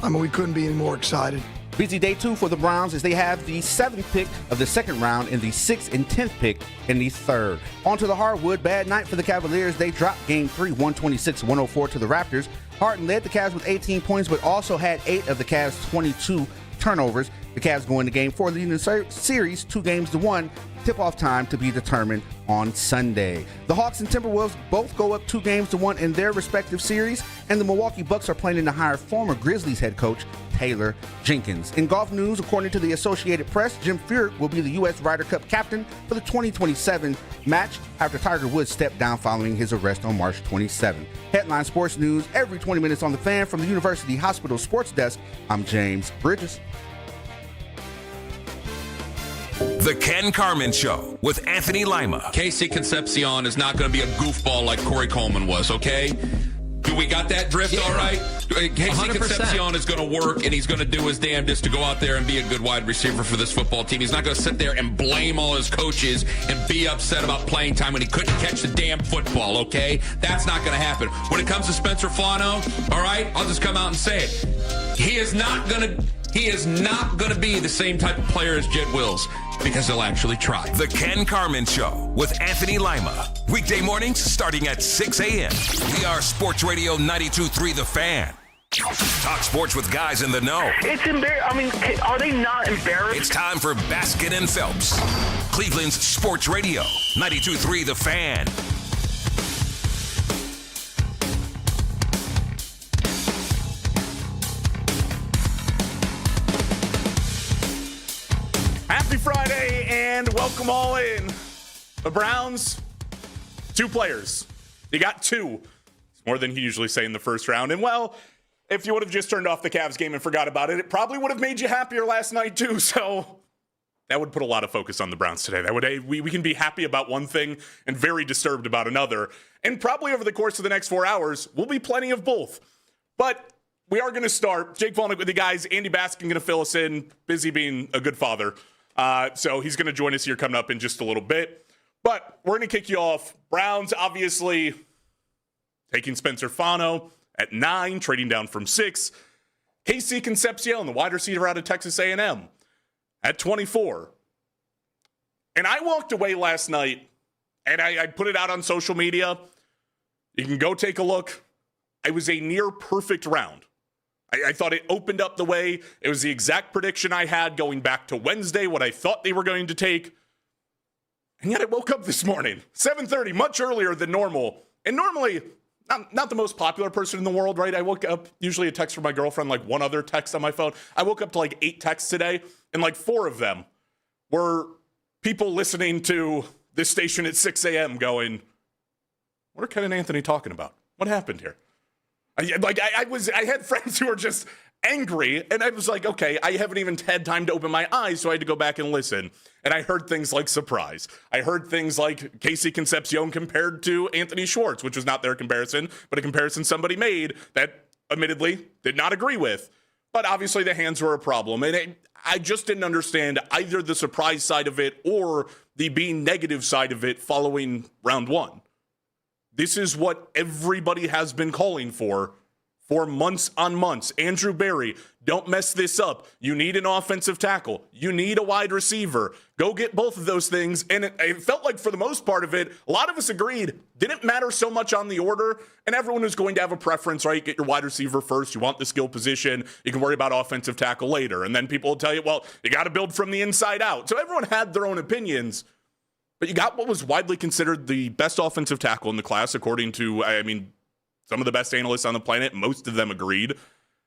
I mean, we couldn't be any more excited. Busy day 2 for the Browns as they have the 7th pick of the second round and the 6th and 10th pick in the third. Onto the hardwood, bad night for the Cavaliers. They dropped game 3, 126-104 to the Raptors. Harden led the Cavs with 18 points, but also had 8 of the Cavs' 22 turnovers. The Cavs go into game 4, leading the series 2-1. Tip-off time to be determined on Sunday. The Hawks and Timberwolves both go up 2-1 in their respective series, and the Milwaukee Bucks are planning to hire former Grizzlies head coach Taylor Jenkins. In golf news, according to the Associated Press, Jim Furyk will be the U.S. Ryder Cup captain for the 2027 match after Tiger Woods stepped down following his arrest on March 27. Headline sports news every 20 minutes on the Fan from the University Hospital Sports Desk. I'm James Bridges. The Ken Carman Show with Anthony Lima. Casey Concepcion is not going to be a goofball like Corey Coleman was, okay? Do we got that drift all right? Casey 100%. Concepcion is going to work, and he's going to do his damnedest to go out there and be a good wide receiver for this football team. He's not going to sit there and blame all his coaches and be upset about playing time when he couldn't catch the damn football, okay? That's not going to happen. When it comes to Spencer Flano, all right, I'll just come out and say it. He is not going to be the same type of player as Jed Wills because he'll actually try. The Ken Carman Show with Anthony Lima. Weekday mornings starting at 6 a.m. We are Sports Radio 92.3 The Fan. Talk sports with guys in the know. It's embarrassing. I mean, are they not embarrassed? It's time for Baskin and Phelps. Cleveland's Sports Radio 92.3 The Fan. Happy Friday and welcome all in. The Browns, 2 players. You got 2. It's more than you usually say in the first round. And well, if you would have just turned off the Cavs game and forgot about it, it probably would have made you happier last night too. So that would put a lot of focus on the Browns today. That would we can be happy about one thing and very disturbed about another. And probably over the course of the next 4 hours, we'll be plenty of both. But we are going to start. Jake Volnick with the guys. Andy Baskin going to fill us in. Busy being a good father. So he's going to join us here coming up in just a little bit. But we're going to kick you off. Browns, obviously, taking Spencer Fano at 9, trading down from 6. Casey Concepcion, the wide receiver out of Texas A&M, at 24. And I walked away last night, and I put it out on social media. You can go take a look. It was a near-perfect round. I thought it opened up the way. It was the exact prediction I had going back to Wednesday, what I thought they were going to take. And yet I woke up this morning, 7:30, much earlier than normal. And normally, not the most popular person in the world, right? I woke up, usually a text from my girlfriend, like one other text on my phone. I woke up to like 8 texts today, and like 4 of them were people listening to this station at 6 a.m. going, what are Ken and Anthony talking about? What happened here? I had friends who were just angry, and I was like, okay, I haven't even had time to open my eyes, so I had to go back and listen. And I heard things like surprise. I heard things like Casey Concepcion compared to Anthony Schwartz, which was not their comparison, but a comparison somebody made that admittedly did not agree with. But obviously the hands were a problem. And I just didn't understand either the surprise side of it or the being negative side of it following round 1. This is what everybody has been calling for months on months. Andrew Berry, don't mess this up. You need an offensive tackle. You need a wide receiver. Go get both of those things. And it felt like for the most part of it, a lot of us agreed. Didn't matter so much on the order. And everyone was going to have a preference, right? Get your wide receiver first. You want the skill position. You can worry about offensive tackle later. And then people will tell you, well, you got to build from the inside out. So everyone had their own opinions. But you got what was widely considered the best offensive tackle in the class, according to, some of the best analysts on the planet. Most of them agreed.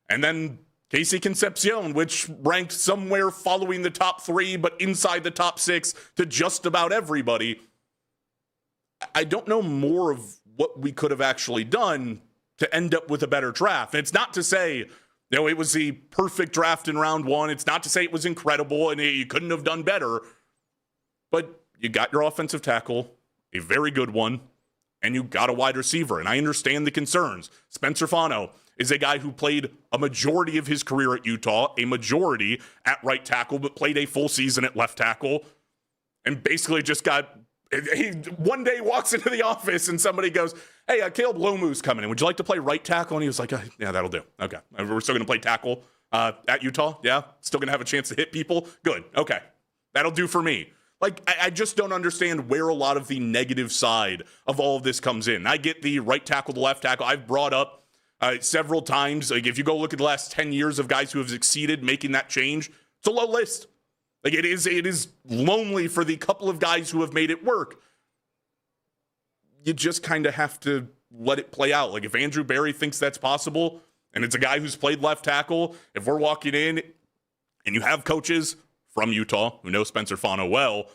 And then Casey Concepcion, which ranked somewhere following the top 3, but inside the top 6 to just about everybody. I don't know more of what we could have actually done to end up with a better draft. And it's not to say, it was the perfect draft in round 1. It's not to say it was incredible and you couldn't have done better. But you got your offensive tackle, a very good one, and you got a wide receiver. And I understand the concerns. Spencer Fano is a guy who played a majority of his career at Utah, a majority at right tackle, but played a full season at left tackle, and basically just got He one day walks into the office and somebody goes, hey, Caleb Lomu's coming in. Would you like to play right tackle? And he was like, yeah, that'll do. Okay. We're still going to play tackle at Utah? Yeah? Still going to have a chance to hit people? Good. Okay. That'll do for me. Like, I just don't understand where a lot of the negative side of all of this comes in. I get the right tackle, the left tackle. I've brought up several times, like if you go look at the last 10 years of guys who have succeeded making that change, it's a low list. Like it is lonely for the couple of guys who have made it work. You just kind of have to let it play out. Like if Andrew Berry thinks that's possible, and it's a guy who's played left tackle, if we're walking in and you have coaches from Utah who know Spencer Fano well,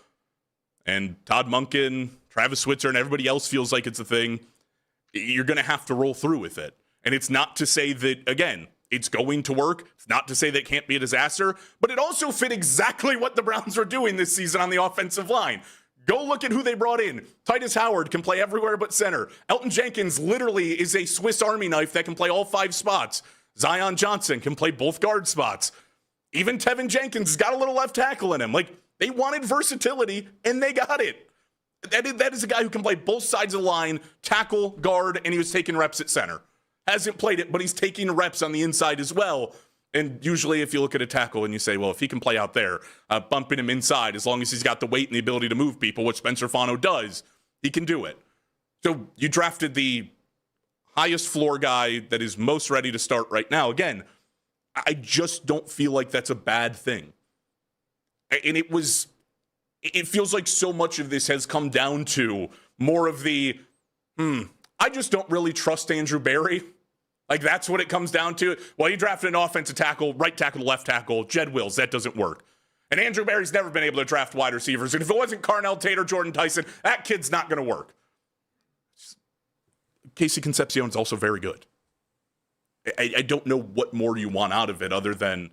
and Todd Monken, Travis Switzer, and everybody else feels like it's a thing, you're going to have to roll through with it. And it's not to say that, again, it's going to work. It's not to say that it can't be a disaster, but it also fit exactly what the Browns were doing this season on the offensive line. Go look at who they brought in. Titus Howard can play everywhere but center. Elton Jenkins literally is a Swiss Army knife that can play all 5 spots. Zion Johnson can play both guard spots. Even Tevin Jenkins has got a little left tackle in him. Like, they wanted versatility, and they got it. That is a guy who can play both sides of the line, tackle, guard, and he was taking reps at center. Hasn't played it, but he's taking reps on the inside as well. And usually if you look at a tackle and you say, well, if he can play out there, bumping him inside, as long as he's got the weight and the ability to move people, which Spencer Fano does, he can do it. So you drafted the highest floor guy that is most ready to start right now. Again, I just don't feel like that's a bad thing. And it feels like so much of this has come down to more of the, I just don't really trust Andrew Berry. Like, that's what it comes down to. Well, you drafted an offensive tackle, right tackle, left tackle, Jed Wills. That doesn't work. And Andrew Berry's never been able to draft wide receivers. And if it wasn't Carnell Tate or Jordan Tyson, that kid's not going to work. Casey Concepcion's also very good. I don't know what more you want out of it other than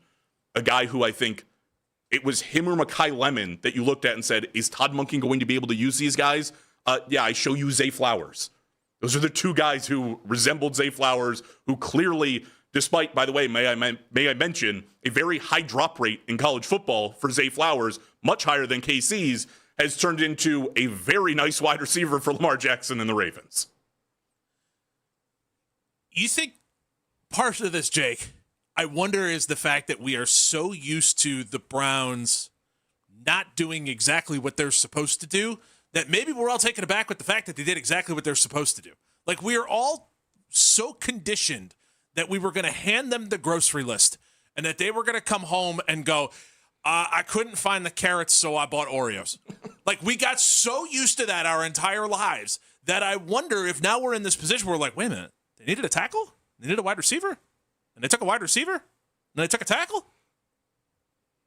a guy who I think it was him or Mekhi Lemon that you looked at and said, is Todd Monken going to be able to use these guys? Yeah, I show you Zay Flowers. Those are the two guys who resembled Zay Flowers, who clearly, despite, by the way, may I mention, a very high drop rate in college football for Zay Flowers, much higher than KC's, has turned into a very nice wide receiver for Lamar Jackson and the Ravens. You think part of this, Jake, I wonder, is the fact that we are so used to the Browns not doing exactly what they're supposed to do that maybe we're all taken aback with the fact that they did exactly what they're supposed to do. Like, we are all so conditioned that we were going to hand them the grocery list and that they were going to come home and go, I couldn't find the carrots, so I bought Oreos. Like, we got so used to that our entire lives that I wonder if now we're in this position where we're like, wait a minute, they needed a tackle? They needed a wide receiver? And they took a wide receiver? And they took a tackle?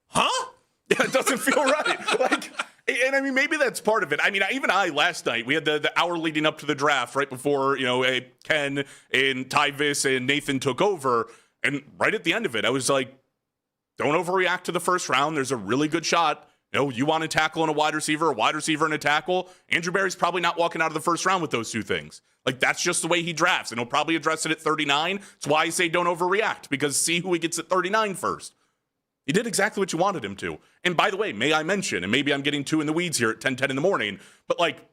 Huh? Yeah, it doesn't feel right. Like, and I mean, maybe that's part of it. I mean, even last night, we had the hour leading up to the draft right before, Ken and Tyvis and Nathan took over. And right at the end of it, I was like, don't overreact to the first round. There's a really good shot. You want a tackle and a wide receiver and a tackle. Andrew Berry's probably not walking out of the first round with those two things. Like, that's just the way he drafts. And he'll probably address it at 39. That's why I say don't overreact, because see who he gets at 39 first. He did exactly what you wanted him to. And by the way, may I mention, and maybe I'm getting too in the weeds here at 10:10 in the morning, but like,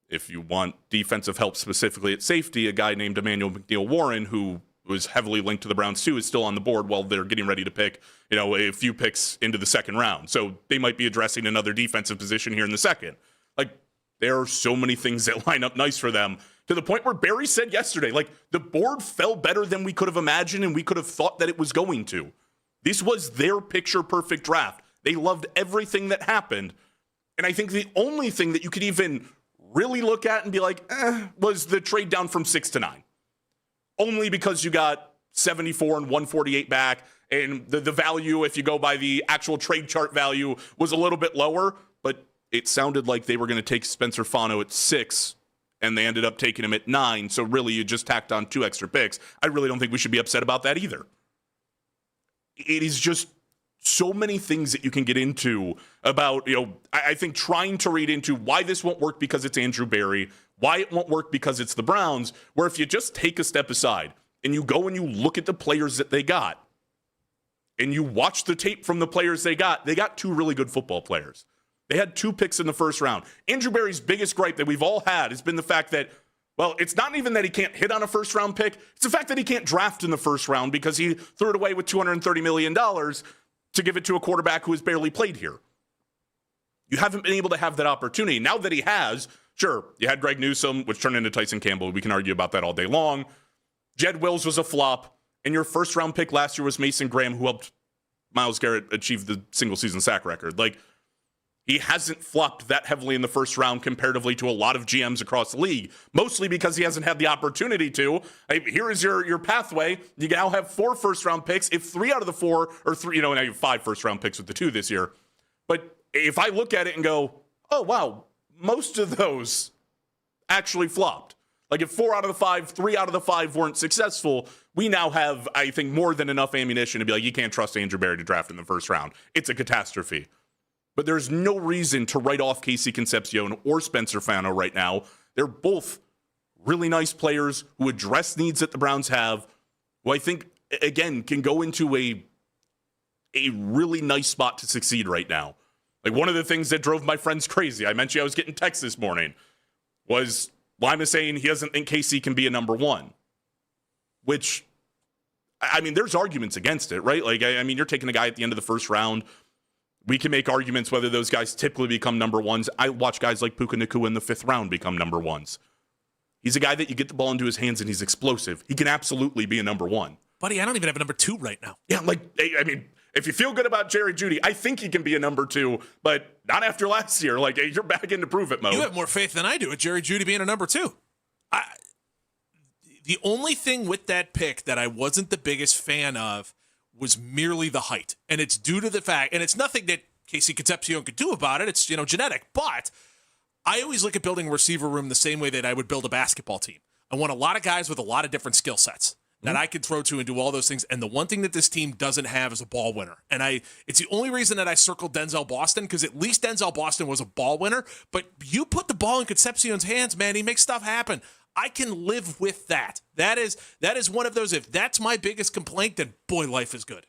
if you want defensive help specifically at safety, a guy named Emmanuel McNeil Warren, who was heavily linked to the Browns too, is still on the board while they're getting ready to pick, a few picks into the second round. So they might be addressing another defensive position here in the second. Like, there are so many things that line up nice for them, to the point where Barry said yesterday, like, the board fell better than we could have imagined and we could have thought that it was going to. This was their picture-perfect draft. They loved everything that happened. And I think the only thing that you could even really look at and be like, was the trade down from 6 to 9. Only because you got 74 and 148 back, and the value, if you go by the actual trade chart value, was a little bit lower, but it sounded like they were going to take Spencer Fano at 6, and they ended up taking him at 9, so really you just tacked on 2 extra picks. I really don't think we should be upset about that either. It is just so many things that you can get into about, I think trying to read into why this won't work because it's Andrew Berry, why it won't work because it's the Browns, where if you just take a step aside and you go and you look at the players that they got and you watch the tape from the players they got 2 really good football players. They had 2 picks in the first round. Andrew Berry's biggest gripe that we've all had has been the fact that, well, it's not even that he can't hit on a first-round pick. It's the fact that he can't draft in the first round because he threw it away with $230 million to give it to a quarterback who has barely played here. You haven't been able to have that opportunity. Now that he has, sure, you had Greg Newsome, which turned into Tyson Campbell. We can argue about that all day long. Jed Wills was a flop, and your first-round pick last year was Mason Graham, who helped Myles Garrett achieve the single-season sack record. Like, he hasn't flopped that heavily in the first round comparatively to a lot of GMs across the league, mostly because he hasn't had the opportunity to. Here is your pathway. You now have 4 first-round picks. If 3 out of the 4, or 3, now you have 5 first-round picks with the 2 this year. But if I look at it and go, oh, wow, most of those actually flopped. Like if 4 out of the 5, 3 out of the 5 weren't successful, we now have, I think, more than enough ammunition to be like, you can't trust Andrew Berry to draft in the first round. It's a catastrophe. But there's no reason to write off Casey Concepcion or Spencer Fano right now. They're both really nice players who address needs that the Browns have, who I think, again, can go into a really nice spot to succeed right now. Like one of the things that drove my friends crazy, I mentioned I was getting texts this morning, was Lima saying he doesn't think Casey can be a number 1. Which, I mean, there's arguments against it, right? Like, I mean, you're taking a guy at the end of the first round. We can make arguments whether those guys typically become number 1s. I watch guys like Puka Nacua in the 5th round become number 1s. He's a guy that you get the ball into his hands and he's explosive. He can absolutely be a number 1. Buddy, I don't even have a number 2 right now. Yeah, like, I mean, if you feel good about Jerry Jeudy, I think he can be a number 2, but not after last year. Like, you're back into prove it mode. You have more faith than I do at Jerry Jeudy being a number 2. The only thing with that pick that I wasn't the biggest fan of was merely the height. And it's due to the fact, and it's nothing that Casey Concepcion could do about it. It's, genetic. But I always look at building a receiver room the same way that I would build a basketball team. I want a lot of guys with a lot of different skill sets that I can throw to and do all those things. And the one thing that this team doesn't have is a ball winner. And it's the only reason that I circled Denzel Boston, because at least Denzel Boston was a ball winner. But you put the ball in Concepcion's hands, man, he makes stuff happen. I can live with that. That is one of those, if that's my biggest complaint, then boy, life is good.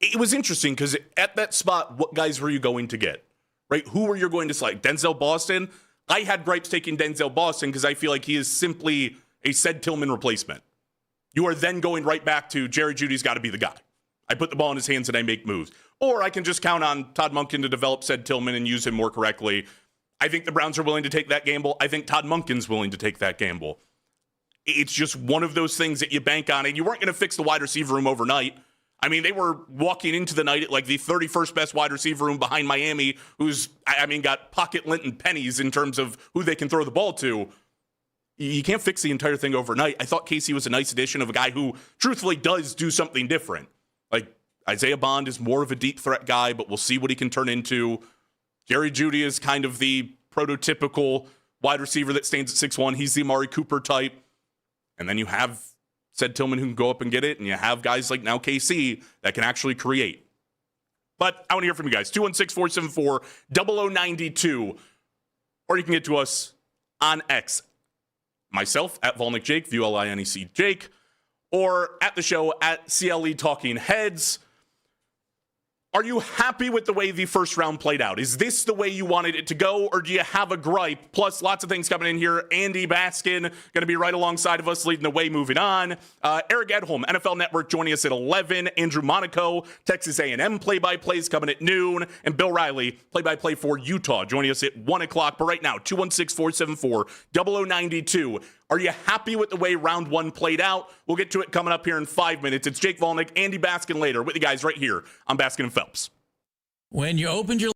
It was interesting because at that spot, what guys were you going to get? Right? Who were you going to select? Denzel Boston? I had gripes taking Denzel Boston because I feel like he is simply a Ced Tillman replacement. You are then going right back to Jerry Jeudy's got to be the guy. I put the ball in his hands and I make moves. Or I can just count on Todd Monken to develop Ced Tillman and use him more correctly. I think the Browns are willing to take that gamble. I think Todd Monken's willing to take that gamble. It's just one of those things that you bank on, and you weren't going to fix the wide receiver room overnight. I mean, they were walking into the night at like the 31st best wide receiver room behind Miami, who's, got pocket lint and pennies in terms of who they can throw the ball to. You can't fix the entire thing overnight. I thought Casey was a nice addition of a guy who truthfully does do something different. Like, Isaiah Bond is more of a deep threat guy, but we'll see what he can turn into. Jerry Jeudy is kind of the prototypical wide receiver that stands at 6'1". He's the Amari Cooper type. And then you have Ced Tillman who can go up and get it, and you have guys like now KC that can actually create. But I want to hear from you guys. 216-474-0092. Or you can get to us on X. Myself, at Volnick Jake, VULINEC Jake. Or at the show, at CLE Talking Heads. Are you happy with the way the first round played out? Is this the way you wanted it to go, or do you have a gripe? Plus, lots of things coming in here. Andy Baskin going to be right alongside of us, leading the way, moving on. Eric Edholm, NFL Network, joining us at 11. Andrew Monaco, Texas A&M play-by-plays coming at noon. And Bill Riley, play-by-play for Utah, joining us at 1 o'clock. But right now, 216-474-0092. Are you happy with the way round 1 played out? We'll get to it coming up here in 5 minutes. It's Jake Volnick, Andy Baskin later with you guys right here on Baskin and Phelps. When you opened your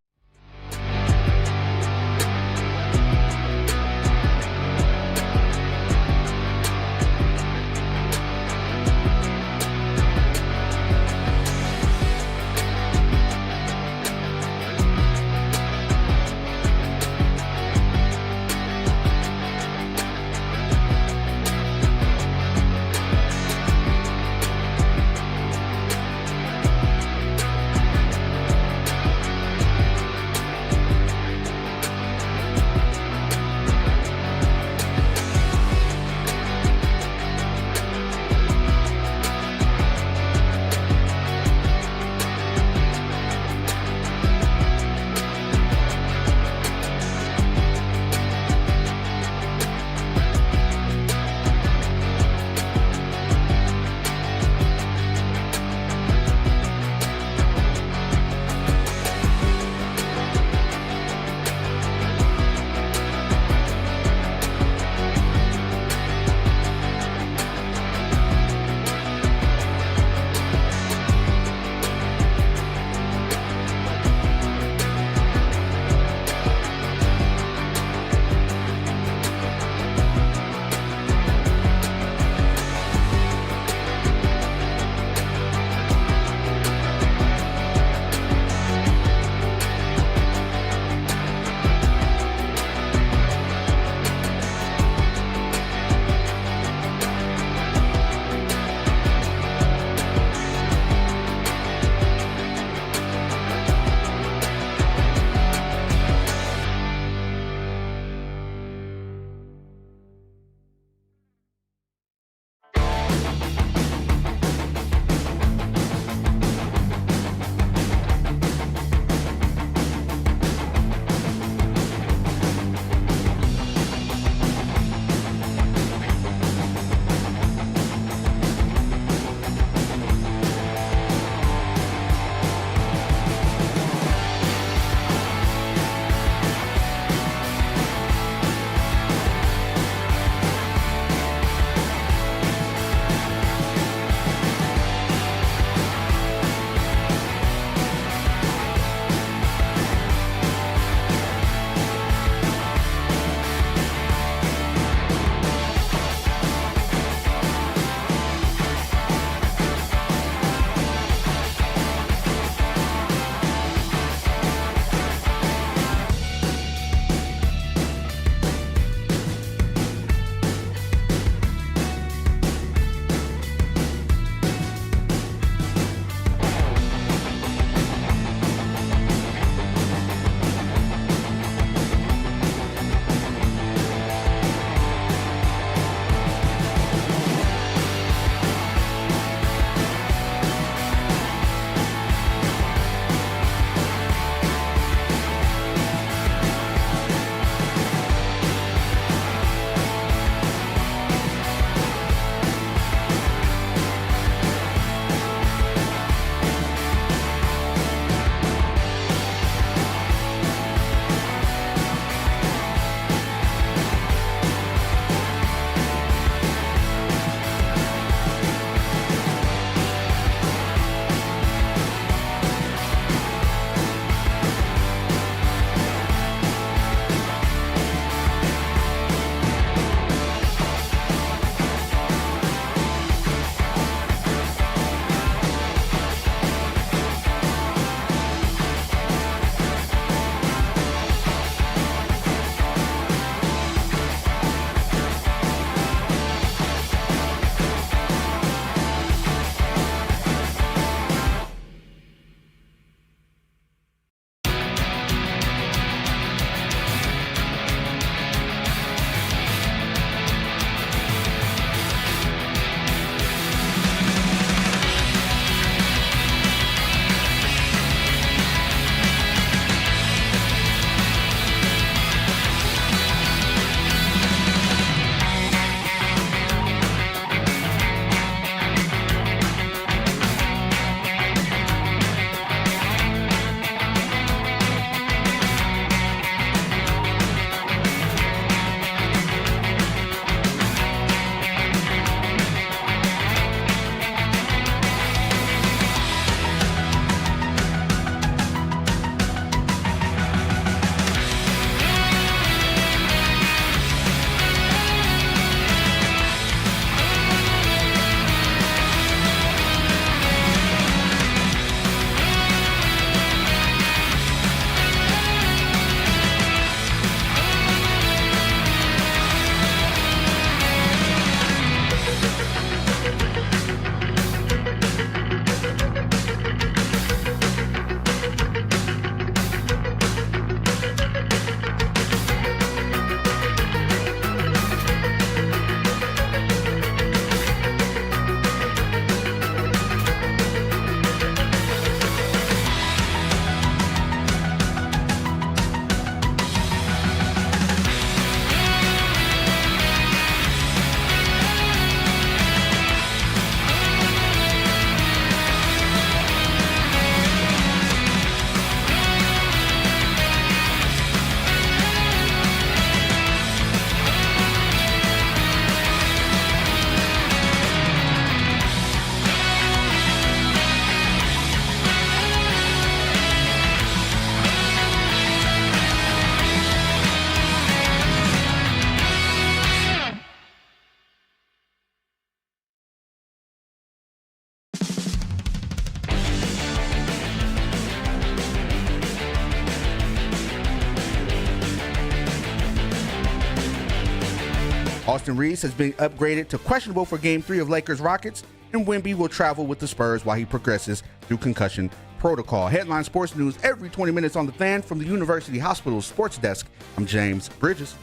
Austin Reeves has been upgraded to questionable for Game 3 of Lakers-Rockets, and Wemby will travel with the Spurs while he progresses through concussion protocol. Headline sports news every 20 minutes on The Fan from the University Hospital Sports Desk. I'm James Bridges.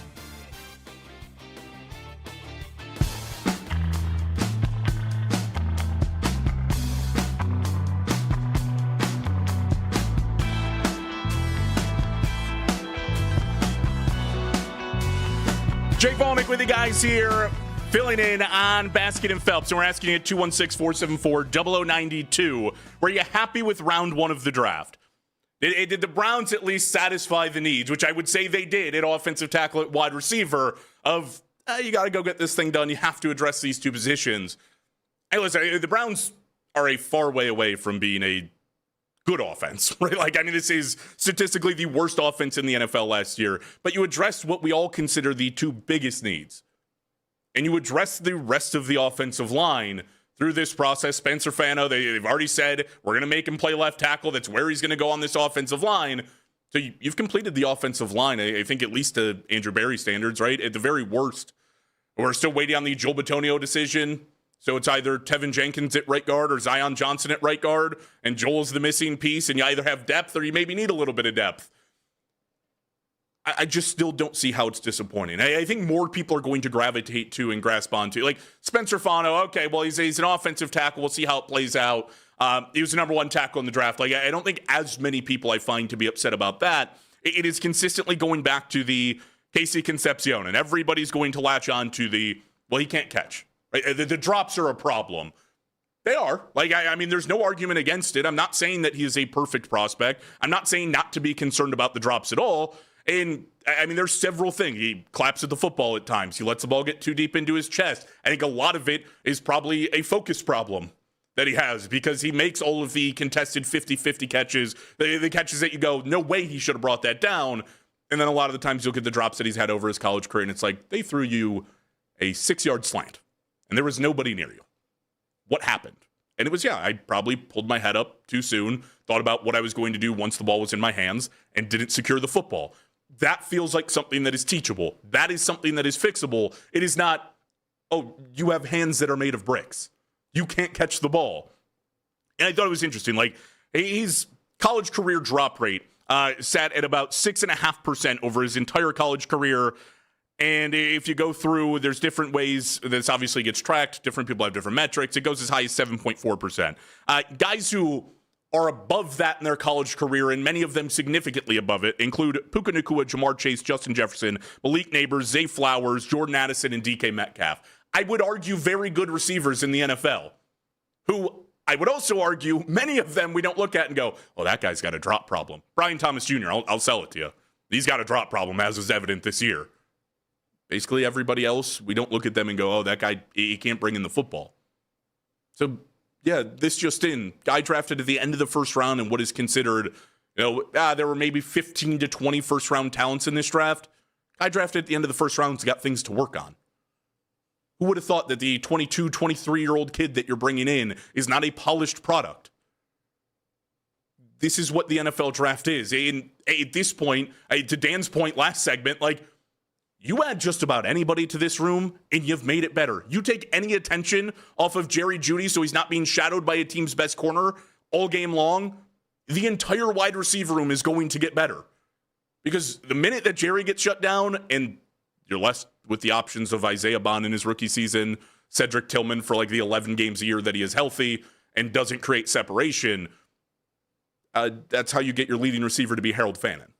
Jake Volnick with you guys here, filling in on Basket and Phelps. And we're asking you at 216-474-0092, were you happy with round one of the draft? Did the Browns at least satisfy the needs, which I would say they did at offensive tackle at wide receiver, of you got to go get this thing done. You have to address these two positions. Hey, listen, the Browns are a far way away from being a good offense, right? Like, I mean, this is statistically the worst offense in the NFL last year, but you addressed what we all consider the two biggest needs. And you address the rest of the offensive line through this process. Spencer Fano, they've already said, we're going to make him play left tackle. That's where he's going to go on this offensive line. So you've completed the offensive line, I think, at least to Andrew Berry standards, right? At the very worst. We're still waiting on the Joel Bitonio decision. So it's either Tevin Jenkins at right guard or Zion Johnson at right guard, and Joel's the missing piece, and you either have depth or you maybe need a little bit of depth. I just still don't see how it's disappointing. I think more people are going to gravitate to and grasp onto. Like Spencer Fano, okay, well, he's an offensive tackle. We'll see how it plays out. He was the number one tackle in the draft. Like, I don't think as many people I find to be upset about that. It is consistently going back to the Casey Concepcion, and everybody's going to latch on to the, well, he can't catch. Right? The drops are a problem. They are. Like, I mean, there's no argument against it. I'm not saying that he is a perfect prospect. I'm not saying not to be concerned about the drops at all. And, I mean, there's several things. He claps at the football at times. He lets the ball get too deep into his chest. I think a lot of it is probably a focus problem that he has, because he makes all of the contested 50-50 catches, the catches that you go, no way he should have brought that down. And then a lot of the times you'll get the drops that he's had over his college career, and it's like, they threw you a 6-yard slant, and there was nobody near you. What happened? And it was, I probably pulled my head up too soon, thought about what I was going to do once the ball was in my hands, and didn't secure the football. That feels like something that is teachable. That is something that is fixable. It is not, oh, you have hands that are made of bricks. You can't catch the ball. And I thought it was interesting. Like, his college career drop rate sat at about 6.5% over his entire college career. And if you go through, there's different ways this obviously gets tracked. Different people have different metrics. It goes as high as 7.4%. Guys who are above that in their college career, and many of them significantly above it, include Puka Nacua, Jamar Chase, Justin Jefferson, Malik Neighbors, Zay Flowers, Jordan Addison, and DK Metcalf. I would argue very good receivers in the NFL, who I would also argue many of them we don't look at and go, well, that guy's got a drop problem. Brian Thomas Jr., I'll sell it to you. He's got a drop problem, as is evident this year. Basically, everybody else, we don't look at them and go, oh, that guy, he can't bring in the football. So, yeah, this just in. Guy drafted at the end of the first round in what is considered, there were maybe 15 to 20 first-round talents in this draft. Guy drafted at the end of the first round has got things to work on. Who would have thought that the 22, 23-year-old kid that you're bringing in is not a polished product? This is what the NFL draft is. And at this point, to Dan's point last segment, like, you add just about anybody to this room, and you've made it better. You take any attention off of Jerry Jeudy so he's not being shadowed by a team's best corner all game long, the entire wide receiver room is going to get better. Because the minute that Jerry gets shut down, and you're left with the options of Isaiah Bond in his rookie season, Cedric Tillman for like the 11 games a year that he is healthy and doesn't create separation, that's how you get your leading receiver to be Harold Fannin.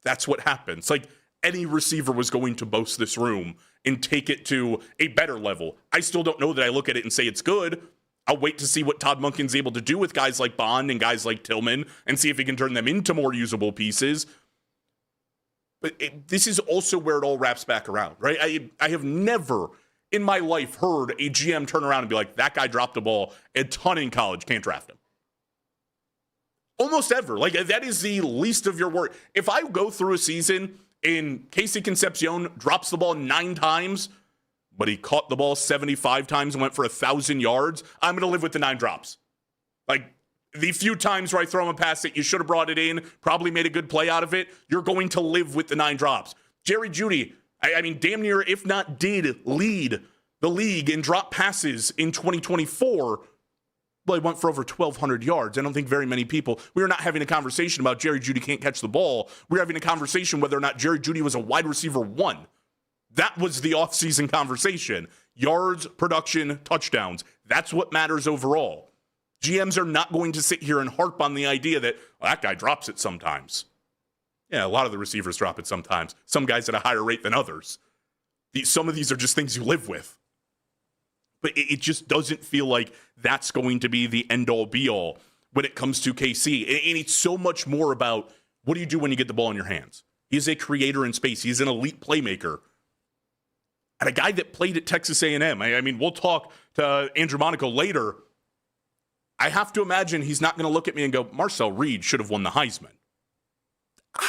That's what happens. Like, any receiver was going to boast this room and take it to a better level. I still don't know that I look at it and say it's good. I'll wait to see what Todd Monken's able to do with guys like Bond and guys like Tillman and see if he can turn them into more usable pieces. But this is also where it all wraps back around, right? I have never in my life heard a GM turn around and be like, that guy dropped the ball a ton in college, can't draft him. Almost ever. Like, that is the least of your worry. If I go through a season and Casey Concepcion drops the ball 9 times, but he caught the ball 75 times and went for 1,000 yards, I'm going to live with the 9 drops. Like, the few times where I throw him a pass that you should have brought it in, probably made a good play out of it, you're going to live with the 9 drops. Jerry Jeudy, I mean, damn near, if not did, lead the league in drop passes in 2024. Well, he went for over 1,200 yards. I don't think very many people, we were not having a conversation about Jerry Jeudy can't catch the ball. We were having a conversation whether or not Jerry Jeudy was a wide receiver 1. That was the offseason conversation. Yards, production, touchdowns. That's what matters overall. GMs are not going to sit here and harp on the idea that, well, that guy drops it sometimes. Yeah, a lot of the receivers drop it sometimes. Some guys at a higher rate than others. Some of these are just things you live with. But it just doesn't feel like that's going to be the end-all, be-all when it comes to KC. And it's so much more about what do you do when you get the ball in your hands. He's a creator in space. He's an elite playmaker. And a guy that played at Texas A&M. I mean, we'll talk to Andrew Monaco later. I have to imagine he's not going to look at me and go, Marcel Reed should have won the Heisman.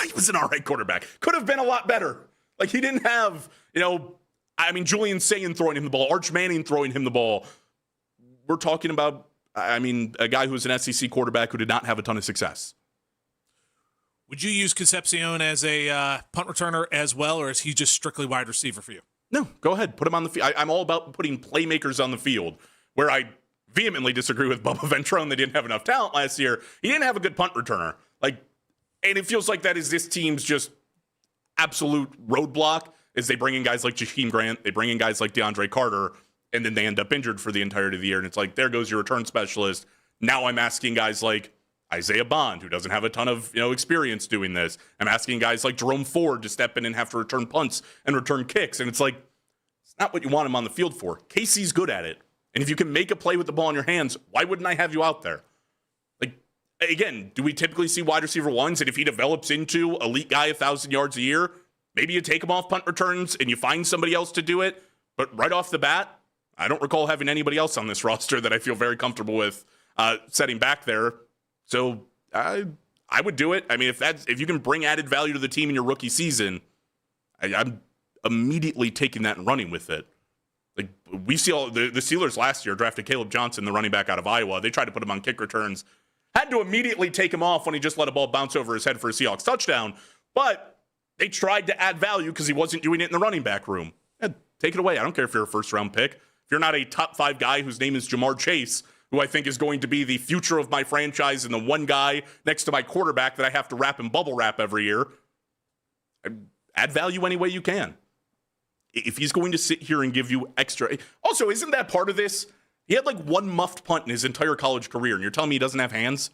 He was an all right quarterback. Could have been a lot better. Like, he didn't have, Julian Sayin throwing him the ball, Arch Manning throwing him the ball. We're talking about, a guy who was an SEC quarterback who did not have a ton of success. Would you use Concepcion as a punt returner as well, or is he just strictly wide receiver for you? No, go ahead. Put him on the field. I'm all about putting playmakers on the field, where I vehemently disagree with Bubba Ventrone. They didn't have enough talent last year. He didn't have a good punt returner. And it feels like that is this team's just absolute roadblock is they bring in guys like Jakeem Grant, they bring in guys like DeAndre Carter, and then they end up injured for the entirety of the year. And it's like, there goes your return specialist. Now I'm asking guys like Isaiah Bond, who doesn't have a ton of experience doing this. I'm asking guys like Jerome Ford to step in and have to return punts and return kicks. And it's like, it's not what you want him on the field for. Casey's good at it. And if you can make a play with the ball in your hands, why wouldn't I have you out there? Again, do we typically see wide receiver 1s? And if he develops into elite guy 1,000 yards a year, maybe you take him off punt returns and you find somebody else to do it. But right off the bat, I don't recall having anybody else on this roster that I feel very comfortable with setting back there. So I would do it. I mean, if you can bring added value to the team in your rookie season, I'm immediately taking that and running with it. Like, we see the Steelers last year drafted Caleb Johnson, the running back out of Iowa. They tried to put him on kick returns. Had to immediately take him off when he just let a ball bounce over his head for a Seahawks touchdown. But they tried to add value because he wasn't doing it in the running back room. Yeah, take it away. I don't care if you're a first-round pick. If you're not a top 5 guy whose name is Jamar Chase, who I think is going to be the future of my franchise and the one guy next to my quarterback that I have to wrap in bubble wrap every year, add value any way you can. If he's going to sit here and give you extra... Also, isn't that part of this? He had one muffed punt in his entire college career, and you're telling me he doesn't have hands?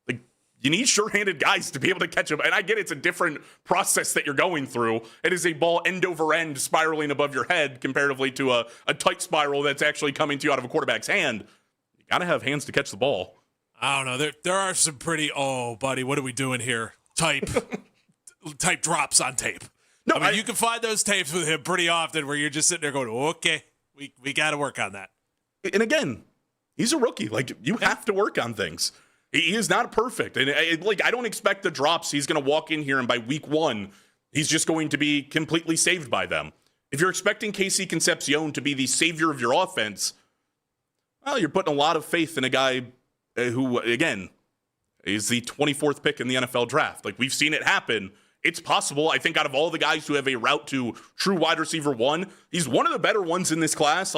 You need sure-handed guys to be able to catch him. And I get it's a different process that you're going through. It is a ball end over end spiraling above your head comparatively to a tight spiral that's actually coming to you out of a quarterback's hand. You got to have hands to catch the ball. I don't know. There are some pretty, oh, buddy, what are we doing here? Type drops on tape. No, I mean, you can find those tapes with him pretty often where you're just sitting there going, okay, we got to work on that. And again, he's a rookie. You have to work on things. He is not perfect. And I don't expect the drops. He's going to walk in here and by week 1, he's just going to be completely saved by them. If you're expecting KC Concepcion to be the savior of your offense, well, you're putting a lot of faith in a guy who, again, is the 24th pick in the NFL draft. We've seen it happen. It's possible. I think out of all the guys who have a route to true wide receiver 1, he's one of the better ones in this class.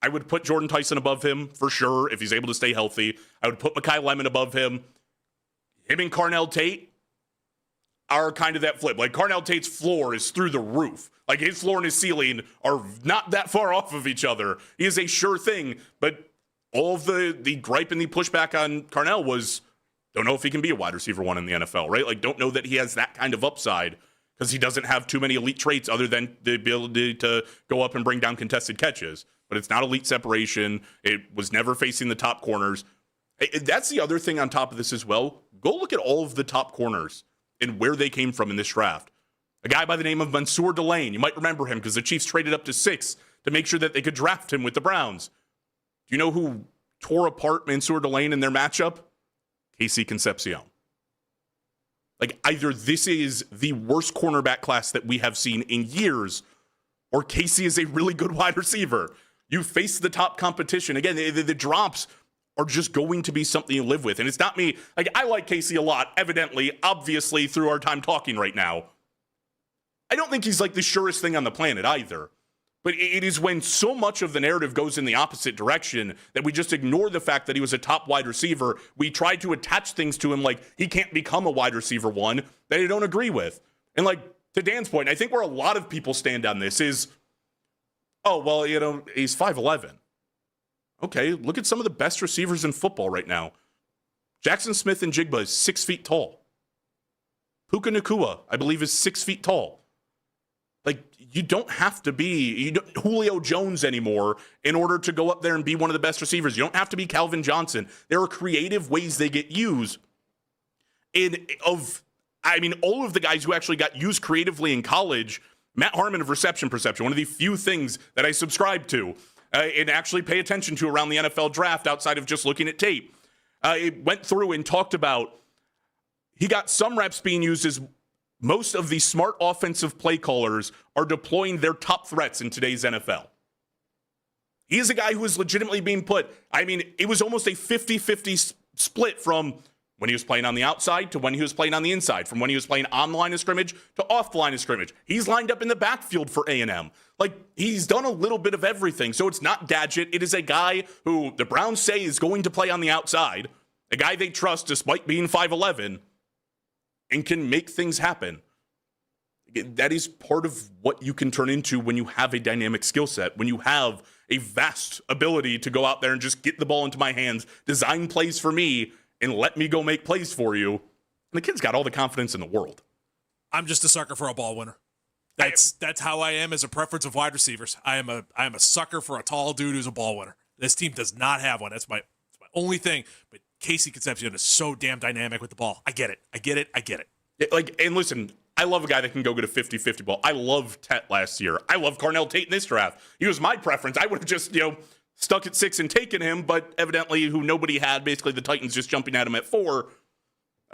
I would put Jordan Tyson above him for sure if he's able to stay healthy. I would put Mekhi Lemon above him. Him and Carnell Tate are kind of that flip. Carnell Tate's floor is through the roof. His floor and his ceiling are not that far off of each other. He is a sure thing, but all of the gripe and the pushback on Carnell was, don't know if he can be a wide receiver 1 in the NFL, right? Don't know that he has that kind of upside because he doesn't have too many elite traits other than the ability to go up and bring down contested catches. But it's not elite separation. It was never facing the top corners. That's the other thing on top of this as well. Go look at all of the top corners and where they came from in this draft. A guy by the name of Mansour Delane. You might remember him because the Chiefs traded up to 6 to make sure that they could draft him with the Browns. Do you know who tore apart Mansour Delane in their matchup? KC Concepcion. Either this is the worst cornerback class that we have seen in years, or Casey is a really good wide receiver. You face the top competition. Again, the drops are just going to be something you live with. And it's not me. I like Casey a lot, evidently, obviously, through our time talking right now. I don't think he's like the surest thing on the planet either. But it is when so much of the narrative goes in the opposite direction that we just ignore the fact that he was a top wide receiver. We try to attach things to him like he can't become a wide receiver one that I don't agree with. And like to Dan's point, I think where a lot of people stand on this is, oh, well, he's 5'11". Okay, look at some of the best receivers in football right now. Jackson Smith and Jigba is 6 feet tall. Puka Nacua, I believe, is 6 feet tall. Like, you don't have to be Julio Jones anymore in order to go up there and be one of the best receivers. You don't have to be Calvin Johnson. There are creative ways they get used. All of the guys who actually got used creatively in college, Matt Harmon of Reception Perception, one of the few things that I subscribe to and actually pay attention to around the NFL draft outside of just looking at tape, it went through and talked about he got some reps being used as most of the smart offensive play callers are deploying their top threats in today's NFL. He is a guy who is legitimately being put. It was almost a 50-50 split from when he was playing on the outside to when he was playing on the inside, from when he was playing on the line of scrimmage to off the line of scrimmage. He's lined up in the backfield for A&M. Like, he's done a little bit of everything. So it's not gadget. It is a guy who the Browns say is going to play on the outside, a guy they trust despite being 5'11", and can make things happen. That is part of what you can turn into when you have a dynamic skill set, when you have a vast ability to go out there and just get the ball into my hands, design plays for me, and let me go make plays for you. And the kid's got all the confidence in the world. I'm just a sucker for a ball winner. That's how I am as a preference of wide receivers. I am a sucker for a tall dude who's a ball winner. This team does not have one. That's my only thing. But Casey Concepcion is so damn dynamic with the ball. I get it. And listen, I love a guy that can go get a 50-50 ball. I love Tet last year. I love Carnell Tate in this draft. He was my preference. I would have just, stuck at 6 and taken him, but evidently who nobody had, basically the Titans just jumping at him at 4.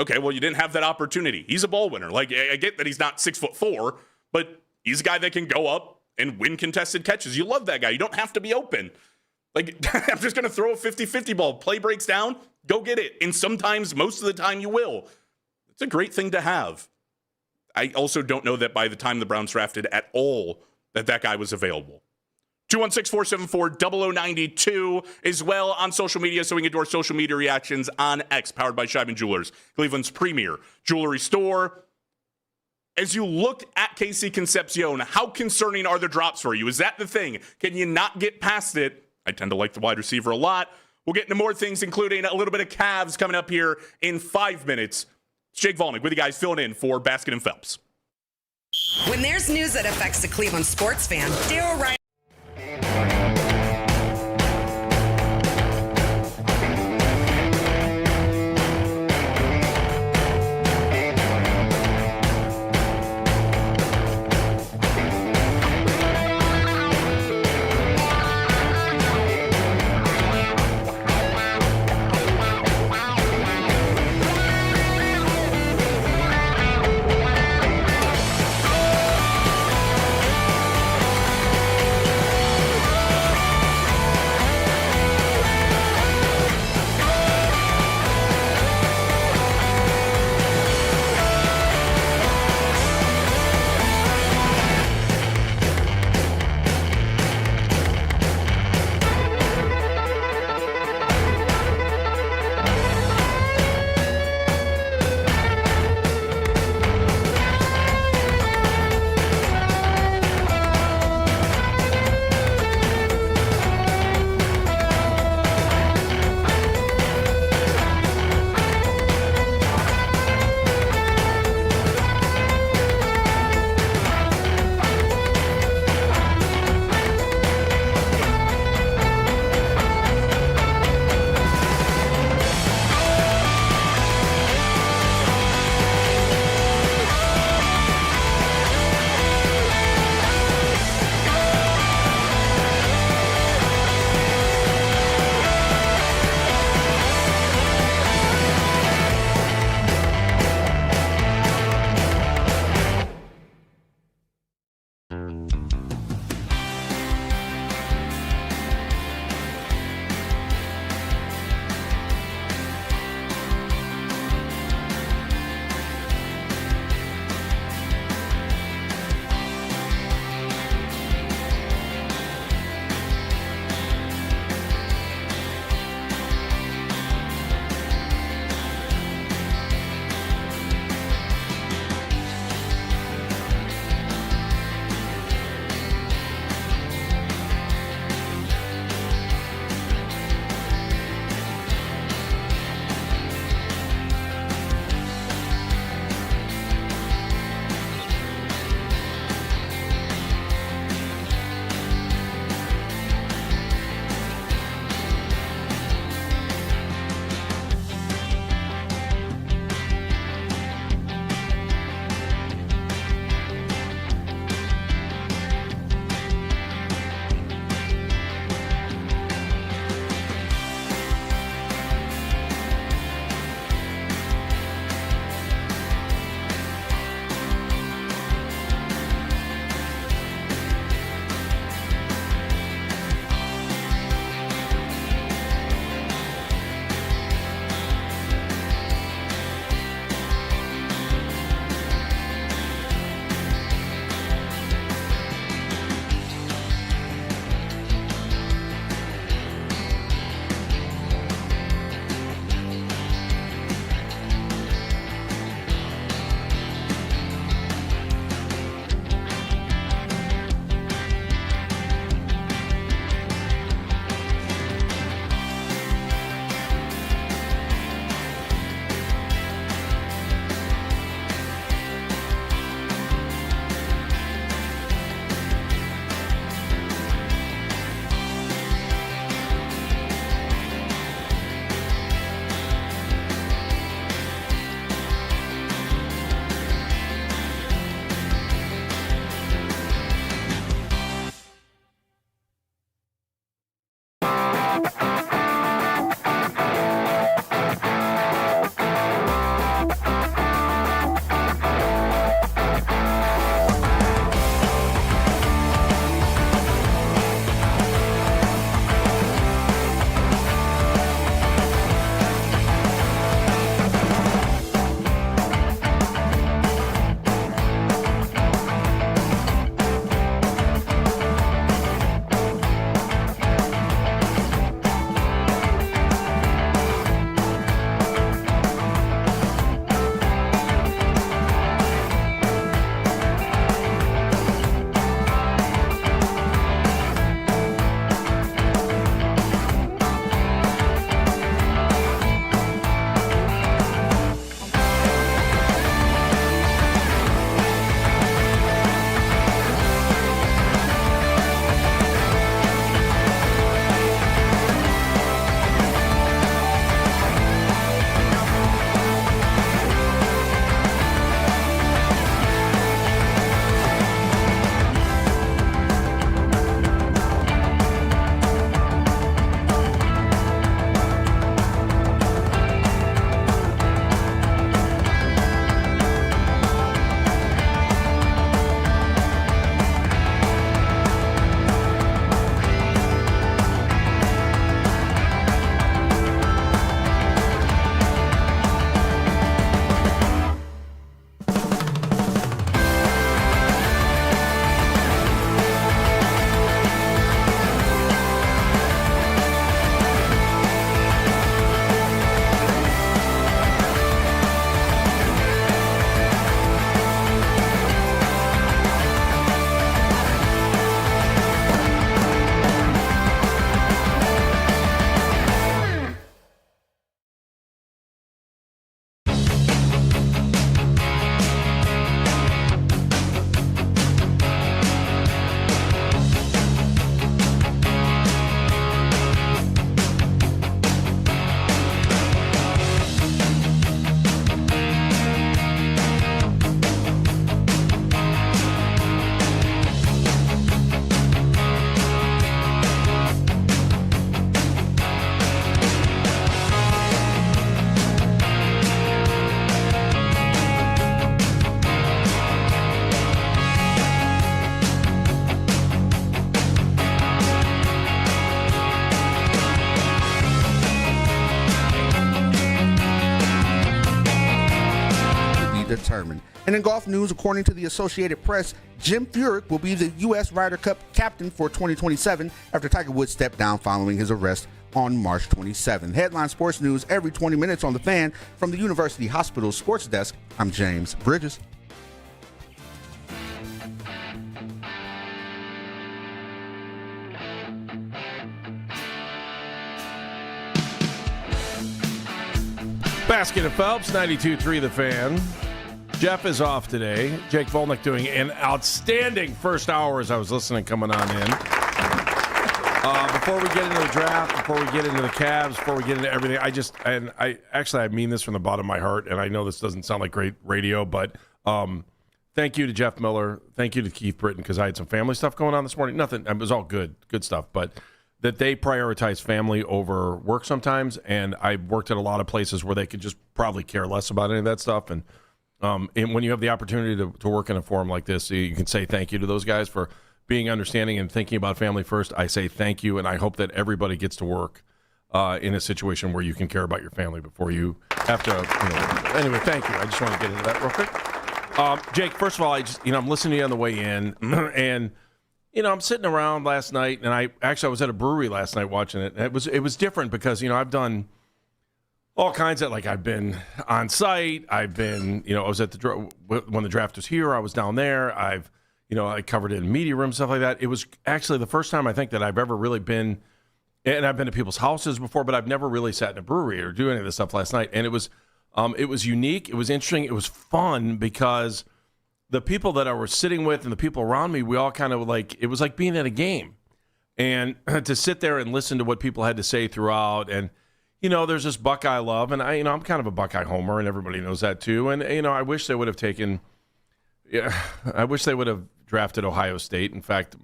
Okay, well, you didn't have that opportunity. He's a ball winner. Like, I get that he's not 6'4", but he's a guy that can go up and win contested catches. You love that guy. You don't have to be open. Like, I'm just going to throw a 50-50 ball. Play breaks down, go get it. And sometimes, most of the time, you will. It's a great thing to have. I also don't know that by the time the Browns drafted at all that guy was available. 216-474-0092 as well on social media, so we can get to our social media reactions on X, powered by Scheiben Jewelers, Cleveland's premier jewelry store. As you looked at Casey Concepcion, how concerning are the drops for you? Is that the thing? Can you not get past it? I tend to like the wide receiver a lot. We'll get into more things, including a little bit of Cavs coming up here in 5 minutes. It's Jake Volnick with you guys filling in for Baskin and Phelps. When there's news that affects the Cleveland sports fan, Daryl Ryan. determined. And in golf news, according to the Associated Press, Jim Furyk will be the U.S. Ryder Cup captain for 2027 after Tiger Woods stepped down following his arrest on March 27th. Headline sports news every 20 minutes on The Fan. From the University Hospital Sports Desk, I'm James Bridges. Baskin and Phelps, 92.3 The Fan. Jeff is off today. Jake Volnick doing an outstanding first hour as I was listening coming on in. Before we get into the draft, before we get into the Cavs, before we get into everything, I mean this from the bottom of my heart, and I know this doesn't sound like great radio, but thank you to Jeff Miller. Thank you to Keith Britton, because I had some family stuff going on this morning. Nothing, it was all good stuff, but that they prioritize family over work sometimes, and I worked at a lot of places where they could just probably care less about any of that stuff, and when you have the opportunity to work in a forum like this, you can say thank you to those guys for being understanding and thinking about family first. I say thank you, and I hope that everybody gets to work in a situation where you can care about your family before you have to, Anyway, thank you. I just want to get into that real quick. Jake, first of all, I'm listening to you on the way in, and I'm sitting around last night, and I was at a brewery last night watching it. And it was different because I've done all kinds of, I've been on site. I've been I was at when the draft was here. I was down there. I covered it in media room, stuff like that. It was actually the first time I think that I've ever really been, and I've been to people's houses before, but I've never really sat in a brewery or do any of this stuff last night. And it was unique. It was interesting. It was fun because the people that I was sitting with and the people around me, we all kind of it was like being at a game. And to sit there and listen to what people had to say throughout. And, there's this Buckeye love. And I'm kind of a Buckeye homer, and everybody knows that too. And, I wish they would have drafted Ohio State. In fact,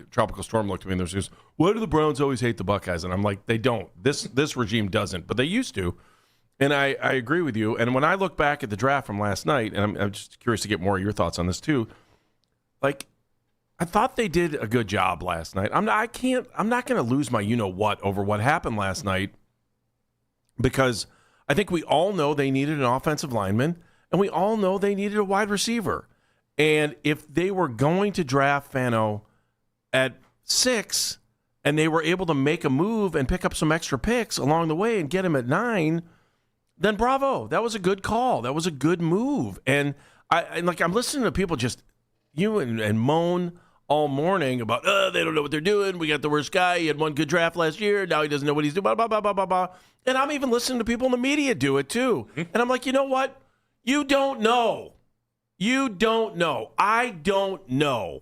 Tropical Storm looked at me and goes, why do the Browns always hate the Buckeyes? And I'm like, they don't. This regime doesn't, but they used to. And I agree with you. And when I look back at the draft from last night, and I'm just curious to get more of your thoughts on this too, I thought they did a good job last night. I'm not going to lose my what over what happened last night, because I think we all know they needed an offensive lineman, and we all know they needed a wide receiver. And if they were going to draft Fano at 6, and they were able to make a move and pick up some extra picks along the way and get him at 9, then bravo. That was a good call. That was a good move. And I'm listening to people just and moan all morning about, they don't know what they're doing. We got the worst guy. He had one good draft last year. Now he doesn't know what he's doing. Blah, blah, blah, blah, blah, blah. And I'm even listening to people in the media do it too. And I'm like, you know what? You don't know. You don't know. I don't know.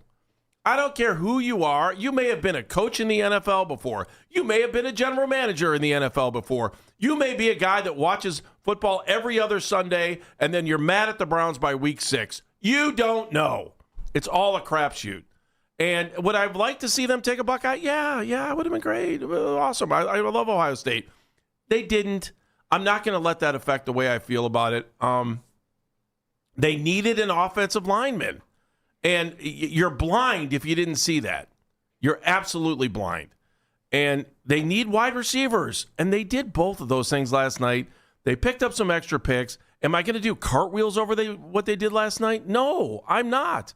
I don't care who you are. You may have been a coach in the NFL before. You may have been a general manager in the NFL before. You may be a guy that watches football every other Sunday, and then you're mad at the Browns by week 6. You don't know. It's all a crapshoot. And would I like to see them take a Buckeye? Yeah, it would have been great. Awesome. I love Ohio State. They didn't. I'm not going to let that affect the way I feel about it. They needed an offensive lineman. And you're blind if you didn't see that. You're absolutely blind. And they need wide receivers. And they did both of those things last night. They picked up some extra picks. Am I going to do cartwheels over what they did last night? No, I'm not.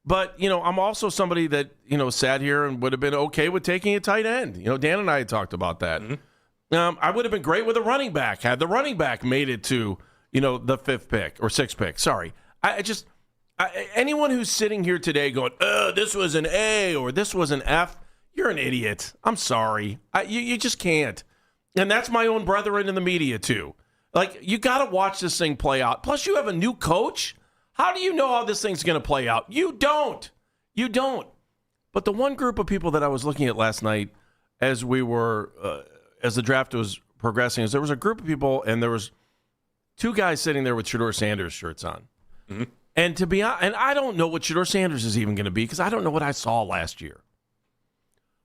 But, I'm also somebody that, sat here and would have been okay with taking a tight end. Dan and I had talked about that. Mm-hmm. I would have been great with a running back had the running back made it to, the 5th pick or 6th pick. Sorry. Anyone who's sitting here today going, this was an A or this was an F, you're an idiot. I'm sorry. You just can't. And that's my own brethren in the media, too. You got to watch this thing play out. Plus, you have a new coach. How do you know how this thing's going to play out? You don't. You don't. But the one group of people that I was looking at last night as the draft was progressing is there was a group of people, and there was 2 guys sitting there with Shedeur Sanders shirts on. Mm-hmm. And to be honest, and I don't know what Shedeur Sanders is even going to be because I don't know what I saw last year.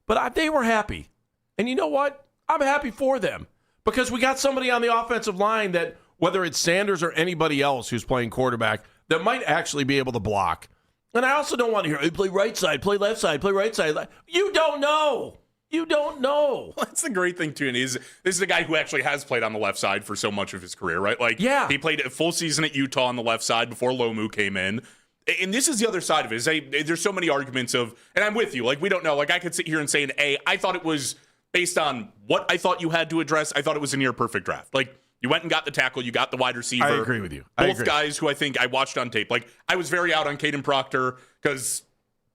But they were happy. And you know what? I'm happy for them because we got somebody on the offensive line that, whether it's Sanders or anybody else who's playing quarterback, that might actually be able to block. And I also don't want to hear, hey, play right side, play left side, play right side. You don't know. You don't know. Well, that's the great thing, too. And this is a guy who actually has played on the left side for so much of his career, right? Like, yeah. He played a full season at Utah on the left side before Lomu came in. And this is the other side of it. There's so many arguments of, and I'm with you, like, we don't know. Like, I could sit here and say, I thought it was based on what I thought you had to address. I thought it was a near perfect draft. Like, you went and got the tackle, you got the wide receiver. I agree with you. Both guys who I think I watched on tape. Like, I was very out on Caden Proctor because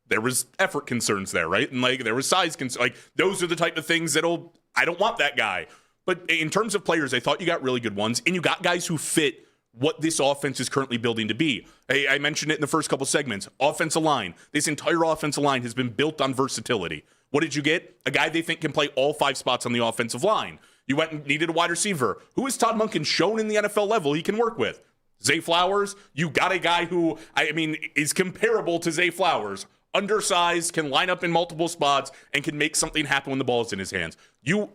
there was effort concerns there, right? And like there was size concerns. Like those are the type of things I don't want that guy. But in terms of players, I thought you got really good ones, and you got guys who fit what this offense is currently building to be. I mentioned it in the first couple segments. Offensive line. This entire offensive line has been built on versatility. What did you get? A guy they think can play all 5 spots on the offensive line. You went and needed a wide receiver. Who has Todd Monken shown in the NFL level he can work with? Zay Flowers. You got a guy who, is comparable to Zay Flowers. Undersized, can line up in multiple spots, and can make something happen when the ball is in his hands. You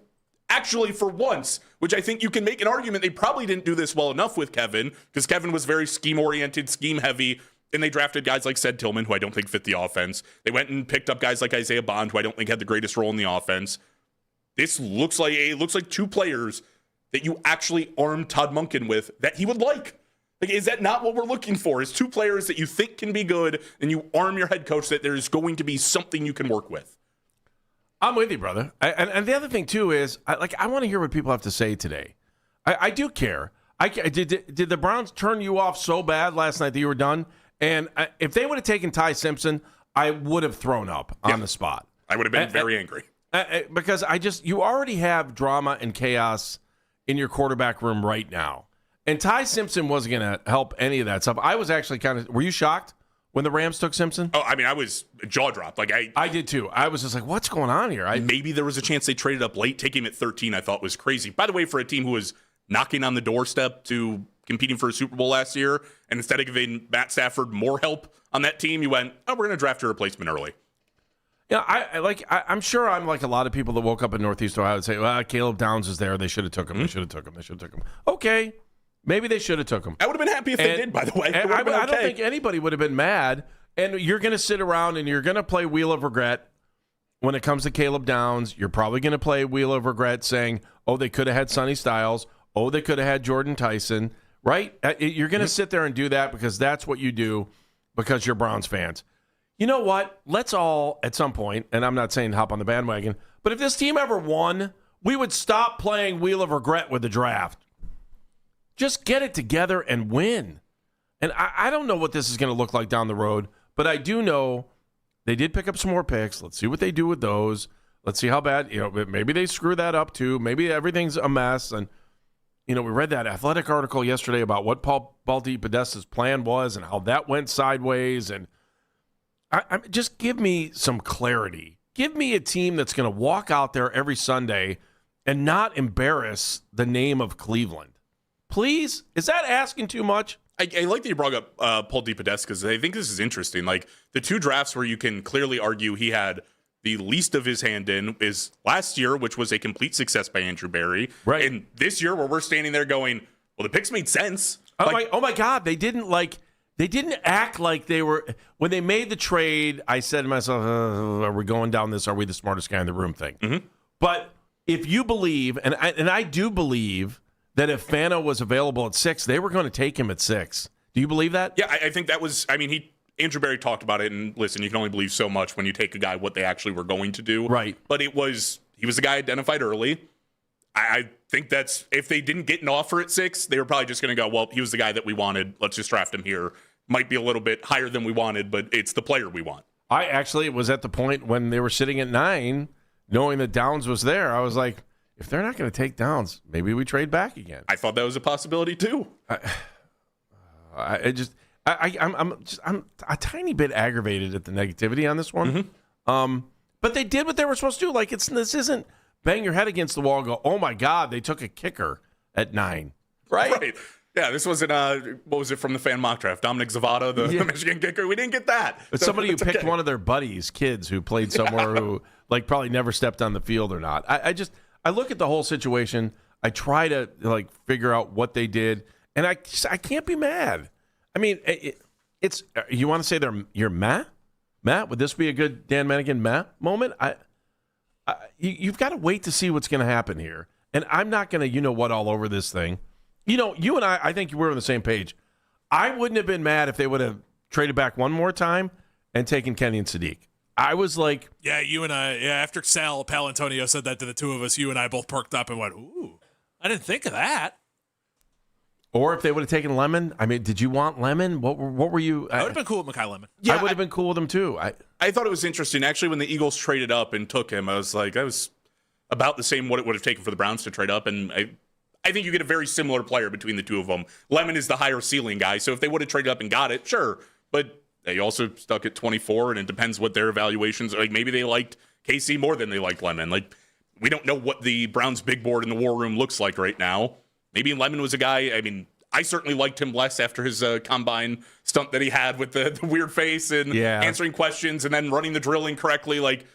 actually, for once, which I think you can make an argument, they probably didn't do this well enough with Kevin, because Kevin was very scheme-oriented, scheme-heavy, and they drafted guys like Ced Tillman, who I don't think fit the offense. They went and picked up guys like Isaiah Bond, who I don't think had the greatest role in the offense. This looks like 2 players that you actually armed Todd Monken with that he would like. Like, is that not what we're looking for? Is 2 players that you think can be good, and you arm your head coach that there's going to be something you can work with? I'm with you, brother. And the other thing, too, is I want to hear what people have to say today. I do care. Did the Browns turn you off so bad last night that you were done? And if they would have taken Ty Simpson, I would have thrown up on the spot. I would have been very angry. Because you already have drama and chaos in your quarterback room right now. And Ty Simpson wasn't going to help any of that stuff. I was actually were you shocked when the Rams took Simpson? Oh, I was jaw dropped. Like I did too. I was just like, what's going on here? Maybe there was a chance they traded up late. Taking him at 13, I thought was crazy. By the way, for a team who was knocking on the doorstep to competing for a Super Bowl last year, and instead of giving Matt Stafford more help on that team, you went, we're going to draft a replacement early. Yeah, I'm sure I'm like a lot of people that woke up in Northeast Ohio and say, well, Caleb Downs is there. They should have took him. They should have took him. Okay. Maybe they should have took him. I would have been happy if they did, by the way. I don't think anybody would have been mad. And you're going to sit around and you're going to play Wheel of Regret when it comes to Caleb Downs. You're probably going to play Wheel of Regret saying, oh, they could have had Sonny Styles. Oh, they could have had Jordan Tyson. Right? You're going to sit there and do that because that's what you do because you're Browns fans. You know what? Let's all, at some point, and I'm not saying hop on the bandwagon, but if this team ever won, we would stop playing Wheel of Regret with the draft. Just get it together and win. And I don't know what this is going to look like down the road, but I do know they did pick up some more picks. Let's see what they do with those. Let's see how bad, maybe they screw that up too. Maybe everything's a mess. And, we read that Athletic article yesterday about what Paul Podesta's plan was and how that went sideways. And just give me some clarity. Give me a team that's going to walk out there every Sunday and not embarrass the name of Cleveland. Please? Is that asking too much? I like that you brought up Paul DePodesta because I think this is interesting. Like the 2 drafts where you can clearly argue he had the least of his hand in is last year, which was a complete success by Andrew Berry. Right. And this year where we're standing there going, well, the picks made sense. Oh my God. They didn't act like they were, when they made the trade, I said to myself, are we going down this, are we the smartest guy in the room thing? Mm-hmm. But if you believe, and I do believe that if Fano was available at 6, they were going to take him at 6. Do you believe that? Yeah, I think that was, Andrew Berry talked about it, and listen, you can only believe so much when you take a guy what they actually were going to do. Right. But he was the guy identified early. I think that's, if they didn't get an offer at 6, they were probably just going to go, well, he was the guy that we wanted. Let's just draft him here. Might be a little bit higher than we wanted, but it's the player we want. I actually was at the point when they were sitting at 9, knowing that Downs was there. I was like, if they're not going to take Downs, maybe we trade back again. I thought that was a possibility too. I'm a tiny bit aggravated at the negativity on this one. Mm-hmm. But they did what they were supposed to do. Like this isn't bang your head against the wall and go, oh my God, they took a kicker at 9. Right? Yeah, this wasn't, what was it from the fan mock draft? Dominic Zavada, the Michigan kicker. We didn't get that. It's somebody who picked one of their buddies, kids who played somewhere who probably never stepped on the field or not. I look at the whole situation. I try to figure out what they did, and I can't be mad. I mean, it's you want to say you're mad? Matt, would this be a good Dan Manigan Matt moment? you've got to wait to see what's going to happen here. And I'm not going to, all over this thing. You and I think we're on the same page. I wouldn't have been mad if they would have traded back one more time and taken Kenny and Sadiq. I was like... Yeah, you and I, after Sal Palantonio said that to the two of us, you and I both perked up and went, ooh, I didn't think of that. Or if they would have taken Lemon. I mean, did you want Lemon? What were you... I would have been cool with Mekhi Lemon. Yeah, I would have been cool with him, too. I thought it was interesting. Actually, when the Eagles traded up and took him, I was about the same what it would have taken for the Browns to trade up, and I think you get a very similar player between the two of them. Lemon is the higher ceiling guy, so if they would have traded up and got it, sure. But they also stuck at 24, and it depends what their evaluations are. Like, maybe they liked KC more than they liked Lemon. Like, we don't know what the Browns' big board in the war room looks like right now. Maybe Lemon was a guy, I mean, I certainly liked him less after his combine stunt that he had with the weird face and answering questions and then running the drill incorrectly. Like,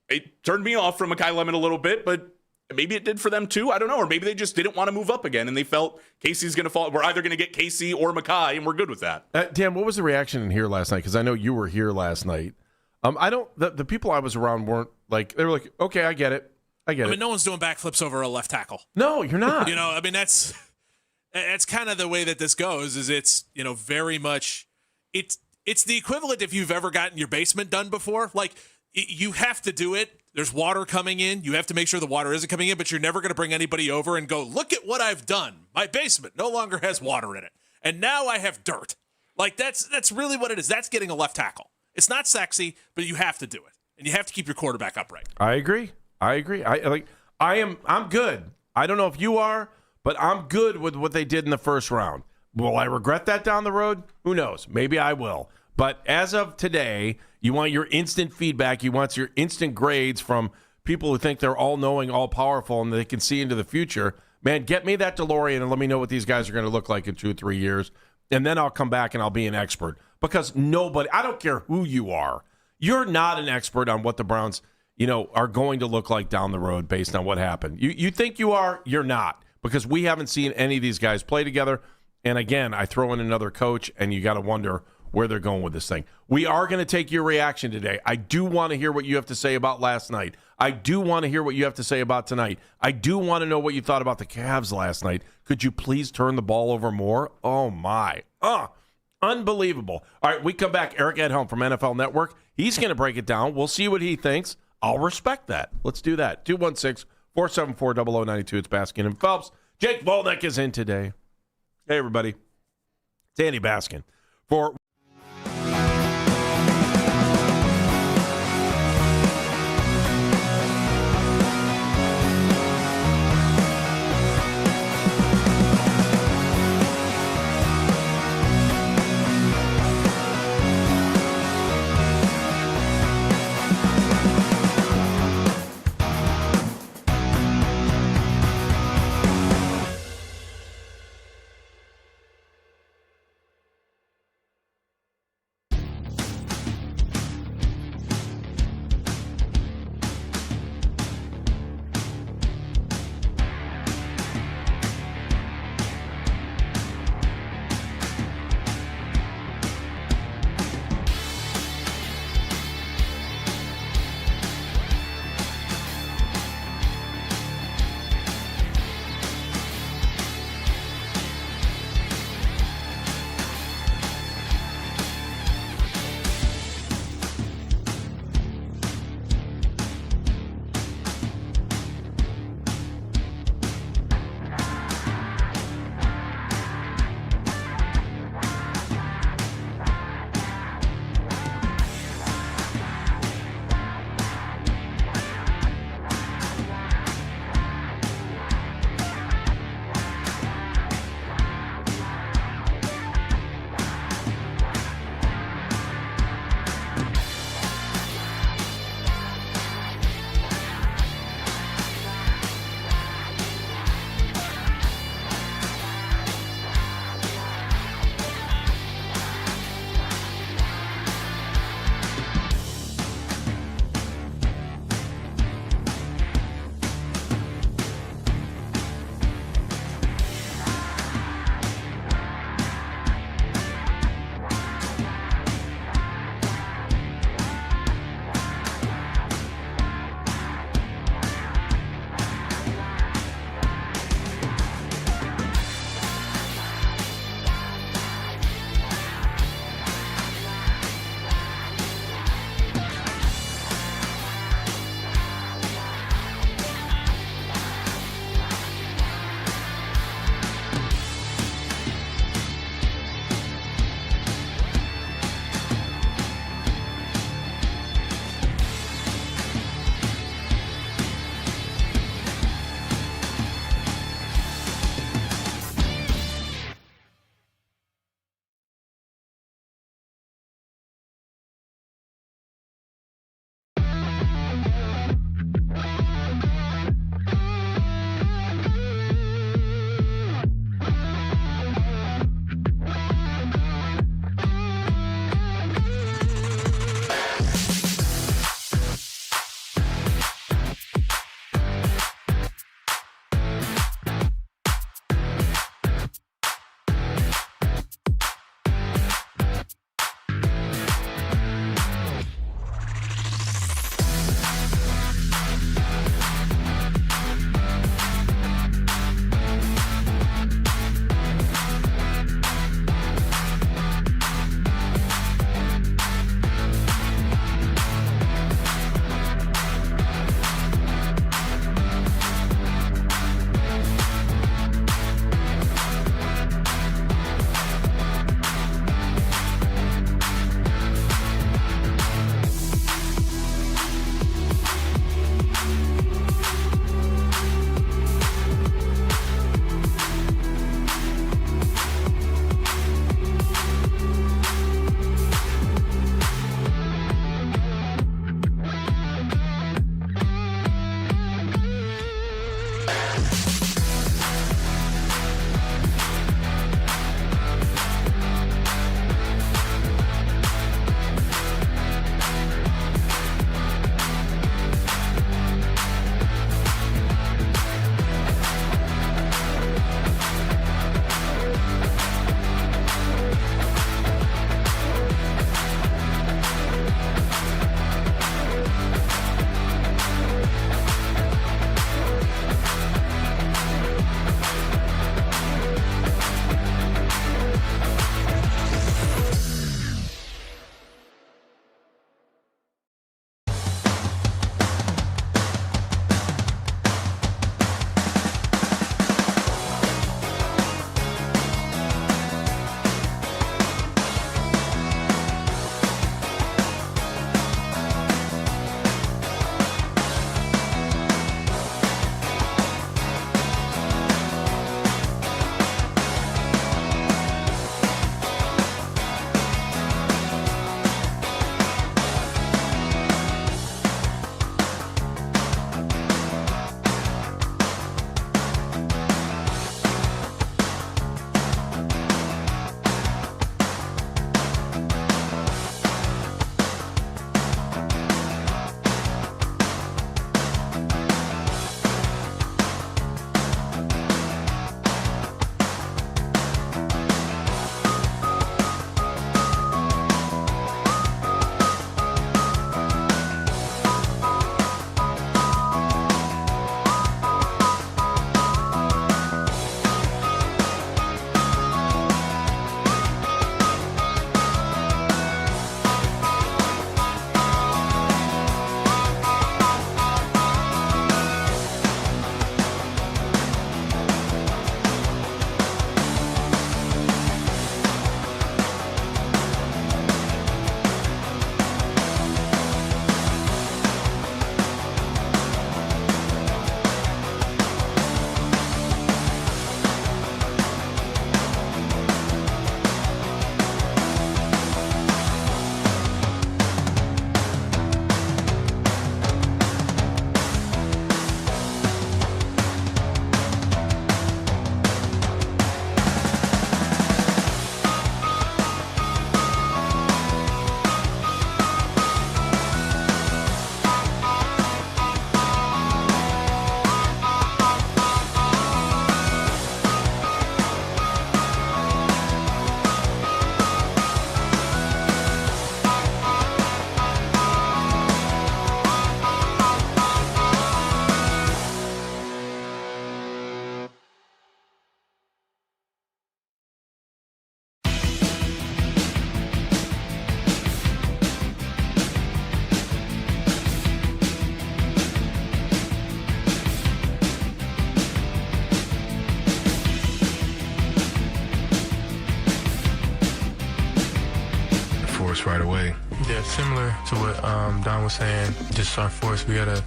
it turned me off from Mekhi Lemon a little bit, but maybe it did for them too. I don't know. Or maybe they just didn't want to move up again and they felt Casey's going to fall. We're either going to get Casey or Mekhi, and we're good with that. Dan, what was the reaction in here last night? Because I know you were here last night. The people I was around weren't like, they were like, okay, I get it. I mean, no one's doing backflips over a left tackle. No, you're not. I mean, that's kind of the way that this goes. Is it's very much it's the equivalent if you've ever gotten your basement done before. Like, you have to do it. There's water coming in. You have to make sure the water isn't coming in, but you're never going to bring anybody over and go, look at what I've done. My basement no longer has water in it, and now I have dirt. Like, that's really what it is. That's getting a left tackle. It's not sexy, but you have to do it, and you have to keep your quarterback upright. I agree. I'm good. I don't know if you are, but I'm good with what they did in the first round. Will I regret that down the road? Who knows? Maybe I will. But as of today, you want your instant feedback. You want your instant grades from people who think they're all-knowing, all-powerful, and they can see into the future. Man, get me that DeLorean and let me know what these guys are going to look like in 2 or 3 years, and then I'll come back and I'll be an expert. Because nobody, I don't care who you are, you're not an expert on what the Browns, are going to look like down the road based on what happened. You think you are, you're not, because we haven't seen any of these guys play together. And again, I throw in another coach, and you got to wonder where they're going with this thing. We are going to take your reaction today. I do want to hear what you have to say about last night. I do want to hear what you have to say about tonight. I do want to know what you thought about the Cavs last night. Could you please turn the ball over more? Oh, my. Unbelievable. All right, we come back. Eric Edholm from NFL Network. He's going to break it down. We'll see what he thinks. I'll respect that. Let's do that. 216-474-0092. It's Baskin and Phelps. Jake Volnek is in today. Hey, everybody. It's Andy Baskin for force right away. Yeah, similar to what Don was saying. Just our force. We gotta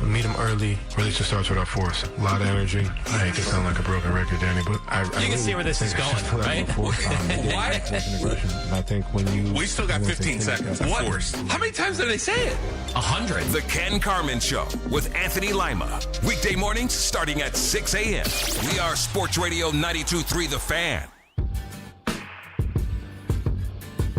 meet them early. Really just starts with our force. A lot of energy. I hate to sound like a broken record, Danny, but I can see where this is going, right? What? I think when you... We still got 15 seconds. What? How many times did they say it? 100. The Ken Carman Show with Anthony Lima. Weekday mornings starting at 6 a.m. We are Sports Radio 92.3 The Fan.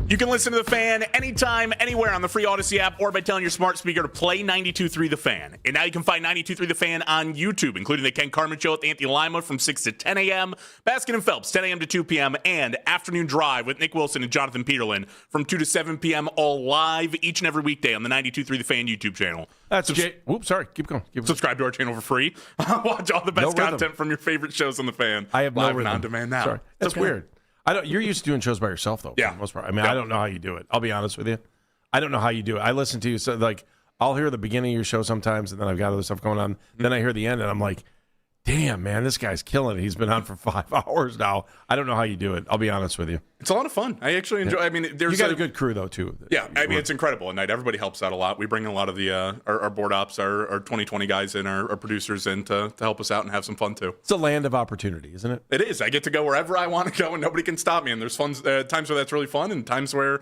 You can listen to The Fan anytime, anywhere on the free Odyssey app or by telling your smart speaker to play 92.3 The Fan. And now you can find 92.3 The Fan on YouTube, including The Ken Carman Show with Anthony Lima from 6 to 10 a.m., Baskin and Phelps, 10 a.m. to 2 p.m., and Afternoon Drive with Nick Wilson and Jonathan Peterlin from 2 to 7 p.m., all live each and every weekday on the 92.3 The Fan YouTube channel. That's Whoops, sorry. Keep going. Subscribe to our channel for free. Watch all the best content from your favorite shows on The Fan. I have no live rhythm. and on demand now. Sorry. That's weird. You're used to doing shows by yourself, though, for the most part. I mean, I don't know how you do it. I'll be honest with you. I don't know how you do it. I listen to you. So, like, I'll hear the beginning of your show sometimes, and then I've got other stuff going on. Then I hear the end, and I'm like, damn, man, this guy's killing it. He's been on for 5 hours now. I don't know how you do it. I'll be honest with you. It's a lot of fun. I actually enjoy I mean, there's you got a good crew, though, too. Yeah, I mean, it's incredible at night. Everybody helps out a lot. We bring in a lot of the our board ops, our 2020 guys, and our producers in to help us out and have some fun, too. It's a land of opportunity, isn't it? It is. I get to go wherever I want to go, and nobody can stop me. And there's times where that's really fun, and times where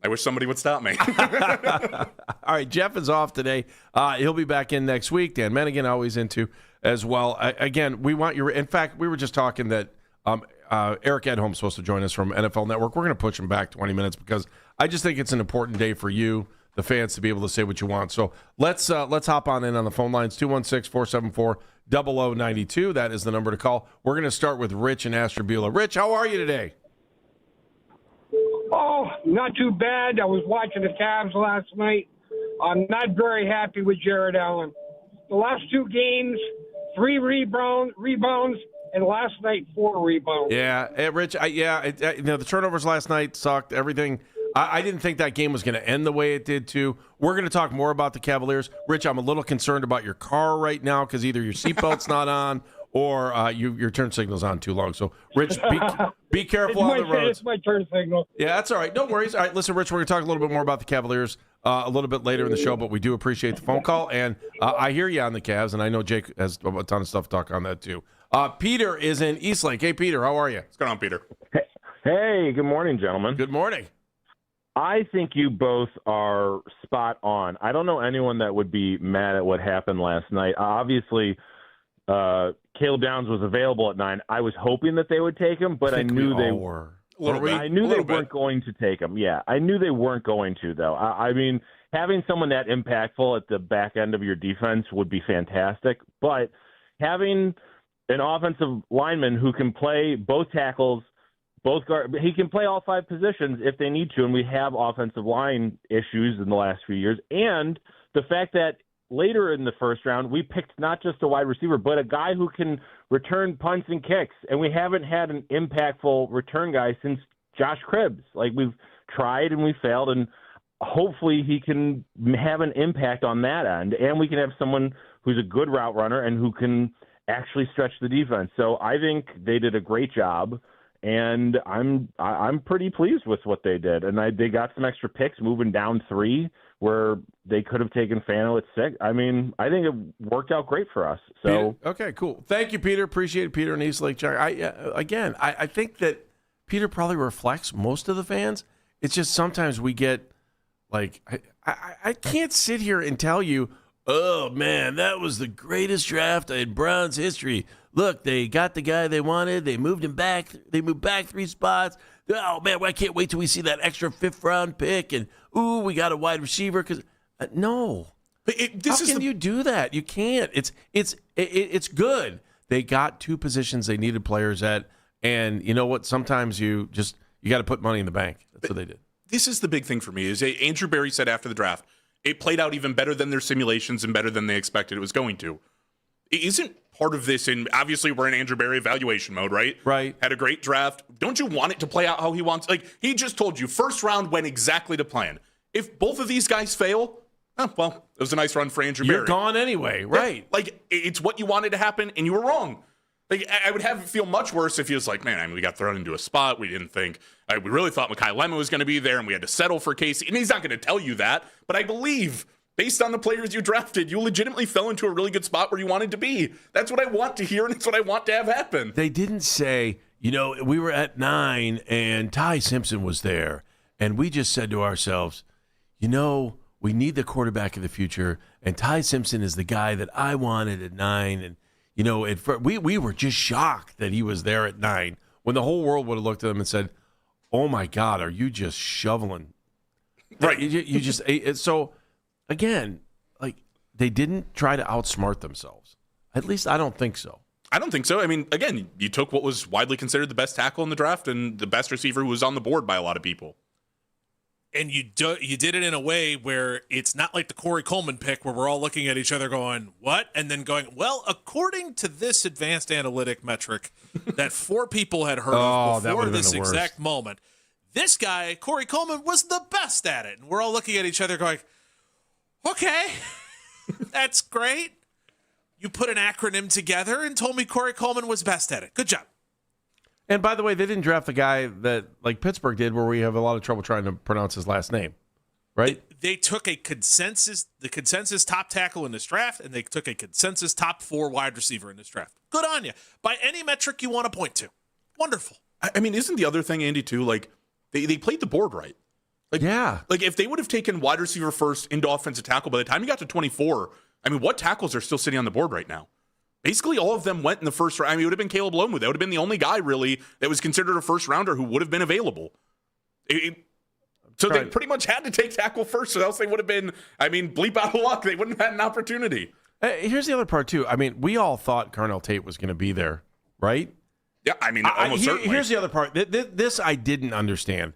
I wish somebody would stop me. All right, Jeff is off today. He'll be back in next week. Dan Mennigan always into as well. Again, we want your. In fact, we were just talking that Eric Edholm's supposed to join us from NFL Network. We're going to push him back 20 minutes because I just think it's an important day for you, the fans, to be able to say what you want. So let's hop on the phone lines. 216-474-0092. That is the number to call. We're going to start with Rich in Ashtabula. Rich, how are you today? Oh, not too bad. I was watching the Cavs last night. I'm not very happy with Jared Allen. The last 2 games, 3 rebounds, and last night 4 rebounds. Yeah, Rich. The turnovers last night sucked. Everything. I didn't think that game was going to end the way it did too. We're going to talk more about the Cavaliers. Rich, I'm a little concerned about your car right now because either your seatbelt's not on or your turn signal's on too long. So, Rich, be careful on the roads. It's my turn signal. Yeah, that's all right. No worries. All right, listen, Rich, we're going to talk a little bit more about the Cavaliers a little bit later in the show, but we do appreciate the phone call. And I hear you on the Cavs, and I know Jake has a ton of stuff to talk on that too. Peter is in Eastlake. Hey, Peter, how are you? What's going on, Peter? Hey, good morning, gentlemen. Good morning. I think you both are spot on. I don't know anyone that would be mad at what happened last night. Obviously, Caleb Downs was available at 9. I was hoping that they would take him, but I knew they were. I knew they weren't going to take him. Yeah, I knew they weren't going to, though. I mean, having someone that impactful at the back end of your defense would be fantastic, but having an offensive lineman who can play both tackles, both guard, he can play all 5 positions if they need to, and we have offensive line issues in the last few years. And the fact that later in the first round, we picked not just a wide receiver, but a guy who can return punts and kicks, and we haven't had an impactful return guy since Josh Cribbs. Like, we've tried and we failed, and hopefully he can have an impact on that end, and we can have someone who's a good route runner and who can actually stretch the defense. So I think they did a great job, and I'm pretty pleased with what they did. And they got some extra picks moving down 3 where they could have taken Fano at 6. I mean, I think it worked out great for us. So Peter, okay, cool. Thank you, Peter. Appreciate it, Peter in Eastlake. I think that Peter probably reflects most of the fans. It's just sometimes we get like I can't sit here and tell you, oh man, that was the greatest draft in Browns history. Look, they got the guy they wanted. They moved him back. They moved back 3 spots. Oh man, I can't wait till we see that extra 5th round pick. And ooh, we got a wide receiver. Because no, how can you do that? You can't. It's good. They got 2 positions they needed players at, and you know what? Sometimes you got to put money in the bank. That's what they did. This is the big thing for me. Is Andrew Berry said after the draft, it played out even better than their simulations and better than they expected it was going to. It isn't part of this, and obviously we're in Andrew Berry evaluation mode, right? Right. Had a great draft. Don't you want it to play out how he wants? Like, he just told you, first round went exactly to plan. If both of these guys fail, well, it was a nice run for Andrew Berry. You're gone anyway, right? Yeah, like, it's what you wanted to happen, and you were wrong. Like, I would feel much worse if he was like, man, I mean, we got thrown into a spot. We didn't think, we really thought Mekhi Lemon was going to be there, and we had to settle for Casey. And he's not going to tell you that, but I believe, based on the players you drafted, you legitimately fell into a really good spot where you wanted to be. That's what I want to hear, and it's what I want to have happen. They didn't say, we were at 9 and Ty Simpson was there, and we just said to ourselves, we need the quarterback of the future, and Ty Simpson is the guy that I wanted at 9. And, we were just shocked that he was there at 9 when the whole world would have looked at him and said, oh, my God, are you just shoveling? Right. You just – so, again, like, they didn't try to outsmart themselves. At least I don't think so. I don't think so. I mean, again, you took what was widely considered the best tackle in the draft and the best receiver who was on the board by a lot of people. And you did it in a way where it's not like the Corey Coleman pick where we're all looking at each other going, what? And then going, well, according to this advanced analytic metric that 4 people had heard of before this exact moment, this guy, Corey Coleman, was the best at it. And we're all looking at each other going, okay, that's great. You put an acronym together and told me Corey Coleman was best at it. Good job. And by the way, they didn't draft the guy that like Pittsburgh did, where we have a lot of trouble trying to pronounce his last name, right? They took the consensus top tackle in this draft, and they took a consensus top 4 wide receiver in this draft. Good on you. By any metric you want to point to. Wonderful. I mean, isn't the other thing, Andy, too, like they played the board right? Like, yeah. Like if they would have taken wide receiver first into offensive tackle, by the time you got to 24, I mean, what tackles are still sitting on the board right now? Basically, all of them went in the first round. I mean, it would have been Caleb Lomu. That would have been the only guy, really, that was considered a first-rounder who would have been available. So they pretty much had to take tackle first, or else they would have been, I mean, bleep out of luck. They wouldn't have had an opportunity. Here's the other part, too. I mean, we all thought Carnell Tate was going to be there, right? Yeah, I mean, almost certainly. Here's the other part. This I didn't understand.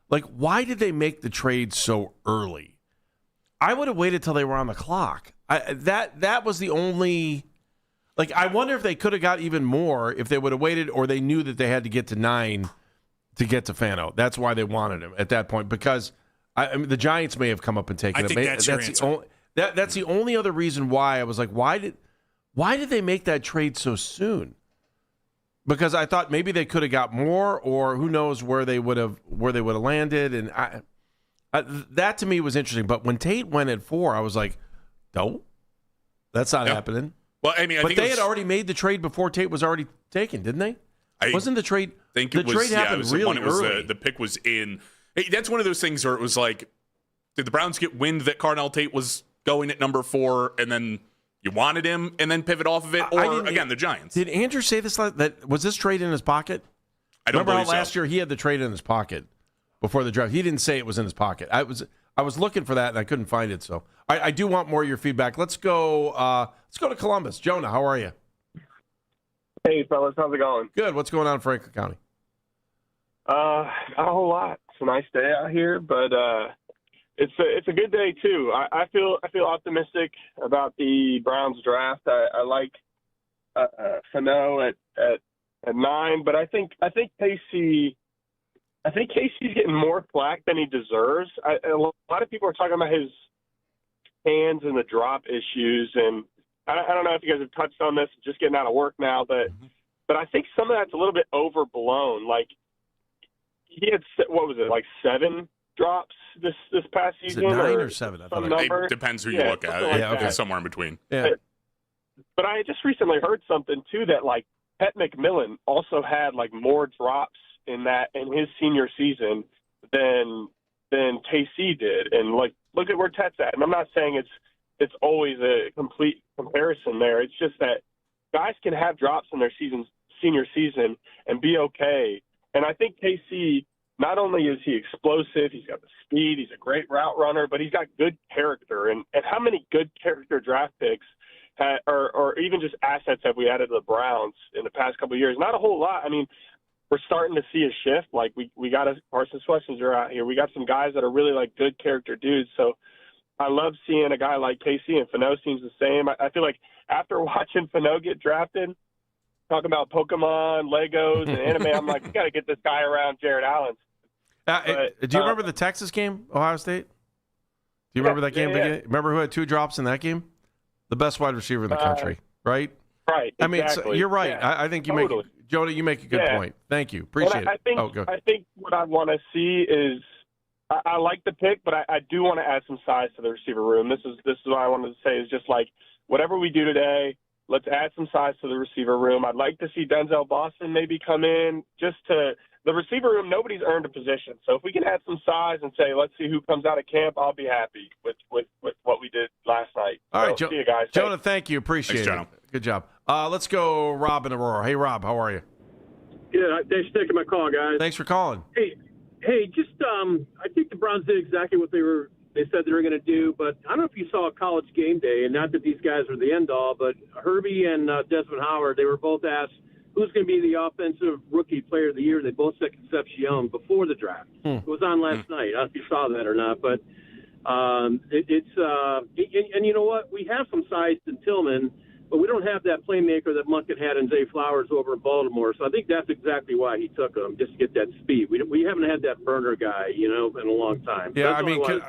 Like, why did they make the trade so early? I would have waited till they were on the clock. That was the only... Like, I wonder if they could have got even more if they would have waited, or they knew that they had to get to 9 to get to Fano. That's why they wanted him at that point, because I mean, the Giants may have come up and taken him. I think that's your answer. That's the only other reason why I was like, why did they make that trade so soon? Because I thought maybe they could have got more, or who knows where they would have landed, and that to me was interesting. But when Tate went at 4, I was like, no, that's not happening. Well, I mean, but they had already made the trade before Tate was already taken, didn't they? Wasn't the trade? The trade happened really early. The pick was in. That's one of those things where it was like, did the Browns get wind that Carnell Tate was going at number 4, and then you wanted him, and then pivot off of it, or again the Giants? Did Andrew say this? That was this trade in his pocket? I don't remember how believe last year he had the trade in his pocket before the draft. He didn't say it was in his pocket. I was looking for that and I couldn't find it. So I do want more of your feedback. Let's go. Let's go to Columbus. Jonah, how are you? Hey, fellas, how's it going? Good. What's going on in Franklin County? Not a whole lot. It's a nice day out here, but it's a good day too. I feel optimistic about the Browns draft. I like Fano at 9, but I think Casey. I think Casey's getting more flack than he deserves. A lot of people are talking about his hands and the drop issues, and I don't know if you guys have touched on this, just getting out of work now, but I think some of that's a little bit overblown. Like, he had, what was it, like 7 drops this past season? Is it 9 or 7? I thought it depends who you look at. Okay, somewhere in between. Yeah. But I just recently heard something, too, that, like, Pat McMillan also had, like, more drops in his senior season than KC did. And, like, look at where Tet's at. And I'm not saying it's always a complete comparison there. It's just that guys can have drops in their senior season and be okay. And I think KC, not only is he explosive, he's got the speed, he's a great route runner, but he's got good character. And how many good character draft picks or even just assets have we added to the Browns in the past couple of years? Not a whole lot. I mean, we're starting to see a shift. Like, we got Carson Schlesinger out here. We got some guys that are really, like, good character dudes. So I love seeing a guy like Casey, and Fano seems the same. I feel like after watching Fano get drafted, talking about Pokemon, Legos, and anime, I'm like, we got to get this guy around Jared Allen. Do you remember the Texas game, Ohio State? Do you remember that game? Yeah. Remember who had 2 drops in that game? The best wide receiver in the country, right? Right. I mean, exactly. so you're right. Yeah, I think you totally. Jonah, you make a good point. Thank you. Appreciate I think, it. I think what I want to see is I like the pick, but I do want to add some size to the receiver room. This is what I wanted to say is just like whatever we do today, let's add some size to the receiver room. I'd like to see Denzel Boston maybe come in just to – the receiver room, nobody's earned a position. So if we can add some size and say, let's see who comes out of camp, I'll be happy with what we did last night. All right, see you guys. Jonah, thank you. Appreciate it. Good job. Let's go Rob in Aurora. Hey, Rob, how are you? Yeah, thanks for taking my call, guys. Thanks for calling. Hey, just I think the Browns did exactly what they said they were going to do, but I don't know if you saw College Game Day, and not that these guys are the end all, but Herbie and Desmond Howard, they were both asked who's going to be the offensive rookie player of the year. They both said Concepcion before the draft. It was on last night. I don't know if you saw that or not, but and you know what? We have some size in Tillman, but we don't have that playmaker that Monken had in Zay Flowers over in Baltimore. So I think that's exactly why he took him, just to get that speed. We haven't had that burner guy, in a long time. Yeah, That's I mean, all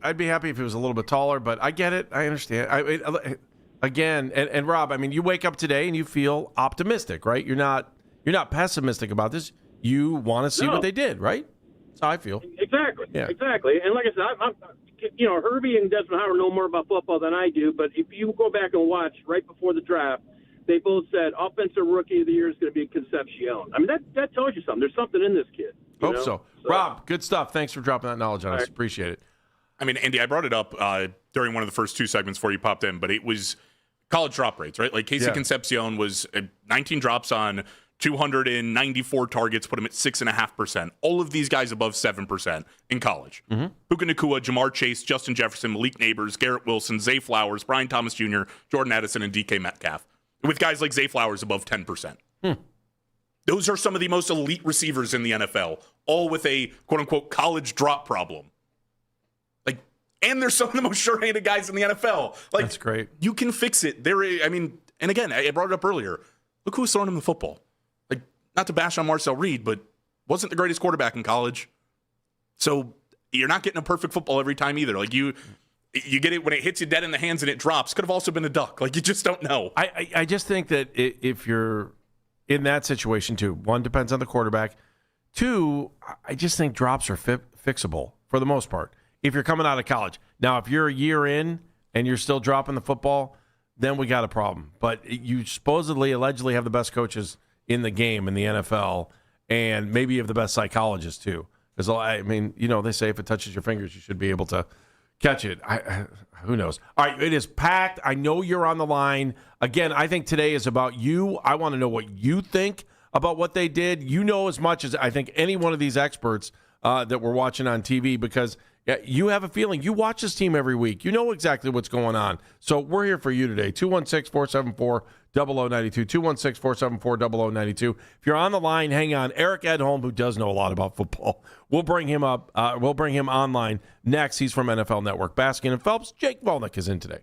I'd be happy if he was a little bit taller, but I get it. I understand. Again, and Rob, I mean, you wake up today and you feel optimistic, right? You're not pessimistic about this. You want to see what they did, right? That's how I feel. Exactly. Yeah. Exactly. And like I said, Herbie and Desmond Howard know more about football than I do, but if you go back and watch right before the draft, they both said offensive rookie of the year is going to be Concepcion. I mean, that tells you something. There's something in this kid. Hope so. Rob, good stuff. Thanks for dropping that knowledge on us. Appreciate it. I mean, Andy, I brought it up during one of the first two segments before you popped in, but it was college drop rates, right? Like Casey Concepcion was 19 drops on 294 targets, put him at 6.5%. All of these guys above 7% in college. Puka Nacua, Jamar Chase, Justin Jefferson, Malik Neighbors, Garrett Wilson, Zay Flowers, Brian Thomas Jr., Jordan Addison, and DK Metcalf. With guys like Zay Flowers above 10%. Those are some of the most elite receivers in the NFL, all with a quote-unquote college drop problem. And they're some of the most sure-handed guys in the NFL. That's great. You can fix it. And again, I brought it up earlier. Look who's throwing him the football. Not to bash on Marcel Reed, but wasn't the greatest quarterback in college. So you're not getting a perfect football every time either. You get it when it hits you dead in the hands and it drops. Could have also been a duck. You just don't know. I just think that if you're in that situation too, one, depends on the quarterback. Two, I just think drops are fixable for the most part. If you're coming out of college. Now, if you're a year in and you're still dropping the football, then we got a problem. But you allegedly have the best coaches in the game in the NFL, and maybe you have the best psychologists too. Because, I mean, they say if it touches your fingers, you should be able to catch it. Who knows? All right, it is packed. I know you're on the line. Again, I think today is about you. I want to know what you think about what they did. You know as much as I think any one of these experts that we're watching on TV, because you have a feeling. You watch this team every week. You know exactly what's going on. So we're here for you today. 216-474-0092. 216-474-0092. If you're on the line, hang on. Eric Edholm, who does know a lot about football, we'll bring him up. We'll bring him online next. He's from NFL Network. Baskin and Phelps. Jake Volnick is in today.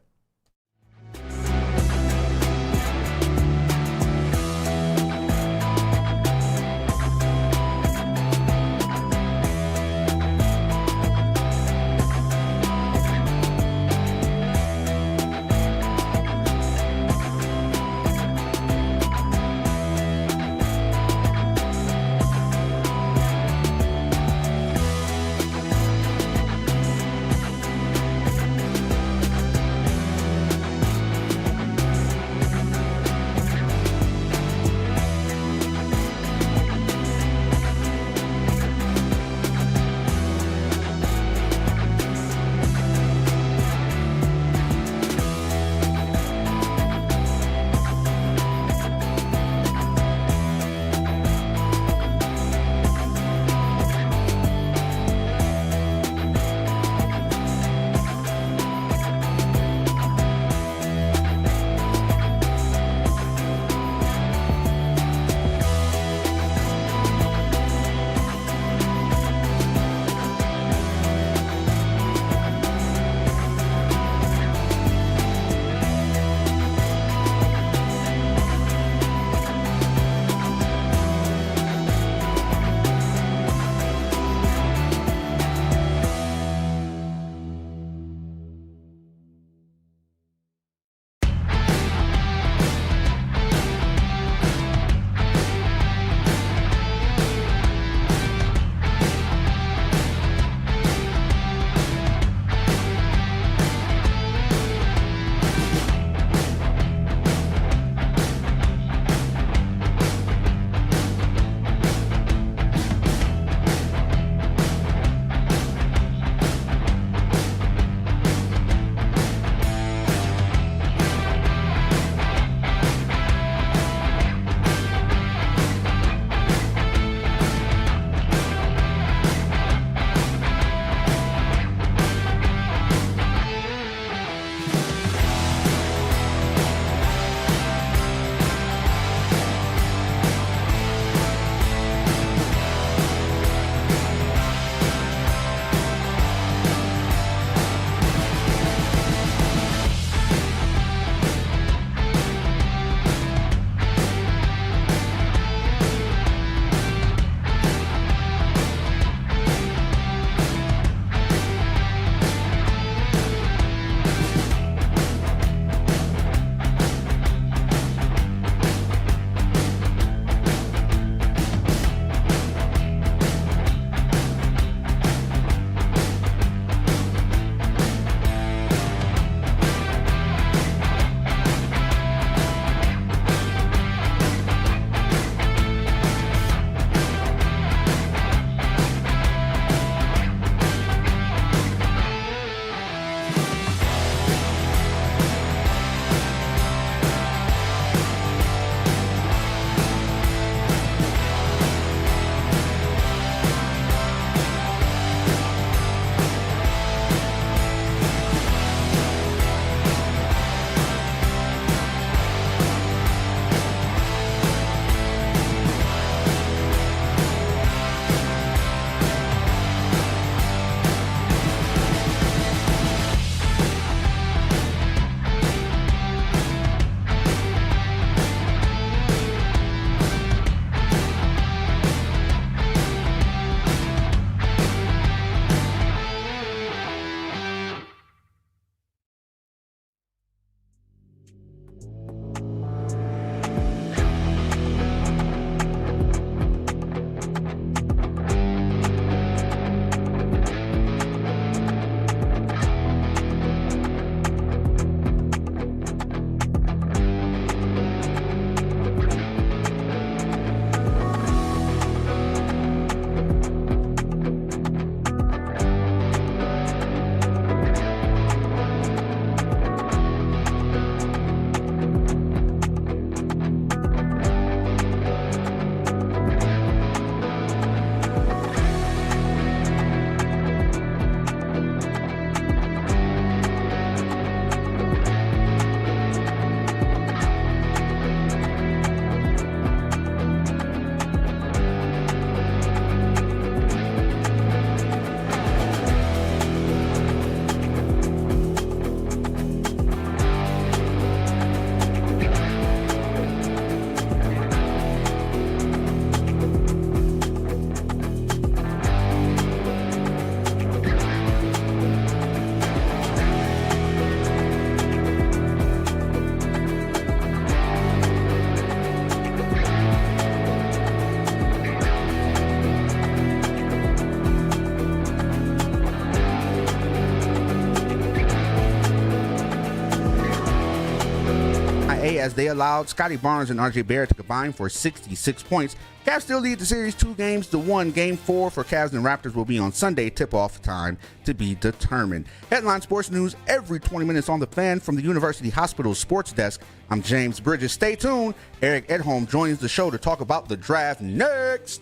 as they allowed Scotty Barnes and RJ Barrett to combine for 66 points. Cavs still lead the series 2-1. Game 4 for Cavs and Raptors will be on Sunday. Tip-off time to be determined. Headline sports news every 20 minutes on The Fan from the University Hospital Sports Desk. I'm James Bridges. Stay tuned. Eric Edholm joins the show to talk about the draft next.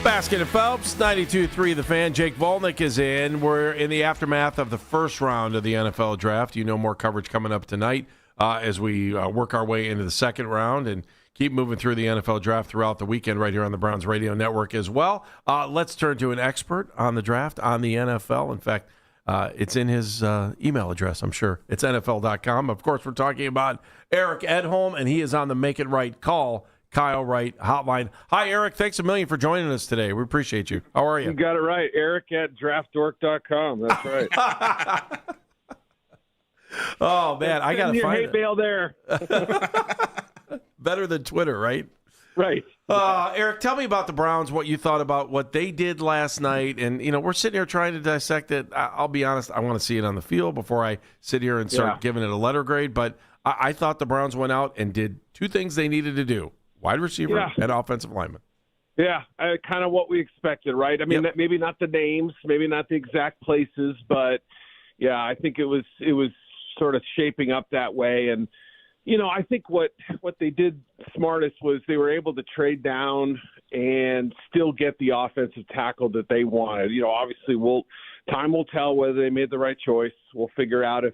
Basket and Phelps, 92.3 The Fan. Jake Volnick is in. We're in the aftermath of the first round of the NFL draft. You know, more coverage coming up tonight as we work our way into the second round and keep moving through the NFL draft throughout the weekend right here on the Browns Radio Network as well. Let's turn to an expert on the draft, on the NFL. In fact, it's in his email address, I'm sure. It's NFL.com. Of course, we're talking about Eric Edholm, and he is on the Make It Right Call Kyle Wright hotline. Hi, Eric. Thanks a million for joining us today. We appreciate you. How are you? You got it right. Eric at draftdork.com. That's right. Oh, man. I got to find hate mail there. Better than Twitter, right? Right. Eric, tell me about the Browns, what you thought about what they did last night. And, you know, we're sitting here trying to dissect it. I'll be honest, I want to see it on the field before I sit here and start giving it a letter grade. But I thought the Browns went out and did two things they needed to do. Wide receiver and offensive lineman. Yeah, kind of what we expected, right? I mean, maybe not the names, maybe not the exact places, but yeah, I think it was sort of shaping up that way. And you know, I think what they did smartest was they were able to trade down and still get the offensive tackle that they wanted. You know, obviously, time will tell whether they made the right choice. We'll figure out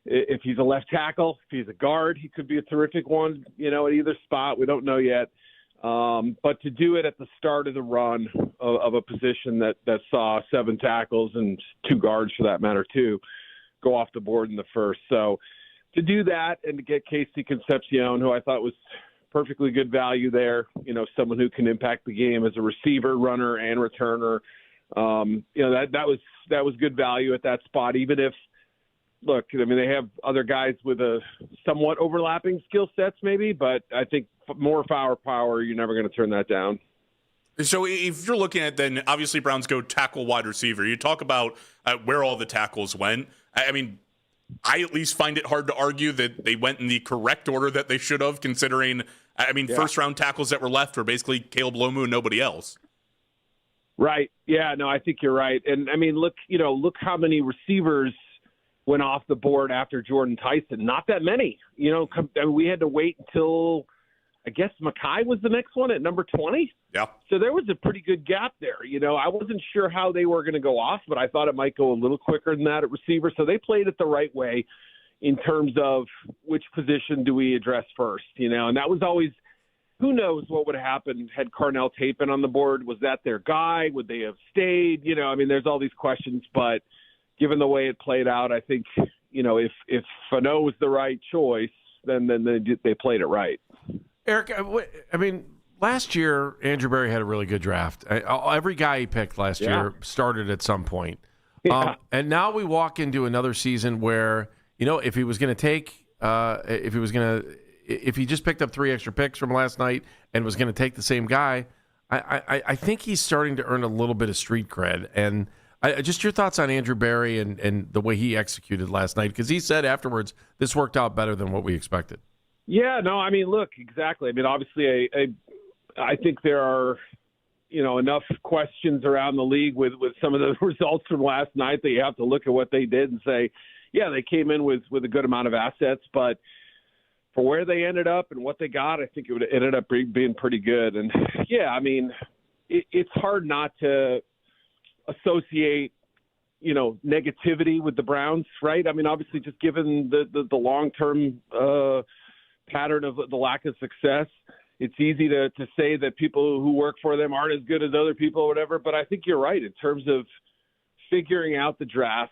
if he's a left tackle, if he's a guard, he could be a terrific one, you know, at either spot. We don't know yet. But to do it at the start of the run of a position that saw 7 tackles and 2 guards, for that matter, too, go off the board in the first. So to do that and to get Casey Concepcion, who I thought was perfectly good value there, you know, someone who can impact the game as a receiver, runner, and returner, you know, that was good value at that spot, even if, look, I mean, they have other guys with a somewhat overlapping skill sets maybe, but I think more power, you're never going to turn that down. So if you're looking at then, obviously Browns go tackle, wide receiver. You talk about where all the tackles went. I mean, I at least find it hard to argue that they went in the correct order that they should have, considering, I mean, first-round tackles that were left were basically Caleb Lomu and nobody else. Right. Yeah, no, I think you're right. And, I mean, look how many receivers went off the board after Jordan Tyson. Not that many. You know, we had to wait until, I guess, Mackay was the next one at number 20. Yeah. So there was a pretty good gap there. You know, I wasn't sure how they were going to go off, but I thought it might go a little quicker than that at receiver. So they played it the right way in terms of which position do we address first, you know, and that was always, who knows what would have happened had Carnell Tate been on the board. Was that their guy? Would they have stayed? You know, I mean, there's all these questions, but given the way it played out, I think, you know, if Fano was the right choice, then they played it right. Eric, I mean, last year, Andrew Berry had a really good draft. Every guy he picked last year started at some point. Yeah. And now we walk into another season where, you know, if he was going to take, if he just picked up 3 extra picks from last night and was going to take the same guy, I think he's starting to earn a little bit of street cred. And just your thoughts on Andrew Berry and the way he executed last night, because he said afterwards, this worked out better than what we expected. Yeah, no, I mean, look, exactly. I mean, obviously, I think there are, you know, enough questions around the league with some of the results from last night that you have to look at what they did and say, yeah, they came in with a good amount of assets, but for where they ended up and what they got, I think it would have ended up being pretty good. And yeah, I mean, it's hard not to associate, you know, negativity with the Browns, right? I mean, obviously, just given the long-term pattern of the lack of success, it's easy to say that people who work for them aren't as good as other people or whatever. But I think you're right in terms of figuring out the draft,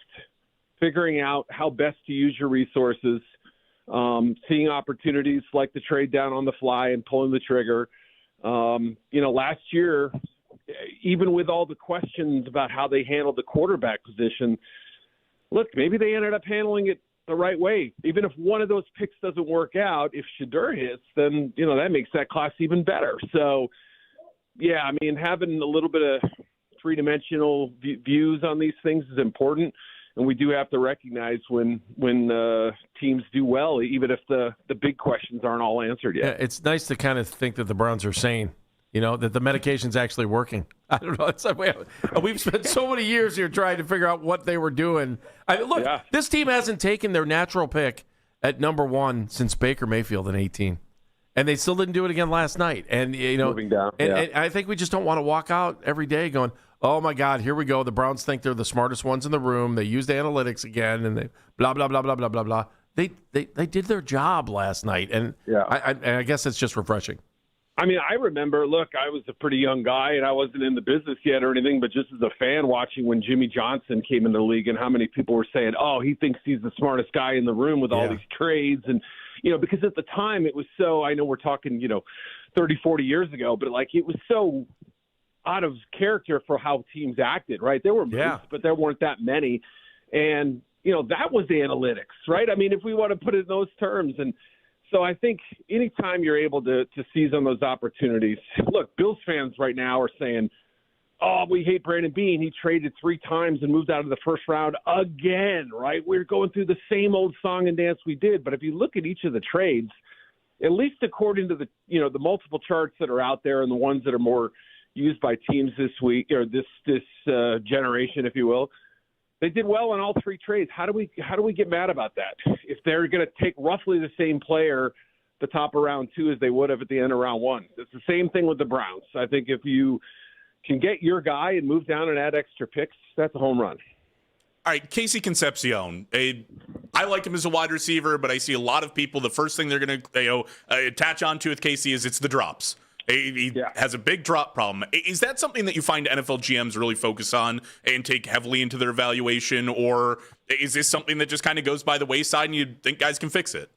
figuring out how best to use your resources, seeing opportunities like the trade down on the fly and pulling the trigger. You know, last year, even with all the questions about how they handled the quarterback position, look, maybe they ended up handling it the right way. Even if one of those picks doesn't work out, if Shedeur hits, then, that makes that class even better. So, yeah, I mean, having a little bit of three-dimensional views on these things is important. And we do have to recognize when teams do well, even if the big questions aren't all answered yet. Yeah, it's nice to kind of think that the Browns are sane, that the medication's actually working. I don't know. It's like, we've spent so many years here trying to figure out what they were doing. This team hasn't taken their natural pick at number 1 since Baker Mayfield in 2018. And they still didn't do it again last night. And, moving down. And I think we just don't want to walk out every day going, oh, my God, here we go. The Browns think they're the smartest ones in the room. They used analytics again, and they blah, blah, blah, blah, blah, blah, blah. They did their job last night, and I guess it's just refreshing. I mean, I remember, look, I was a pretty young guy, and I wasn't in the business yet or anything, but just as a fan watching when Jimmy Johnson came in the league and how many people were saying, oh, he thinks he's the smartest guy in the room with all these trades. And, because at the time it was so, I know we're talking, 30, 40 years ago, but it was so out of character for how teams acted, right? There were moves, but there weren't that many. And, that was the analytics, right? I mean, if we want to put it in those terms. And so I think anytime you're able to seize on those opportunities, look, Bills fans right now are saying, oh, we hate Brandon Beane. He traded 3 times and moved out of the first round again, right? We're going through the same old song and dance we did. But if you look at each of the trades, at least according to the, the multiple charts that are out there and the ones that are more used by teams this week or this generation, if you will, they did well on all 3 trades. How do we get mad about that? If they're going to take roughly the same player the top of round 2 as they would have at the end of round 1. It's the same thing with the Browns. I think if you can get your guy and move down and add extra picks, that's a home run. All right, Casey Concepcion. I like him as a wide receiver, but I see a lot of people, the first thing they're going to attach on to with Casey is it's the drops. He has a big drop problem. Is that something that you find NFL GMs really focus on and take heavily into their evaluation, or is this something that just kind of goes by the wayside and you think guys can fix it?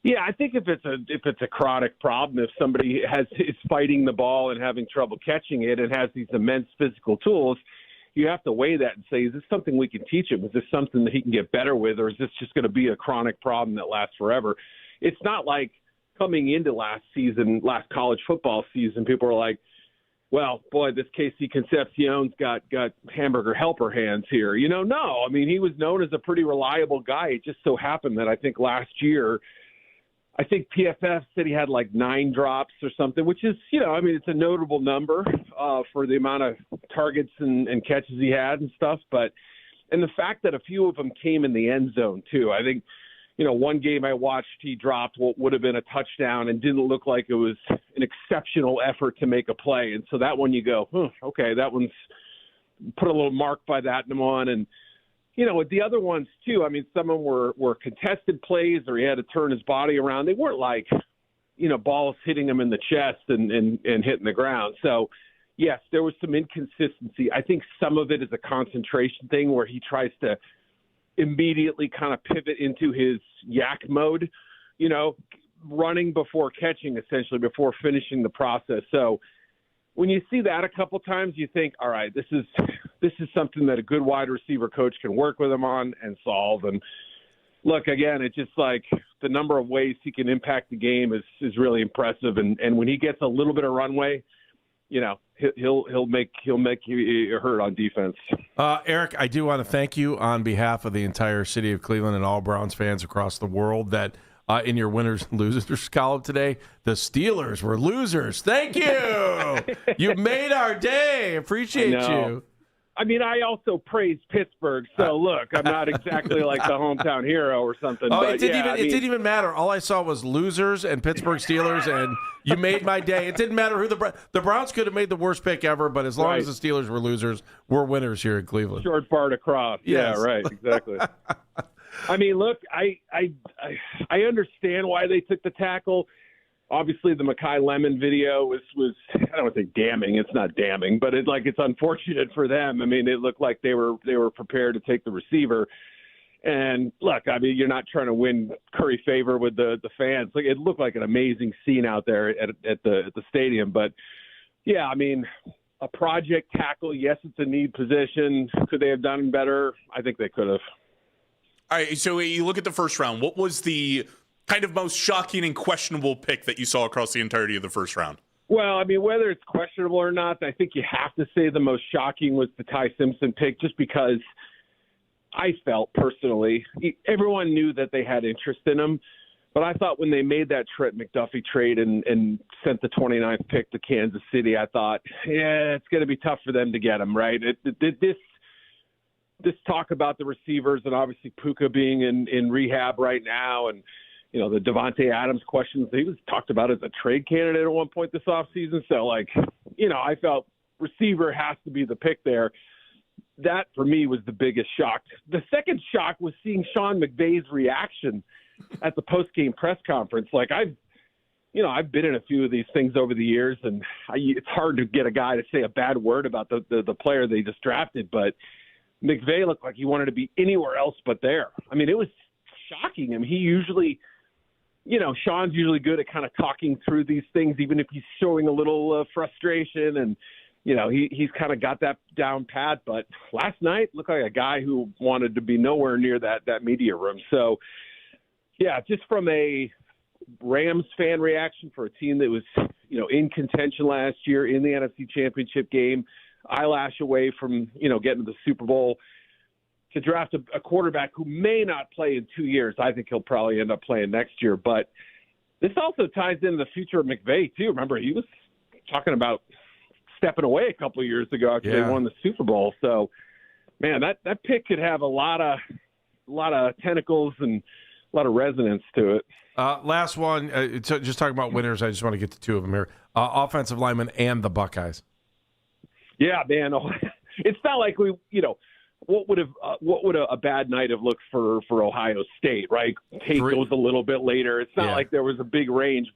Yeah, I think if it's a chronic problem, if somebody is fighting the ball and having trouble catching it and has these immense physical tools, you have to weigh that and say, is this something we can teach him? Is this something that he can get better with, or is this just going to be a chronic problem that lasts forever? It's not like coming into last college football season, people were like, well, boy, this Casey Concepcion's got hamburger helper hands here. No. I mean, he was known as a pretty reliable guy. It just so happened that I think last year, I think PFF said he had 9 drops or something, which is, it's a notable number for the amount of targets and catches he had and stuff. And the fact that a few of them came in the end zone, too. I think, one game I watched, he dropped what would have been a touchdown and didn't look like it was an exceptional effort to make a play. And so that one you go, okay, that one's put a little mark by that one. And, with the other ones, too, I mean, some of them were contested plays or he had to turn his body around. They weren't balls hitting him in the chest and hitting the ground. So, yes, there was some inconsistency. I think some of it is a concentration thing where he tries to immediately kind of pivot into his yak mode, running before catching, essentially, before finishing the process. So when you see that a couple times, you think, all right, this is something that a good wide receiver coach can work with him on and solve. And look, again, it's just the number of ways he can impact the game is really impressive. And when he gets a little bit of runway, he'll make you hurt on defense. Eric, I do want to thank you on behalf of the entire city of Cleveland and all Browns fans across the world that in your winners and losers column today, the Steelers were losers. Thank you. You made our day. Appreciate you. I mean, I also praise Pittsburgh. So look, I'm not exactly like the hometown hero or something. Oh, but it didn't even matter. All I saw was losers and Pittsburgh Steelers, and you made my day. It didn't matter who the Browns could have made the worst pick ever, but as long as the Steelers were losers, we're winners here in Cleveland. Short bar to cross. Yes. Yeah, right. Exactly. I mean, look, I understand why they took the tackle. Obviously, the Mekhi Lemon video was I don't want to say damning. It's not damning, but it's unfortunate for them. I mean, it looked like they were prepared to take the receiver. And look, I mean, you're not trying to win curry favor with the fans. It looked like an amazing scene out there at the stadium. But yeah, I mean, a project tackle. Yes, it's a need position. Could they have done better? I think they could have. All right, so you look at the first round. What was the kind of most shocking and questionable pick that you saw across the entirety of the first round? Well, I mean, whether it's questionable or not, I think you have to say the most shocking was the Ty Simpson pick, just because I felt personally, everyone knew that they had interest in him. But I thought when they made that Trent McDuffie trade and sent the 29th pick to Kansas City, I thought, yeah, it's going to be tough for them to get him, right? This talk about the receivers and obviously Puka being in rehab right now, and the Devontae Adams questions, he was talked about as a trade candidate at one point this offseason. So, I felt receiver has to be the pick there. That, for me, was the biggest shock. The second shock was seeing Sean McVay's reaction at the post-game press conference. I've been in a few of these things over the years, and it's hard to get a guy to say a bad word about the player they just drafted, but McVay looked like he wanted to be anywhere else but there. I mean, it was shocking. I mean, he usually – Sean's usually good at kind of talking through these things, even if he's showing a little frustration, and he's kind of got that down pat. But last night looked like a guy who wanted to be nowhere near that media room. So, yeah, just from a Rams fan reaction for a team that was in contention last year in the NFC Championship game, eyelash away from getting to the Super Bowl, to draft a quarterback who may not play in 2 years. I think he'll probably end up playing next year. But this also ties into the future of McVay, too. Remember, he was talking about stepping away a couple of years ago after they won the Super Bowl. So, man, that pick could have a lot of tentacles and a lot of resonance to it. Last one, just talking about winners, I just want to get to two of them here. Offensive linemen and the Buckeyes. Yeah, man. It's not like what would a bad night have looked for Ohio State, right? Tate goes a little bit later. It's not like there was a big range,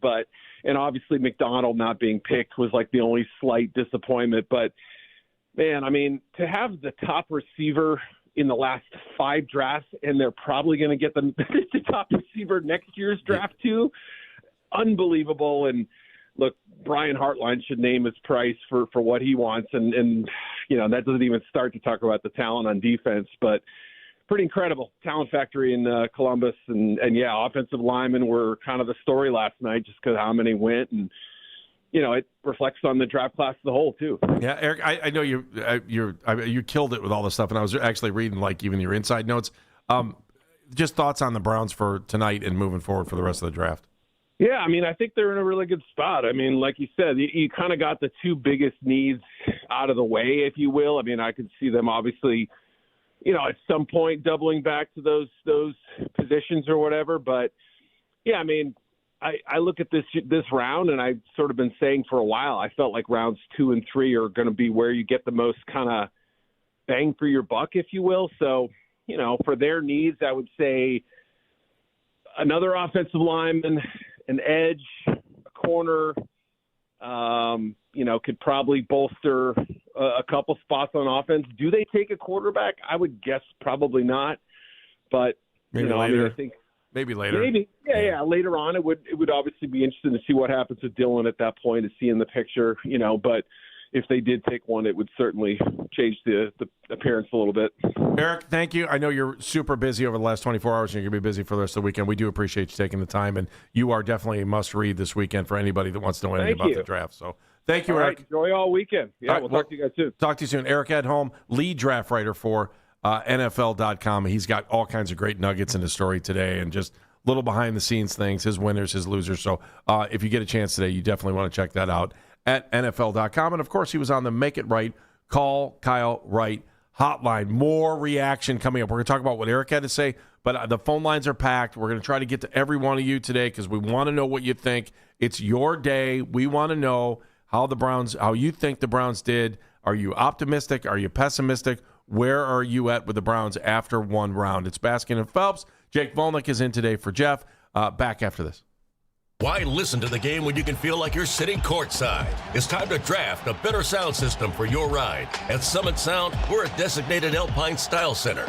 and obviously McDonald not being picked was like the only slight disappointment. But, man, I mean, to have the top receiver in the last 5 drafts, and they're probably going to get the top receiver next year's draft too, unbelievable. And look, Brian Hartline should name his price for what he wants. And that doesn't even start to talk about the talent on defense, but pretty incredible talent factory in Columbus. And offensive linemen were kind of the story last night just because how many went. And, it reflects on the draft class as a whole too. Yeah, Eric, I know you killed it with all this stuff. And I was actually reading even your inside notes. Just thoughts on the Browns for tonight and moving forward for the rest of the draft. Yeah, I mean, I think they're in a really good spot. I mean, like you said, you kind of got the two biggest needs out of the way, if you will. I mean, I could see them obviously, at some point doubling back to those positions or whatever. But, yeah, I mean, I look at this round, and I've sort of been saying for a while, I felt like rounds 2 and 3 are going to be where you get the most kind of bang for your buck, if you will. So, for their needs, I would say another offensive lineman, an edge, a corner, could probably bolster a couple spots on offense. Do they take a quarterback? I would guess probably not. But maybe later. I think maybe later. Maybe, yeah. Later on, it would obviously be interesting to see what happens with Dylan at that point, to see in the picture. But if they did take one, it would certainly change the appearance a little bit. Eric, thank you. I know you're super busy over the last 24 hours, and you're going to be busy for the rest of the weekend. We do appreciate you taking the time, and you are definitely a must-read this weekend for anybody that wants to know anything about the draft. So thank you, Eric. Right, enjoy all weekend. Yeah, we'll talk to you guys soon. Talk to you soon. Eric Edholm, lead draft writer for NFL.com. He's got all kinds of great nuggets in his story today and just little behind-the-scenes things, his winners, his losers. So if you get a chance today, you definitely want to check that out at NFL.com. And, of course, he was on the Make It Right, Call Kyle Wright hotline. More reaction coming up. We're going to talk about what Eric had to say, but the phone lines are packed. We're going to try to get to every one of you today because we want to know what you think. It's your day. We want to know how you think the Browns did. Are you optimistic? Are you pessimistic? Where are you at with the Browns after one round? It's Baskin and Phelps. Jake Volnick is in today for Jeff. Back after this. Why listen to the game when you can feel like you're sitting courtside? It's time to draft a better sound system for your ride. At Summit Sound, we're a designated Alpine Style Center.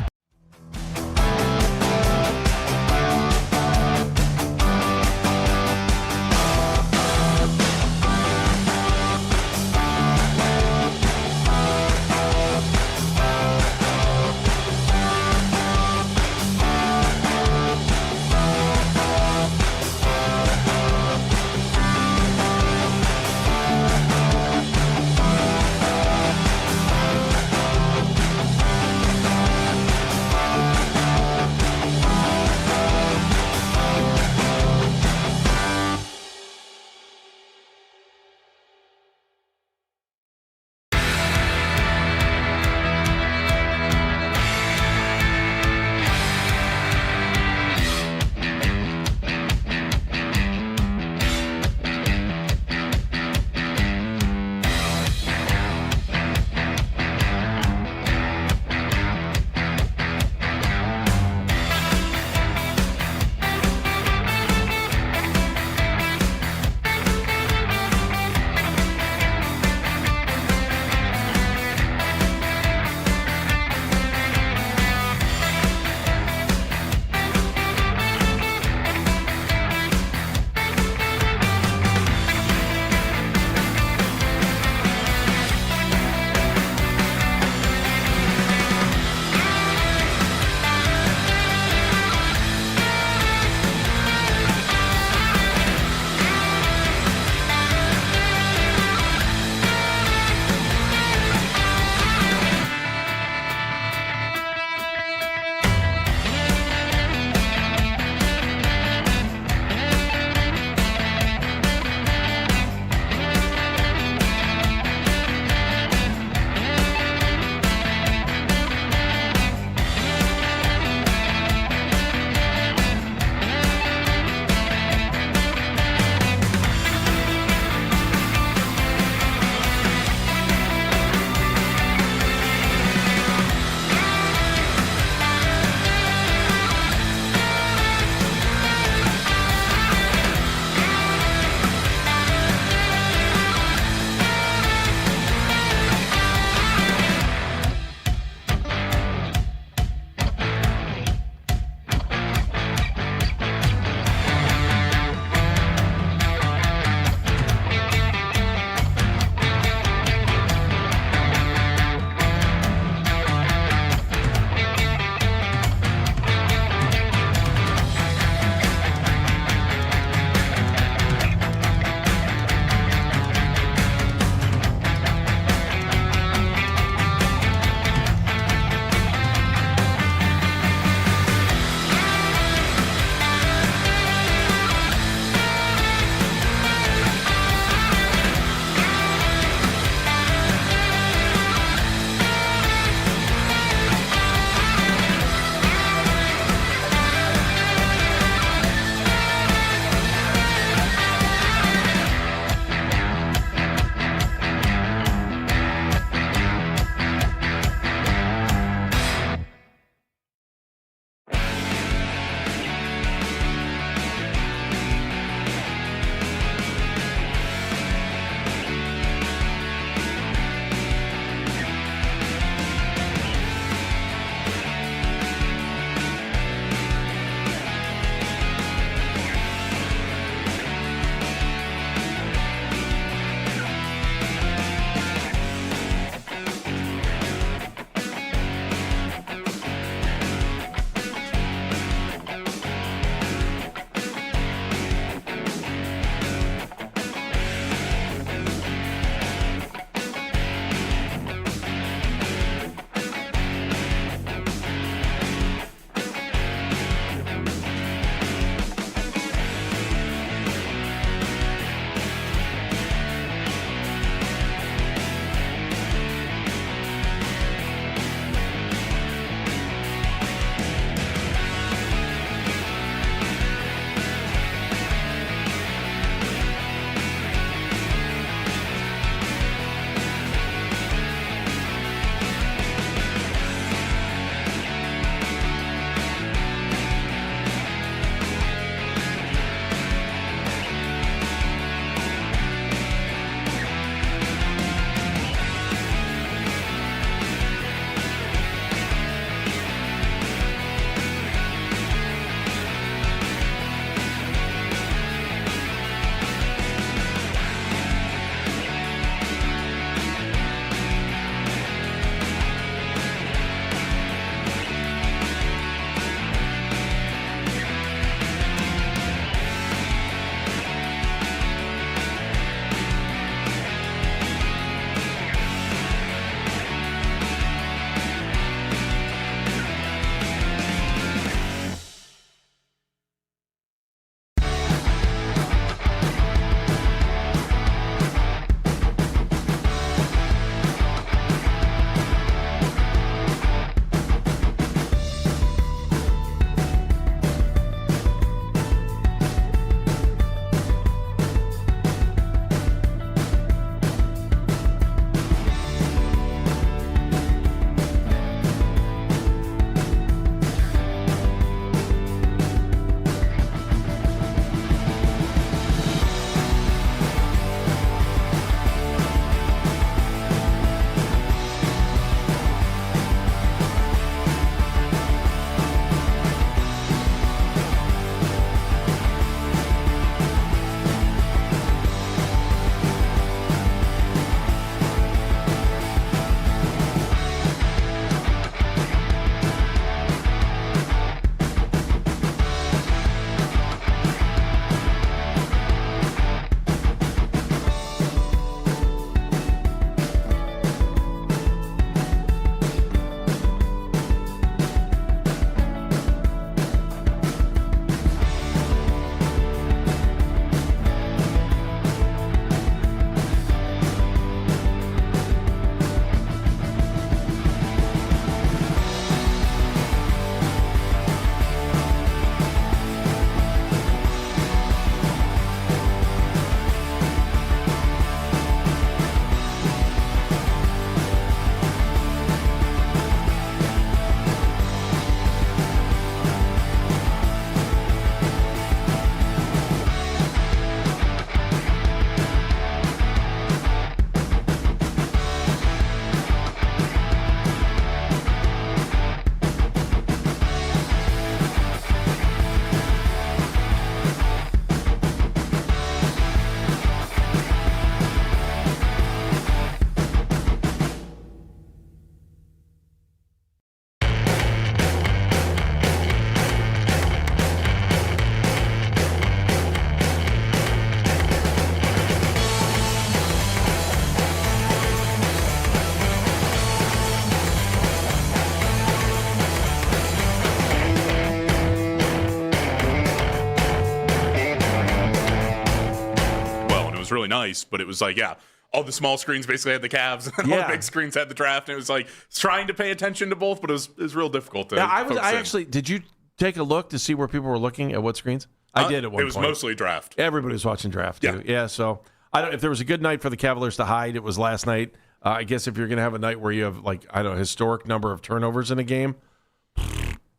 nice, but it was like, yeah, all the small screens basically had the Cavs, and all the big screens had the draft, and it was like trying to pay attention to both, but it was real difficult to. Did you take a look to see where people were looking at what screens? I did at one point. It was mostly draft. Everybody was watching draft. Too. Yeah. So if there was a good night for the Cavaliers to hide, it was last night. I guess if you're going to have a night where you have a historic number of turnovers in a game.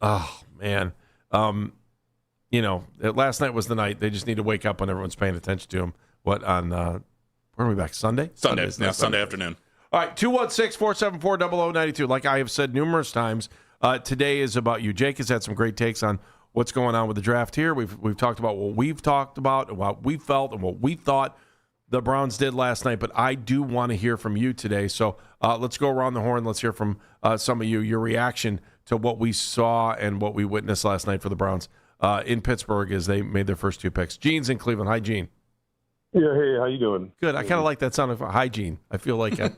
Oh man. Last night was the night. They just need to wake up when everyone's paying attention to them. What on? Where are we back? Sunday afternoon. All right, 216-474-0092. Like I have said numerous times, today is about you. Jake has had some great takes on what's going on with the draft here. We've talked about what we've talked about and what we felt and what we thought the Browns did last night. But I do want to hear from you today. So let's go around the horn. Let's hear from some of you, your reaction to what we saw and what we witnessed last night for the Browns in Pittsburgh as they made their first two picks. Gene's in Cleveland. Hi, Gene. Yeah, hey, how you doing? Good. I kind of like that sound of hygiene. I feel like I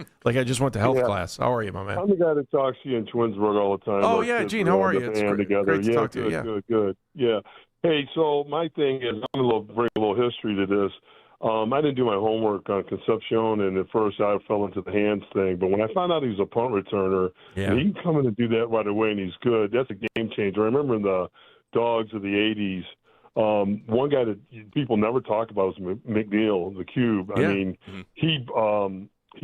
just went to health class. How are you, my man? I'm the guy that talks to you in Twinsburg all the time. Oh, yeah, Gene, how are you? It's great to talk to you. Yeah. Good. Yeah. Hey, so my thing is, I'm going to bring a little history to this. I didn't do my homework on Conpsion, and at first I fell into the hands thing. But when I found out he was a punt returner, and he can come in and do that right away, and he's good, that's a game changer. I remember in the Dogs of the 80s, one guy that people never talk about was McNeil, the Cube. I mean, he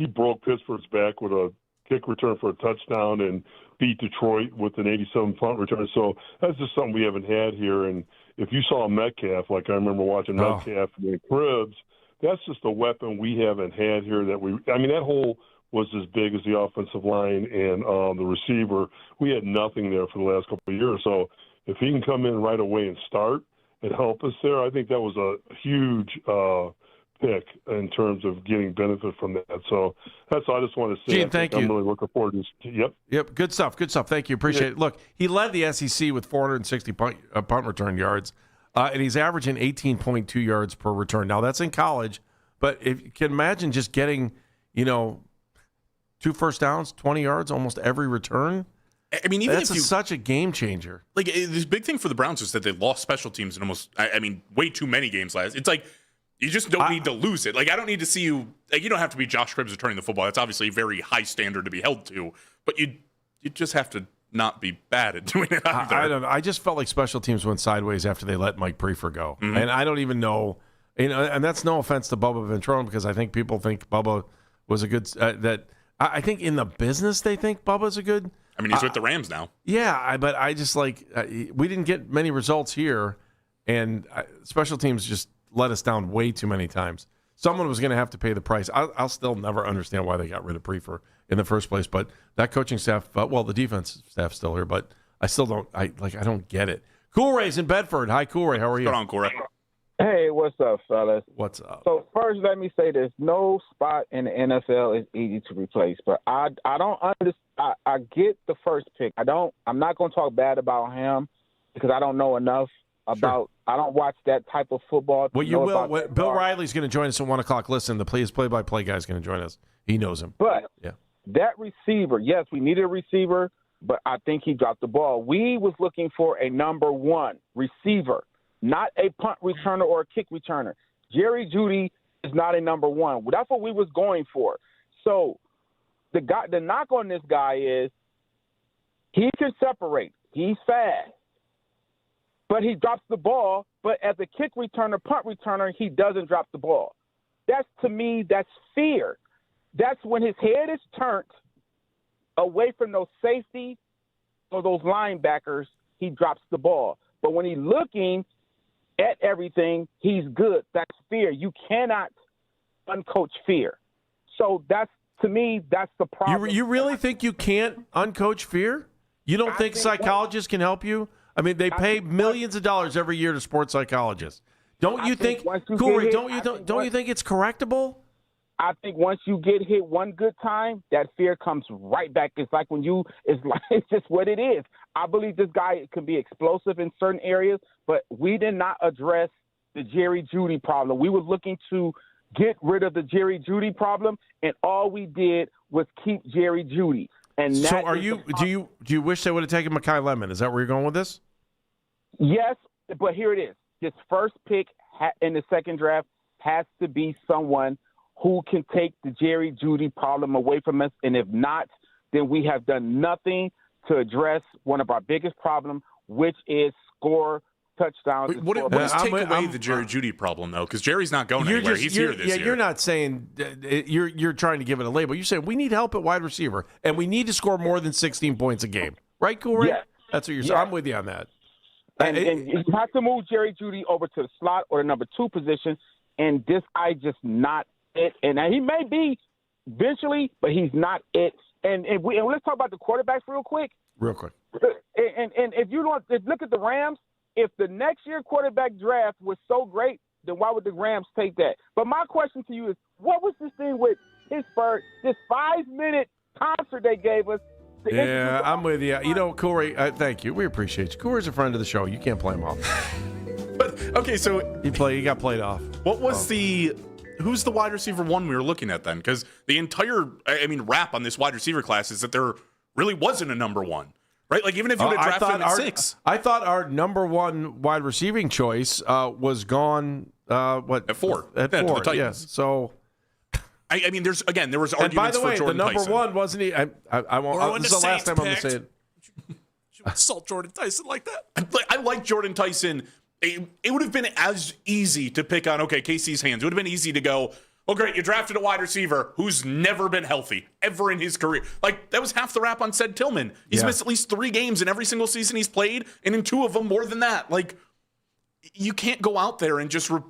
broke Pittsburgh's back with a kick return for a touchdown and beat Detroit with an 87 punt return. So that's just something we haven't had here. And if you saw Metcalf, like I remember watching Metcalf in Cribs, that's just a weapon we haven't had here. That hole was as big as the offensive line and the receiver. We had nothing there for the last couple of years. So if he can come in right away and start and help us there, I think that was a huge pick in terms of getting benefit from that. So that's all I just want to say. Gene, thank you. I'm really looking forward to this. Yep. Good stuff. Thank you. Appreciate it. Look, he led the SEC with 460 punt return yards, and he's averaging 18.2 yards per return. Now, that's in college, but if you can imagine just getting, 2 first downs, 20 yards almost every return. I mean, even that's such a game changer. Like, this big thing for the Browns is that they lost special teams in almost, way too many games last. It's like, you just don't need to lose it. Like, I don't need to see you, you don't have to be Josh Cribbs returning the football. That's obviously a very high standard to be held to, but you just have to not be bad at doing it either. I don't know. I just felt like special teams went sideways after they let Mike Prefer go. Mm-hmm. And I don't even know, and that's no offense to Bubba Ventrone, because I think people think Bubba was a good, I think in the business they think Bubba's a good. He's with the Rams now. Yeah, but I just we didn't get many results here, and special teams just let us down way too many times. Someone was going to have to pay the price. I'll still never understand why they got rid of Prefer in the first place, but that coaching staff, the defense staff's still here, but I still don't. I don't get it. Cool Ray's in Bedford. Hi, Cool Ray. How are you? What's going on, Cool Ray? Hey, what's up, fellas? What's up? So first, let me say this: no spot in the NFL is easy to replace. But I don't understand. I get the first pick. I'm not going to talk bad about him because I don't know enough about. I don't watch that type of football. Well, you will. Bill Riley's going to join us at 1:00. Listen, the play-by-play guy is going to join us. He knows him. But that receiver, yes, we needed a receiver, but I think he dropped the ball. We was looking for a number one receiver, not a punt returner or a kick returner. Jerry Jeudy is not a number one. That's what we was going for. So the knock on this guy is he can separate. He's fast. But he drops the ball. But as a kick returner, punt returner, he doesn't drop the ball. To me, that's fear. That's when his head is turned away from those safeties or those linebackers, he drops the ball. But when he's looking at everything, he's good. That's fear. You cannot uncoach fear. So to me, that's the problem. You really think you can't uncoach fear? You don't think psychologists can help you? They pay millions of dollars every year to sports psychologists. Don't you think it's correctable? I think once you get hit one good time, that fear comes right back. It's like it's just what it is. I believe this guy can be explosive in certain areas, but we did not address the Jerry Jeudy problem. We were looking to get rid of the Jerry Jeudy problem, and all we did was keep Jerry Jeudy. And so, do you wish they would have taken Mekhi Lemon? Is that where you're going with this? Yes, but here it is. His first pick in the second draft has to be someone who can take the Jerry Jeudy problem away from us. And if not, then we have done nothing to address one of our biggest problems, which is score touchdowns. What does take away the Jerry Jeudy problem, though? Because Jerry's not going anywhere. He's here this year. You're not saying you're trying to give it a label. You're saying we need help at wide receiver, and we need to score more than 16 points a game. Right, Corey? Yeah. That's what you're saying. I'm with you on that. And you have to move Jerry Jeudy over to the slot or the number 2 position, and this guy just not it. And he may be eventually, but he's not it. And let's talk about the quarterbacks real quick. Real quick. And if you look at the Rams, if the next year quarterback draft was so great, then why would the Rams take that? But my question to you is, what was this thing with Pittsburgh, this 5-minute concert they gave us? Yeah, I'm with you. You know, Corey, thank you. We appreciate you. Corey's a friend of the show. You can't play him off. But, okay, so... He got played off. What was who's the wide receiver one we were looking at then? Because the entire, rap on this wide receiver class is that there really wasn't a number one, right? Like, even if you would have drafted him at 6. I thought our number one wide receiving choice was gone, At 4. At 4, yes. So... there was arguments for Jordan Tyson. And by the way, the number one wasn't he? I won't. This is the last time I'm going to say it. You insult Jordan Tyson like that? I like Jordan Tyson. It would have been as easy to pick on, KC's hands. It would have been easy to go, oh, great, you drafted a wide receiver who's never been healthy ever in his career. Like, that was half the rap on Ced Tillman. He's missed at least 3 games in every single season he's played, and in 2 of them more than that. Like, you can't go out there and just, you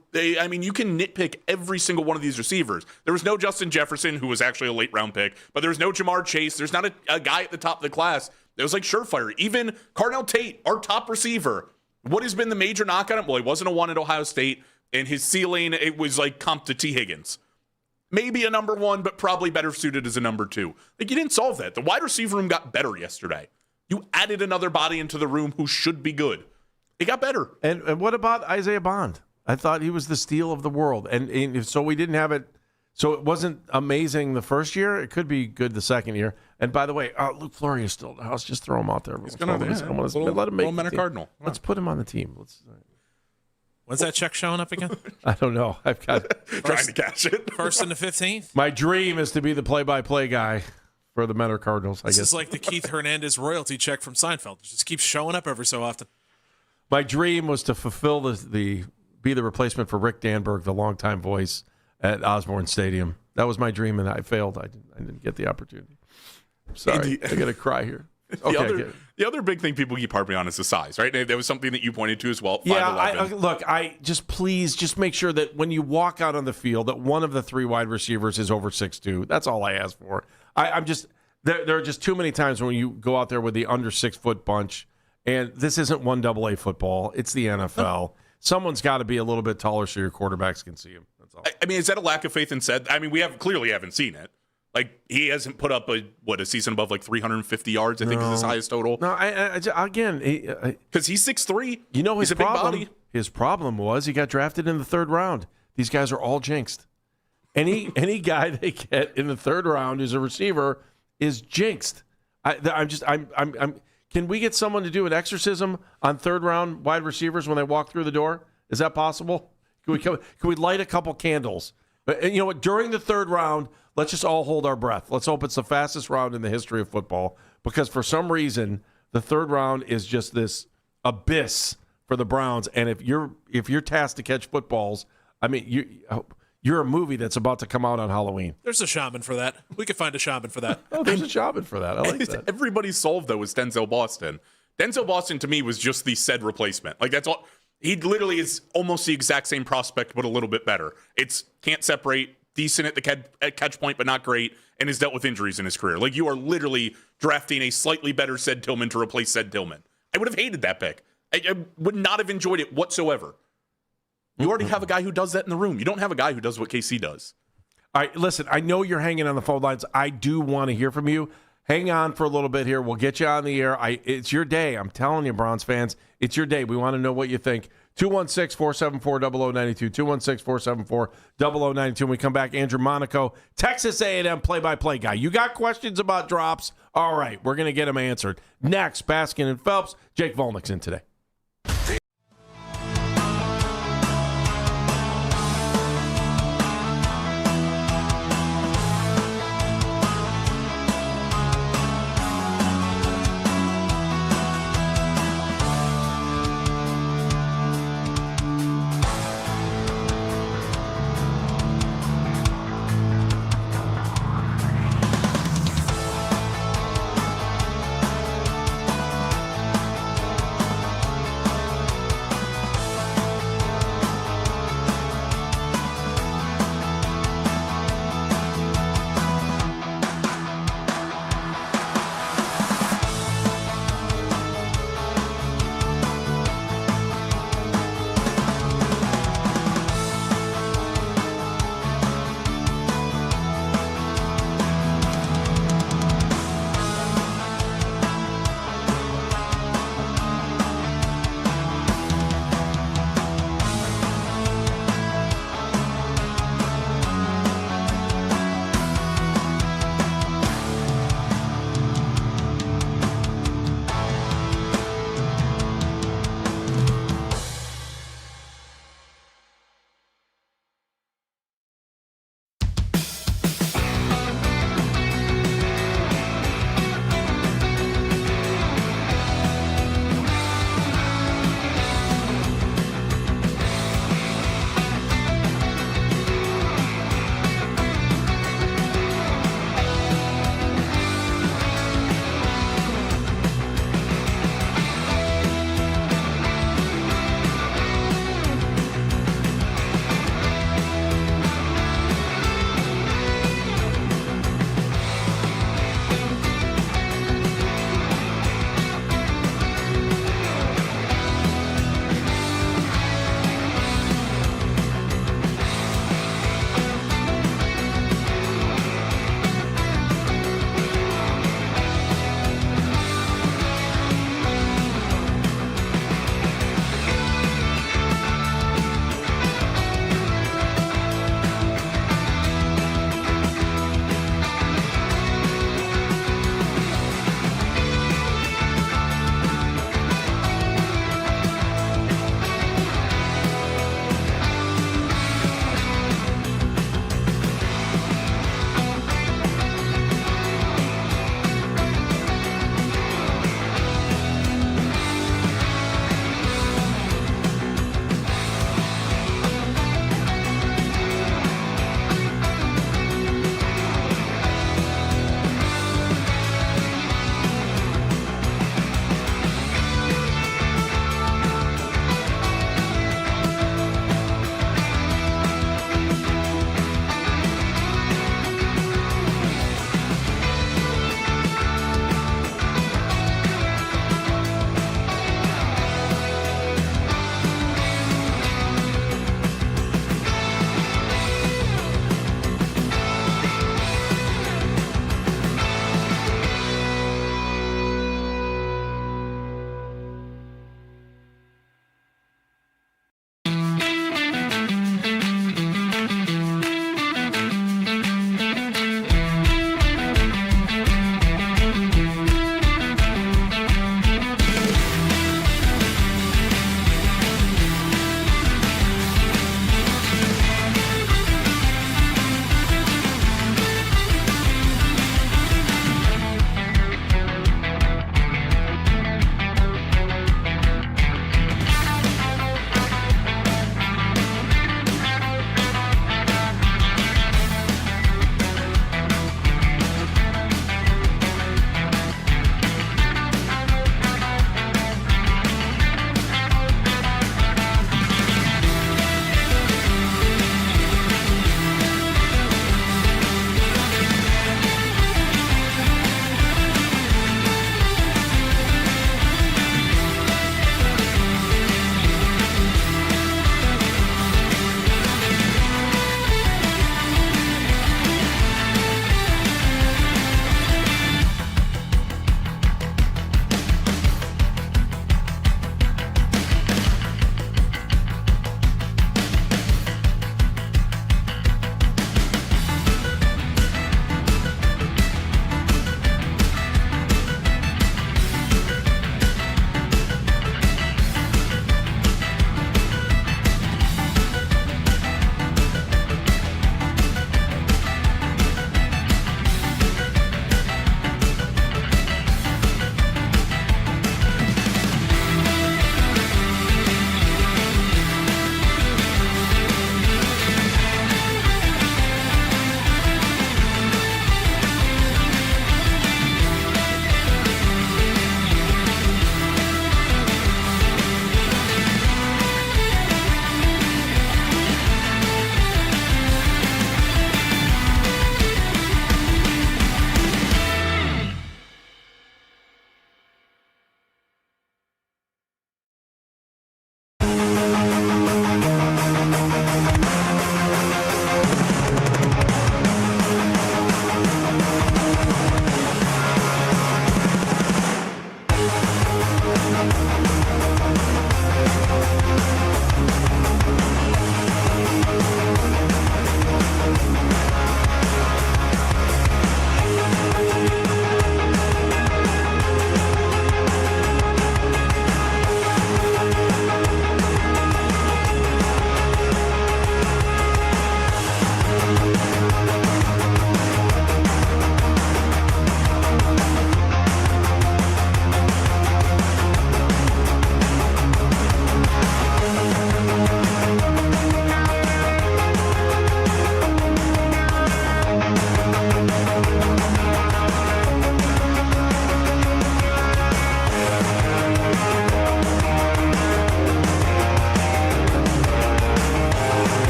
can nitpick every single one of these receivers. There was no Justin Jefferson, who was actually a late-round pick, but there's no Jamar Chase. There's not a guy at the top of the class that was like surefire. Even Carnell Tate, our top receiver, what has been the major knock on him? Well, he wasn't a 1 at Ohio State, and his ceiling, it was like comp to T. Higgins. Maybe a number 1, but probably better suited as a number 2. Like, you didn't solve that. The wide receiver room got better yesterday. You added another body into the room who should be good. It got better. And what about Isaiah Bond? I thought he was the steal of the world. And so we didn't have it. So it wasn't amazing the first year. It could be good the second year. And by the way, Luke Flory is still in the house. Just throw him out there. He's going to let him make the Cardinal. Let's put him on the team. When's that check showing up again? I don't know. I've got trying to cash it. 1st and the 15th? My dream is to be the play-by-play guy for the Menor Cardinals, I guess. It's like the Keith Hernandez royalty check from Seinfeld. It just keeps showing up every so often. My dream was to fulfill be the replacement for Rick Danberg, the longtime voice at Osborne Stadium. That was my dream, and I failed. I didn't get the opportunity. Sorry, I got to cry here. The other big thing people keep harping on is the size, right? That was something that you pointed to as well. 5'11". Yeah, please make sure that when you walk out on the field, that one of the 3 wide receivers is over 6'2". That's all I ask for. There are just too many times when you go out there with the under 6 foot bunch. And this isn't 1AA football. It's the NFL. Someone's got to be a little bit taller so your quarterbacks can see him. That's all. Is that a lack of faith in Ced? We clearly haven't seen it. Like, he hasn't put up a season above like 350 yards, I think is his highest total. No, again, because he's 6'3". You know, he's a big body. His problem was he got drafted in the 3rd round. These guys are all jinxed. Any guy they get in the 3rd round who's a receiver is jinxed. Can we get someone to do an exorcism on 3rd round wide receivers when they walk through the door? Is that possible? Can we light a couple candles? But you know what? During the 3rd round, let's just all hold our breath. Let's hope it's the fastest round in the history of football, because for some reason the 3rd round is just this abyss for the Browns. And if you're tasked to catch footballs, you're a movie that's about to come out on Halloween. There's a shaman for that. We could find a shaman for that. Oh, there's a shaman for that. I like that. Everybody solved, though, was Denzel Boston. Denzel Boston, to me, was just the Ced replacement. Like, that's all. He literally is almost the exact same prospect, but a little bit better. It's can't separate, decent at the catch point, but not great, and has dealt with injuries in his career. Like, you are literally drafting a slightly better Ced Tillman to replace Ced Tillman. I would have hated that pick. I would not have enjoyed it whatsoever. You already have a guy who does that in the room. You don't have a guy who does what KC does. All right, listen, I know you're hanging on the phone lines. I do want to hear from you. Hang on for a little bit here. We'll get you on the air. It's your day. I'm telling you, Browns fans, it's your day. We want to know what you think. 216-474-0092, 216-474-0092. When we come back, Andrew Monaco, Texas A&M play-by-play guy. You got questions about drops? All right, we're going to get them answered. Next, Baskin and Phelps. Jake Volnick's in today.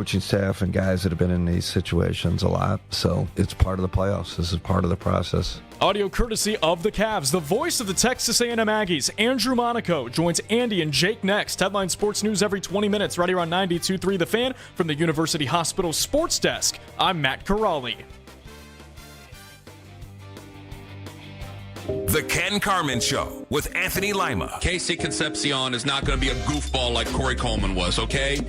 coaching staff and guys that have been in these situations a lot. So it's part of the playoffs. This is part of the process. Audio courtesy of the Cavs. The voice of the Texas A&M Aggies, Andrew Monaco, joins Andy and Jake next. Headline Sports News every 20 minutes, right here on 92.3 The Fan from the University Hospital Sports Desk. I'm Matt Corrali. The Ken Carman Show with Anthony Lima. Casey Concepcion is not going to be a goofball like Corey Coleman was, okay?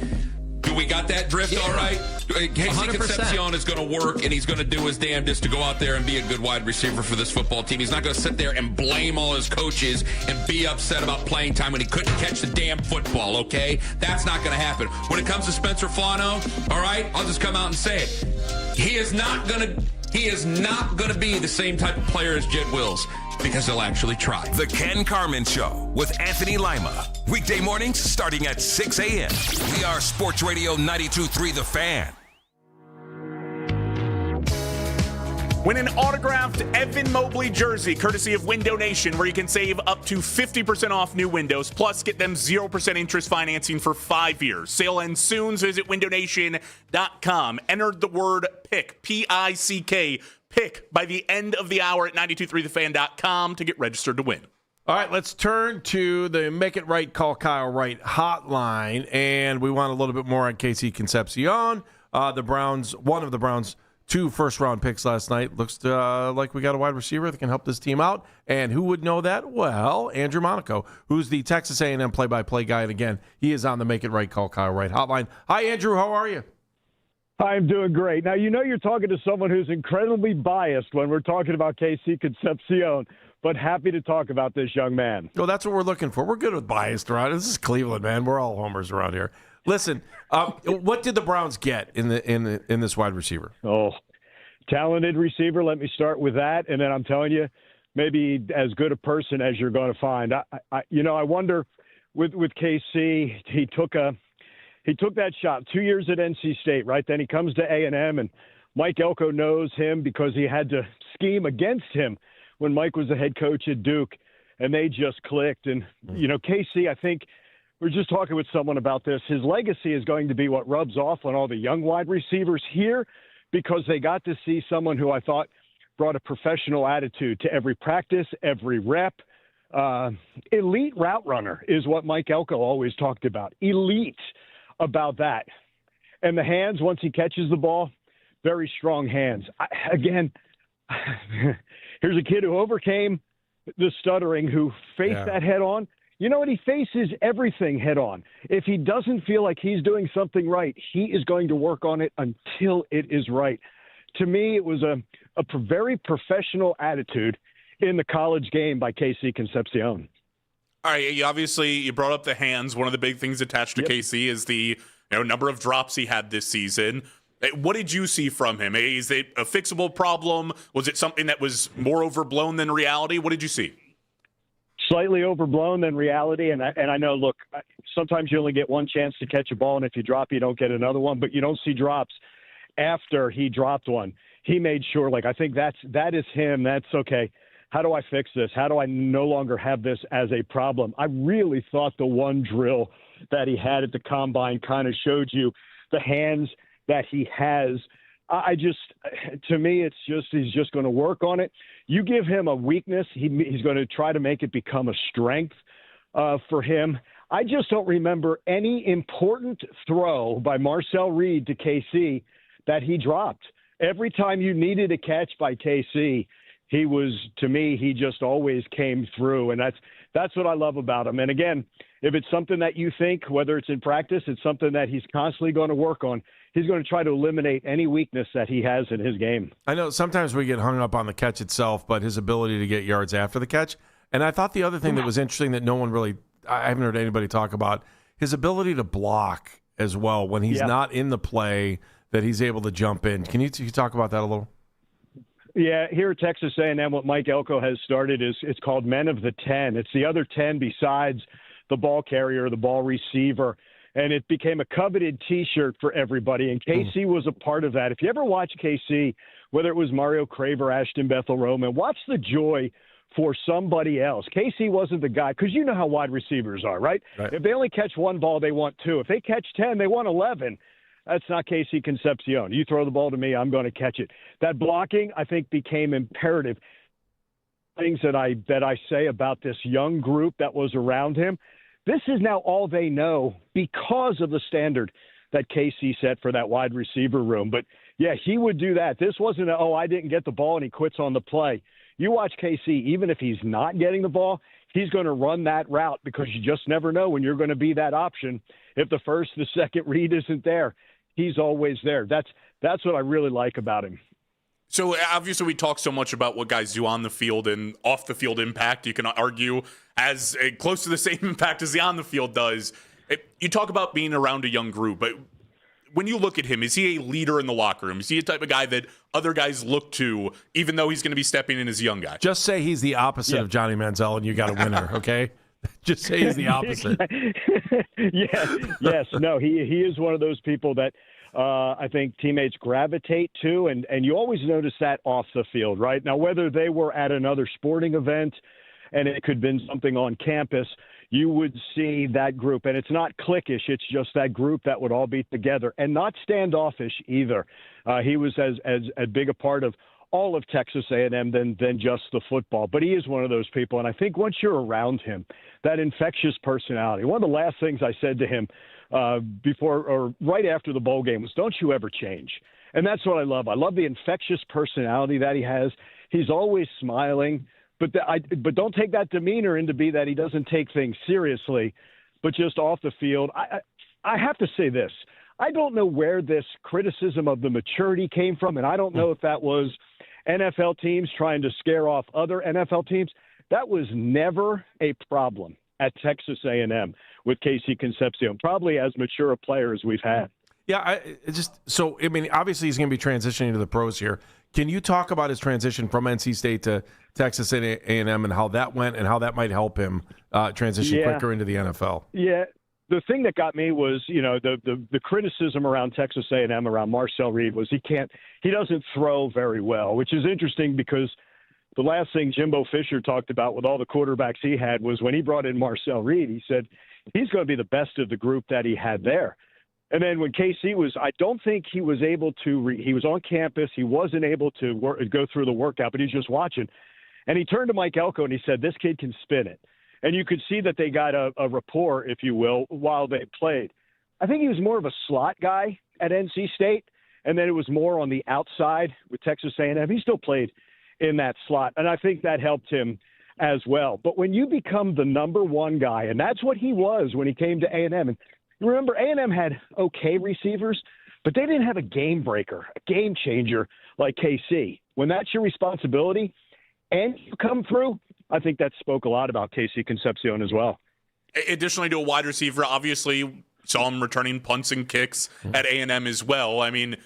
Do we got that drift all right? Casey 100%. Concepcion is going to work, and he's going to do his damnedest to go out there and be a good wide receiver for this football team. He's not going to sit there and blame all his coaches and be upset about playing time when he couldn't catch the damn football, okay? That's not going to happen. When it comes to Spencer Flano, all right, I'll just come out and say it. He is not going to be the same type of player as Jed Wills, because he'll actually try. The Ken Carman Show with Anthony Lima. Weekday mornings starting at 6 a.m. We are Sports Radio 92.3 The Fan. Win an autographed Evan Mobley jersey courtesy of Window Nation, where you can save up to 50% off new windows, plus get them 0% interest financing for 5 years. Sale ends soon, so visit windownation.com. Enter the word PICK, P-I-C-K, PICK, by the end of the hour at 923thefan.com to get registered to win. All right, let's turn to the Make It Right, Call Kyle Right hotline, and we want a little bit more on Casey Concepcion. The Browns, one of the Browns' 2 first-round picks last night. Looks like we got a wide receiver that can help this team out. And who would know that? Well, Andrew Monaco, who's the Texas A&M play-by-play guy. And again, he is on the Make It Right, Call Kyle Right hotline. Hi, Andrew. How are you? I'm doing great. Now, you're talking to someone who's incredibly biased when we're talking about Casey Concepcion, but happy to talk about this young man. Well, that's what we're looking for. We're good with biased around. This is Cleveland, man. We're all homers around here. Listen, what did the Browns get in this wide receiver? Oh, talented receiver. Let me start with that, and then I'm telling you, maybe as good a person as you're going to find. I wonder with KC, he took that shot 2 years at NC State, right? Then he comes to A&M, and Mike Elko knows him because he had to scheme against him when Mike was the head coach at Duke, and they just clicked. And KC, I think. We're just talking with someone about this. His legacy is going to be what rubs off on all the young wide receivers here, because they got to see someone who I thought brought a professional attitude to every practice, every rep. Elite route runner is what Mike Elko always talked about. Elite about that. And the hands, once he catches the ball, very strong hands. Again, here's a kid who overcame the stuttering, who faced that head on. You know what? He faces everything head on. If he doesn't feel like he's doing something right, he is going to work on it until it is right. To me, it was a very professional attitude in the college game by Casey Concepcion. All right, you brought up the hands. One of the big things attached to KC is the number of drops he had this season. What did you see from him? Is it a fixable problem? Was it something that was more overblown than reality? What did you see? Slightly overblown than reality, and I know, look, sometimes you only get one chance to catch a ball, and if you drop, you don't get another one, but you don't see drops after he dropped one. He made sure, I think that is him. That's okay. How do I fix this? How do I no longer have this as a problem? I really thought the one drill that he had at the combine kind of showed you the hands that he has. To me, it's just he's just going to work on it. You give him a weakness, he's going to try to make it become a strength for him. I just don't remember any important throw by Marcel Reed to KC that he dropped. Every time you needed a catch by KC, he just always came through, and that's what I love about him. And again, if it's something that you think, whether it's in practice, it's something that he's constantly going to work on, he's going to try to eliminate any weakness that he has in his game. I know sometimes we get hung up on the catch itself, but his ability to get yards after the catch. And I thought the other thing that was interesting that I haven't heard anybody talk about, his ability to block as well when he's not in the play, that he's able to jump in. Can you talk about that a little? Yeah, here at Texas A&M, what Mike Elko has started is it's called Men of the 10. It's the other 10 besides the ball carrier, the ball receiver, and it became a coveted T-shirt for everybody, and KC was a part of that. If you ever watch KC, whether it was Mario Craver, Ashton Bethel-Roman, watch the joy for somebody else. KC wasn't the guy, because you know how wide receivers are, right? If they only catch one ball, they want two. If they catch 10, they want 11. That's not Casey Concepcion. You throw the ball to me, I'm going to catch it. That blocking, I think, became imperative. Things that I say about this young group that was around him, this is now all they know because of the standard that Casey set for that wide receiver room. But, yeah, he would do that. This wasn't I didn't get the ball and he quits on the play. You watch Casey, even if he's not getting the ball, he's going to run that route because you just never know when you're going to be that option. If the first, the second read isn't there, he's always there. That's what I really like about him. So obviously we talk so much about what guys do on the field and off the field impact. You can argue as close to the same impact as the on the field does. You talk about being around a young group, but when you look at him, is he a leader in the locker room? Is he a type of guy that other guys look to, even though he's going to be stepping in as a young guy? Just say he's the opposite of Johnny Manziel, and you got a winner, okay? Just say he's the opposite. Yes. No, he is one of those people that I think teammates gravitate to, and you always notice that off the field, right? Now, whether they were at another sporting event and it could have been something on campus, you would see that group. And it's not cliquish. It's just that group that would all be together and not standoffish either. He was as big a part of all of Texas A&M than just the football. But he is one of those people. And I think once you're around him, that infectious personality, one of the last things I said to him before or right after the bowl game was, don't you ever change. And that's what I love. I love the infectious personality that he has. He's always smiling. But don't take that demeanor into be that he doesn't take things seriously, but just off the field. I have to say this. I don't know where this criticism of the maturity came from, and I don't know if that was NFL teams trying to scare off other NFL teams. That was never a problem at Texas A&M with Casey Concepcion, probably as mature a player as we've had. Yeah, obviously he's going to be transitioning to the pros here. Can you talk about his transition from NC State to Texas A&M and how that went and how that might help him transition quicker into the NFL? Yeah, the thing that got me was, the criticism around Texas A&M around Marcel Reed was he doesn't throw very well, which is interesting because the last thing Jimbo Fisher talked about with all the quarterbacks he had was when he brought in Marcel Reed, he said he's going to be the best of the group that he had there. And then when KC I don't think he was able to, he was on campus. He wasn't able to go through the workout, but he's just watching. And he turned to Mike Elko and he said, this kid can spin it. And you could see that they got a rapport, if you will, while they played. I think he was more of a slot guy at NC State. And then it was more on the outside with Texas A&M. He still played in that slot. And I think that helped him as well. But when you become the number one guy, and that's what he was when he came to A&M, and remember, A&M had okay receivers, but they didn't have a game breaker, a game changer like KC. When that's your responsibility and you come through, I think that spoke a lot about Casey Concepcion as well. Additionally to a wide receiver, obviously saw him returning punts and kicks at A&M as well. I mean,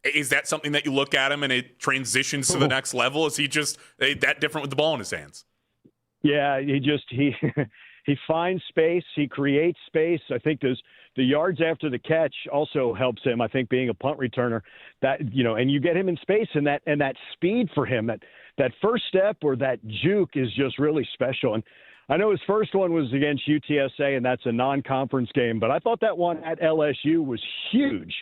is that something that you look at him and it transitions to the next level? Is he just that different with the ball in his hands? Yeah, he finds space. He creates space. I think the yards after the catch also helps him. I think being a punt returner, that and you get him in space, and that speed for him, that first step or that juke is just really special. And I know his first one was against UTSA, and that's a non-conference game, but I thought that one at LSU was huge.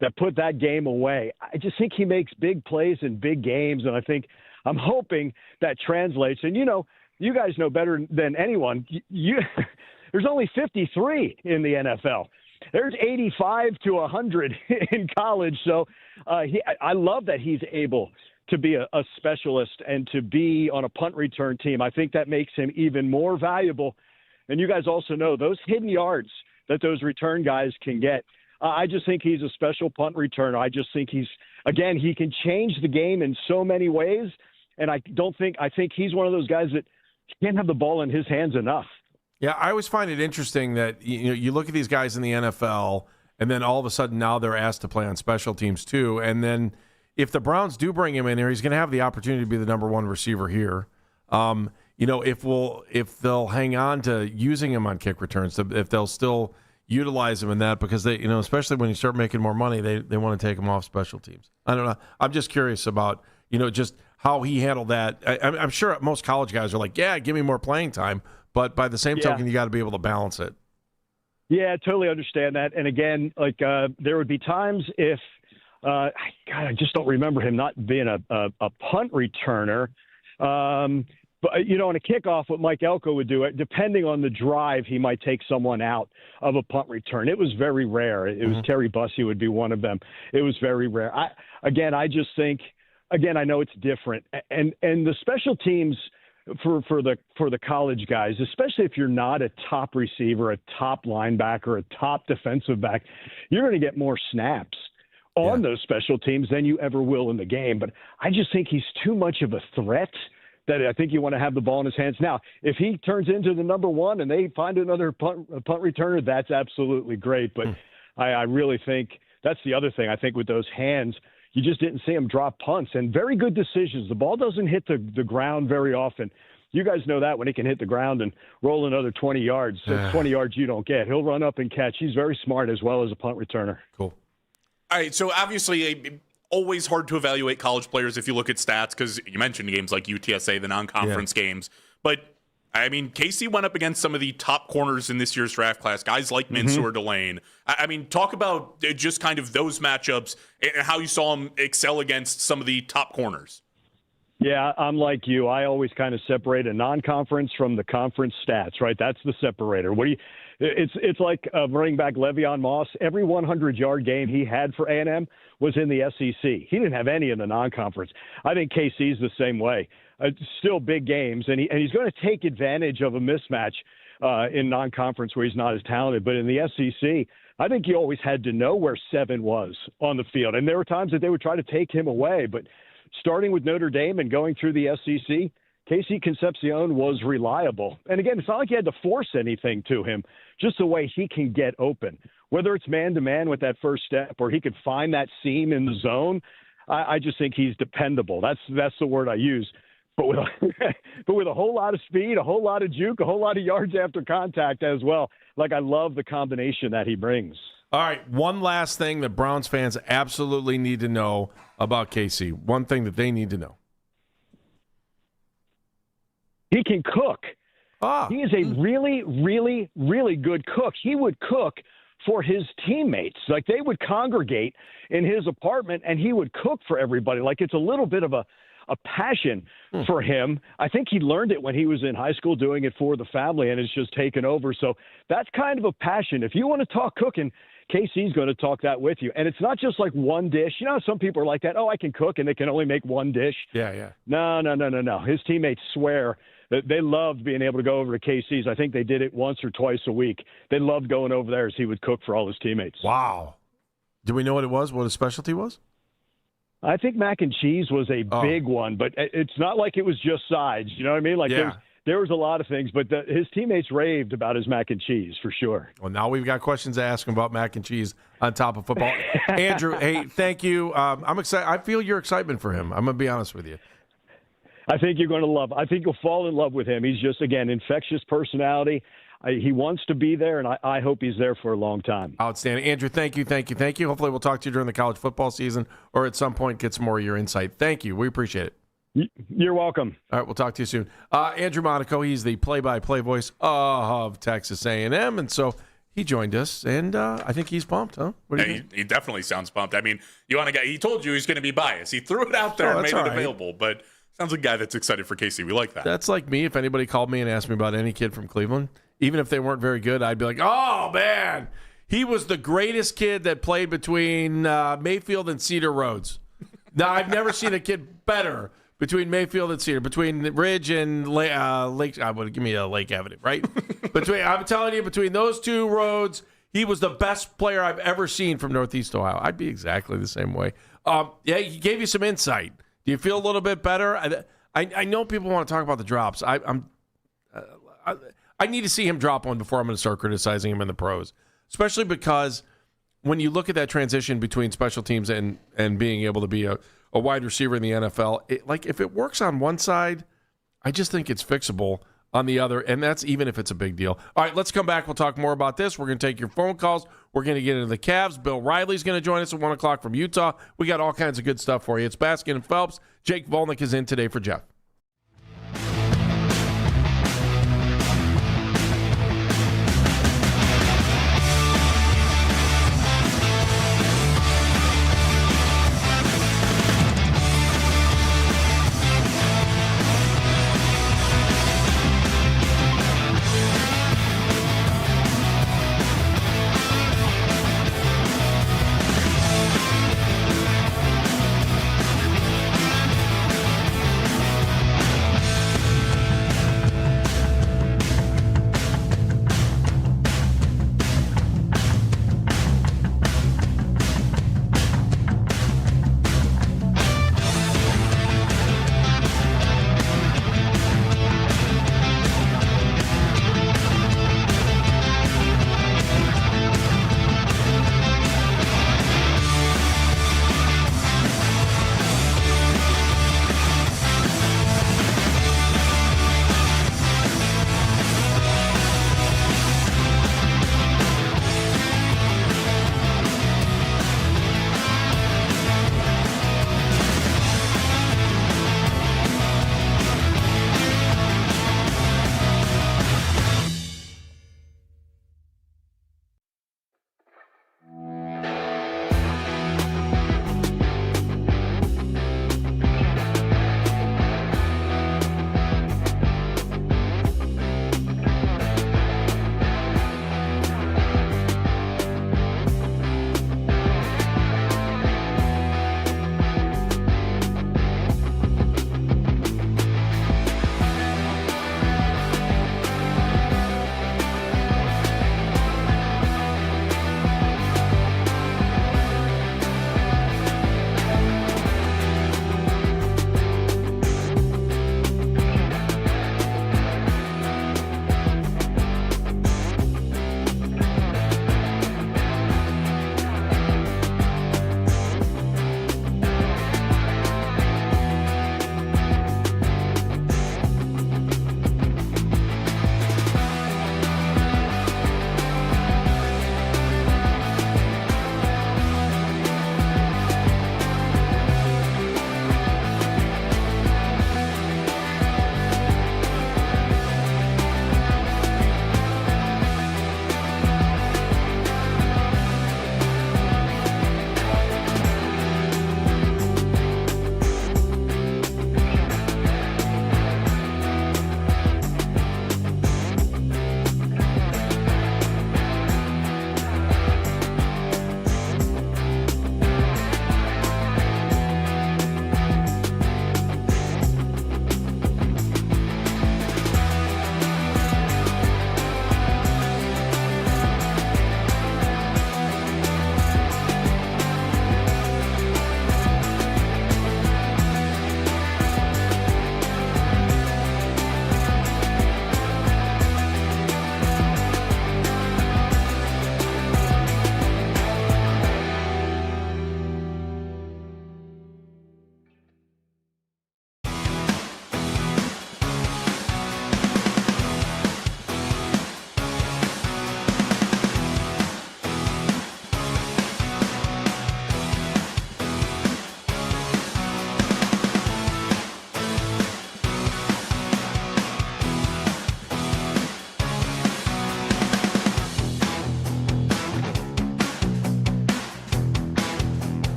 That put that game away. I just think he makes big plays in big games, and I'm hoping that translates. And you guys know better than anyone. There's only 53 in the NFL. There's 85 to 100 in college. So I love that he's able to be a specialist and to be on a punt return team. I think that makes him even more valuable. And you guys also know those hidden yards that those return guys can get. I just think he's a special punt returner. I just think he can change the game in so many ways. And I think he's one of those guys that can't have the ball in his hands enough. Yeah, I always find it interesting that you look at these guys in the NFL, and then all of a sudden now they're asked to play on special teams too. And then if the Browns do bring him in here, he's going to have the opportunity to be the number one receiver here. If they'll hang on to using him on kick returns, if they'll still utilize him in that, because they, especially when you start making more money, they want to take him off special teams. I don't know. I'm just curious about just how he handled that. I'm sure most college guys are like, yeah, give me more playing time. But by the same token, you got to be able to balance it. Yeah, I totally understand that. And again, there would be times if God, I just don't remember him not being a punt returner. But, on a kickoff, what Mike Elko would do, depending on the drive, he might take someone out of a punt return. It was very rare. It was Terry Bussey would be one of them. It was very rare. I just think, I know it's different. And the special teams for the college guys, especially if you're not a top receiver, a top linebacker, a top defensive back, you're going to get more snaps on those special teams than you ever will in the game. But I just think he's too much of a threat that I think you want to have the ball in his hands. Now, if he turns into the number one and they find another punt returner, that's absolutely great. But I really think that's the other thing. I think with those hands, you just didn't see him drop punts and very good decisions. The ball doesn't hit the ground very often. You guys know that when he can hit the ground and roll another 20 yards. It's 20 yards you don't get. He'll run up and catch. He's very smart as well as a punt returner. Cool. All right, so obviously always hard to evaluate college players if you look at stats because you mentioned games like UTSA, the non-conference games. But, I mean, KC went up against some of the top corners in this year's draft class, guys like Mansour Delane. I mean, talk about just kind of those matchups and how you saw him excel against some of the top corners. Yeah, I'm like you. I always kind of separate a non-conference from the conference stats, right? That's the separator. It's like running back Le'Veon Moss. Every 100-yard game he had for A&M was in the SEC. He didn't have any in the non-conference. I think KC's the same way. Still big games, and he's going to take advantage of a mismatch in non-conference where he's not as talented. But in the SEC, I think you always had to know where 7 was on the field. And there were times that they would try to take him away. But starting with Notre Dame and going through the SEC, KC Concepcion was reliable. And again, it's not like you had to force anything to him, just the way he can get open. Whether it's man-to-man with that first step or he could find that seam in the zone, I just think he's dependable. That's the word I use. But with a whole lot of speed, a whole lot of juke, a whole lot of yards after contact as well. I love the combination that he brings. All right, one last thing that Browns fans absolutely need to know about KC. One thing that they need to know. He can cook. He is a really, really, really good cook. He would cook for his teammates. They would congregate in his apartment, and he would cook for everybody. It's a little bit of a passion for him. I think he learned it when he was in high school doing it for the family, and it's just taken over. So that's kind of a passion. If you want to talk cooking, KC's going to talk that with you. And it's not just one dish. Some people are like that. Oh, I can cook, and they can only make one dish. Yeah. No. His teammates swear that they loved being able to go over to KC's. I think they did it once or twice a week. They loved going over there as he would cook for all his teammates. Wow. Do we know what it was, what his specialty was? I think mac and cheese was a big one, but it's not like it was just sides. You know what I mean? There was a lot of things, but his teammates raved about his mac and cheese for sure. Well, now we've got questions to ask him about mac and cheese on top of football. Andrew, hey, thank you. I'm excited. I feel your excitement for him. I'm going to be honest with you. I think you're going to love. I think you'll fall in love with him. He's just, again, infectious personality. He wants to be there, and I hope he's there for a long time. Outstanding. Andrew, thank you. Hopefully we'll talk to you during the college football season or at some point get some more of your insight. Thank you. We appreciate it. You're welcome. All right, we'll talk to you soon. Andrew Monaco, he's the play-by-play voice of Texas A&M, and so he joined us, and I think he's pumped, huh? What do you think? He definitely sounds pumped. I mean, you want to get? He told you he's going to be biased. He threw it out there and made it available, but sounds like a guy that's excited for KC. We like that. That's like me. If anybody called me and asked me about any kid from Cleveland, even if they weren't very good, I'd be like, oh, man, he was the greatest kid that played between Mayfield and Cedar Roads. Now, I've never seen a kid better between Mayfield and Cedar, between Ridge and Lake. Give me a Lake Avenue, right? I'm telling you, between those two roads, he was the best player I've ever seen from Northeast Ohio. I'd be exactly the same way. He gave you some insight. Do you feel a little bit better? I know people want to talk about the drops. I need to see him drop one before I'm going to start criticizing him in the pros, especially because when you look at that transition between special teams and being able to be a wide receiver in the NFL, if it works on one side, I just think it's fixable on the other, and that's even if it's a big deal. All right, let's come back. We'll talk more about this. We're going to take your phone calls. We're going to get into the Cavs. Bill Riley's going to join us at 1 o'clock from Utah. We got all kinds of good stuff for you. It's Baskin and Phelps. Jake Volnick is in today for Jeff.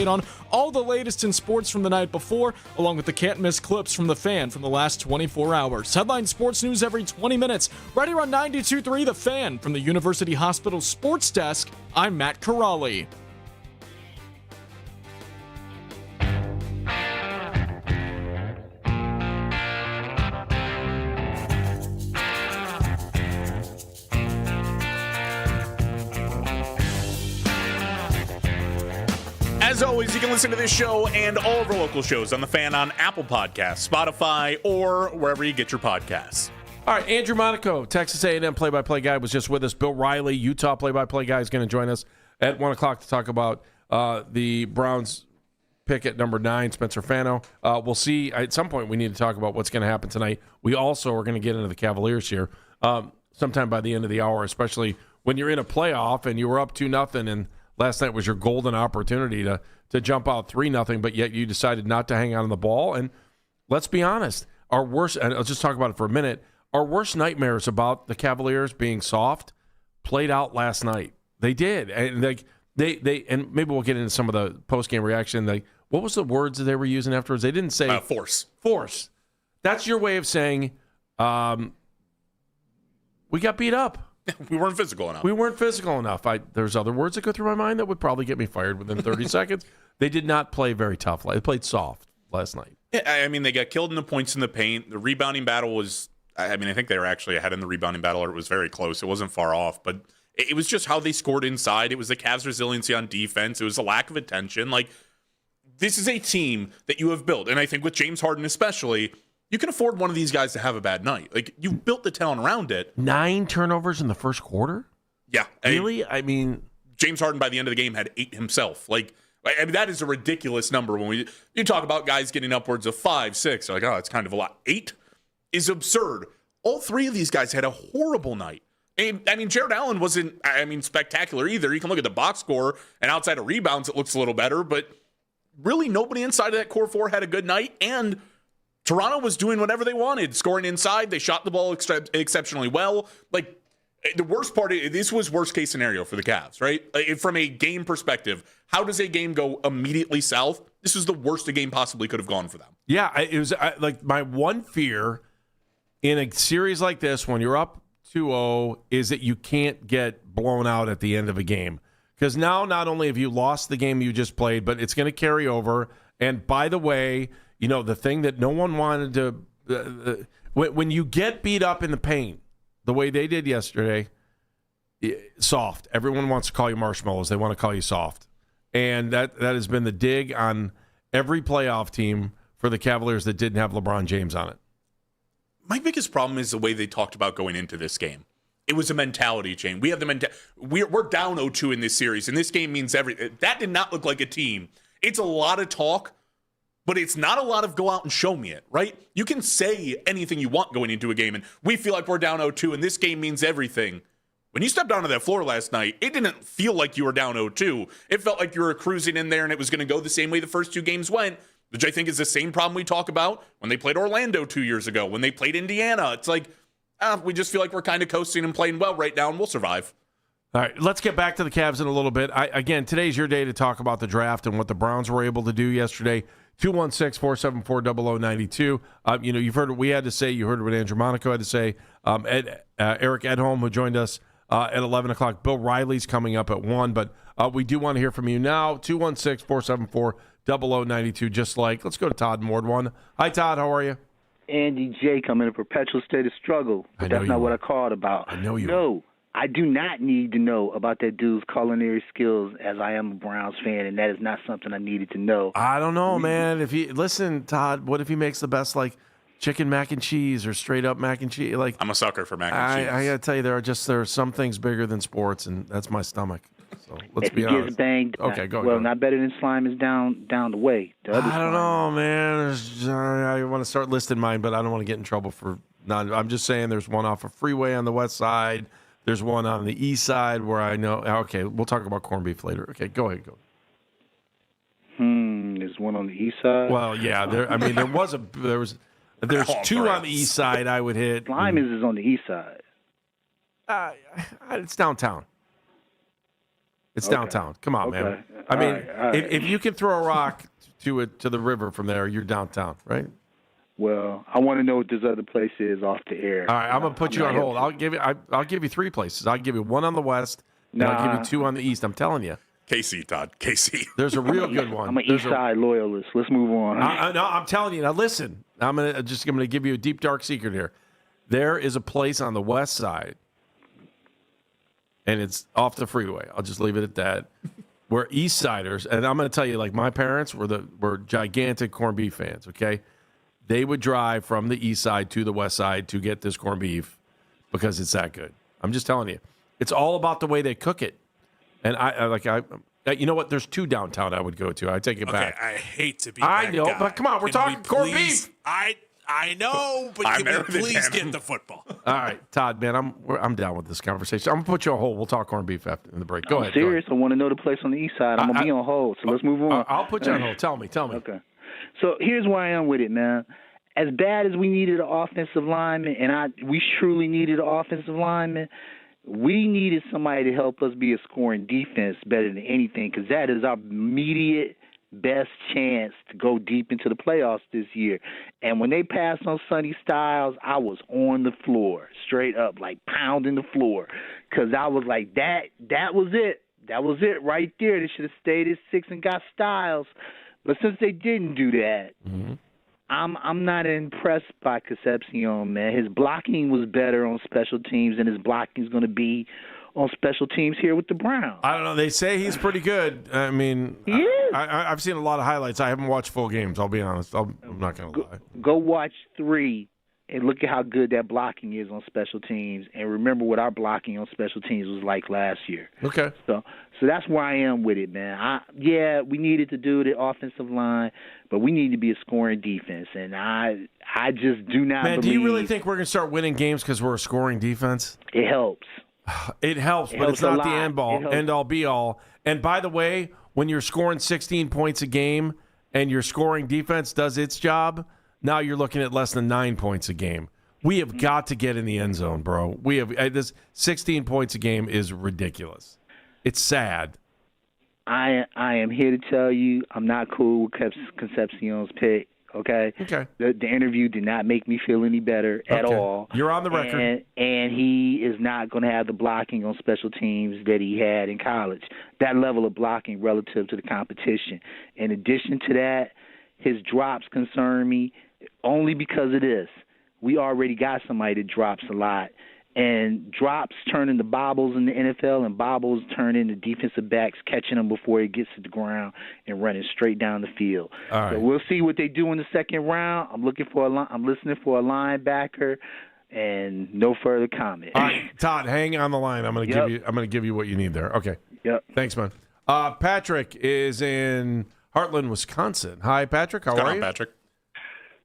update on all the latest in sports from the night before, along with the can't-miss clips from the Fan from the last 24 hours. Headline sports news every 20 minutes, right here on 92.3 The Fan. From the University Hospital Sports Desk, I'm Matt Corrali. As always, you can listen to this show and all of our local shows on The Fan on Apple Podcasts, Spotify, or wherever you get your podcasts. All right, Andrew Monaco, Texas A&M play-by-play guy, was just with us. Bill Riley, Utah play-by-play guy, is going to join us at 1 o'clock to talk about the Browns pick at number 9, Spencer Fano. We'll see. At some point, we need to talk about what's going to happen tonight. We also are going to get into the Cavaliers here sometime by the end of the hour, especially when you're in a playoff and you were up 2-0, and last night was your golden opportunity to jump out 3-0, but yet you decided not to hang on the ball. And let's be honest, our worst, and I'll just talk about it for a minute, our worst nightmares about the Cavaliers being soft played out last night. They did. And they and maybe we'll get into some of the post-game reaction. What was the words that they were using afterwards? They didn't say force. Force. That's your way of saying we got beat up. We weren't physical enough. We weren't physical enough. There's other words that go through my mind that would probably get me fired within 30 seconds. They did not play very tough. They played soft last night. Yeah, I mean, they got killed in the points in the paint. The rebounding battle was, I think they were actually ahead in the rebounding battle, or it was very close. It wasn't far off, but it was just how they scored inside. It was the Cavs' resiliency on defense. It was a lack of attention. This is a team that you have built, and I think with James Harden especially, you can afford one of these guys to have a bad night. You built the talent around it. 9 turnovers in the first quarter? Yeah. Really? I mean, James Harden by the end of the game had 8 himself. That is a ridiculous number when you talk about guys getting upwards of 5, 6. You're like, oh, it's kind of a lot. 8 is absurd. All 3 of these guys had a horrible night. Jared Allen wasn't, spectacular either. You can look at the box score, and outside of rebounds, it looks a little better, but really nobody inside of that core 4 had a good night, and Toronto was doing whatever they wanted, scoring inside. They shot the ball exceptionally well. The worst part, this was worst case scenario for the Cavs, right? From a game perspective, how does a game go immediately south? This was the worst a game possibly could have gone for them. Yeah, it was my one fear in a series like this, when you're up 2-0, is that you can't get blown out at the end of a game. Because now not only have you lost the game you just played, but it's going to carry over. And by the way, the thing that no one wanted to when you get beat up in the paint the way they did yesterday, soft. Everyone wants to call you marshmallows. They want to call you soft. And that has been the dig on every playoff team for the Cavaliers that didn't have LeBron James on it. My biggest problem is the way they talked about going into this game. It was a mentality change. We have the we're down 0-2 in this series, and this game means everything. That did not look like a team. It's a lot of talk, but it's not a lot of go out and show me it, right? You can say anything you want going into a game, and we feel like we're down 0-2, and this game means everything. When you stepped onto that floor last night, it didn't feel like you were down 0-2. It felt like you were cruising in there, and it was going to go the same way the first 2 games went, which I think is the same problem we talk about when they played Orlando 2 years ago, when they played Indiana. It's like, we just feel like we're kind of coasting and playing well right now, and we'll survive. All right, let's get back to the Cavs in a little bit. Again, today's your day to talk about the draft and what the Browns were able to do yesterday. 216-474-0092. You've heard what we had to say. You heard what Andrew Monaco had to say. Eric Edholm, who joined us at 11 o'clock. Bill Riley's coming up at 1, but we do want to hear from you now. 216-474-0092, just like, let's go to Todd Mord 1. Hi, Todd. How are you? Andy Jake, I'm in a perpetual state of struggle, but that's not what I called about. I know you. No, I do not need to know about that dude's culinary skills, as I am a Browns fan, and that is not something I needed to know. I don't know, man. Listen, Todd, what if he makes the best chicken mac and cheese or straight up mac and cheese? I'm a sucker for mac and cheese. I got to tell you, there are some things bigger than sports, and that's my stomach. So let's if be he honest. Gets banged, okay, go. Well, not better than slime is down the way. I don't know, man. I want to start listing mine, but I don't want to get in trouble for not. I'm just saying, there's one off a freeway on the west side. There's one on the east side where I know. Okay, we'll talk about corned beef later. Okay, go ahead. Go. There's one on the east side. Well, yeah. There's 2 on the east side. I would hit. Slime is on the east side. It's downtown. It's downtown. Come on, man. I mean, if you can throw a rock to the river from there, you're downtown, right? Well, I want to know what this other place is off the air. All right, I'm gonna put you on hold. I'll give you 3 places. I'll give you 1 on the west, and I'll give you 2 on the east. I'm telling you. KC, Todd. KC. There's a real good one. I'm an East Side loyalist. Let's move on. No, I'm telling you. Now listen. I'm gonna give you a deep dark secret here. There is a place on the west side, and it's off the freeway. I'll just leave it at that. Where East Siders, and I'm gonna tell you, like my parents were gigantic corned beef fans. Okay. They would drive from the east side to the west side to get this corned beef because it's that good. I'm just telling you. It's all about the way they cook it. And you know what? There's 2 downtown I would go to. I take it back. I hate to be I that know, guy. but come on, we're talking corned beef. I know, but can we please get the football? All right, Todd, man, I'm down with this conversation. I'm going to put you on hold. We'll talk corned beef after in the break. Go ahead. Serious. I want to know the place on the east side. I'm going to be on hold, so let's move on. I'll put you on hold. Tell me. Okay. So here's where I am with it, man. As bad as we needed an offensive lineman, and we truly needed an offensive lineman, we needed somebody to help us be a scoring defense better than anything, because that is our immediate best chance to go deep into the playoffs this year. And when they passed on Sonny Styles, I was on the floor, straight up, like pounding the floor, because I was like, that was it. That was it right there. They should have stayed at 6 and got Styles. But since they didn't do that, I'm not impressed by Concepcion, man. His blocking was better on special teams, and his blocking is going to be on special teams here with the Browns. I don't know. They say he's pretty good. I mean, he is. I've seen a lot of highlights. I haven't watched full games. I'll be honest. I'm not going to lie. Go watch 3 and look at how good that blocking is on special teams, and remember what our blocking on special teams was like last year. Okay. So that's where I am with it, man. We needed to do the offensive line, but we need to be a scoring defense, and I just do not believe. Do you really think we're going to start winning games because we're a scoring defense? It helps. It helps, but it's not the end all be all. And by the way, when you're scoring 16 points a game and your scoring defense does its job, now you're looking at less than 9 points a game. We have got to get in the end zone, bro. We have this 16 points a game is ridiculous. It's sad. I am here to tell you I'm not cool with Concepcion's pick. Okay. The interview did not make me feel any better at all. You're on the record. And he is not going to have the blocking on special teams that he had in college. That level of blocking relative to the competition. In addition to that, his drops concern me only because of this. We already got somebody that drops a lot. And drops turn into bobbles in the NFL, and bobbles turn into defensive backs catching them before it gets to the ground and running straight down the field. All right. So we'll see what they do in the second round. I'm listening for a linebacker, and no further comment. All right, Todd, hang on the line. I'm going to give you what you need there. Okay. Yep. Thanks, man. Patrick is in Heartland, Wisconsin. Hi, Patrick. How are you? Patrick?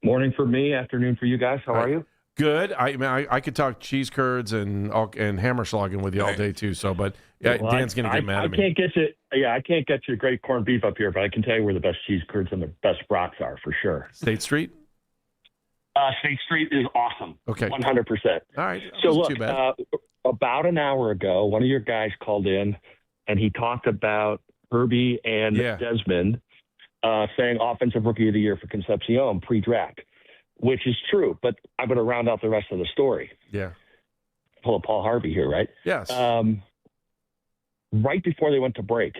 Morning for me, afternoon for you guys. How are you? Good. I could talk cheese curds and hammerschlagen with you all day too. So, but Dan's going to get mad at me. I can't get you great corned beef up here, but I can tell you where the best cheese curds and the best brats are for sure. State Street. State Street is awesome. Okay, 100%. All right. So look, about an hour ago, one of your guys called in, and he talked about Herbie and Desmond saying offensive rookie of the year for Concepcion pre-draft. Which is true, but I'm going to round out the rest of the story. Yeah. Pull a Paul Harvey here, right? Yes. Right before they went to break,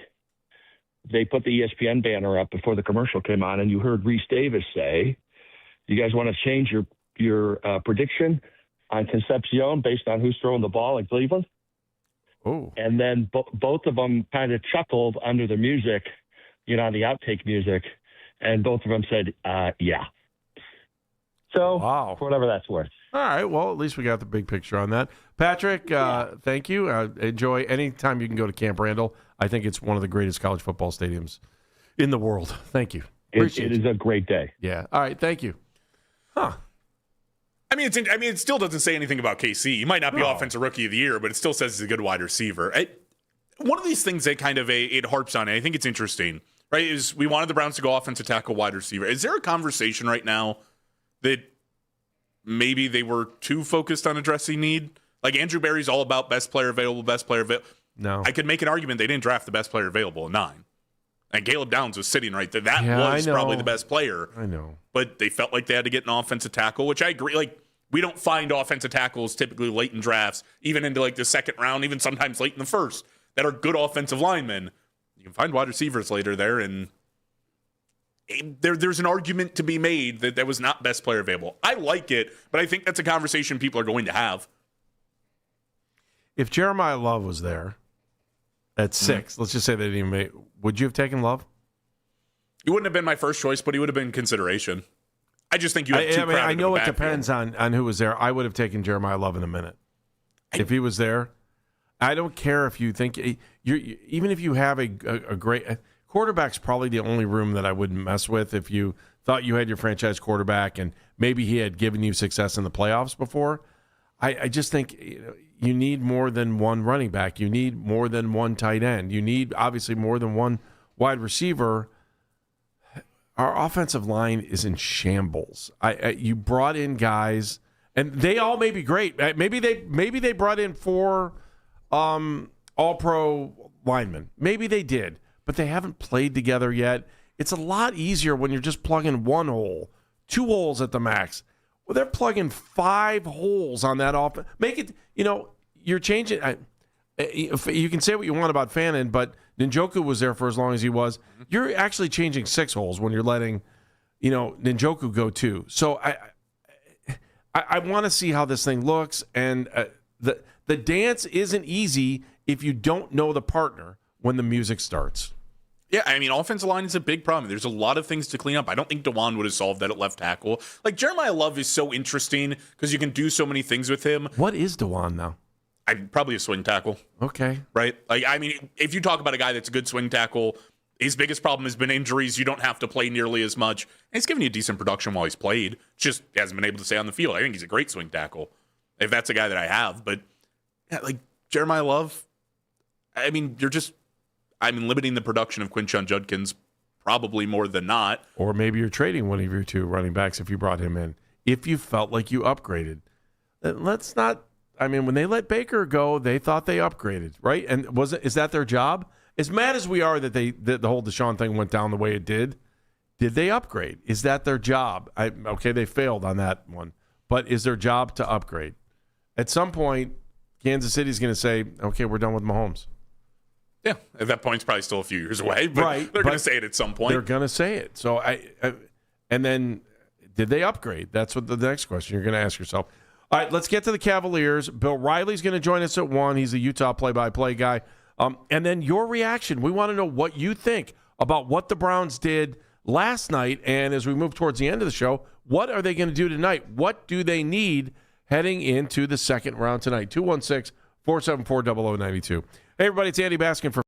they put the ESPN banner up before the commercial came on, and you heard Reese Davis say, you guys want to change your prediction on Concepcion based on who's throwing the ball in Cleveland? Oh. And then both of them kind of chuckled under the music, the outtake music, and both of them said, yeah. So, for whatever that's worth. All right. Well, at least we got the big picture on that. Patrick, thank you. Enjoy any time you can go to Camp Randall. I think it's one of the greatest college football stadiums in the world. Thank you. It is a great day. Yeah. All right. Thank you. Huh. It still doesn't say anything about KC. He might not be offensive rookie of the year, but it still says he's a good wide receiver. One of these things that kind of it harps on, and I think it's interesting, right, is we wanted the Browns to go offensive tackle, wide receiver. Is there a conversation right now that maybe they were too focused on addressing need? Like Andrew Berry's all about best player available. No. I could make an argument they didn't draft the best player available in 9. And Caleb Downs was sitting right there. That was probably the best player. I know. But they felt like they had to get an offensive tackle, which I agree. Like, we don't find offensive tackles typically late in drafts, even into like the second round, even sometimes late in the first, that are good offensive linemen. You can find wide receivers later there, and there's an argument to be made that there was not best player available. I like it, but I think that's a conversation people are going to have. If Jeremiah Love was there at 6, let's just say they didn't even make, would you have taken Love? He wouldn't have been my first choice, but he would have been consideration. I just think you have too crowded. I know it depends on who was there. I would have taken Jeremiah Love in a minute. If he was there, I don't care if you think even if you have a great quarterback's probably the only room that I wouldn't mess with if you thought you had your franchise quarterback and maybe he had given you success in the playoffs before. I just think you need more than one running back. You need more than one tight end. You need obviously more than one wide receiver. Our offensive line is in shambles. You brought in guys, and they all may be great. Maybe they brought in 4 all-pro linemen. Maybe they did, but they haven't played together yet. It's a lot easier when you're just plugging 1 hole, 2 holes at the max. Well, they're plugging 5 holes on that offense. Make it, you're changing. You can say what you want about Fannin, but Njoku was there for as long as he was. You're actually changing 6 holes when you're letting, Njoku go 2. So I want to see how this thing looks, and the dance isn't easy if you don't know the partner when the music starts. Yeah, I mean, offensive line is a big problem. There's a lot of things to clean up. I don't think DeJuan would have solved that at left tackle. Like, Jeremiah Love is so interesting because you can do so many things with him. What is DeJuan now? Probably a swing tackle. Okay. Right? Like, I mean, if you talk about a guy that's a good swing tackle, his biggest problem has been injuries. You don't have to play nearly as much. And he's given you decent production while he's played. Just hasn't been able to stay on the field. I think he's a great swing tackle, if that's a guy that I have. But, yeah, like, Jeremiah Love, I mean, limiting the production of Quinshon Judkins probably more than not. Or maybe you're trading one of your 2 running backs if you brought him in. If you felt like you upgraded. Let's not... I mean, when they let Baker go, they thought they upgraded, right? And is that their job? As mad as we are that the whole Deshaun thing went down the way it did they upgrade? Is that their job? Okay, they failed on that one. But is their job to upgrade? At some point, Kansas City's going to say, okay, we're done with Mahomes. Yeah, at that point, it's probably still a few years away, but right, they're going to say it at some point. They're going to say it. So and then did they upgrade? That's what the next question you're going to ask yourself. All right, let's get to the Cavaliers. Bill Riley's going to join us at 1. He's a Utah play-by-play guy. And then your reaction. We want to know what you think about what the Browns did last night. And as we move towards the end of the show, what are they going to do tonight? What do they need heading into the second round tonight? 216-474-0092. Hey, everybody, it's Andy Baskin for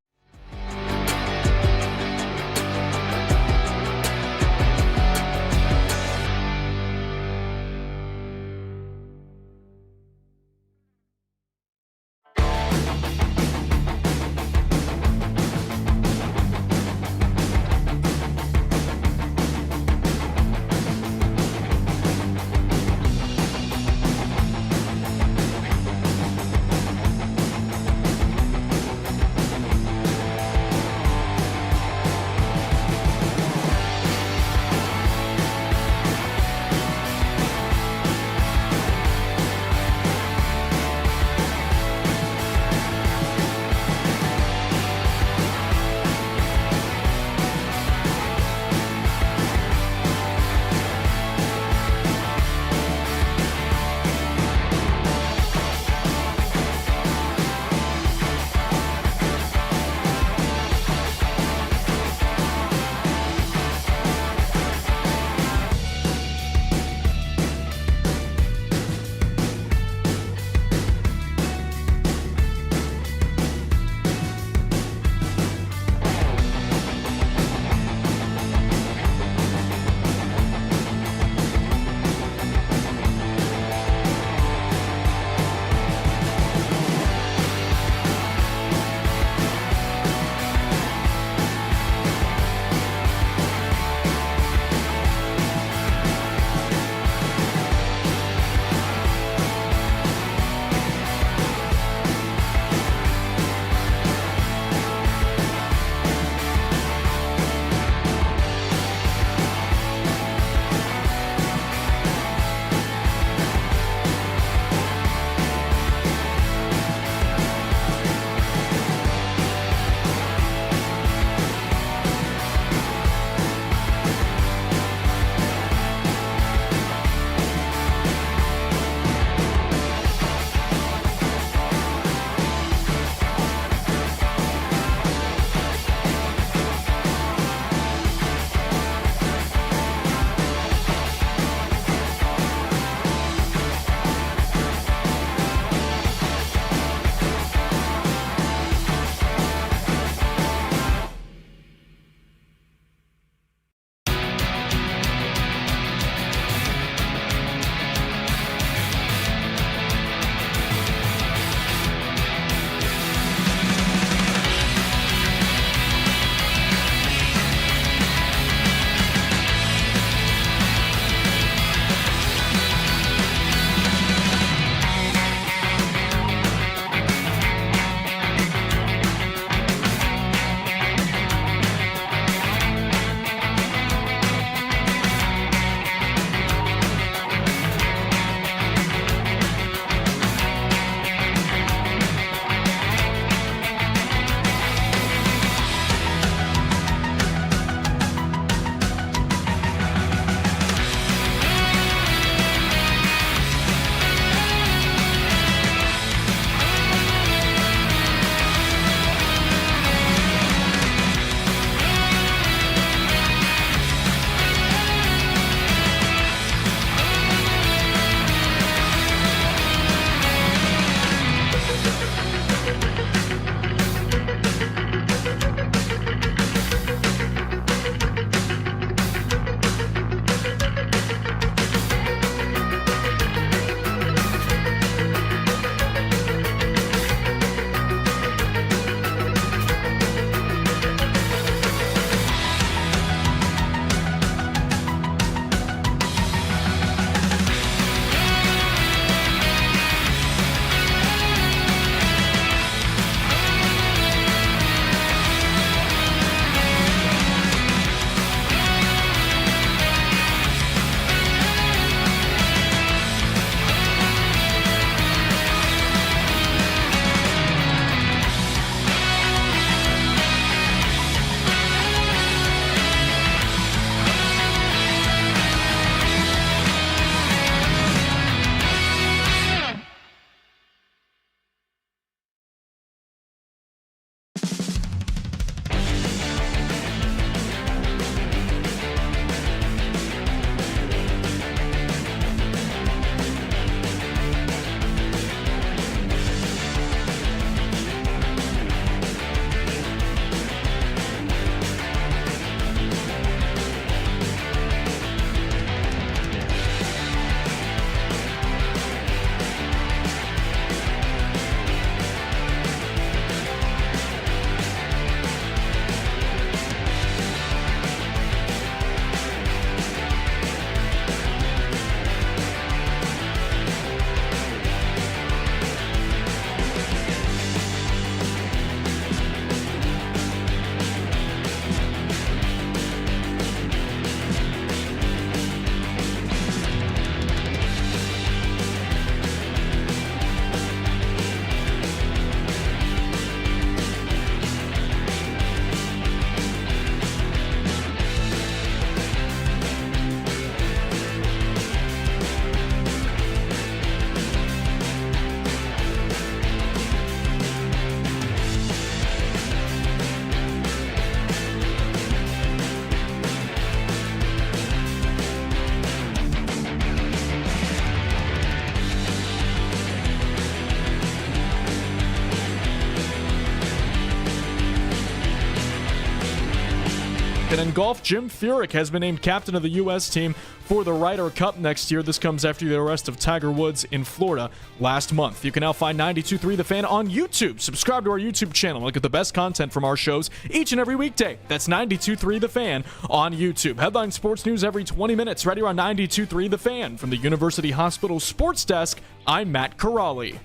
And in golf, Jim Furyk has been named captain of the U.S. team for the Ryder Cup next year. This comes after the arrest of Tiger Woods in Florida last month. You can now find 92.3 The Fan on YouTube. Subscribe to our YouTube channel. Look at the best content from our shows each and every weekday. That's 92.3 The Fan on YouTube. Headline sports news every 20 minutes right here on 92.3 The Fan. From the University Hospital Sports Desk, I'm Matt Corrali.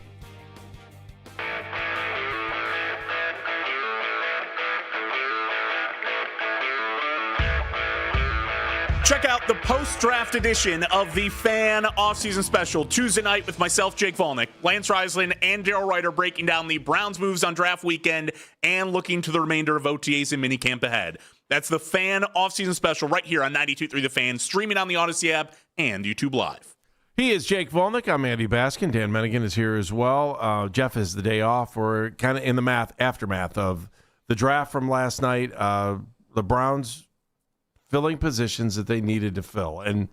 Check out the post-draft edition of the Fan Offseason Special Tuesday night with myself, Jake Volnick, Lance Reisland, and Daryl Ryder breaking down the Browns' moves on draft weekend and looking to the remainder of OTAs and minicamp ahead. That's the Fan Offseason Special right here on 92.3 The Fan, streaming on the Odyssey app and YouTube Live. He is Jake Volnick. I'm Andy Baskin. Dan Mennigan is here as well. Jeff has the day off. We're kind of in the aftermath of the draft from last night. The Browns filling positions that they needed to fill. And,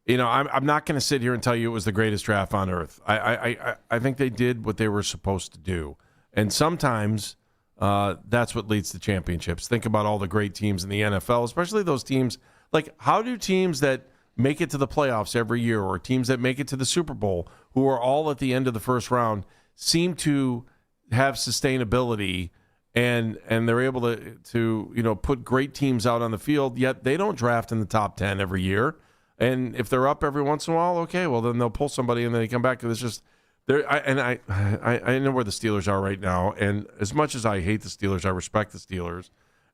you know, I'm not going to sit here and tell you it was the greatest draft on earth. I think they did what they were supposed to do. And sometimes that's what leads to championships. Think about all the great teams in the NFL, especially those teams. Like, how do teams that make it to the playoffs every year or teams that make it to the Super Bowl, who are all at the end of the first round, seem to have sustainability and they're able to you know, put great teams out on the field, yet they don't draft in the top 10 every year. And if they're up every once in a while, okay, well, then they'll pull somebody and then they come back. It's just I know where the Steelers are right now, and as much as I hate the Steelers, I respect the Steelers.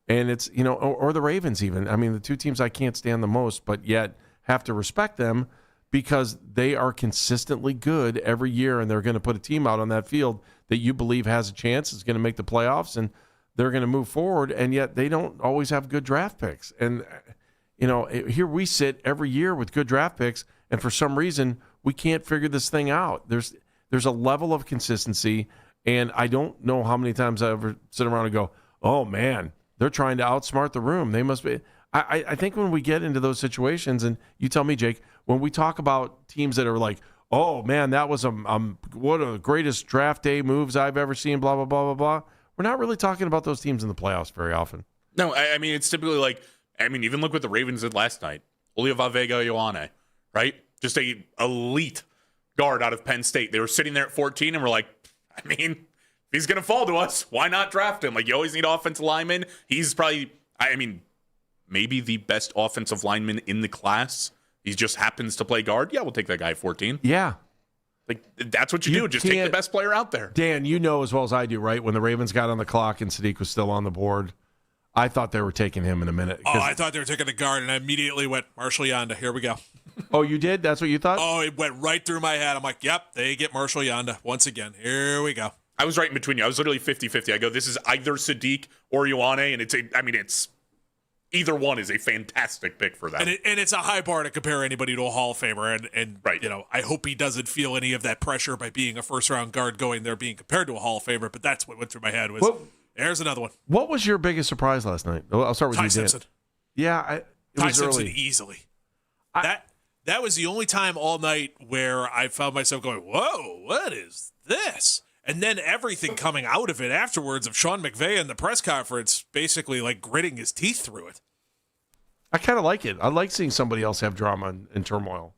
And it's, you know, or the Ravens even. I mean, the two teams I can't stand the most, but yet have to respect them because they are consistently good every year, and they're going to put a team out on that field that you believe has a chance, is going to make the playoffs, and they're going to move forward, and yet they don't always have good draft picks. And, you know, here we sit every year with good draft picks, and for some reason we can't figure this thing out. There's a level of consistency, and I don't know how many times I ever sit around and go, oh, man, they're trying to outsmart the room. They must be. I think when we get into those situations, and you tell me, Jake, when we talk about teams that are like, oh, man, that was one of the greatest draft day moves I've ever seen, blah, blah, blah, blah, blah. We're not really talking about those teams in the playoffs very often. No, I mean, it's typically like, I mean, even look what the Ravens did last night. Oliva-Vega-Ioane, right? Just a elite guard out of Penn State. They were sitting there at 14, and we're like, I mean, if he's going to fall to us, why not draft him? Like, you always need offensive linemen. He's probably, I mean, maybe the best offensive lineman in the class. He just happens to play guard. Yeah, we'll take that guy at 14. Yeah. Like, that's what you do. Just take the best player out there. Dan, you know as well as I do, right? When the Ravens got on the clock and Sadiq was still on the board, I thought they were taking him in a minute. Oh, I thought they were taking the guard, and I immediately went, Marshall Yanda, here we go. Oh, you did? That's what you thought? Oh, it went right through my head. I'm like, yep, they get Marshall Yanda once again. Here we go. I was right in between you. I was literally 50-50. I go, this is either Sadiq or Ioane, and it's either one is a fantastic pick for them. And it's a high bar to compare anybody to a Hall of Famer. And right. You know, I hope he doesn't feel any of that pressure by being a first-round guard going there being compared to a Hall of Famer. But that's what went through my head was, there's another one. What was your biggest surprise last night? I'll start with Ty you, Dan. Simpson. Yeah, it Ty was Simpson early. easily. That was the only time all night where I found myself going, whoa, what is this? And then everything coming out of it afterwards of Sean McVay in the press conference basically like gritting his teeth through it. I kind of like it. I like seeing somebody else have drama and turmoil.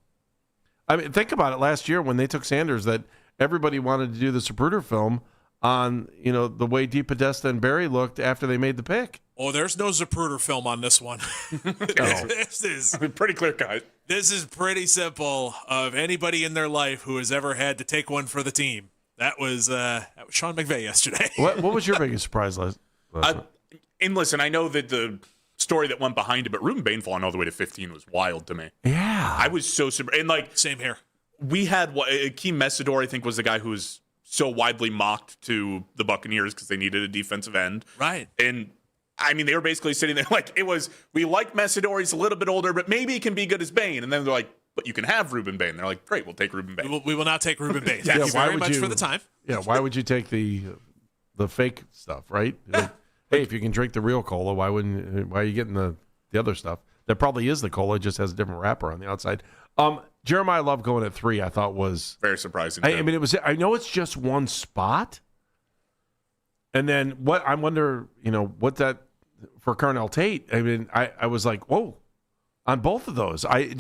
I mean, think about it. Last year when they took Sanders, that everybody wanted to do the Zapruder film on, you know, the way DePodesta and Barry looked after they made the pick. Oh, there's no Zapruder film on this one. This is pretty clear cut. This is pretty simple. Of anybody in their life who has ever had to take one for the team, that was Sean McVay yesterday. What was your biggest surprise last night? And listen, I know that the story that went behind it, but Ruben Bain falling all the way to 15 was wild to me. Yeah. I was so surprised. And like, same here. We had Akeem Messidor, I think, was the guy who was so widely mocked to the Buccaneers because they needed a defensive end. Right. And I mean, they were basically sitting there like, we like Messidor, he's a little bit older, but maybe he can be good as Bain. And then they're like, but you can have Ruben Bain. They're like, great, we'll take Ruben Bain. We will not take Ruben Bain. Thank you very much for the time. Yeah, why would you take the fake stuff, right? Like, hey, if you can drink the real cola, why are you getting the other stuff? That probably is the cola, just has a different wrapper on the outside. Jeremiah Love going at 3, I thought was very surprising. I mean, I know it's just one spot. And then I wonder, you know, what that for Carnell Tate, I mean, I was like, whoa, on both of those. And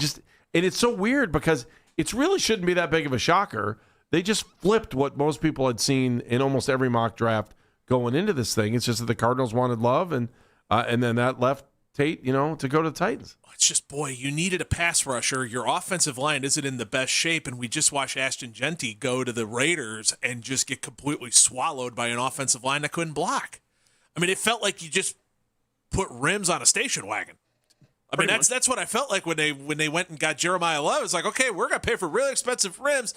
it's so weird because it really shouldn't be that big of a shocker. They just flipped what most people had seen in almost every mock draft going into this thing. It's just that the Cardinals wanted Love, and then that left Tate, to go to the Titans. It's just, boy, you needed a pass rusher. Your offensive line isn't in the best shape, and we just watched Ashton Genty go to the Raiders and just get completely swallowed by an offensive line that couldn't block. I mean, it felt like you just put rims on a station wagon. I mean, that's what I felt like when they went and got Jeremiah Love. It's like, okay, we're going to pay for really expensive rims,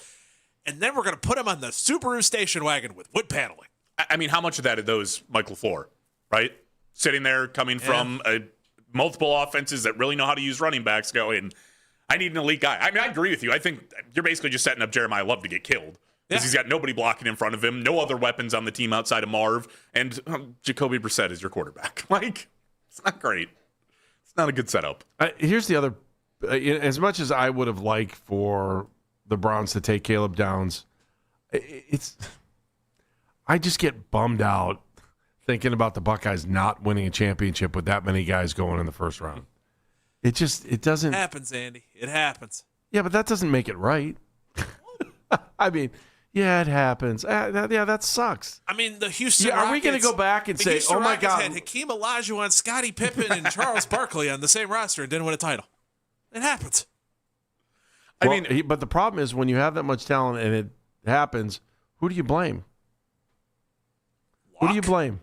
and then we're going to put him on the Subaru station wagon with wood paneling. I mean, how much of that are those Mike LaFleur, right? Sitting there coming from multiple offenses that really know how to use running backs going, I need an elite guy. I mean, I agree with you. I think you're basically just setting up Jeremiah Love to get killed because he's got nobody blocking in front of him, no other weapons on the team outside of Marv, and Jacoby Brissett is your quarterback. Like, it's not great. It's not a good setup. Here's the other. As much as I would have liked for the Browns to take Caleb Downs, I just get bummed out thinking about the Buckeyes not winning a championship with that many guys going in the first round. It doesn't. It happens, Andy. It happens. Yeah, but that doesn't make it right. I mean, yeah, it happens. That sucks. I mean, the Houston Rockets. Are we going to go back and say, oh, my God. Had Hakeem Olajuwon, Scottie Pippen, and Charles Barkley on the same roster and didn't win a title. It happens. But the problem is when you have that much talent and it happens, who do you blame? Who do you blame?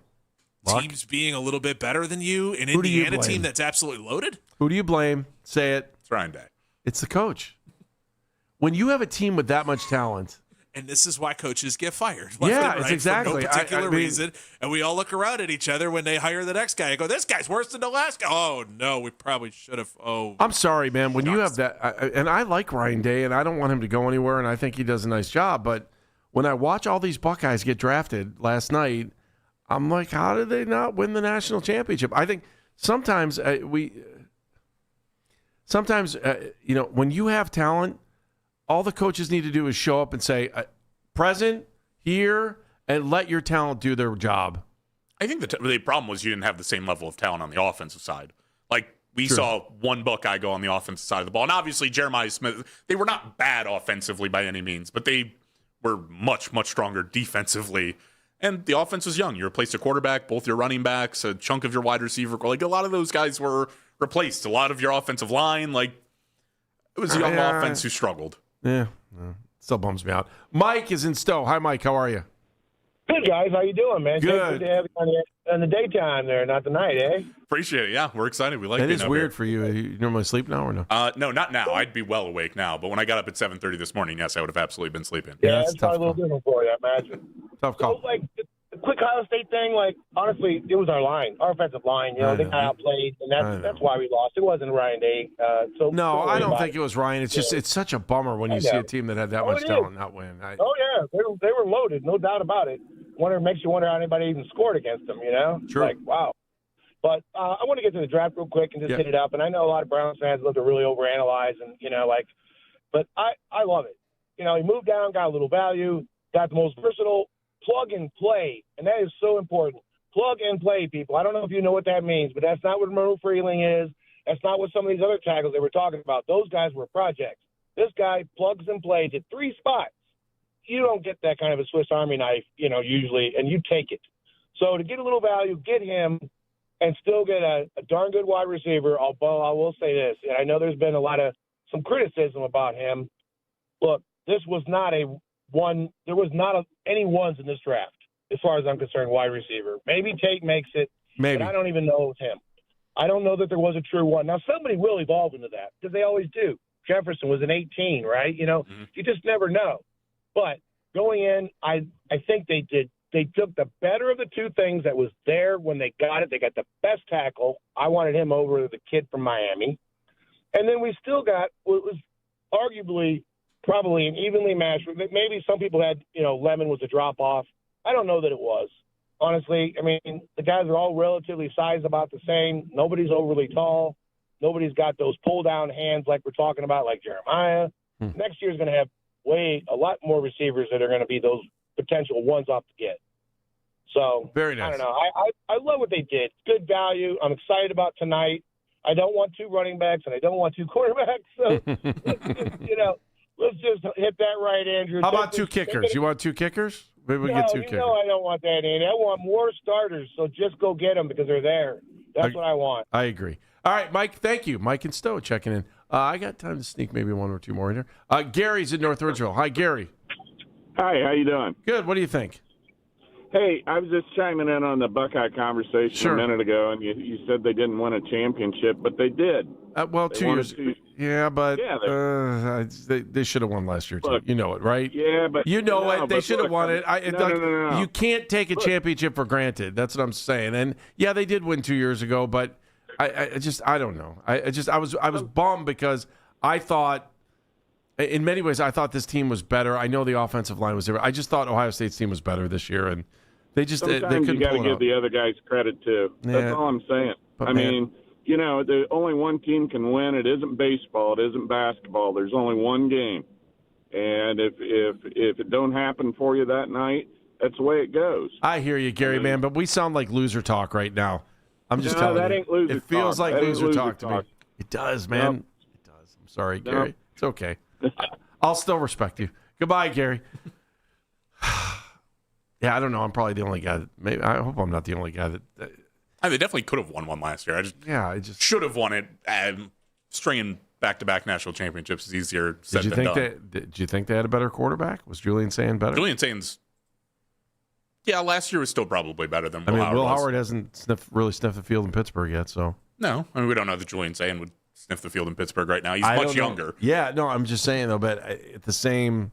Teams being a little bit better than you, an Indiana team that's absolutely loaded? Who do you blame? Say it. It's Ryan Day. It's the coach. When you have a team with that much talent. And this is why coaches get fired. Yeah, it's exactly. For no particular reason. And we all look around at each other when they hire the next guy and go, this guy's worse than the last guy. Oh, no, we probably should have. Oh, I'm sorry, man. When you have that, and I like Ryan Day, and I don't want him to go anywhere, and I think he does a nice job. But when I watch all these Buckeyes get drafted last night, I'm like, how did they not win the national championship? I think sometimes when you have talent, all the coaches need to do is show up and say, present, here, and let your talent do their job. I think the problem was you didn't have the same level of talent on the offensive side. Like, we saw one Buckeye go on the offensive side of the ball. And obviously, Jeremiah Smith, they were not bad offensively by any means, but they were much, much stronger defensively. And the offense was young. You replaced a quarterback, both your running backs, a chunk of your wide receiver. Like, a lot of those guys were replaced. A lot of your offensive line. Like, it was a young offense who struggled. Yeah. Still bums me out. Mike is in Stowe. Hi, Mike. How are you? Good, guys. How you doing, man? Good. Good to have you in the daytime there, not the night, eh? Appreciate it. Yeah, we're excited. We like it. It is weird for you. You normally sleep now or no? No, not now. I'd be well awake now. But when I got up at 7:30 this morning, yes, I would have absolutely been sleeping. Yeah, that's probably a little different for you, I imagine. Tough call. So, like, the quick Ohio State thing, like, honestly, it was our line, our offensive line. You know, they got outplayed, and that's why we lost. It wasn't Ryan Day. No, I don't think it was Ryan. It's just it's such a bummer when you see a team that had that much talent not win. They were loaded, no doubt about it. Makes you wonder how anybody even scored against them, you know? True. Like, wow. But I want to get to the draft real quick and just hit it up. And I know a lot of Browns fans love to really overanalyze and, but I love it. You know, he moved down, got a little value, got the most versatile plug and play. And that is so important. Plug and play, people. I don't know if you know what that means, but that's not what Merle Freeling is. That's not what some of these other tackles they were talking about. Those guys were projects. This guy plugs and plays at 3 spots. You don't get that kind of a Swiss Army knife, usually, and you take it. So to get a little value, get him, and still get a darn good wide receiver. Although I will say this, and I know there's been some criticism about him. Look, this was not there was not any ones in this draft, as far as I'm concerned, wide receiver. Maybe Tate makes it, but I don't even know it was him. I don't know that there was a true one. Now, somebody will evolve into that, because they always do. Jefferson was an 18, right? You just never know. But going in, I think they did. They took the better of the two things that was there when they got it. They got the best tackle. I wanted him over the kid from Miami. And then we still got what was arguably probably an evenly matched. Maybe some people had, Lemon was a drop-off. I don't know that it was. Honestly, I mean, the guys are all relatively sized about the same. Nobody's overly tall. Nobody's got those pull-down hands like we're talking about, like Jeremiah. Next year's going to have a lot more receivers that are going to be those potential ones off the get. So very nice. I don't know. I love what they did. Good value. I'm excited about tonight. I don't want 2 running backs and I don't want 2 quarterbacks. So let's just hit that right, Andrew. How about 2 kickers? You want 2 kickers? Maybe we get 2 kickers. No, I don't want that, Andy. I want more starters. So just go get them because they're there. That's what I want. I agree. All right, Mike, thank you. Mike and Stowe checking in. I got time to sneak maybe 1 or 2 more in here. Gary's in North Ridgeville. Hi, Gary. Hi, how you doing? Good. What do you think? Hey, I was just chiming in on the Buckeye conversation a minute ago, and you said they didn't win a championship, but they did. Well, 2 years. Yeah, but they should have won last year, too. Look, you know it, right? Yeah, but you know it. They should have won it. No. You can't take a championship for granted. That's what I'm saying. And yeah, they did win 2 years ago, but I don't know. I was bummed because I thought, in many ways, I thought this team was better. I know the offensive line was there. I just thought Ohio State's team was better this year, and they just sometimes they couldn't you got to pull it give out. the other guys credit too. That's all I'm saying. But I mean, the only one team can win. It isn't baseball. It isn't basketball. There's only one game, and if it don't happen for you that night, that's the way it goes. I hear you, Gary, man, but we sound like loser talk right now. I'm just telling that you. Ain't loser it feels talk. like That ain't loser talk to me. talk. It does, man. Nope. It does. I'm sorry, Nope. Gary. It's okay. I'll still respect you. Goodbye, Gary. Yeah, I don't know. I'm probably the only guy that maybe. I hope I'm not the only guy that. They definitely could have won one last year. I just should have won it. Stringing back-to-back national championships is easier said than done. Did you think they had a better quarterback? Was Julian Sand better? Julian Sand's. Yeah, last year was still probably better than Will Howard. Will Howard hasn't really sniffed the field in Pittsburgh yet, so. No, I mean, we don't know that Julian Sand would sniff the field in Pittsburgh right now. He's I much don't know. younger. Yeah, no, I'm just saying though. But at the same,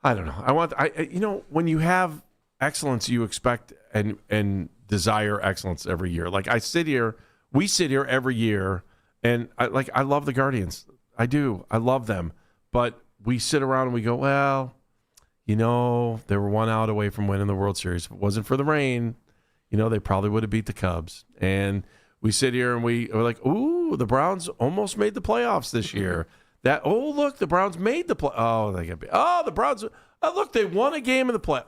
I don't know. When you have excellence, you expect and desire excellence every year. Like we sit here every year, and I love the Guardians. I do. I love them, but we sit around and we go, well, they were 1 out away from winning the World Series. If it wasn't for the rain, they probably would have beat the Cubs. And we sit here and we're like, ooh, the Browns almost made the playoffs this year. Look, the Browns made the play. Oh, the Browns. Oh, look, they won a game in the play.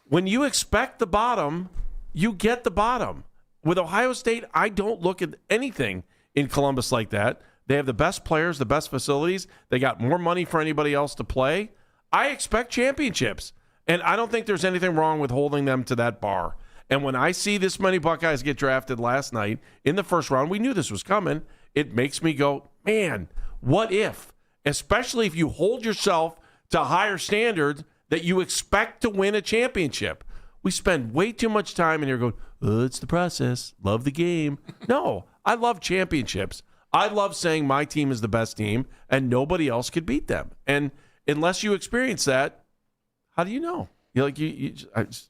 When you expect the bottom, you get the bottom. With Ohio State, I don't look at anything in Columbus like that. They have the best players, the best facilities. They got more money for anybody else to play. I expect championships. And I don't think there's anything wrong with holding them to that bar. And when I see this many Buckeyes get drafted last night in the first round, we knew this was coming. It makes me go, man, what if? Especially if you hold yourself to higher standards that you expect to win a championship. We spend way too much time in here going, oh, it's the process. Love the game. No, I love championships. I love saying my team is the best team and nobody else could beat them. And unless you experience that, how do you know? The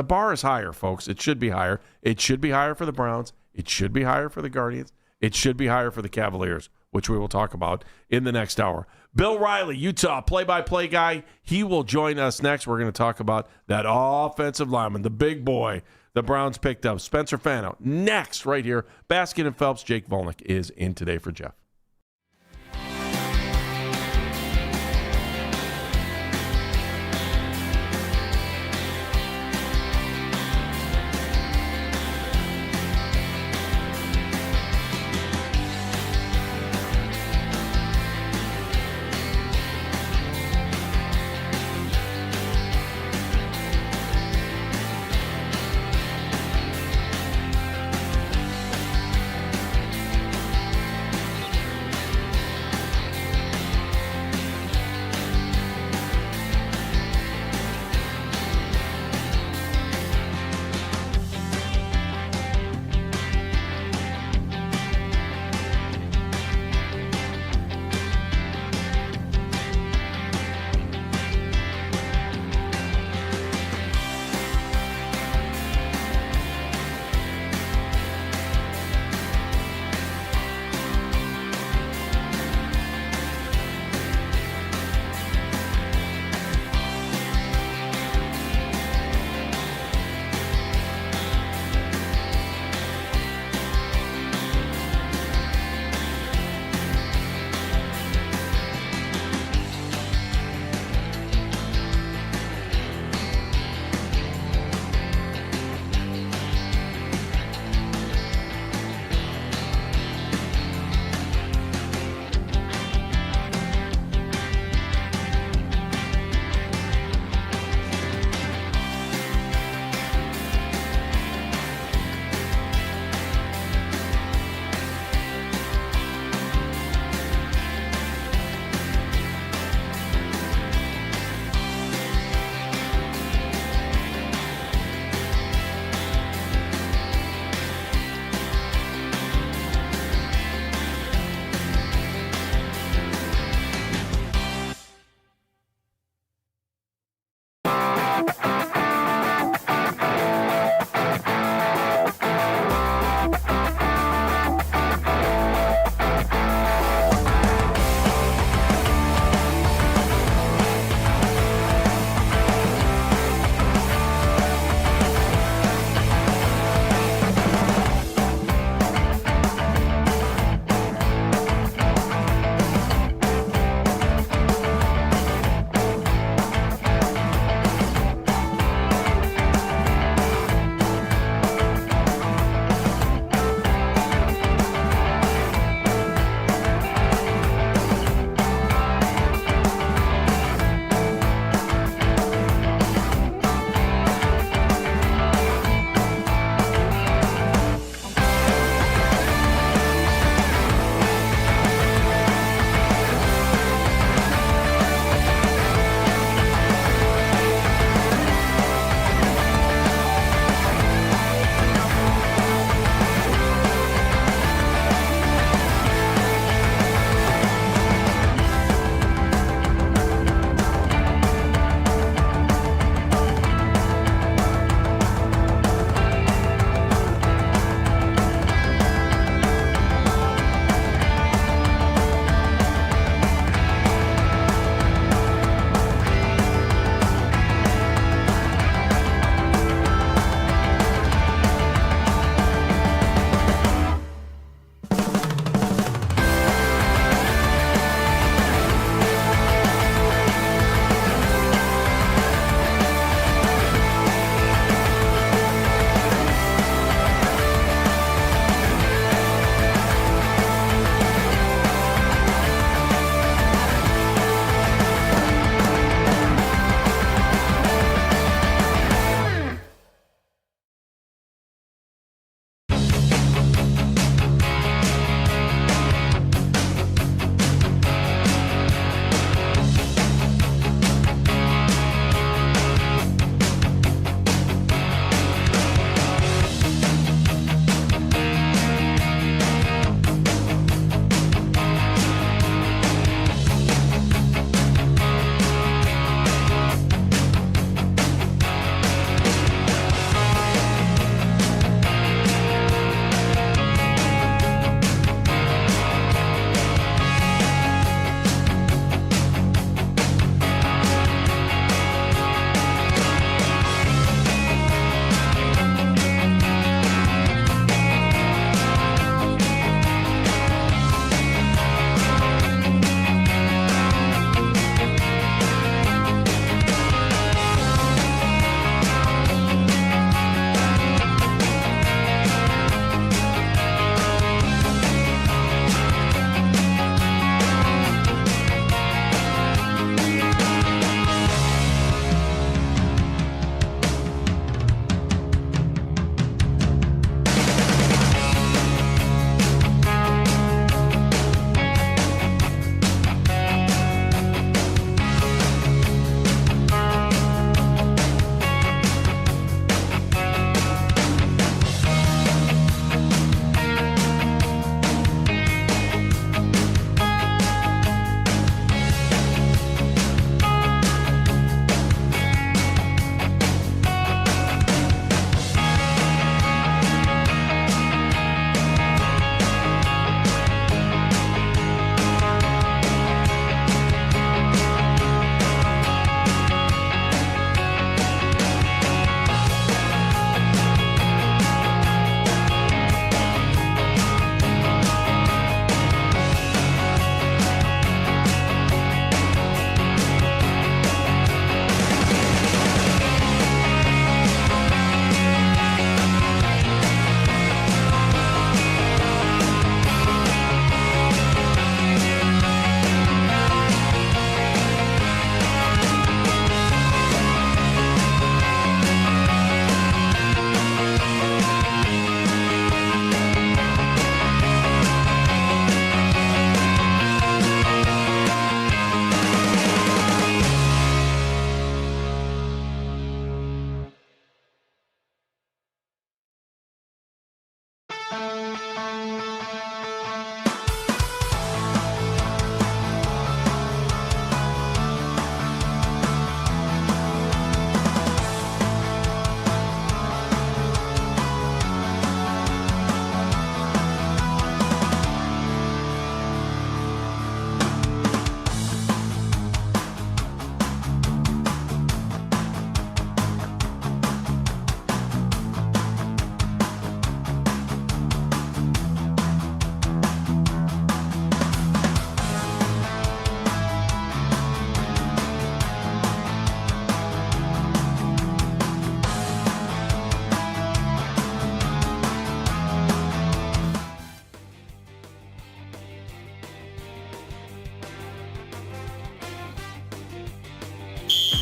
bar is higher, folks. It should be higher. It should be higher for the Browns. It should be higher for the Guardians. It should be higher for the Cavaliers, which we will talk about in the next hour. Bill Riley, Utah play-by-play guy. He will join us next. We're going to talk about that offensive lineman, the big boy the Browns picked up, Spencer Fano. Next, right here, Baskin and Phelps. Jake Volnick is in today for Jeff.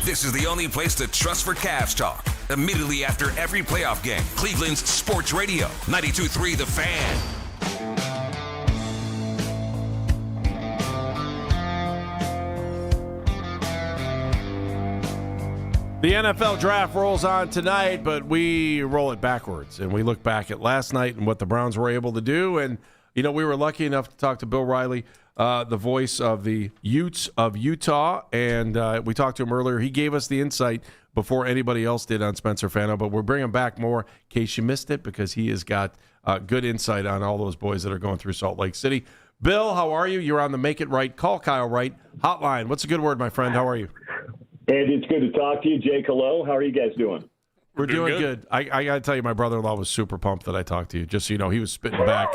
This is the only place to trust for Cavs talk. Immediately after every playoff game, Cleveland's Sports Radio, 92.3 The Fan. The NFL draft rolls on tonight, but we roll it backwards, and we look back at last night and what the Browns were able to do. And, we were lucky enough to talk to Bill Riley, the voice of the Utes of Utah, and we talked to him earlier. He gave us the insight before anybody else did on Spencer Fano, but we're bringing back more in case you missed it because he has got good insight on all those boys that are going through Salt Lake City. Bill, how are you? You're on the Make It Right, Call Kyle Right hotline. What's a good word, my friend? How are you? Andy, it's good to talk to you. Jake, hello. How are you guys doing? We're doing good. I got to tell you, my brother-in-law was super pumped that I talked to you. Just so you know, he was spitting back.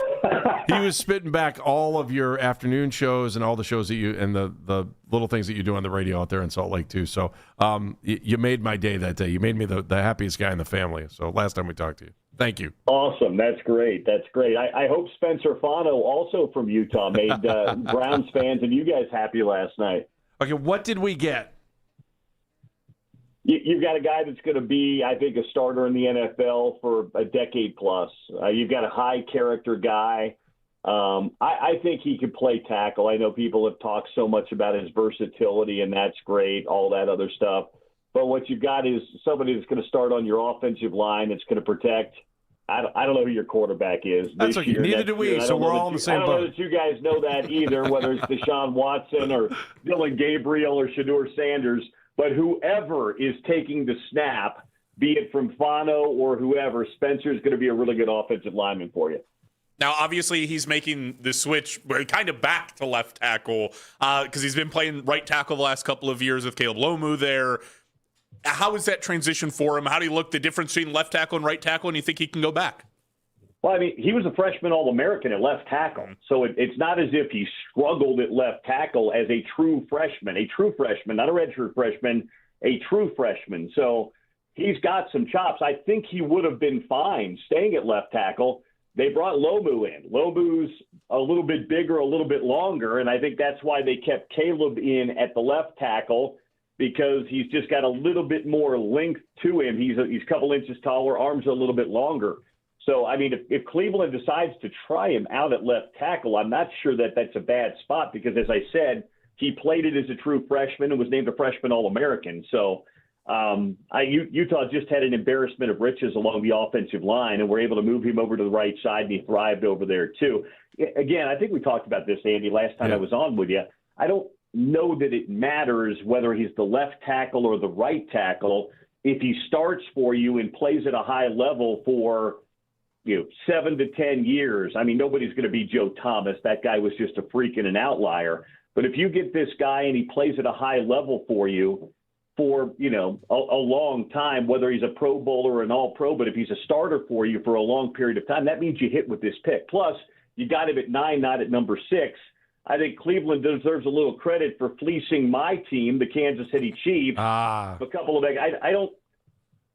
He was spitting back all of your afternoon shows and all the shows that you and the little things that you do on the radio out there in Salt Lake too. So you made my day that day. You made me the happiest guy in the family. So last time we talked to you. Thank you. Awesome. That's great. That's great. I hope Spencer Fano, also from Utah, made Browns fans and you guys happy last night. Okay, what did we get? You've got a guy that's going to be, I think, a starter in the NFL for a decade plus. You've got a high-character guy. I think he could play tackle. I know people have talked so much about his versatility, and that's great, all that other stuff. But what you've got is somebody that's going to start on your offensive line that's going to protect. I don't know who your quarterback is. That's okay. Neither do we, so we're all in the same boat. I don't know that you guys know that either, whether it's Deshaun Watson or Dylan Gabriel or Shedeur Sanders. But whoever is taking the snap, be it from Fano or whoever, Spencer's going to be a really good offensive lineman for you. Now, obviously, he's making the switch kind of back to left tackle because he's been playing right tackle the last couple of years with Caleb Lomu there. How is that transition for him? How do you look the difference between left tackle and right tackle, and you think he can go back? Well, I mean, he was a freshman All-American at left tackle, so it's not as if he struggled at left tackle as a true freshman, not a redshirt freshman, a true freshman. So he's got some chops. I think he would have been fine staying at left tackle. They brought Lomu in. Lomu's a little bit bigger, a little bit longer, and I think that's why they kept Caleb in at the left tackle because he's just got a little bit more length to him. He's a couple inches taller, arms a little bit longer. So, I mean, if Cleveland decides to try him out at left tackle, I'm not sure that that's a bad spot because, as I said, he played it as a true freshman and was named a freshman All-American. So Utah just had an embarrassment of riches along the offensive line, and we're able to move him over to the right side, and he thrived over there too. Again, I think we talked about this, Andy, last time I was on with you. I don't know that it matters whether he's the left tackle or the right tackle if he starts for you and plays at a high level for 7 to 10 years. I mean, nobody's going to be Joe Thomas. That guy was just a freak and an outlier. But if you get this guy and he plays at a high level for you for, a long time, whether he's a Pro Bowler or an All-Pro, but if he's a starter for you for a long period of time, that means you hit with this pick. Plus, you got him at 9, not at number 6. I think Cleveland deserves a little credit for fleecing my team, the Kansas City Chiefs. A couple of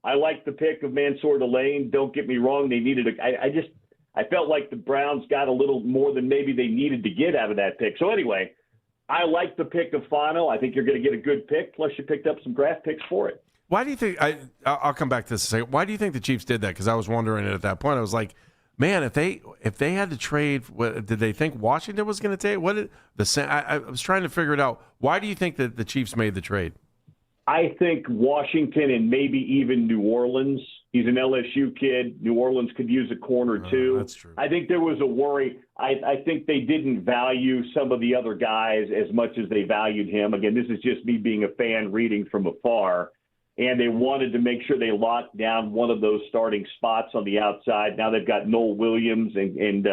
I like the pick of Mansour Delane. Don't get me wrong. They needed I felt like the Browns got a little more than maybe they needed to get out of that pick. So anyway, I like the pick of Fano. I think you're going to get a good pick. Plus you picked up some draft picks for it. Why do you think I'll come back to this in a second. Why do you think the Chiefs did that? Because I was wondering it at that point. I was like, man, if they had to trade, did they think Washington was going to take? I was trying to figure it out. Why do you think that the Chiefs made the trade? I think Washington and maybe even New Orleans. He's an LSU kid. New Orleans could use a corner too. That's true. I think there was a worry. I think they didn't value some of the other guys as much as they valued him. Again, this is just me being a fan reading from afar. And they wanted to make sure they locked down one of those starting spots on the outside. Now they've got Noel Williams and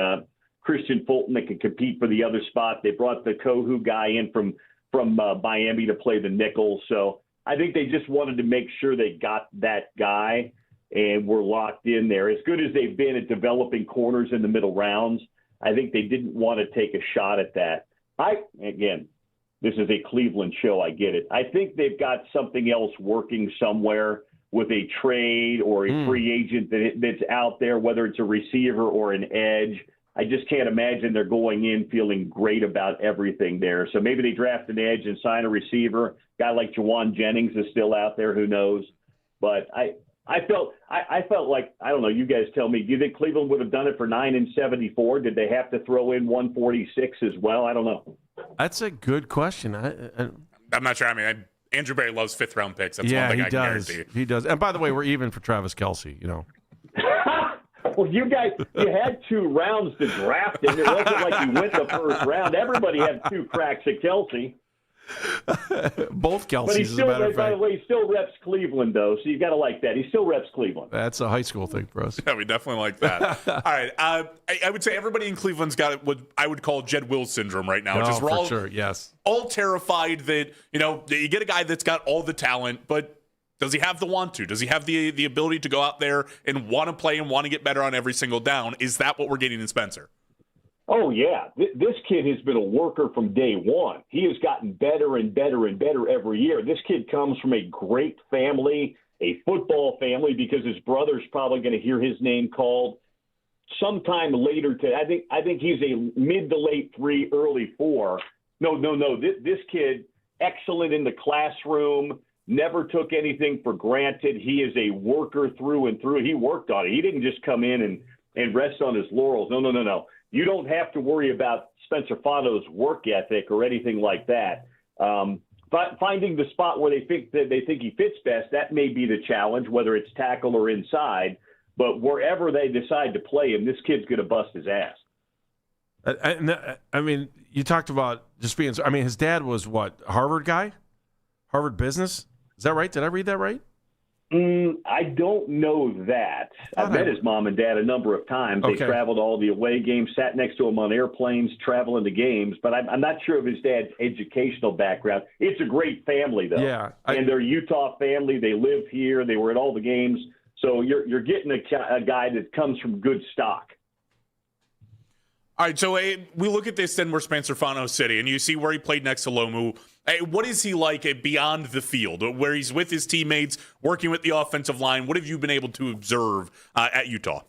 Christian Fulton that can compete for the other spot. They brought the Kohu guy in from Miami to play the nickel. So I think they just wanted to make sure they got that guy and were locked in there. As good as they've been at developing corners in the middle rounds, I think they didn't want to take a shot at that. Again, this is a Cleveland show. I get it. I think they've got something else working somewhere with a trade or a free agent that's out there, whether it's a receiver or an edge. I just can't imagine they're going in feeling great about everything there. So maybe they draft an edge and sign a receiver. A guy like Jawan Jennings is still out there. Who knows? But I felt like, I don't know, you guys tell me, do you think Cleveland would have done it for 9-74? Did they have to throw in 146 as well? I don't know. That's a good question. I'm not sure. I mean, Andrew Berry loves fifth-round picks. That's one thing I can guarantee. He does. And by the way, we're even for Travis Kelce, you know. Well, you had 2 rounds to draft him. It wasn't like you went the first round. Everybody had 2 cracks at Kelce. Both Kelce's, but as a matter of fact. By the way, he still reps Cleveland, though, so you got to like that. He still reps Cleveland. That's a high school thing for us. Yeah, we definitely like that. All right. I would say everybody in Cleveland's got what I would call Jed Wills syndrome right now. Oh, for sure, yes. All terrified that, you get a guy that's got all the talent, but does he have the want to? Does he have the ability to go out there and want to play and want to get better on every single down? Is that what we're getting in Spencer? Oh, yeah. This kid has been a worker from day one. He has gotten better and better and better every year. This kid comes from a great family, a football family, because his brother's probably going to hear his name called sometime later. I think he's a mid to late 3, early 4. No. This kid, excellent in the classroom, never took anything for granted. He is a worker through and through. He worked on it. He didn't just come in and rest on his laurels. No. You don't have to worry about Spencer Fano's work ethic or anything like that. Finding the spot where they think he fits best, that may be the challenge, whether it's tackle or inside. But wherever they decide to play him, this kid's going to bust his ass. I mean, you talked about just being – I mean, his dad was what, Harvard guy? Harvard business? Is that right? Did I read that right? I don't know that. I've met his mom and dad a number of times. They traveled all the away games, sat next to him on airplanes, traveling to games. But I'm not sure of his dad's educational background. It's a great family, though. Yeah, and they're a Utah family. They live here. They were at all the games. So you're getting a guy that comes from good stock. All right, so we look at this then we're Spencer Fano City, and you see where he played next to Lomu. What is he like beyond the field, where he's with his teammates, working with the offensive line? What have you been able to observe at Utah?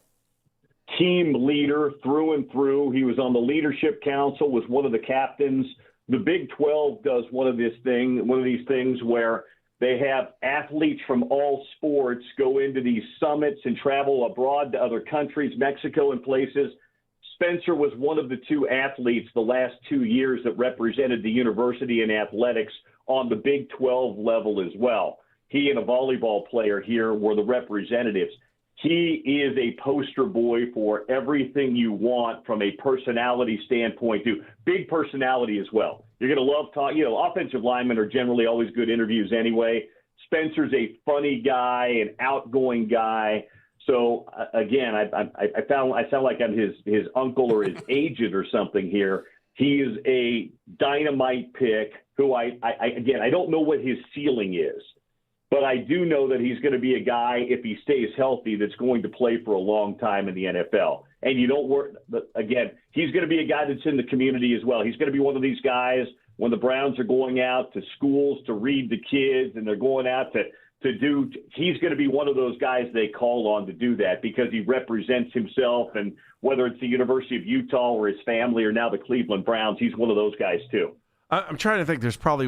Team leader through and through. He was on the leadership council, was one of the captains. The Big 12 does one of these things where they have athletes from all sports go into these summits and travel abroad to other countries, Mexico and places. Spencer was one of the 2 athletes the last 2 years that represented the university in athletics on the Big 12 level as well. He and a volleyball player here were the representatives. He is a poster boy for everything you want from a personality standpoint, too. Big personality as well. You're going to love talking. Offensive linemen are generally always good interviews anyway. Spencer's a funny guy, an outgoing guy. So again, I sound like I'm his uncle or his agent or something here. He is a dynamite pick who I don't know what his ceiling is, but I do know that he's going to be a guy, if he stays healthy, that's going to play for a long time in the NFL. And you don't work again. He's going to be a guy that's in the community as well. He's going to be one of these guys when the Browns are going out to schools to read to kids and they're going out to do, he's going to be one of those guys they call on to do that because he represents himself, and whether it's the University of Utah or his family or now the Cleveland Browns, he's one of those guys too. I'm trying to think. There's probably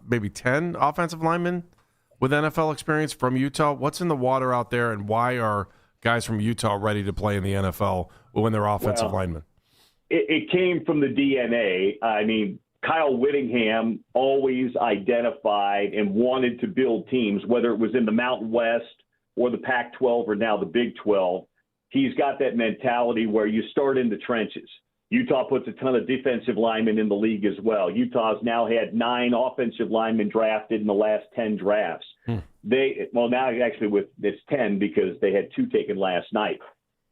maybe 10 offensive linemen with NFL experience from Utah. What's in the water out there, and why are guys from Utah ready to play in the NFL when they're offensive linemen? It came from the DNA. I mean, Kyle Whittingham always identified and wanted to build teams, whether it was in the Mountain West or the Pac-12 or now the Big 12. He's got that mentality where you start in the trenches. Utah puts a ton of defensive linemen in the league as well. Utah's now had 9 offensive linemen drafted in the last 10 drafts. Now actually it's 10 because they had 2 taken last night.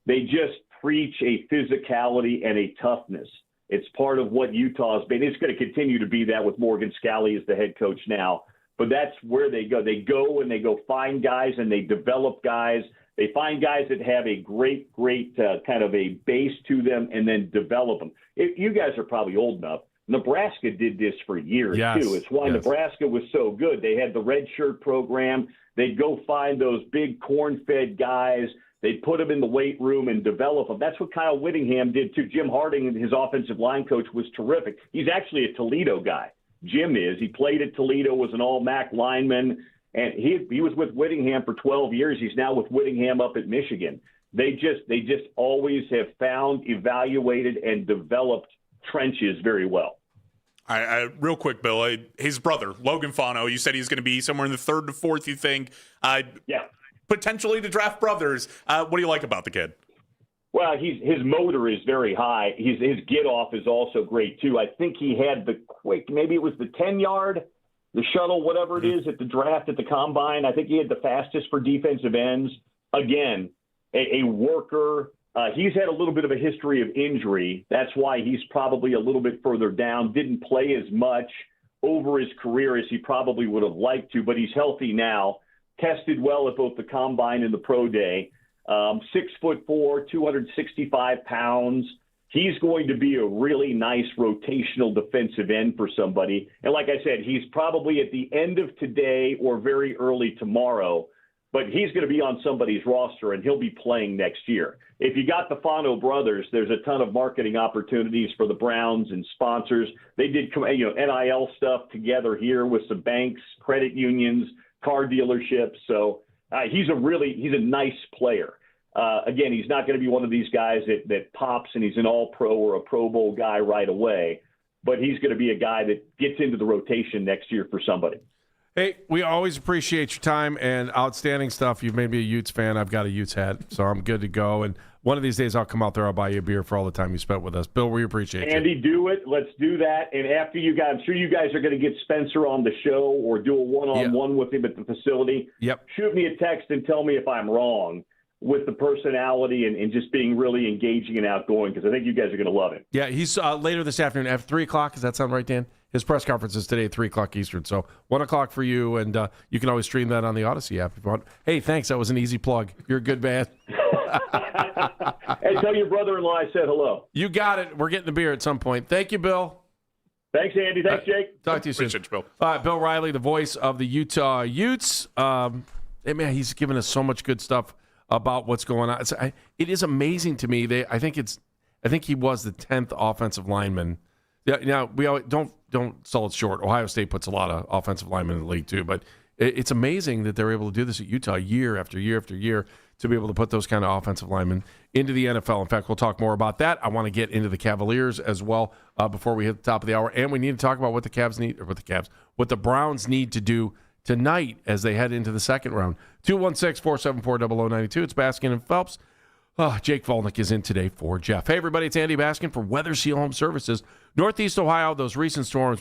They just preach a physicality and a toughness. It's part of what Utah's been. It's going to continue to be that with Morgan Scalley as the head coach now. But that's where they go. They go and they go find guys and they develop guys. They find guys that have a great kind of a base to them and then develop them. You guys are probably old enough. Nebraska did this for years, too. It's why Nebraska was so good. They had the red shirt program. They'd go find those big corn-fed guys. They'd put him in the weight room and develop him. That's what Kyle Whittingham did too. Jim Harding, his offensive line coach, was terrific. He's actually a Toledo guy. Jim is. He played at Toledo, was an all-MAC lineman, and he was with Whittingham for 12 years. He's now with Whittingham up at Michigan. They just always have found, evaluated, and developed trenches very well. Real quick, Bill, his brother, Logan Fano, you said he's going to be somewhere in the 3rd to 4th, you think? Yeah. Potentially to draft brothers. What do you like about the kid? Well, his motor is very high. His get-off is also great, too. I think he had the quick, maybe it was the 10-yard, the shuttle, whatever it is, at the draft, at the combine. I think he had the fastest for defensive ends. Again, a worker. He's had a little bit of a history of injury. That's why he's probably a little bit further down. Didn't play as much over his career as he probably would have liked to, but he's healthy now. Tested well at both the combine and the pro day. 6'4", 265 pounds. He's going to be a really nice rotational defensive end for somebody. And like I said, he's probably at the end of today or very early tomorrow, but he's going to be on somebody's roster and he'll be playing next year. If you got the Fano brothers, there's a ton of marketing opportunities for the Browns and sponsors. They did NIL stuff together here with some banks, credit unions, car dealerships. So he's a nice player. Again, he's not going to be one of these guys that pops and he's an all-pro or a Pro Bowl guy right away, but he's going to be a guy that gets into the rotation next year for somebody. Hey, we always appreciate your time and outstanding stuff. You've made me a Utes fan. I've got a Utes hat, so I'm good to go. And one of these days I'll come out there. I'll buy you a beer for all the time you spent with us. Bill, we appreciate you. Andy, do it. Let's do that. And after you guys, I'm sure you guys are going to get Spencer on the show or do a one-on-one with him at the facility. Yep. Shoot me a text and tell me if I'm wrong with the personality and just being really engaging and outgoing, because I think you guys are going to love it. Yeah, he's later this afternoon at 3 o'clock. Does that sound right, Dan? His press conference is today at 3 o'clock Eastern, so 1 o'clock for you, and you can always stream that on the Odyssey app if you want. Hey, thanks. That was an easy plug. You're a good man. Hey, tell your brother-in-law I said hello. You got it. We're getting the beer at some point. Thank you, Bill. Thanks, Andy. Thanks, Jake. Talk to you soon. Appreciate you, Bill. All right, Bill Riley, the voice of the Utah Utes. Hey, man, he's given us so much good stuff about what's going on. It is amazing to me. I think he was the 10th offensive lineman. Yeah, now we always, don't sell it short. Ohio State puts a lot of offensive linemen in the league too, but it's amazing that they're able to do this at Utah year after year after year to be able to put those kind of offensive linemen into the NFL. In fact, we'll talk more about that. I want to get into the Cavaliers as well before we hit the top of the hour, and we need to talk about what the Browns need to do tonight as they head into the second round. 216-474-0092. It's Baskin and Phelps. Jake Volnick is in today for Jeff. Hey, everybody, it's Andy Baskin for Weather Seal Home Services. Northeast Ohio, those recent storms.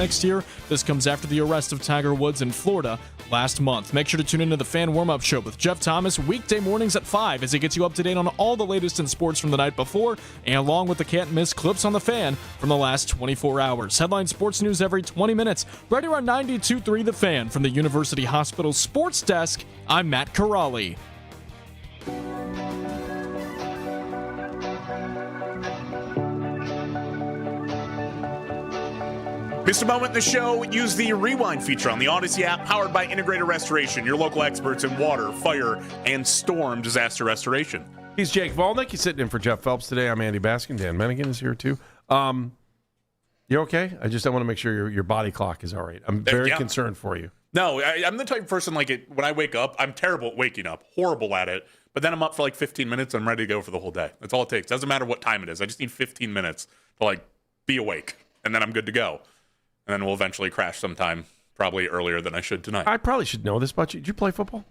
next year. This comes after the arrest of Tiger Woods in Florida last month. Make sure to tune into the Fan Warm-Up Show with Jeff Thomas weekday mornings at 5 as he gets you up to date on all the latest in sports from the night before, and along with the can't-miss clips on the Fan from the last 24 hours. Headline sports news every 20 minutes, right here on 92.3 The Fan. From the University Hospital Sports Desk, I'm Matt Corrali. Missed a moment in the show? Use the Rewind feature on the Odyssey app, powered by Integrated Restoration, your local experts in water, fire, and storm disaster restoration. He's Jake Volnick. He's sitting in for Jeff Phelps today. I'm Andy Baskin. Dan Mennigan is here too. You okay? I want to make sure your body clock is all right. I'm very concerned for you. No, I'm the type of person, when I wake up, I'm terrible at waking up, horrible at it. But then I'm up for 15 minutes. I'm ready to go for the whole day. That's all it takes. Doesn't matter what time it is. I just need 15 minutes to be awake, and then I'm good to go. And then we'll eventually crash sometime, probably earlier than I should tonight. I probably should know this about you. Did you play football?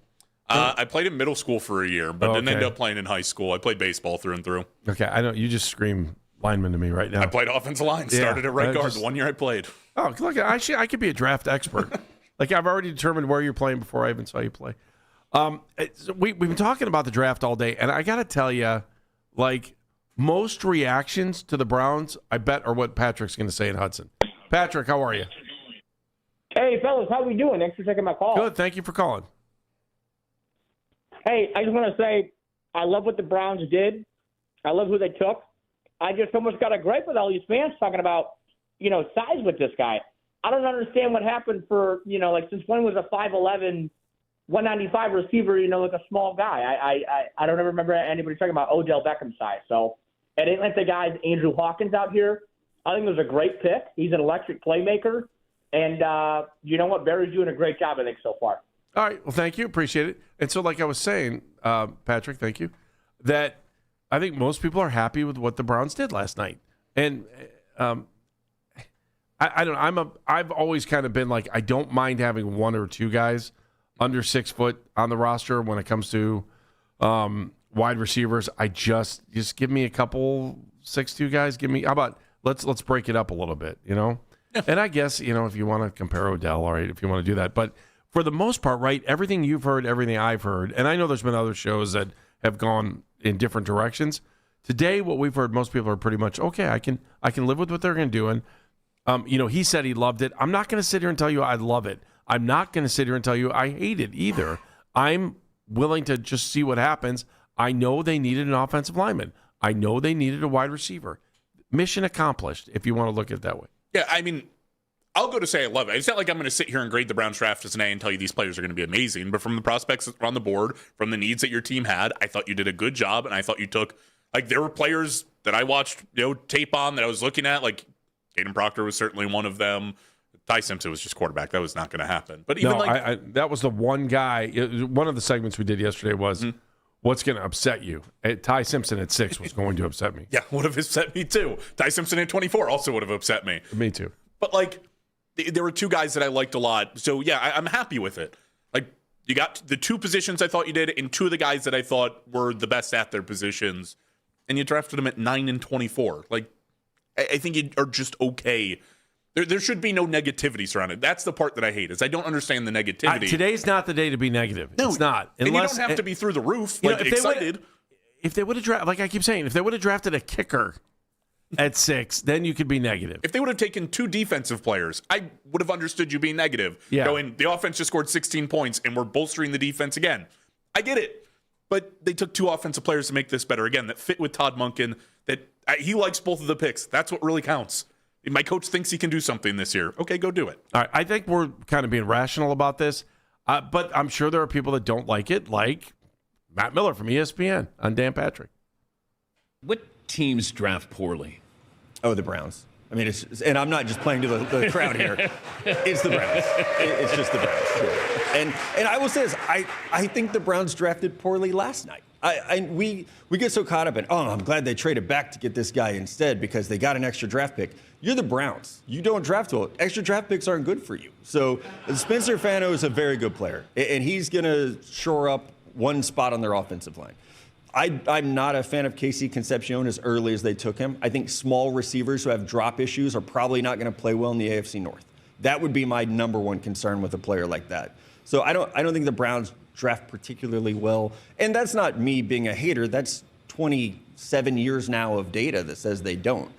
I played in middle school for a year, but didn't end up playing in high school. I played baseball through and through. Okay, I know you just scream lineman to me right now. I played offensive line. Started at right guard the 1 year I played. Oh, look, I could be a draft expert. I've already determined where you're playing before I even saw you play. We've been talking about the draft all day, and I got to tell you, most reactions to the Browns, I bet, are what Patrick's going to say in Hudson. Patrick, how are you? Hey, fellas, how we doing? Thanks for taking my call. Good, thank you for calling. Hey, I just want to say I love what the Browns did. I love who they took. I just almost got a gripe with all these fans talking about, size with this guy. I don't understand what happened for, since when was a 5'11", 195 receiver, a small guy. I don't ever remember anybody talking about Odell Beckham size. So it ain't like the guy's Andrew Hawkins out here. I think it was a great pick. He's an electric playmaker. And you know what? Barry's doing a great job, I think, so far. All right. Well, thank you. Appreciate it. And so, like I was saying, Patrick, thank you, that I think most people are happy with what the Browns did last night. And I don't know. I've always kind of been I don't mind having one or two guys under 6 foot on the roster when it comes to wide receivers. I just give me a couple 6'2" guys. How about let's break it up a little bit, Yeah. And I guess, if you want to compare Odell, all right, if you want to do that. But for the most part, right, everything you've heard, everything I've heard, and I know there's been other shows that have gone in different directions. Today, what we've heard, most people are pretty much, okay, I can live with what they're going to do. And, he said he loved it. I'm not going to sit here and tell you I love it. I'm not going to sit here and tell you I hate it either. I'm willing to just see what happens. I know they needed an offensive lineman. I know they needed a wide receiver. Mission accomplished, if you want to look at it that way. Yeah, I'll go to say I love it. It's not like I'm going to sit here and grade the Browns draft as an A and tell you these players are going to be amazing. But from the prospects that were on the board, from the needs that your team had, I thought you did a good job. And I thought you took, there were players that I watched, tape on that I was looking at. Caden Proctor was certainly one of them. Ty Simpson was just quarterback. That was not going to happen. But even that was the one guy. One of the segments we did yesterday was what's going to upset you. Ty Simpson at 6 was going to upset me. Yeah, would have upset me too. Ty Simpson at 24 also would have upset me. Me too. But there were two guys that I liked a lot. So yeah, I'm happy with it. You got the two positions I thought you did, and two of the guys that I thought were the best at their positions, and you drafted them at 9 and 24. I think you are just okay. There should be no negativity surrounded. That's the part that I hate, is I don't understand the negativity. Today's not the day to be negative. No, it's not. And you don't have to be through the roof, excited. If they would have drafted, like I keep saying, if they would have drafted a kicker at 6, then you could be negative. If they would have taken 2 defensive players, I would have understood you being negative. Yeah. Going, the offense just scored 16 points, and we're bolstering the defense again. I get it. But they took 2 offensive players to make this better, again, that fit with Todd Monken, that he likes both of the picks. That's what really counts. My coach thinks he can do something this year. Okay, go do it. All right, I think we're kind of being rational about this, but I'm sure there are people that don't like it, like Matt Miller from ESPN on Dan Patrick. What teams draft poorly? Oh, the Browns. And I'm not just playing to the crowd here. It's the Browns. It's just the Browns. Yeah. And I will say this, I think the Browns drafted poorly last night. We get so caught up in, I'm glad they traded back to get this guy instead because they got an extra draft pick. You're the Browns. You don't draft well. Extra draft picks aren't good for you. So Spencer Fano is a very good player, and he's going to shore up one spot on their offensive line. I'm not a fan of KC Concepcion as early as they took him. I think small receivers who have drop issues are probably not going to play well in the AFC North. That would be my number one concern with a player like that. So I don't think the Browns draft particularly well. And that's not me being a hater. That's 27 years now of data that says they don't.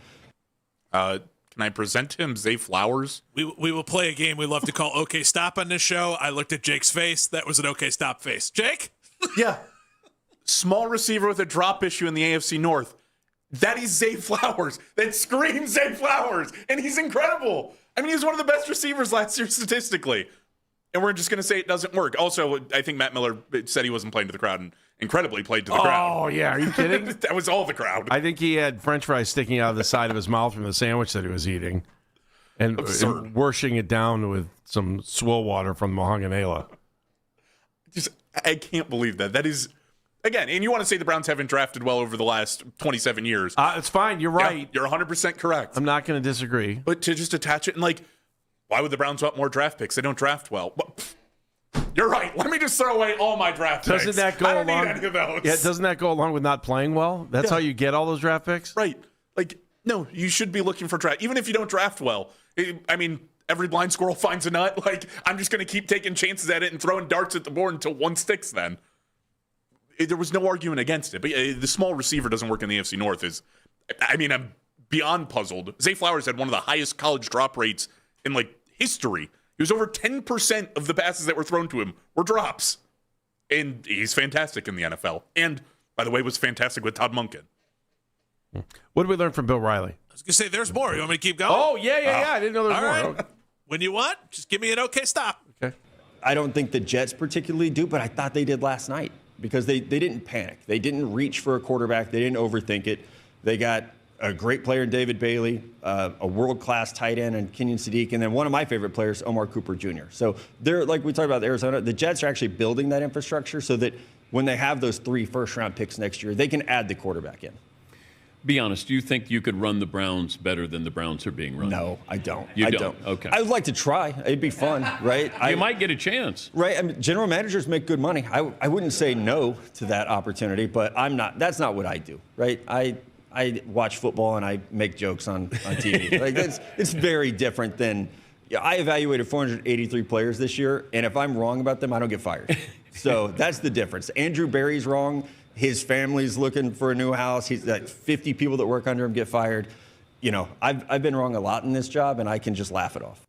Can I present to him Zay Flowers? We will play a game we love to call OK Stop on this show. I looked at Jake's face. That was an OK Stop face. Jake? Yeah. Small receiver with a drop issue in the AFC North. That is Zay Flowers. That screams Zay Flowers. And he's incredible. I mean, he was one of the best receivers last year statistically. And we're just going to say it doesn't work. Also, I think Matt Miller said he wasn't playing to the crowd and incredibly played to the crowd. Oh, yeah. Are you kidding? That was all the crowd. I think he had French fries sticking out of the side of his mouth from the sandwich that he was eating. And washing it down with some swill water from Mohanganela. I can't believe that. That is, again, and you want to say the Browns haven't drafted well over the last 27 years. It's fine. You're right. Yeah, you're 100% correct. I'm not going to disagree. But to just attach it and why would the Browns want more draft picks? They don't draft well. You're right. Let me just throw away all my draft picks. Doesn't that go I don't along? need any of those. Yeah, doesn't that go along with not playing well? That's how you get all those draft picks? Right. No, you should be looking for draft. Even if you don't draft well. I mean, every blind squirrel finds a nut. I'm just going to keep taking chances at it and throwing darts at the board until one sticks then. There was no argument against it. But the small receiver doesn't work in the AFC North. I'm beyond puzzled. Zay Flowers had one of the highest college drop rates in history. He was over 10% of the passes that were thrown to him were drops. And he's fantastic in the NFL. And, by the way, was fantastic with Todd Monken. What did we learn from Bill Riley? I was going to say, there's more. You want me to keep going? Oh, yeah. I didn't know there was more. All right. When you want, just give me an OK Stop. Okay. I don't think the Jets particularly do, but I thought they did last night because they didn't panic. They didn't reach for a quarterback. They didn't overthink it. They got a great player in David Bailey, a world-class tight end in Kenyon Sadiq, and then one of my favorite players, Omar Cooper Jr. So they're, like we talked about Arizona, the Jets are actually building that infrastructure so that when they have those 3 first-round picks next year, they can add the quarterback in. Be honest, do you think you could run the Browns better than the Browns are being run? No, I don't. You don't? Okay. I would like to try. It'd be fun, right? You might get a chance. Right. I mean, general managers make good money. I wouldn't say no to that opportunity, but that's not what I do, right? I watch football and I make jokes on TV. It's very different than I evaluated 483 players this year, and if I'm wrong about them, I don't get fired. So that's the difference. Andrew Berry's wrong. His family's looking for a new house. He's 50 people that work under him get fired. I've been wrong a lot in this job, and I can just laugh it off.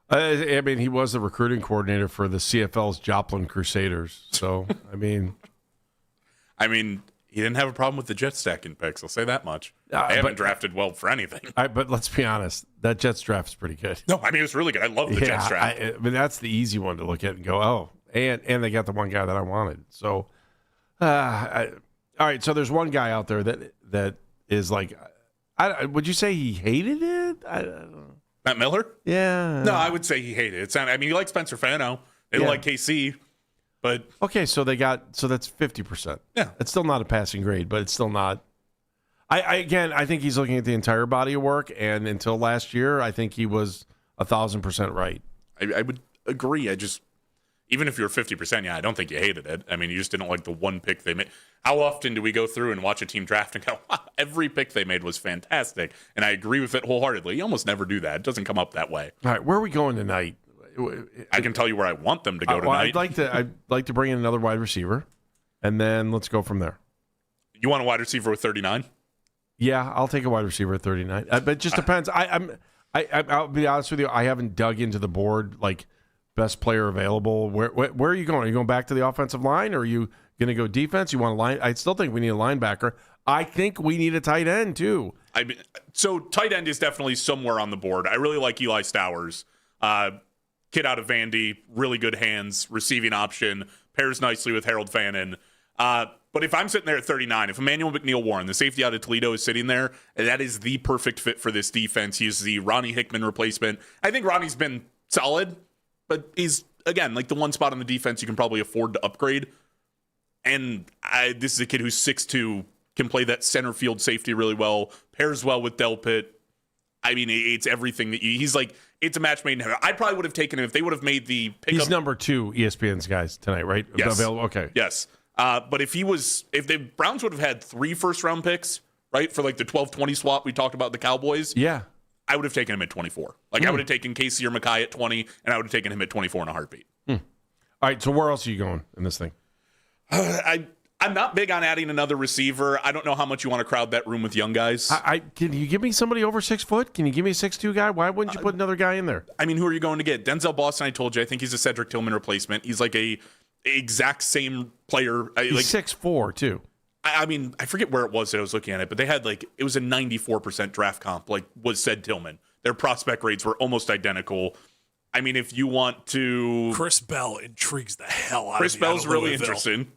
I mean, he was the recruiting coordinator for the CFL's Joplin Crusaders. So, I mean, he didn't have a problem with the Jets stacking picks. I'll say that much. They haven't drafted well for anything. But let's be honest, that Jets draft is pretty good. No, it was really good. I love the Jets draft. I mean, that's the easy one to look at and go, oh, and they got the one guy that I wanted. So, all right. So there's one guy out there that is would you say he hated it? I don't know. Matt Miller? Yeah. No, I would say he hated it. He liked Spencer Fano. They don't like KC. But okay, so that's 50%. Yeah, it's still not a passing grade, but it's still not. I think he's looking at the entire body of work, and until last year, I think he was 1,000% right. I would agree. Even if you're 50%, I don't think you hated it. You just didn't like the one pick they made. How often do we go through and watch a team draft and go, every pick they made was fantastic, and I agree with it wholeheartedly. You almost never do that. It doesn't come up that way. All right, where are we going tonight? I can tell you where I want them to go tonight. I'd like to bring in another wide receiver, and then let's go from there. You want a wide receiver with 39? Yeah, I'll take a wide receiver at 39. But it just depends. I'll be honest with you. I haven't dug into the board best player available. Where are you going? Are you going back to the offensive line, or are you going to go defense? You want a line? I still think we need a linebacker. I think we need a tight end too. So tight end is definitely somewhere on the board. I really like Eli Stowers. Kid out of Vandy, really good hands, receiving option, pairs nicely with Harold Fannin. But if I'm sitting there at 39, if Emmanuel McNeil-Warren, the safety out of Toledo, is sitting there, that is the perfect fit for this defense. He's the Ronnie Hickman replacement. I think Ronnie's been solid, but he's, again, the one spot on the defense you can probably afford to upgrade. And this is a kid who's 6'2", can play that center field safety really well, pairs well with Delpit. It's everything that he's it's a match made in heaven. I probably would have taken him if they would have made the pickup. He's number 2 ESPN's guys tonight, right? Yes. Available? Okay. Yes. But if the Browns would have had 3 first-round picks, right, for the 12-20 swap we talked about the Cowboys. Yeah. I would have taken him at 24. I would have taken Casey or Mackay at 20, and I would have taken him at 24 in a heartbeat. All right, so where else are you going in this thing? I'm not big on adding another receiver. I don't know how much you want to crowd that room with young guys. Can you give me somebody over 6 foot? Can you give me a 6'2" guy? Why wouldn't you put another guy in there? I mean, who are you going to get? Denzel Boston, I told you, I think he's a Cedric Tillman replacement. He's like a exact same player. He's 6'4", too. I mean, I forget where it was that I was looking at it, but they had it was a 94% draft comp, was said Tillman. Their prospect rates were almost identical. I mean, if you want to... Chris Bell intrigues the hell out of me. Chris Bell's really interesting.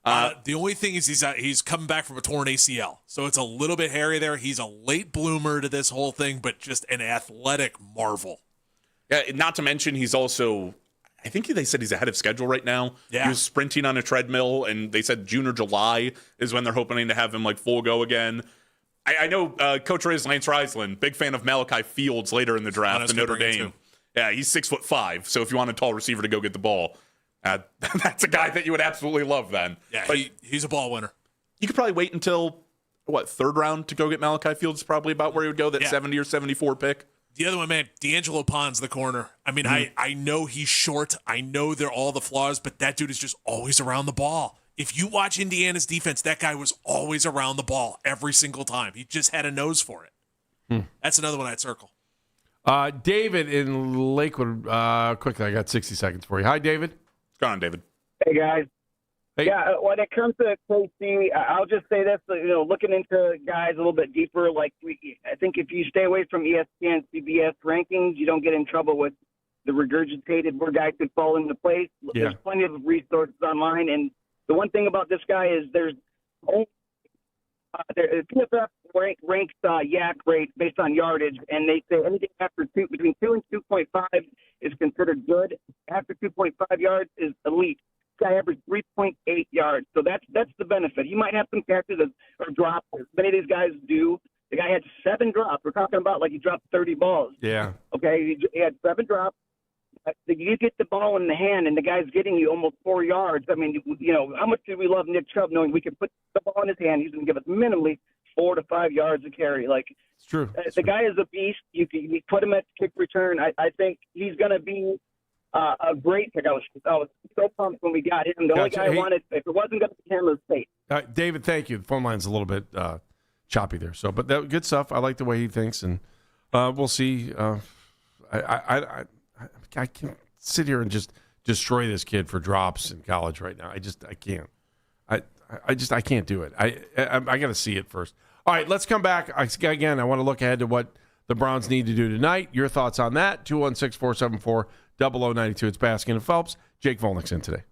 The only thing is he's coming back from a torn ACL, so it's a little bit hairy there. He's a late bloomer to this whole thing, but just an athletic marvel. Yeah, not to mention he's also... I think they said he's ahead of schedule right now. Yeah. He was sprinting on a treadmill, and they said June or July is when they're hoping to have him full go again. I know Coach Lance Reisland, big fan of Malachi Fields later in the draft in Notre Dame. Yeah, he's 6'5", so if you want a tall receiver to go get the ball, that's a guy that you would absolutely love then. Yeah, but he's a ball winner. You could probably wait until, third round to go get Malachi Fields, probably about where he would go, that 70 or 74 pick. The other one, man, D'Angelo Pond's the corner. I mean, I know he's short. I know they're all the flaws, but that dude is just always around the ball. If you watch Indiana's defense, that guy was always around the ball every single time. He just had a nose for it. That's another one I'd circle. David in Lakewood. Quickly, I got 60 seconds for you. Hi, David. What's going on, David? Hey, guys. Hey. Yeah, when it comes to KC, I'll just say this, looking into guys a little bit deeper, I think if you stay away from ESPN, CBS rankings, you don't get in trouble with the regurgitated where guys could fall into place. Yeah. There's plenty of resources online, and the one thing about this guy is PFF ranks yak rate based on yardage, and they say anything between 2 and 2.5 is considered good. After 2.5 yards is elite. Guy averaged 3.8 yards, so that's the benefit. He might have some catches or drops. Many of these guys do. The guy had 7 drops. We're talking about he dropped 30 balls. Yeah. Okay, he had 7 drops. You get the ball in the hand, and the guy's getting you almost 4 yards. I mean, how much do we love Nick Chubb knowing we can put the ball in his hand? He's going to give us minimally 4 to 5 yards to carry. It's true. The guy is a beast. You put him at kick return. I think he's going to be a great pick. I was so pumped when we got him. The only guy I wanted, if it wasn't going to be him, was State. David, thank you. The phone line's a little bit choppy there. So, but good stuff. I like the way he thinks, and we'll see. I can't sit here and just destroy this kid for drops in college right now. I can't. I can't do it. I got to see it first. All right, let's come back. Again, I want to look ahead to what the Browns need to do tonight. Your thoughts on that? 216-474-0092. It's Baskin and Phelps. Jake Volnick's in today.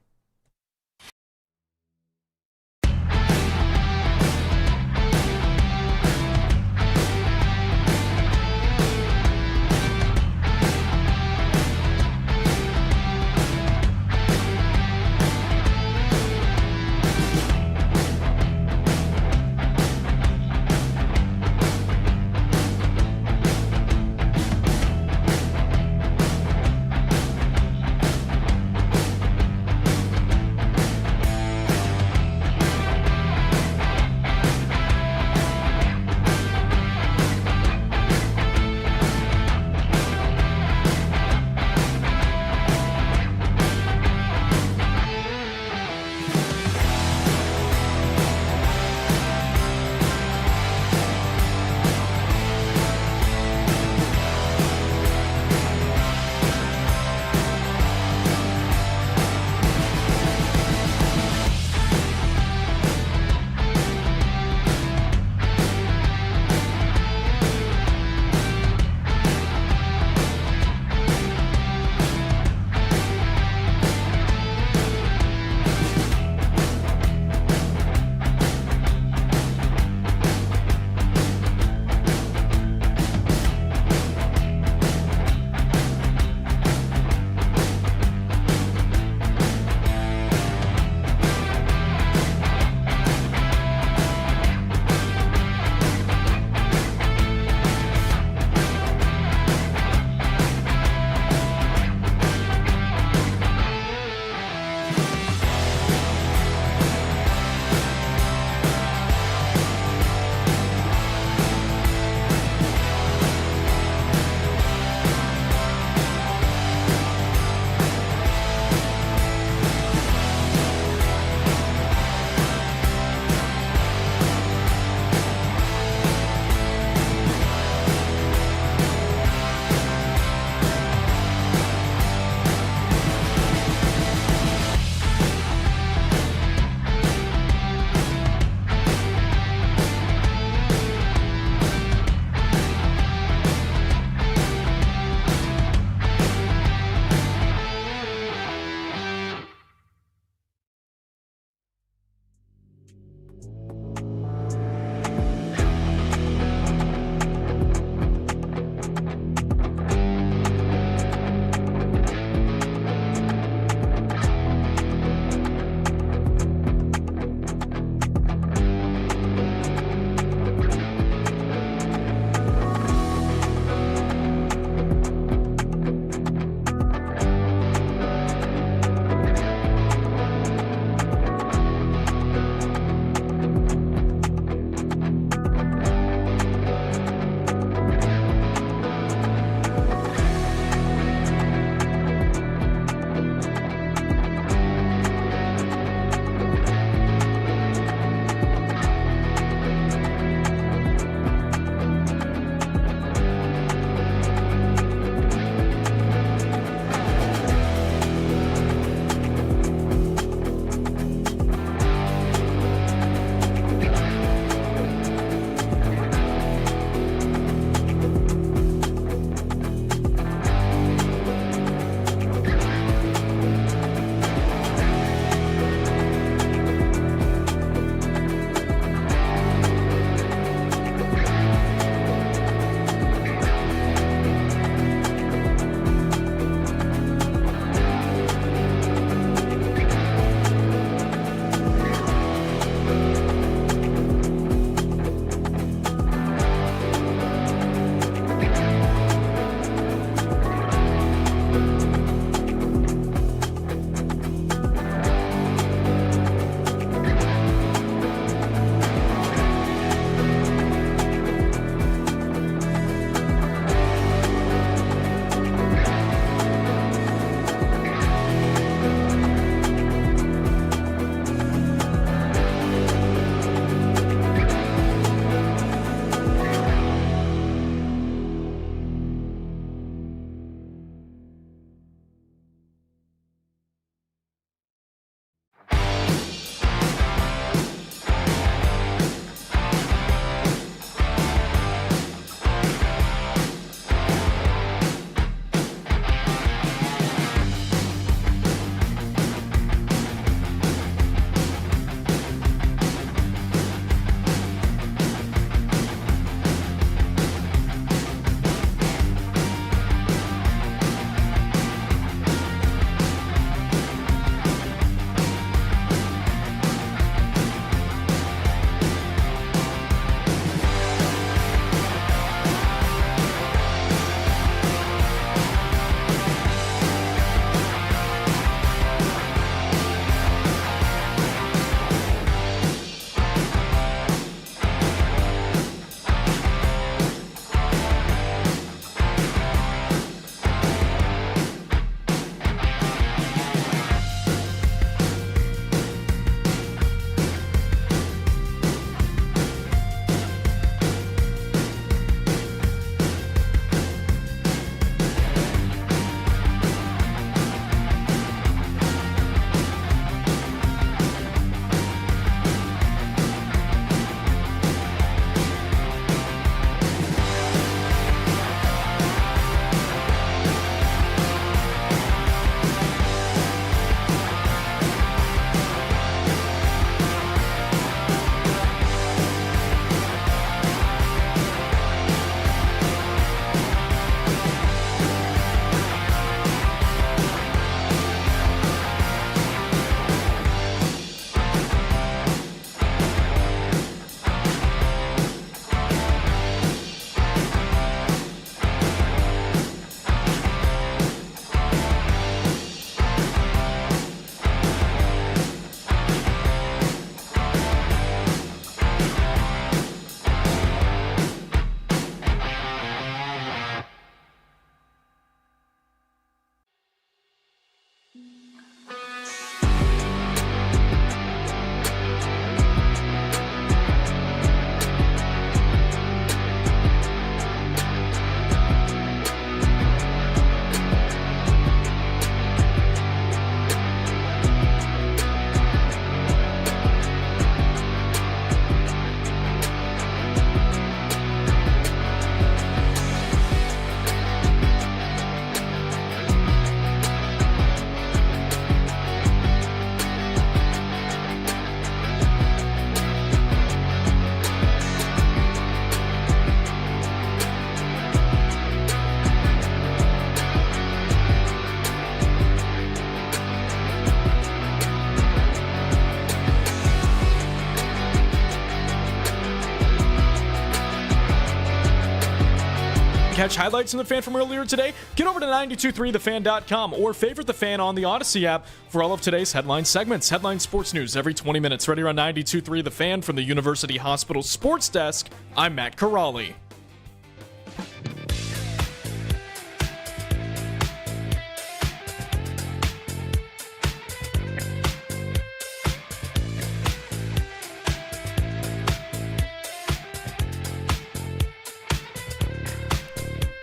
catch highlights from The Fan from earlier today? Get over to 923thefan.com or favorite The Fan on the Odyssey app for all of today's headline segments. Headline sports news every 20 minutes. Right here on 923 The Fan from the University Hospital Sports Desk. I'm Matt Corrali.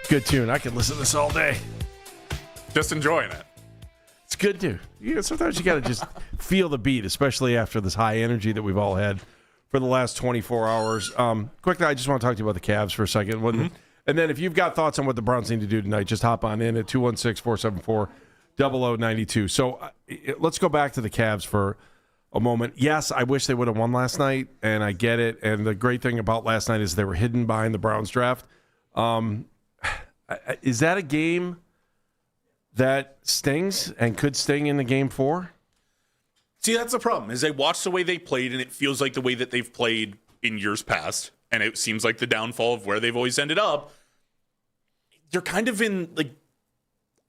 Good tune. I could listen to this all day. Just enjoying it. It's good too. Sometimes you got to just feel the beat, especially after this high energy that we've all had for the last 24 hours. Quickly, I just want to talk to you about the Cavs for a second. And then if you've got thoughts on what the Browns need to do tonight, just hop on in at 216-474-0092. So let's go back to the Cavs for a moment. Yes, I wish they would have won last night, and I get it. And the great thing about last night is they were hidden behind the Browns draft. Is that a game that stings and could sting in the game 4? See, that's the problem, is I watched the way they played, and it feels like the way that they've played in years past, and it seems like the downfall of where they've always ended up. You're kind of in, like,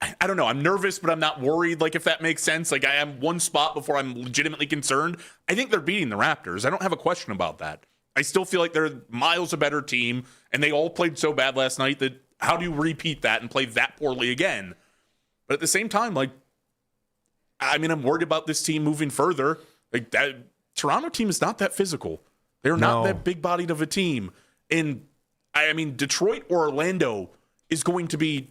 I don't know, I'm nervous, but I'm not worried, like, if that makes sense. Like, I am one spot before I'm legitimately concerned. I think they're beating the Raptors. I don't have a question about that. I still feel like they're miles a better team, and they all played so bad last night that how do you repeat that and play that poorly again? But at the same time, like, I mean, I'm worried about this team moving further. Like, that Toronto team is not that physical. They're not that big-bodied of a team. And, I mean, Detroit or Orlando is going to be,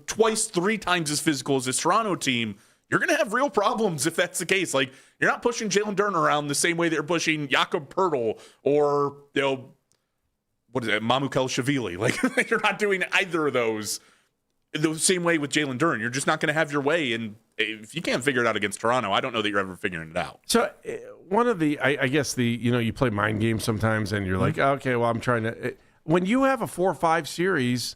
twice, 3 times as physical as this Toronto team. You're going to have real problems if that's the case. Like, you're not pushing Jalen Durden around the same way they're pushing Jakob Poeltl or, what is it, Mamukelashvili. Like, you're not doing either of those the same way with Jalen Durden. You're just not going to have your way. And if you can't figure it out against Toronto, I don't know that you're ever figuring it out. So one of the, I guess you play mind games sometimes and you're like, okay, well, I'm trying to, when you have a 4-5 series,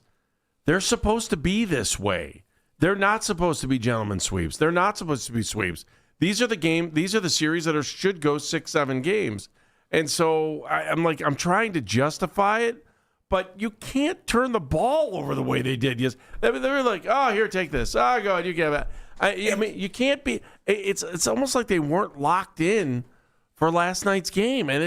they're supposed to be this way. They're not supposed to be gentlemen sweeps. They're not supposed to be sweeps. These are the series that should go 6-7 games. And so I'm trying to justify it, but you can't turn the ball over the way they did. Yes, they were like, oh, here, take this. Oh, go ahead, you get it. I mean, you can't be. It's almost like they weren't locked in for last night's game, and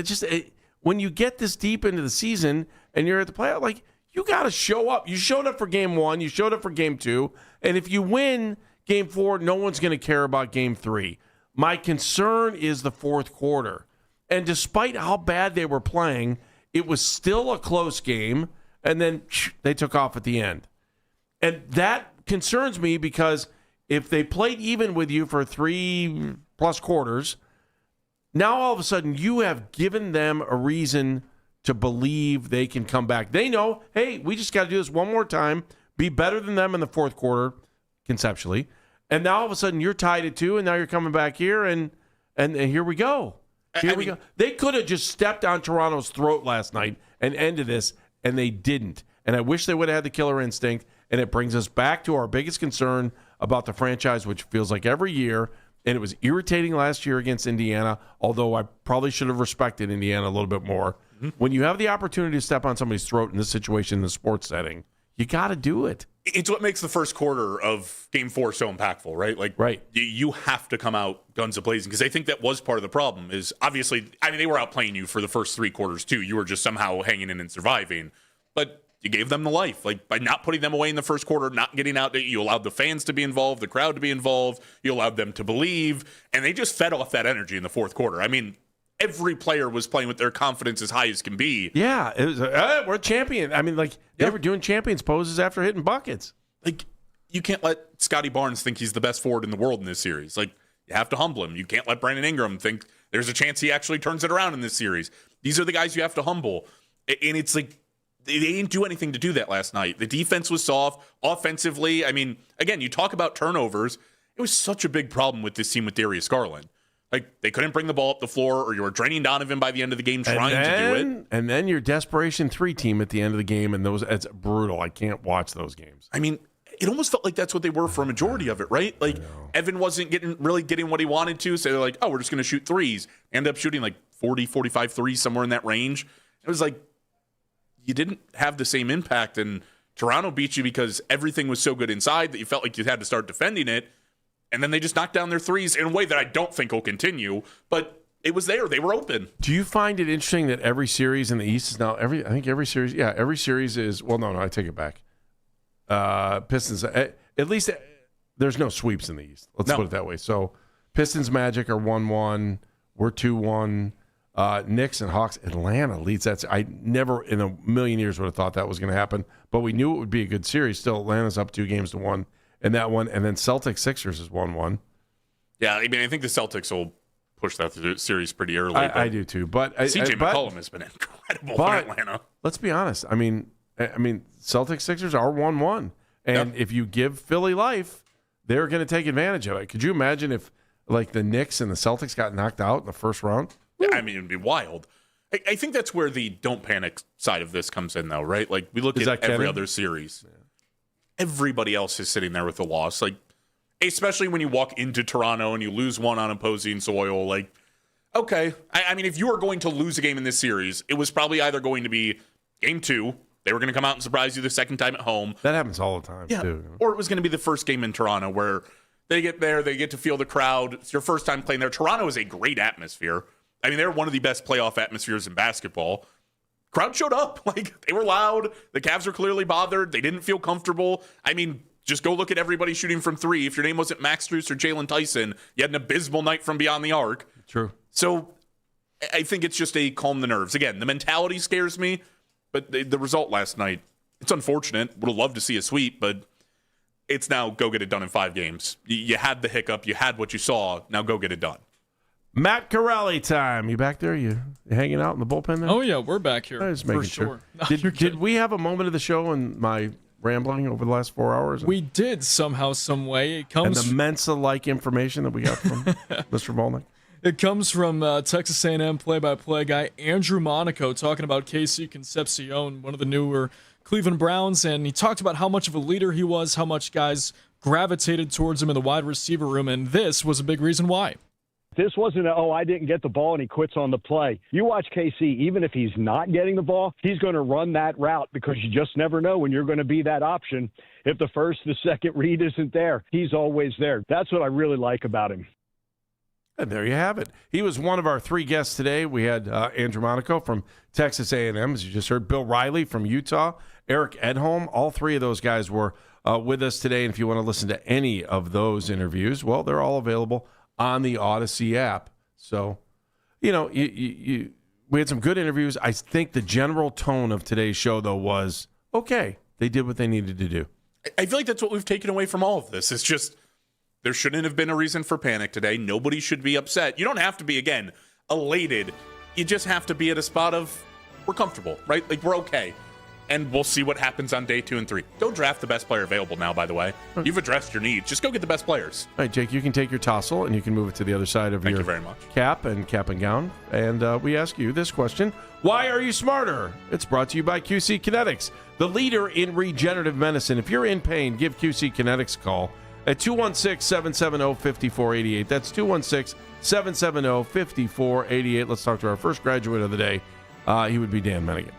when you get this deep into the season and you're at the playoff, like, you got to show up. You showed up for game 1, you showed up for game 2, and if you win game 4, no one's going to care about game 3. My concern is the fourth quarter. And despite how bad they were playing, it was still a close game, and then they took off at the end. And that concerns me because if they played even with you for 3+ quarters, now all of a sudden you have given them a reason to believe they can come back. They know, hey, we just got to do this one more time, be better than them in the fourth quarter, conceptually. And now all of a sudden you're tied at 2, and now you're coming back here, and here we go. Here we go. They could have just stepped on Toronto's throat last night and ended this, and they didn't. And I wish they would have had the killer instinct, and it brings us back to our biggest concern about the franchise, which feels like every year, and it was irritating last year against Indiana, although I probably should have respected Indiana a little bit more. Mm-hmm. When you have the opportunity to step on somebody's throat in this situation in the sports setting, you got to do it. It's what makes the first quarter of Game 4 so impactful, right? Like, right. You have to come out guns a-blazing, because I think that was part of the problem is, obviously, I mean, they were outplaying you for the first 3 quarters, too. You were just somehow hanging in and surviving. But you gave them the life. Like, by not putting them away in the first quarter, not getting out, you allowed the fans to be involved, the crowd to be involved, you allowed them to believe, and they just fed off that energy in the fourth quarter. I mean, every player was playing with their confidence as high as can be. Yeah, it was we're champion. I mean, like, they were doing champions poses after hitting buckets. Like, you can't let Scotty Barnes think he's the best forward in the world in this series. Like, you have to humble him. You can't let Brandon Ingram think there's a chance he actually turns it around in this series. These are the guys you have to humble. And it's like, they didn't do anything to do that last night. The defense was soft. Offensively, I mean, again, you talk about turnovers. It was such a big problem with this team with Darius Garland. Like, they couldn't bring the ball up the floor, or you were draining Donovan by the end of the game trying to do it. And then your desperation 3 team at the end of the game, and it's brutal. I can't watch those games. I mean, it almost felt like that's what they were for a majority of it, right? Like, Evan wasn't getting what he wanted to, so they're like, oh, we're just going to shoot threes. End up shooting like 40, 45 threes, somewhere in that range. It was like, you didn't have the same impact, and Toronto beat you because everything was so good inside that you felt like you had to start defending it. And then they just knocked down their threes in a way that I don't think will continue. But it was there. They were open. Do you find it interesting that every series in the East is now every series is, well, no, I take it back. Pistons, at least there's no sweeps in the East. Let's put it that way. So Pistons, Magic are 1-1. We're 2-1. Knicks and Hawks. Atlanta leads that. I never in a million years would have thought that was going to happen, but we knew it would be a good series. Still, Atlanta's up 2-1 in that one, and then Celtics-Sixers is 1-1. Yeah, I mean, I think the Celtics will push that series pretty early. I do too, but CJ McCollum has been incredible for Atlanta. Let's be honest. I mean, Celtics-Sixers are 1-1, and if you give Philly life, they're going to take advantage of it. Could you imagine if like the Knicks and the Celtics got knocked out in the first round? Yeah, I mean, it'd be wild. I think that's where the don't panic side of this comes in, though, right? Like, we look at every other series. Yeah. Everybody else is sitting there with the loss. Like, especially when you walk into Toronto and you lose one on opposing soil. Like, okay. I mean, if you were going to lose a game in this series, it was probably either going to be game 2. They were going to come out and surprise you the second time at home. That happens all the time, too. Or it was going to be the first game in Toronto where they get there, they get to feel the crowd. It's your first time playing there. Toronto is a great atmosphere. I mean, they're one of the best playoff atmospheres in basketball. Crowd showed up. Like, they were loud. The Cavs were clearly bothered. They didn't feel comfortable. I mean, just go look at everybody shooting from 3. If your name wasn't Max Strus or Jalen Tyson, you had an abysmal night from beyond the arc. True. So I think it's just a calm the nerves. Again, the mentality scares me, but the result last night, it's unfortunate. Would have loved to see a sweep, but it's now go get it done in 5 games. You had the hiccup. You had what you saw. Now go get it done. Matt Corelli time. You back there? You hanging out in the bullpen there? Oh, yeah, we're back here. I was making sure. No, did we have a moment of the show in my rambling over the last 4 hours? We did somehow, some way. It comes and the Mensa-like information that we got from Mr. Volnick. It comes from Texas A&M play-by-play guy Andrew Monaco talking about KC Concepcion, one of the newer Cleveland Browns, and he talked about how much of a leader he was, how much guys gravitated towards him in the wide receiver room, and this was a big reason why. This wasn't I didn't get the ball and he quits on the play. You watch KC, even if he's not getting the ball, he's going to run that route because you just never know when you're going to be that option. If the first, the second read isn't there, he's always there. That's what I really like about him. And there you have it. He was one of our 3 guests today. We had Andrew Monaco from Texas A&M, as you just heard, Bill Riley from Utah, Eric Edholm. All 3 of those guys were with us today. And if you want to listen to any of those interviews, well, they're all available on the Odyssey app. So, we had some good interviews. I think the general tone of today's show, though, was, okay, they did what they needed to do. I feel like that's what we've taken away from all of this. It's just there shouldn't have been a reason for panic today. Nobody should be upset. You don't have to be, again, elated. You just have to be at a spot of we're comfortable, right? Like, we're okay. And we'll see what happens on day 2 and 3. Go draft the best player available now, by the way. You've addressed your needs. Just go get the best players. All right, Jake, you can take your tassel and you can move it to the other side of Thank your you very much. cap and gown. And we ask you this question. Why are you smarter? It's brought to you by QC Kinetics, the leader in regenerative medicine. If you're in pain, give QC Kinetics a call at 216-770-5488. That's 216-770-5488. Let's talk to our first graduate of the day. He would be Dan Mennigan.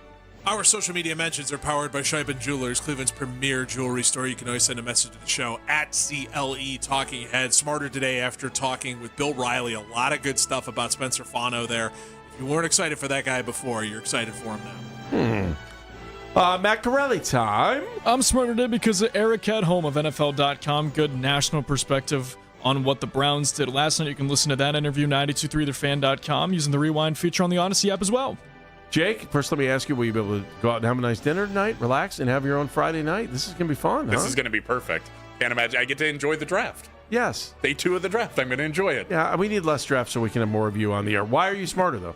Our social media mentions are powered by Scheibin Jewelers, Cleveland's premier jewelry store. You can always send a message to the show at CLE Talking Head. Smarter today after talking with Bill Riley. A lot of good stuff about Spencer Fano there. If you weren't excited for that guy before, you're excited for him now. Matt Corelli time. I'm smarter today because of Eric Edholm of NFL.com. Good national perspective on what the Browns did last night. You can listen to that interview, 923thefan.com, using the Rewind feature on the Odyssey app as well. Jake, first let me ask you, will you be able to go out and have a nice dinner tonight, relax, and have your own Friday night? This is going to be fun, This is going to be perfect. Can't imagine. I get to enjoy the draft. Yes. Day 2 of the draft. I'm going to enjoy it. Yeah, we need less draft so we can have more of you on the air. Why are you smarter, though?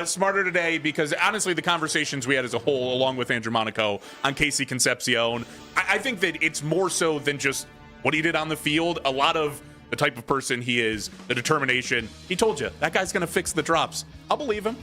Smarter today because, honestly, the conversations we had as a whole, along with Andrew Monaco on KC Concepcion, I think that it's more so than just what he did on the field. A lot of the type of person he is, the determination. He told you, that guy's going to fix the drops. I'll believe him.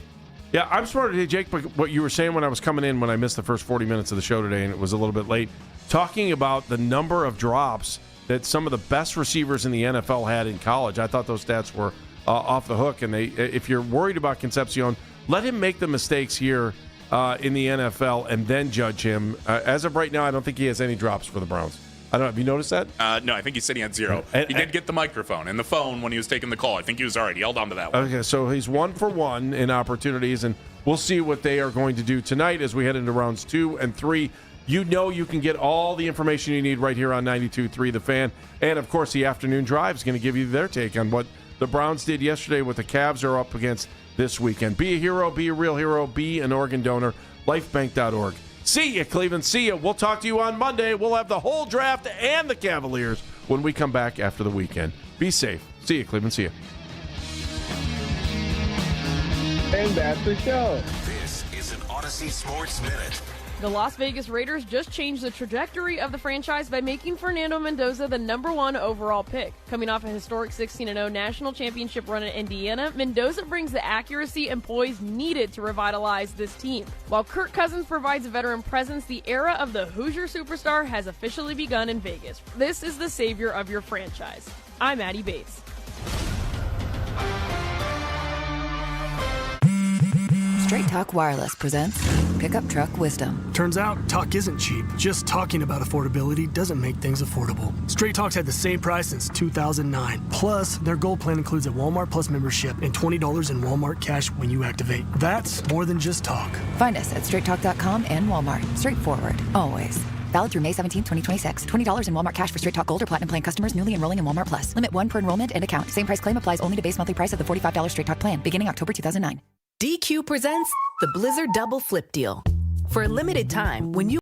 Yeah, I'm smarter today, Jake, but what you were saying when I was coming in when I missed the first 40 minutes of the show today and it was a little bit late, talking about the number of drops that some of the best receivers in the NFL had in college. I thought those stats were off the hook. And if you're worried about Concepcion, let him make the mistakes here in the NFL and then judge him. As of right now, I don't think he has any drops for the Browns. I don't know. Have you noticed that? No, I think he said he had 0. He did get the microphone and the phone when he was taking the call. I think he was all right. He held on to that one. Okay, so he's 1 for 1 in opportunities, and we'll see what they are going to do tonight as we head into rounds 2 and 3. You know you can get all the information you need right here on 92.3 The Fan. And, of course, the afternoon drive is going to give you their take on what the Browns did yesterday, what the Cavs are up against this weekend. Be a hero, be a real hero, be an organ donor. Lifebank.org. See you, Cleveland. See you. We'll talk to you on Monday. We'll have the whole draft and the Cavaliers when we come back after the weekend. Be safe. See you, Cleveland. See you. And that's the show. This is an Odyssey Sports Minute. The Las Vegas Raiders just changed the trajectory of the franchise by making Fernando Mendoza the #1 overall pick. Coming off a historic 16-0 national championship run in Indiana, Mendoza brings the accuracy and poise needed to revitalize this team. While Kirk Cousins provides a veteran presence, the era of the Hoosier superstar has officially begun in Vegas. This is the savior of your franchise. I'm Addie Bates. Straight Talk Wireless presents Pickup Truck Wisdom. Turns out, talk isn't cheap. Just talking about affordability doesn't make things affordable. Straight Talk's had the same price since 2009. Plus, their Gold plan includes a Walmart Plus membership and $20 in Walmart cash when you activate. That's more than just talk. Find us at straighttalk.com and Walmart. Straightforward, always. Valid through May 17, 2026. $20 in Walmart cash for Straight Talk Gold or Platinum plan customers newly enrolling in Walmart Plus. Limit 1 per enrollment and account. Same price claim applies only to base monthly price of the $45 Straight Talk plan, beginning October 2009. DQ presents the Blizzard Double Flip Deal. For a limited time, when you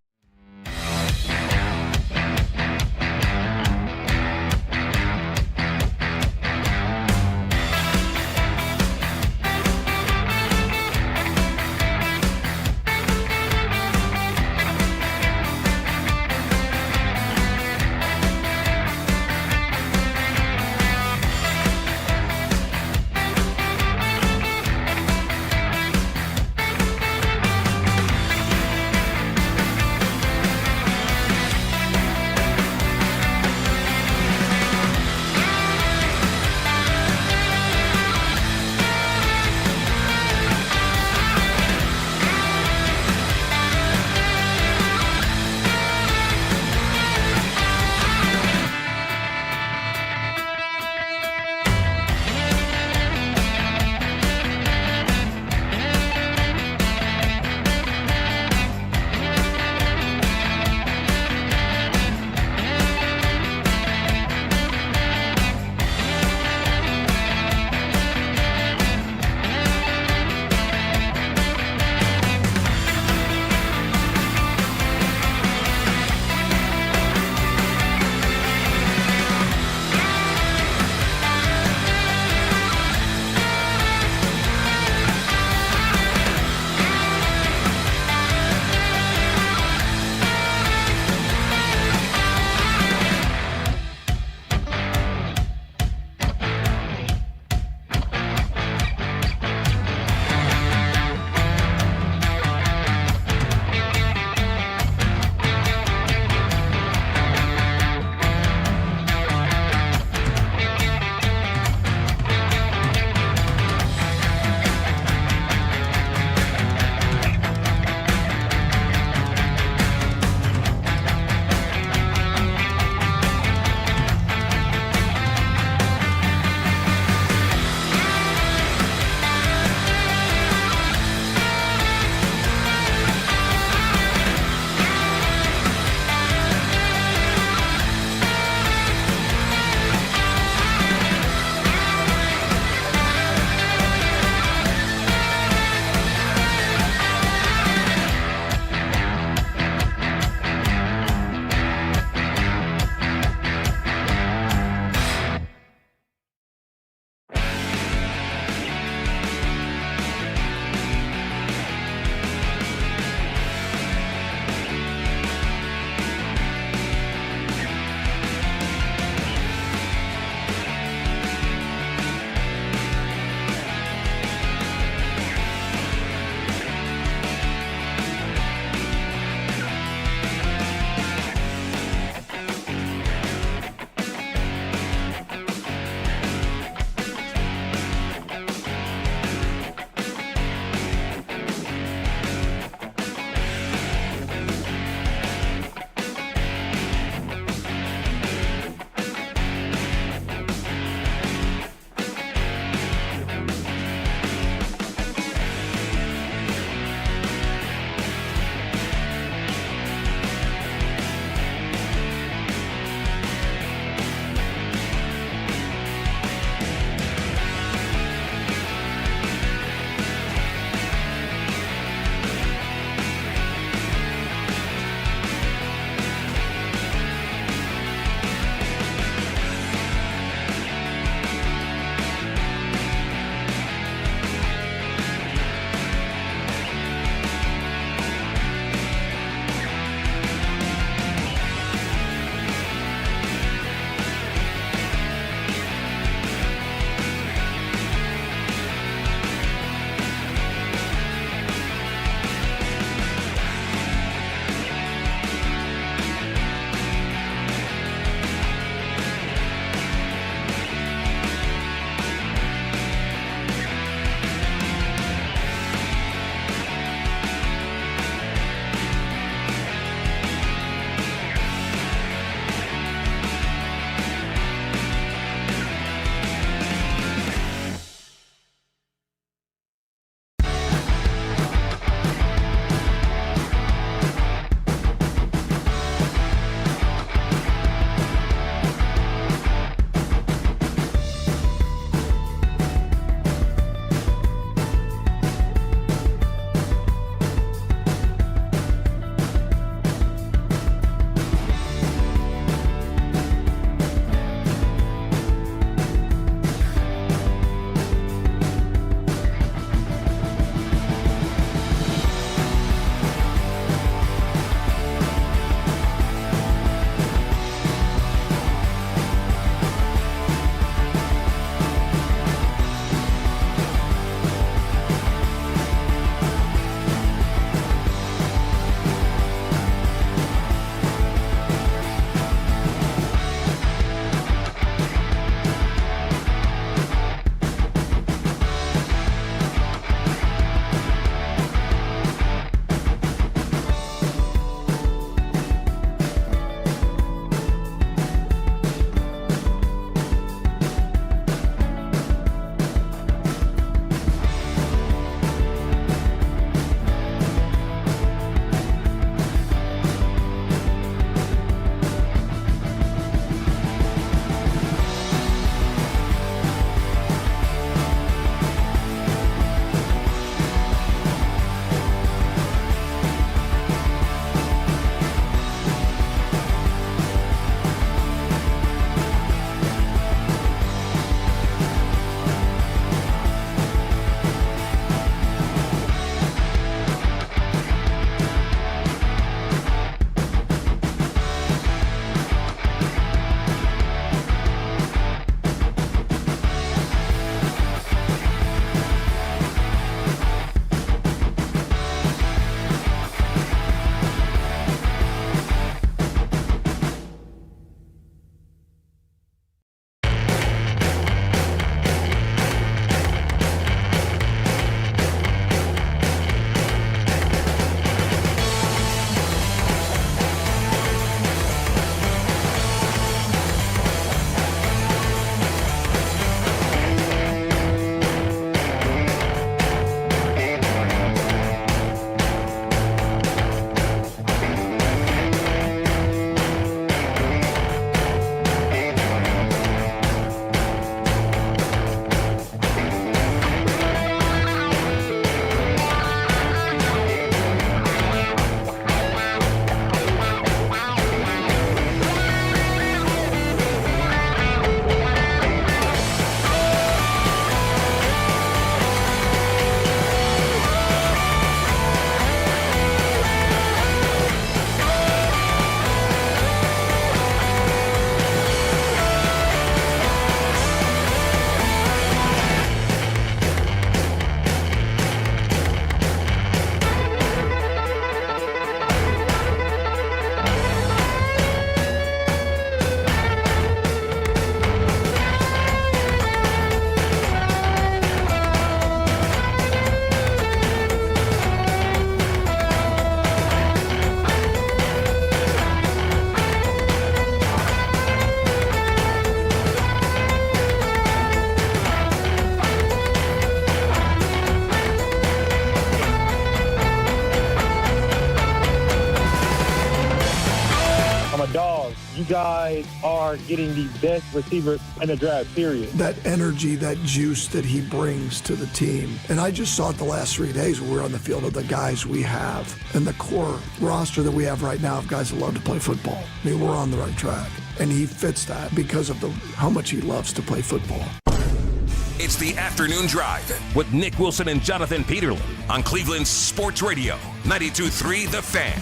guys are getting the best receiver in the draft, period. That energy, that juice that he brings to the team. And I just saw it the last 3 days when we were on the field of the guys we have and the core roster that we have right now of guys that love to play football. I mean, we're on the right track. And he fits that because of how much he loves to play football. It's the Afternoon Drive with Nick Wilson and Jonathan Peterlin on Cleveland's Sports Radio 92.3 The Fan.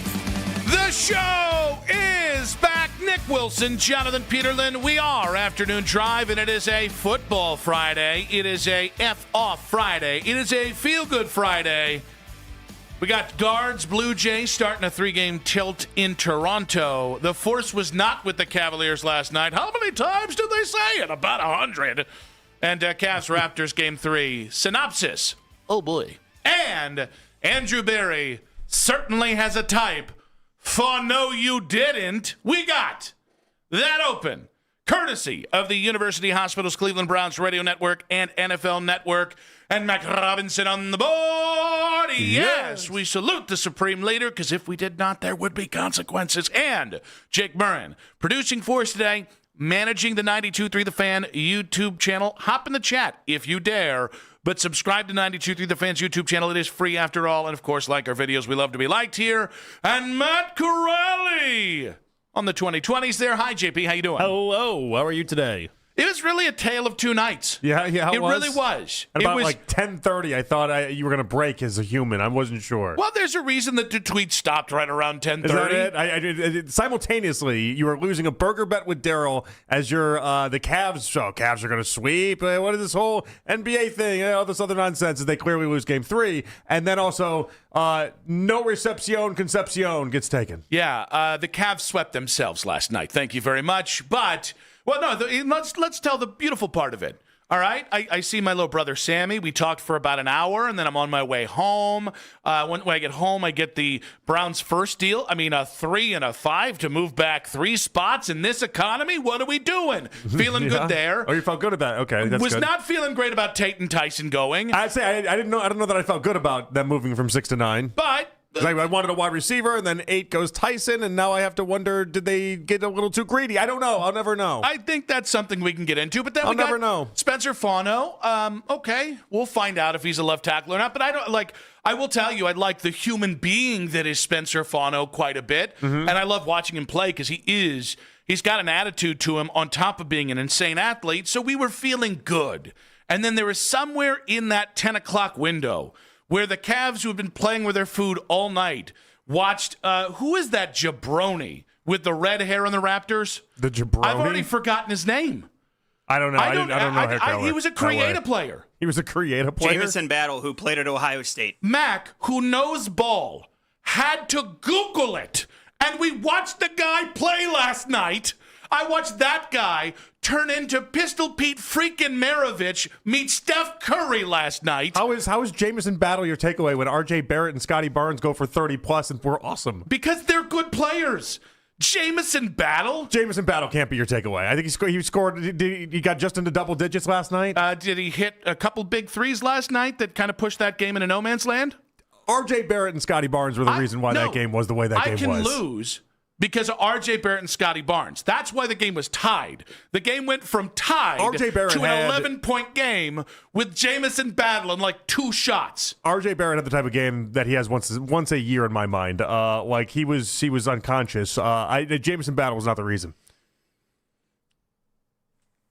The show is back. Nick Wilson, Jonathan Peterlin. We are Afternoon Drive, and it is a football Friday. It is a F-off Friday. It is a feel-good Friday. We got Guards, Blue Jays starting a 3-game tilt in Toronto. The force was not with the Cavaliers last night. How many times did they say it? About 100. And Cavs Raptors Game 3. Synopsis. Oh, boy. And Andrew Berry certainly has a type. For no, you didn't. We got that open. Courtesy of the University Hospitals Cleveland Browns Radio Network and NFL Network. And Mac Robinson on the board. Yes, we salute the Supreme Leader, because if we did not, there would be consequences. And Jake Murrin, producing for us today, managing the 92.3 The Fan YouTube channel. Hop in the chat if you dare, but subscribe to 92.3 The Fan's YouTube channel. It is free after all. And, of course, like our videos. We love to be liked here. And Matt Corelli on the 2020s there. Hi, JP. How you doing? Hello. How are you today? It was really a tale of two nights. Yeah, it really was. At about like 10:30, I thought you were going to break as a human. I wasn't sure. Well, there's a reason that the tweet stopped right around 10:30. Is that it? I simultaneously, you were losing a burger bet with Daryl as your the Cavs. So Cavs are going to sweep. What is this whole NBA thing? All this other nonsense. They clearly lose Game 3, and then also no Concepcion gets taken. Yeah, the Cavs swept themselves last night. Thank you very much, but. Well, no, let's tell the beautiful part of it. All right? I see my little brother Sammy. We talked for about an hour, and then I'm on my way home. When I get home, I get the Browns' first deal. I mean, a 3 and a 5 to move back 3 spots in this economy? What are we doing? Feeling good there. Oh, you felt good about it? Okay, that's was good. not feeling great about Tate and Tyson going. I'd say I don't know that I felt good about them moving from 6 to 9. But... I wanted a wide receiver, and then 8 goes Tyson, and now I have to wonder, did they get a little too greedy? I don't know. I'll never know. I think that's something we can get into, but then I'll never know. Spencer Fano. Okay, we'll find out if he's a left tackle or not, but I will tell you, I like the human being that is Spencer Fano quite a bit, and I love watching him play because he's got an attitude to him on top of being an insane athlete, so we were feeling good. And then there was somewhere in that 10 o'clock window where the Cavs, who have been playing with their food all night, watched, who is that jabroni with the red hair on the Raptors? The jabroni? I've already forgotten his name. I don't know. I don't know. He was a creative player. He was a creative player? Jamison Battle, who played at Ohio State. Mac, who knows ball, had to Google it. And we watched the guy play last night. I watched that guy turn into Pistol Pete freaking Maravich meet Steph Curry last night. How is Jamison Battle your takeaway when R.J. Barrett and Scotty Barnes go for 30-plus and we're awesome? Because they're good players. Jamison Battle can't be your takeaway. I think he scored. He got just into double digits last night. Did he hit a couple big threes last night that kind of pushed that game into no man's land? R.J. Barrett and Scotty Barnes were the reason why that game was the way that game was. I can lose because of R.J. Barrett and Scotty Barnes. That's why the game was tied. The game went from tied to an 11-point game with Jamison Battle in like 2 shots. R.J. Barrett had the type of game that he has once a year in my mind. Like he was unconscious. Jamison Battle was not the reason.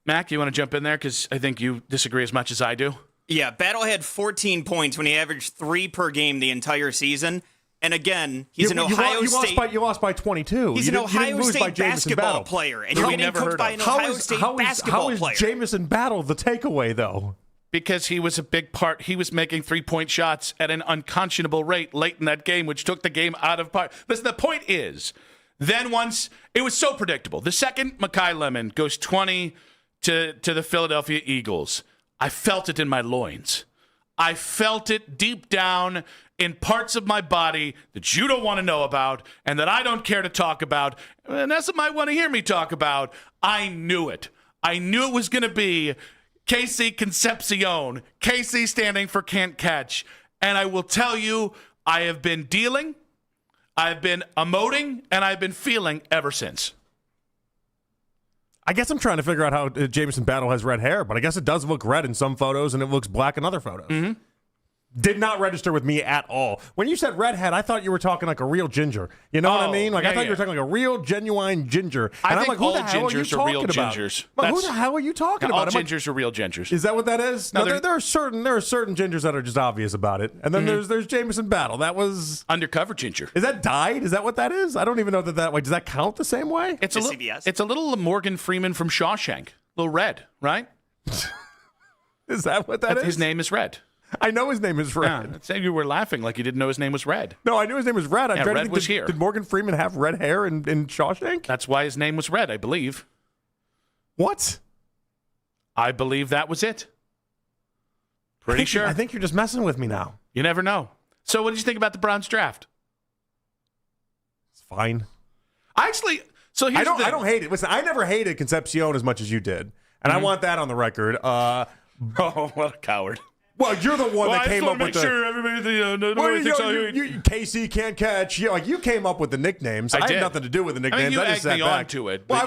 Mac, you want to jump in there? Because I think you disagree as much as I do. Yeah, Battle had 14 points when he averaged 3 per game the entire season. And again, he's an Ohio State. You lost by 22. He's an Ohio State basketball player, and you're getting coached by an Ohio State basketball player. How is Jamison Battle the takeaway, though? Because he was a big part. He was making 3-point shots at an unconscionable rate late in that game, which took the game out of part. Listen, the point is, then once it was so predictable. The second Mekhi Lemon goes 20 to the Philadelphia Eagles, I felt it in my loins. I felt it deep down in parts of my body that you don't want to know about and that I don't care to talk about, and Nessa might want to hear me talk about. I knew it. I knew it was going to be KC Concepcion, KC standing for can't catch. And I will tell you, I have been dealing, I've been emoting, and I've been feeling ever since. I guess I'm trying to figure out how Jamison Battle has red hair, but I guess it does look red in some photos and it looks black in other photos. Mm-hmm. Did not register with me at all. When you said redhead, I thought you were talking like a real ginger. You know what I mean? Like I thought you were talking like a real, genuine ginger. And I I'm think like, who the all hell are you gingers are real talking about? gingers. Well, who the hell are you talking All about? gingers are real gingers. Is that what that is? No, No, there are certain gingers that are just obvious about it, and then there's Jamison Battle. That was undercover ginger. Is that dyed? Is that what that is? I don't even know that way. Does that count the same way? It's a little Morgan Freeman from Shawshank. A little red, right? Is that what that is? His name is Red. I know his name is Red. Yeah, you were laughing like you didn't know his name was Red. No, I knew his name was Red. Red was here. Did Morgan Freeman have red hair in Shawshank? That's why his name was Red, I believe. What? I believe that was it. Pretty sure. I think you're just messing with me now. You never know. So what did you think about the Browns draft? It's fine. I don't hate it. Listen, I never hated Concepcion as much as you did. And I want that on the record. Oh, what a coward. Well, you're the one that came up with the... everybody thinks KC can't catch. You came up with the nicknames. I had nothing to do with the nicknames. You just egged sat me back. on to it. Well,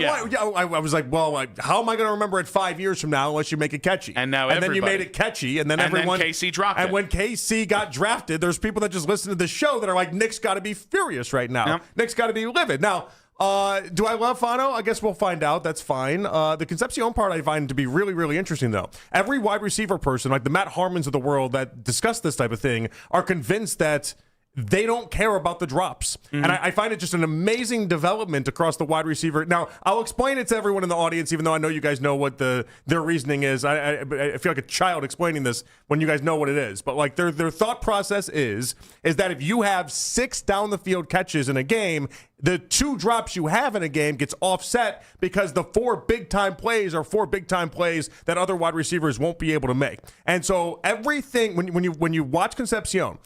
I was like, how am I going to remember it 5 years from now unless you make it catchy? And now then you made it catchy, and then everyone... then KC dropped it. And when KC got drafted, there's people that just listen to the show that are like, Nick's got to be furious right now. Yep. Nick's got to be livid. Now... do I love Fano? I guess we'll find out. That's fine. The Concepcion part I find to be really, really interesting, though. Every wide receiver person, like the Matt Harmons of the world that discuss this type of thing, are convinced that they don't care about the drops. Mm-hmm. And I find it just an amazing development across the wide receiver. Now, I'll explain it to everyone in the audience, even though I know you guys know what their reasoning is. I feel like a child explaining this when you guys know what it is. But like their thought process is that if you have 6 down the field catches in a game, the 2 drops you have in a game gets offset because the 4 big-time plays are 4 big-time plays that other wide receivers won't be able to make. And so everything, when you watch Concepcion,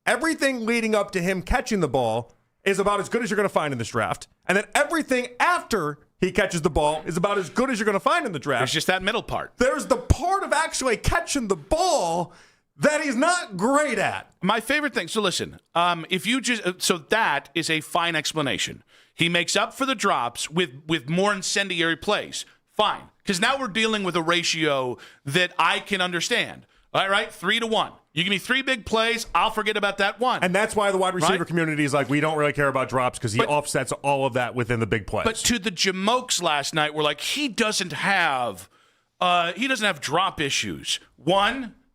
everything leading up to him catching the ball is about as good as you're going to find in this draft. And then everything after he catches the ball is about as good as you're going to find in the draft. There's just that middle part. There's the part of actually catching the ball that he's not great at. My favorite thing. So listen, so that is a fine explanation. He makes up for the drops with more incendiary plays. Fine. Because now we're dealing with a ratio that I can understand. All right, 3-1. You give me 3 big plays, I'll forget about that one. And that's why the wide receiver community is like, we don't really care about drops because he offsets all of that within the big plays. But to the Jamokes last night, we're like, he doesn't have drop issues.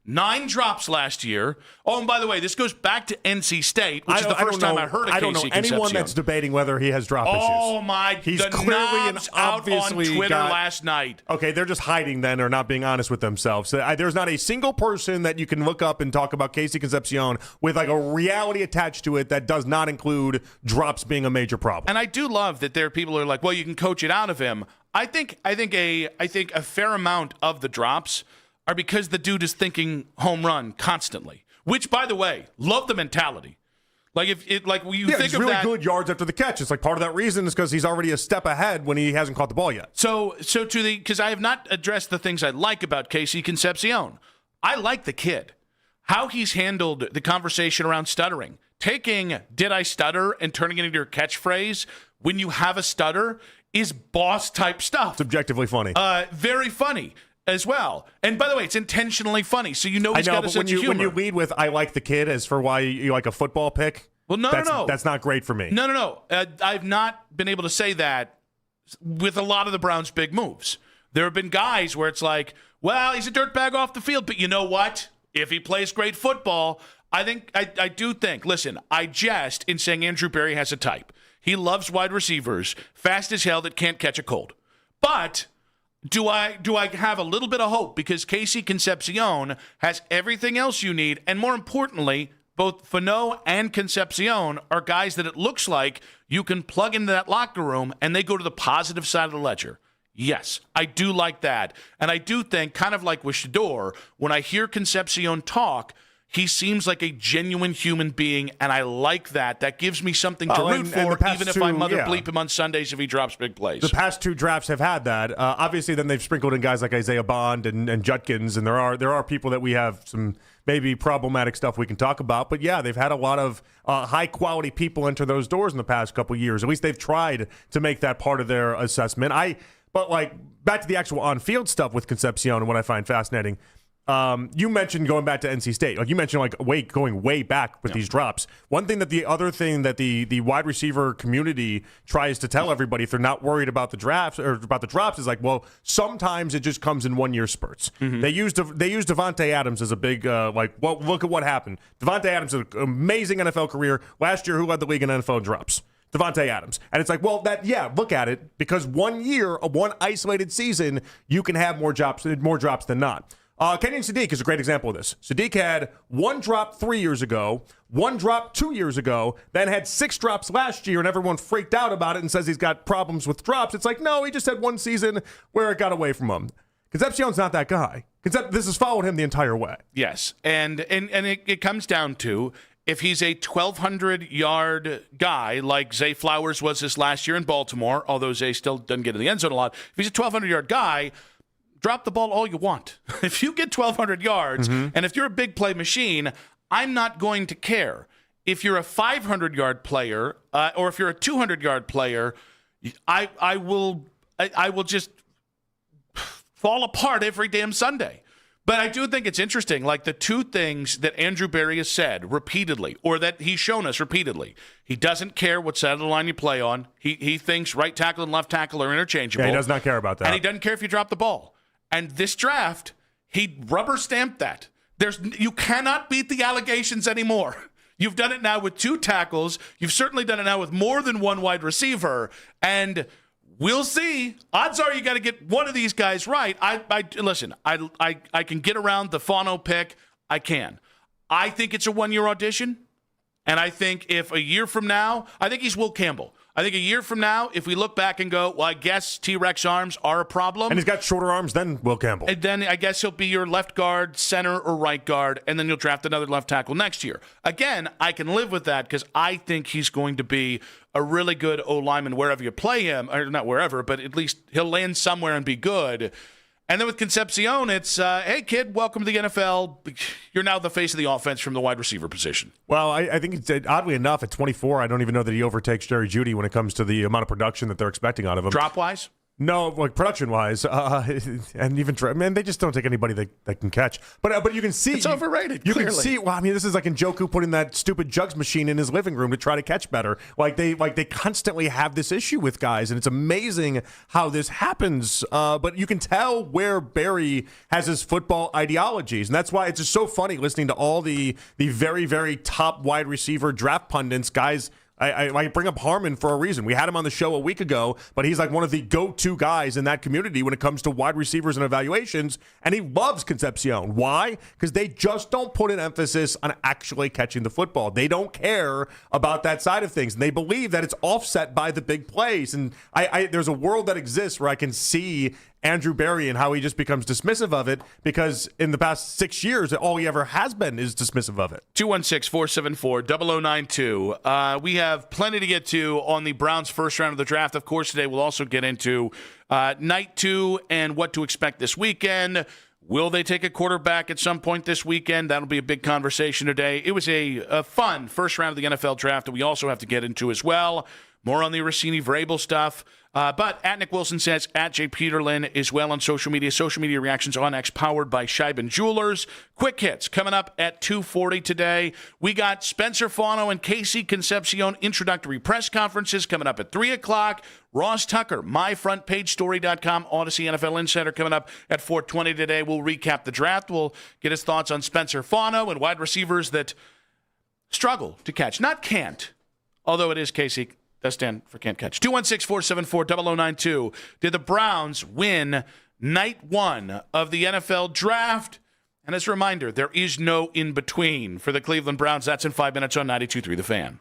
9 drops last year. Oh, and by the way, this goes back to NC State, which is the first time I heard of I don't know anyone that's debating whether he has drop issues. Oh, my. He's the clearly and knobs out obviously on Twitter got, last night. Okay, they're just hiding then or not being honest with themselves. There's not a single person that you can look up and talk about Casey Concepcion with like a reality attached to it that does not include drops being a major problem. And I do love that there are people who are like, well, you can coach it out of him. I think a fair amount of the drops are because the dude is thinking home run constantly. Which, by the way, love the mentality. Like if it, like when you think he's of really that, good yards after the catch. It's like part of that reason is because he's already a step ahead when he hasn't caught the ball yet. So because I have not addressed the things I like about Casey Concepcion. I like the kid, how he's handled the conversation around stuttering, taking "did I stutter" and turning it into your catchphrase when you have a stutter is boss type stuff. It's objectively funny. Very funny as well. And by the way, it's intentionally funny, so he's got a sense of humor. When you lead with "I like the kid" as for why you like a football pick, well, no, that's not great for me. No. I've not been able to say that with a lot of the Browns' big moves. There have been guys where it's like, well, he's a dirtbag off the field, but you know what? If he plays great football, I do think. Listen, I jest in saying Andrew Berry has a type. He loves wide receivers, fast as hell that can't catch a cold. But do I have a little bit of hope because Casey Concepcion has everything else you need, and more importantly, both Fano and Concepcion are guys that it looks like you can plug into that locker room and they go to the positive side of the ledger. Yes, I do like that. And I do think, kind of like with Shador, when I hear Concepcion talk, he seems like a genuine human being, and I like that. That gives me something to root for, even if I mother bleep him on Sundays if he drops big plays. The past 2 drafts have had that. Obviously, then they've sprinkled in guys like Isaiah Bond and Judkins, and there are people that we have some maybe problematic stuff we can talk about. But yeah, they've had a lot of high-quality people enter those doors in the past couple years. At least they've tried to make that part of their assessment. But, like, back to the actual on-field stuff with Concepcion and what I find fascinating. You mentioned going back to NC State. Like, you mentioned, like, going way back with these drops. One thing that the wide receiver community tries to tell everybody if they're not worried about the drafts or about the drops is like, well, sometimes it just comes in 1 year spurts. Mm-hmm. They used Devontae Adams as a big, well, look at what happened. Devontae Adams had an amazing NFL career. Last year, who led the league in NFL drops? Devontae Adams. And it's like, well, look at it, because 1 year, one isolated season, you can have more drops than not. Kenyon Sadiq is a great example of this. Sadiq had 1 drop 3 years ago, 1 drop 2 years ago, then had 6 drops last year, and everyone freaked out about it and says he's got problems with drops. It's like, no, he just had 1 season where it got away from him. Concepcion's not that guy. This has followed him the entire way. Yes, and it comes down to, if he's a 1,200-yard guy like Zay Flowers was this last year in Baltimore, although Zay still doesn't get in the end zone a lot, if he's a 1,200-yard guy, drop the ball all you want. If you get 1,200 yards, and if you're a big play machine, I'm not going to care. If you're a 500-yard player, or if you're a 200-yard player, I will just fall apart every damn Sunday. But I do think it's interesting, like the 2 things that Andrew Berry has said repeatedly, or that he's shown us repeatedly. He doesn't care what side of the line you play on. He thinks right tackle and left tackle are interchangeable. Yeah, he does not care about that. And he doesn't care if you drop the ball. And this draft, he rubber-stamped that. You cannot beat the allegations anymore. You've done it now with 2 tackles. You've certainly done it now with more than 1 wide receiver. And we'll see. Odds are you got to get one of these guys right. Listen, I can get around the Fano pick. I can. I think it's a 1-year audition. And I think if a year from now, I think he's Will Campbell. I think a year from now, if we look back and go, well, I guess T-Rex arms are a problem. And he's got shorter arms than Will Campbell. And then I guess he'll be your left guard, center, or right guard, and then you'll draft another left tackle next year. Again, I can live with that because I think he's going to be a really good O-lineman wherever you play him. Or not wherever, but at least he'll land somewhere and be good. And then with Concepcion, it's, hey, kid, welcome to the NFL. You're now the face of the offense from the wide receiver position. Well, I think it's oddly enough, at 24, I don't even know that he overtakes Jerry Jeudy when it comes to the amount of production that they're expecting out of him. Drop-wise? No, like production-wise, and even man, they just don't take anybody that can catch. But you can see it's overrated. You clearly. Can see. Well, I mean, this is like Njoku putting that stupid jugs machine in his living room to try to catch better. Like they constantly have this issue with guys, and it's amazing how this happens. But you can tell where Barry has his football ideologies, and that's why it's just so funny listening to all the very, very top wide receiver draft pundits, guys. I bring up Harmon for a reason. We had him on the show a week ago, but he's like one of the go-to guys in that community when it comes to wide receivers and evaluations, and he loves Concepcion. Why? Because they just don't put an emphasis on actually catching the football. They don't care about that side of things, and they believe that it's offset by the big plays. And there's a world that exists where I can see Andrew Berry and how he just becomes dismissive of it, because in the past 6 years, all he ever has been is dismissive of it. 216-474-0092. We have plenty to get to on the Browns' first round of the draft. Of course, today we'll also get into night 2 and what to expect this weekend. Will they take a quarterback at some point this weekend? That'll be a big conversation today. It was a fun first round of the NFL draft that we also have to get into as well. More on the Rossini-Vrabel stuff. But at Nick Wilson says, at Jay Peterlin as well on social media. Social media reactions on X, powered by Scheiben Jewelers. Quick hits coming up at 2:40 today. We got Spencer Fano and Casey Concepcion introductory press conferences coming up at 3 o'clock. Ross Tucker, myfrontpagestory.com, Odyssey NFL Insider coming up at 4:20 today. We'll recap the draft. We'll get his thoughts on Spencer Fano and wide receivers that struggle to catch. Not can't, although it is Casey. Does stand for can't catch. 216-474-0092. Did the Browns win night 1 of the NFL draft? And as a reminder, there is no in-between for the Cleveland Browns. That's in 5 minutes on 92.3 The Fan.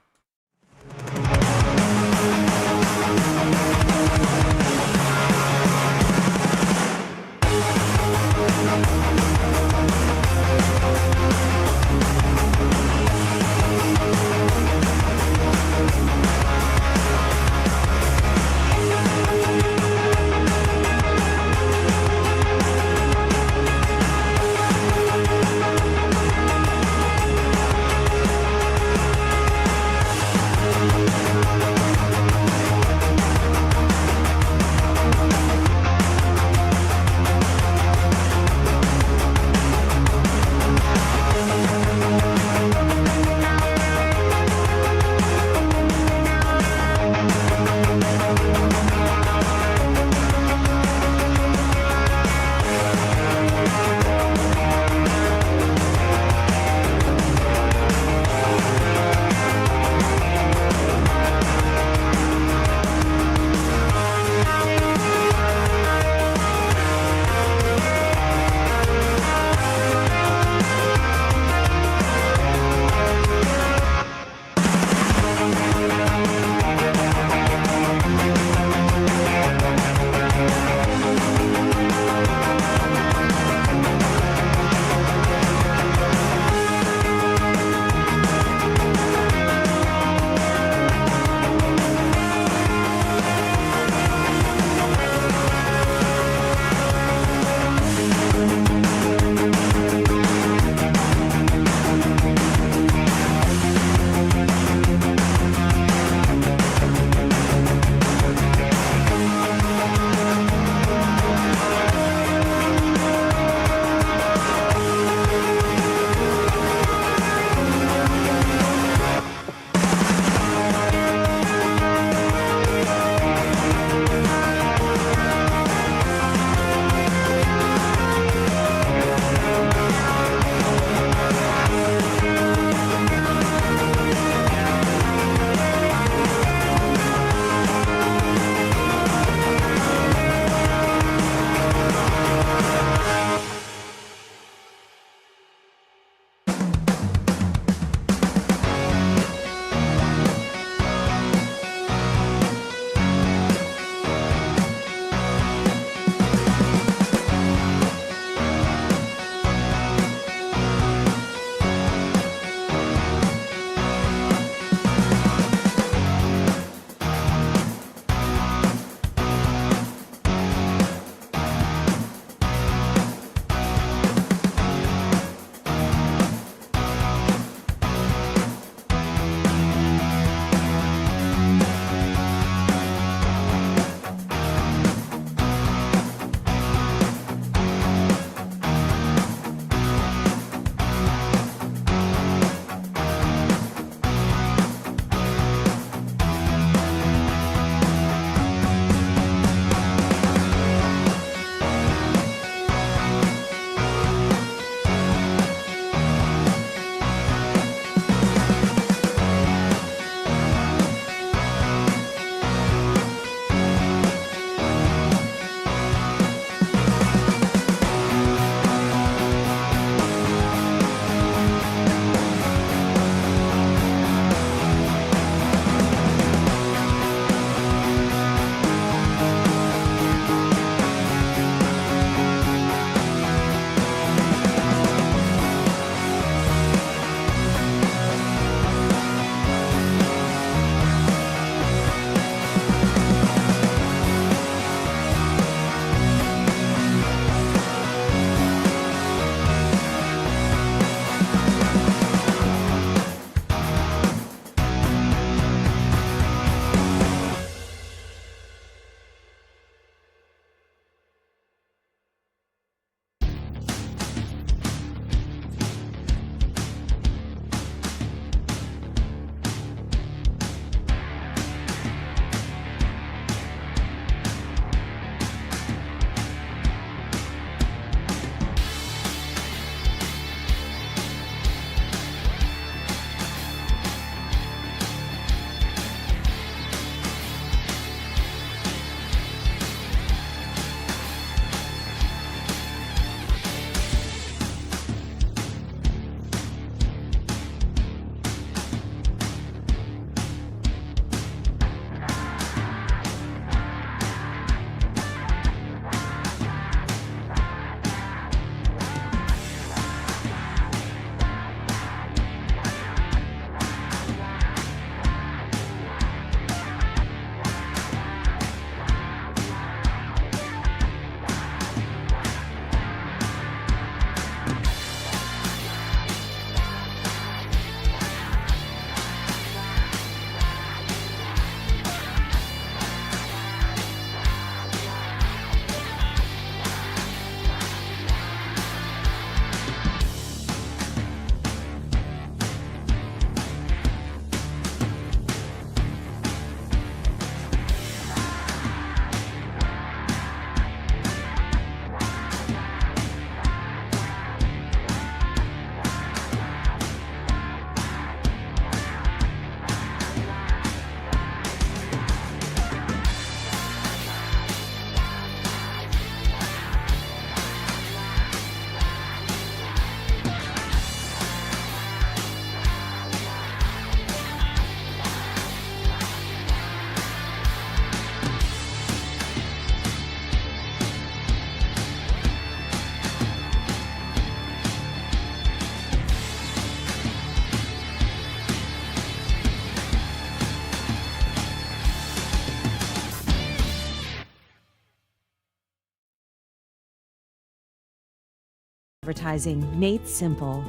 advertising made simple.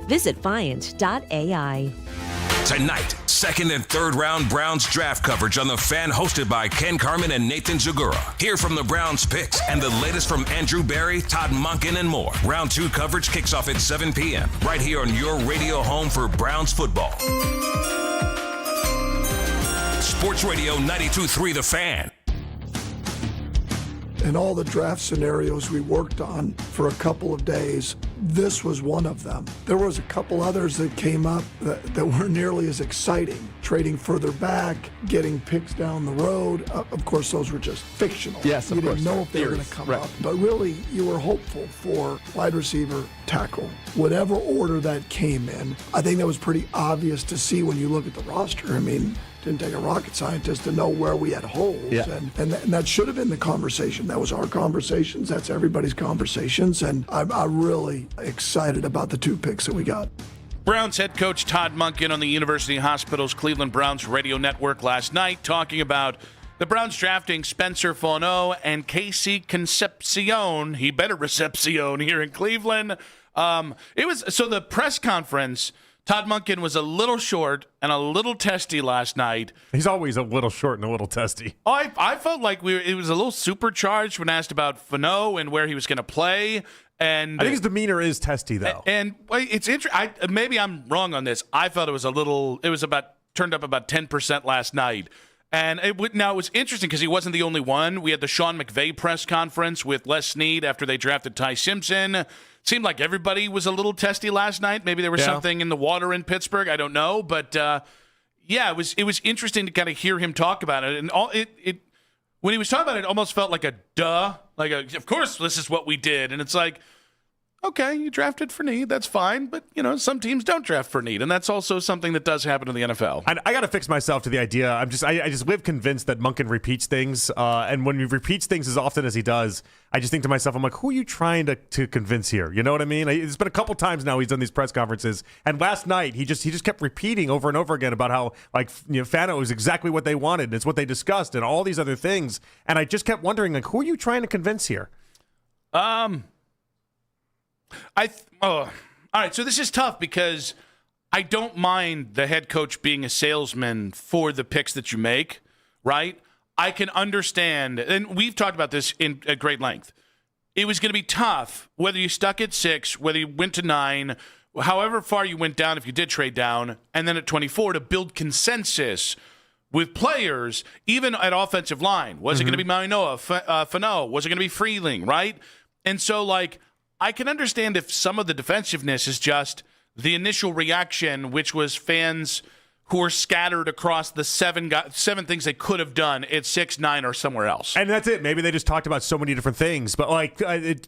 Visit Viant.ai. Tonight, second and third round Browns draft coverage on The Fan, hosted by Ken Carman and Nathan Zagura. Hear from the Browns picks and the latest from Andrew Barry, Todd Monken, and more. Round 2 coverage kicks off at 7 p.m. right here on your radio home for Browns football. Sports Radio 92.3 The Fan. In all the draft scenarios we worked on for a couple of days, this was one of them. There was a couple others that came up that weren't nearly as exciting. Trading further back, getting picks down the road. Of course, those were just fictional. Yes, of you course. didn't know if they were going to come up. But really, you were hopeful for wide receiver, tackle, whatever order that came in. I think that was pretty obvious to see when you look at the roster. I mean, didn't take a rocket scientist to know where we had holes. Yeah. And that should have been the conversation. That was our conversations. That's everybody's conversations. And I'm really excited about the 2 picks that we got. Browns head coach Todd Monken on the University Hospital's Cleveland Browns radio network last night talking about the Browns drafting Spencer Fonneau and Casey Concepcion. He better recepcion here in Cleveland. The press conference, Todd Monken was a little short and a little testy last night. He's always a little short and a little testy. I felt like it was a little supercharged when asked about Fonneau and where he was going to play. And I think his demeanor is testy, though. And it's interesting. Maybe I'm wrong on this. I felt it was turned up about 10% last night. And it was interesting because he wasn't the only one. We had the Sean McVay press conference with Les Snead after they drafted Ty Simpson. Seemed like everybody was a little testy last night. Maybe there was something in the water in Pittsburgh. I don't know. But, it was interesting to kind of hear him talk about it. And when he was talking about it, it almost felt like a duh. Of course, this is what we did. And it's like, okay, you drafted for need. That's fine. But, some teams don't draft for need. And that's also something that does happen in the NFL. I got to fix myself to the idea. I just live convinced that Monken repeats things. And when he repeats things as often as he does, I just think to myself, I'm like, who are you trying to convince here? You know what I mean? It's been a couple times now he's done these press conferences. And last night, he just kept repeating over and over again about how, Fano is exactly what they wanted. And it's what they discussed and all these other things. And I just kept wondering, who are you trying to convince here? All right, so this is tough because I don't mind the head coach being a salesman for the picks that you make, right? I can understand, and we've talked about this at great length. It was going to be tough whether you stuck at 6, whether you went to 9, however far you went down if you did trade down, and then at 24 to build consensus with players, even at offensive line. Was it going to be Mainoa, Fano? Was it going to be Freeling, right? And so, I can understand if some of the defensiveness is just the initial reaction, which was fans who are scattered across the seven things they could have done at 6, 9, or somewhere else. And that's it. Maybe they just talked about so many different things. But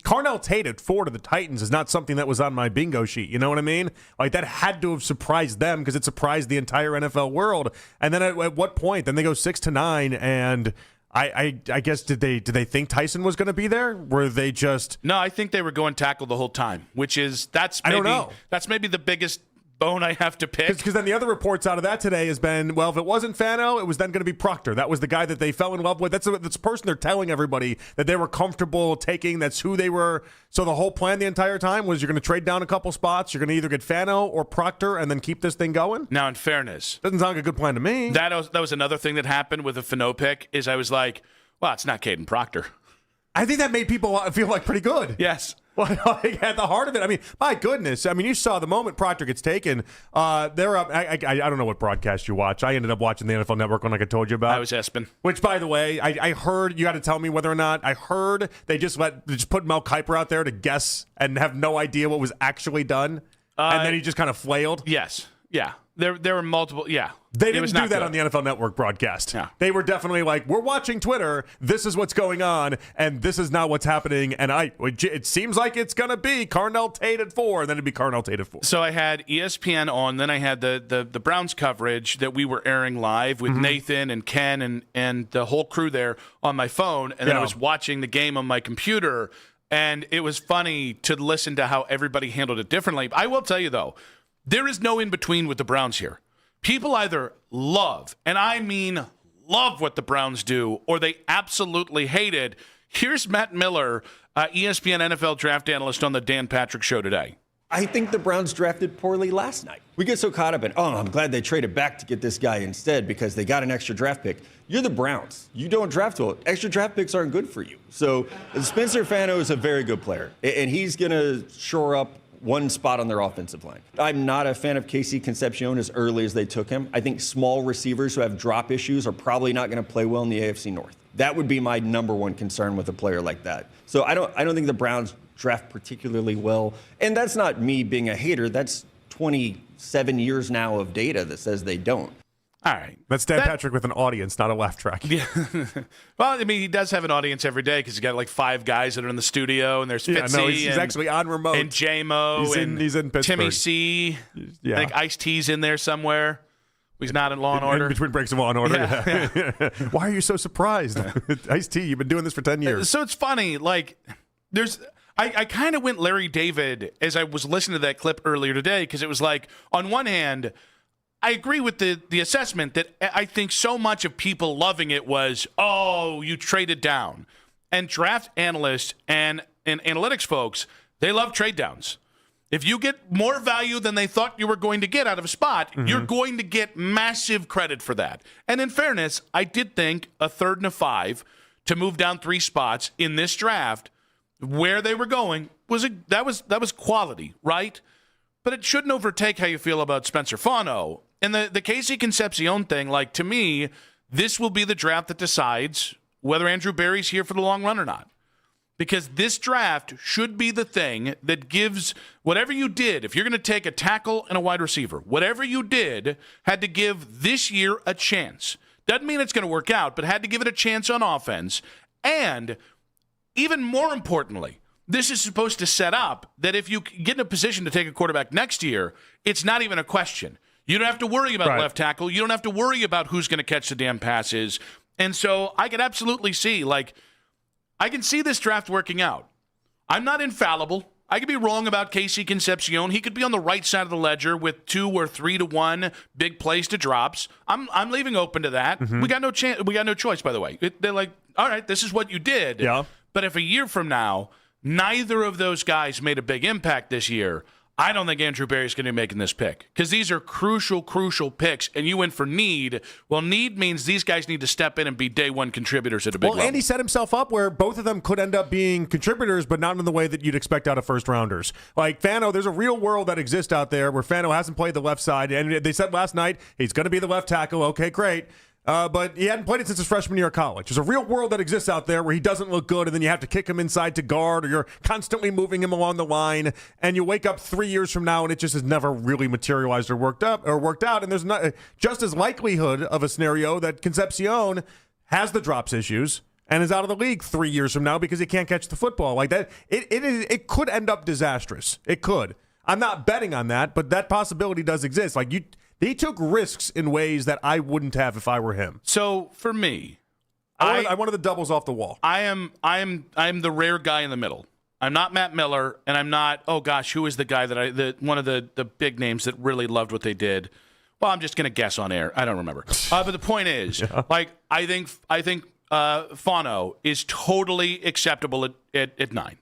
Carnell Tate at 4 to the Titans is not something that was on my bingo sheet. You know what I mean? That had to have surprised them because it surprised the entire NFL world. And then at what point? Then they go 6 to 9 and I guess did they think Tyson was going to be there? Were they just No, I think they were going tackle the whole time, I don't know. That's maybe the biggest bone I have to pick. Because then the other reports out of that today has been, well, if it wasn't Fano, it was then going to be Proctor. That was the guy that they fell in love with. That's the person they're telling everybody that they were comfortable taking. That's who they were. So the whole plan the entire time was you're going to trade down a couple spots. You're going to either get Fano or Proctor and then keep this thing going. Now, in fairness, doesn't sound like a good plan to me. That was another thing that happened with the Fano pick is I was like, well, it's not Caden Proctor. I think that made people feel pretty good. Yes. Well, at the heart of it, my goodness. You saw the moment Proctor gets taken, they're up. I don't know what broadcast you watch. I ended up watching the NFL Network one like I told you about. I was Espen. Which, by the way, I heard, you got to tell me whether or not, I heard they just put Mel Kiper out there to guess and have no idea what was actually done. And then he just kind of flailed. Yes. Yeah. There were multiple, yeah. They didn't do that on the NFL Network broadcast. Yeah. They were definitely like, we're watching Twitter, this is what's going on, and this is not what's happening, and it seems like it's going to be Carnell Tate at 4, and then it'd be Carnell Tate at 4. So I had ESPN on, then I had the Browns coverage that we were airing live with Nathan and Ken and the whole crew there on my phone, and then I was watching the game on my computer, and it was funny to listen to how everybody handled it differently. I will tell you, though, there is no in-between with the Browns here. People either love, and I mean love what the Browns do, or they absolutely hate it. Here's Matt Miller, ESPN NFL draft analyst on the Dan Patrick Show today. I think the Browns drafted poorly last night. We get so caught up in, I'm glad they traded back to get this guy instead because they got an extra draft pick. You're the Browns. You don't draft well. Extra draft picks aren't good for you. So Spencer Fano is a very good player, and he's going to shore up one spot on their offensive line. I'm not a fan of Casey Concepcion as early as they took him. I think small receivers who have drop issues are probably not going to play well in the AFC North. That would be my number one concern with a player like that. So I don't think the Browns draft particularly well. And that's not me being a hater. That's 27 years now of data that says they don't. All right. That's Dan Patrick with an audience, not a laugh track. Yeah. Well, I mean, he does have an audience every day because he's got like 5 guys that are in the studio, and there's Fitzy. No, he's actually on remote. And J-Mo. He's in Pittsburgh. Timmy C. Yeah. I think Ice-T's in there somewhere. He's not in Law and Order. In between breaks of Law and Order. Yeah. Why are you so surprised? Ice-T, you've been doing this for 10 years. So it's funny. Like, I kind of went Larry David as I was listening to that clip earlier today because it was like, on one hand, I agree with the assessment that I think so much of people loving it was, you traded down. And draft analysts and analytics folks, they love trade downs. If you get more value than they thought you were going to get out of a spot, you're going to get massive credit for that. And in fairness, I did think a 3rd and a 5 to move down 3 spots in this draft where they were going that was quality, right? But it shouldn't overtake how you feel about Spencer Fano. And the Casey Concepcion thing, like, to me, this will be the draft that decides whether Andrew Berry's here for the long run or not. Because this draft should be the thing that gives whatever you did, if you're going to take a tackle and a wide receiver, whatever you did had to give this year a chance. Doesn't mean it's going to work out, but had to give it a chance on offense. And even more importantly, this is supposed to set up that if you get in a position to take a quarterback next year, it's not even a question. You don't have to worry about left tackle. You don't have to worry about who's going to catch the damn passes. And so I can absolutely see, I can see this draft working out. I'm not infallible. I could be wrong about Casey Concepcion. He could be on the right side of the ledger with 2 or 3 to 1 big plays to drops. I'm leaving open to that. We got no chance. We got no choice, by the way. They're like, all right, this is what you did. Yeah. But if a year from now, neither of those guys made a big impact this year, I don't think Andrew Berry's going to be making this pick because these are crucial picks, and you went for need. Well, need means these guys need to step in and be day one contributors at a big level. Andy set himself up where both of them could end up being contributors, but not in the way that you'd expect out of first-rounders. Like Fano, there's a real world that exists out there where Fano hasn't played the left side, and they said last night he's going to be the left tackle. Okay, great. But he hadn't played it since his freshman year of college. There's a real world that exists out there where he doesn't look good, and then you have to kick him inside to guard, or you're constantly moving him along the line, and you wake up 3 years from now, and it just has never really materialized or worked out. And there's not just as likelihood of a scenario that Concepcion has the drops issues and is out of the league 3 years from now because he can't catch the football like that. It could end up disastrous. It could. I'm not betting on that, but that possibility does exist. He took risks in ways that I wouldn't have if I were him. So for me, I wanted the doubles off the wall. I am the rare guy in the middle. I'm not Matt Miller, and I'm not, who is the guy that one of the big names that really loved what they did? Well, I'm just going to guess on air. I don't remember. But the point is, I think Fano is totally acceptable at 9.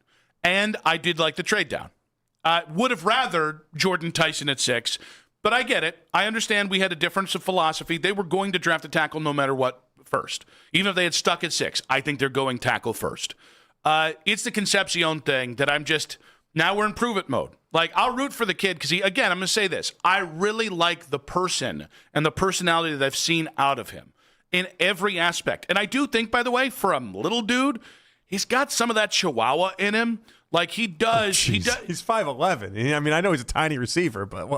And I did like the trade down. Would have rather Jordan Tyson at 6. But I get it. I understand we had a difference of philosophy. They were going to draft a tackle no matter what first. Even if they had stuck at 6, I think they're going tackle first. It's the Concepcion thing that now we're in prove-it mode. I'll root for the kid because, I'm going to say this. I really like the person and the personality that I've seen out of him in every aspect. And I do think, by the way, for a little dude, he's got some of that Chihuahua in him. He does. He's 5'11". I mean, I know he's a tiny receiver, but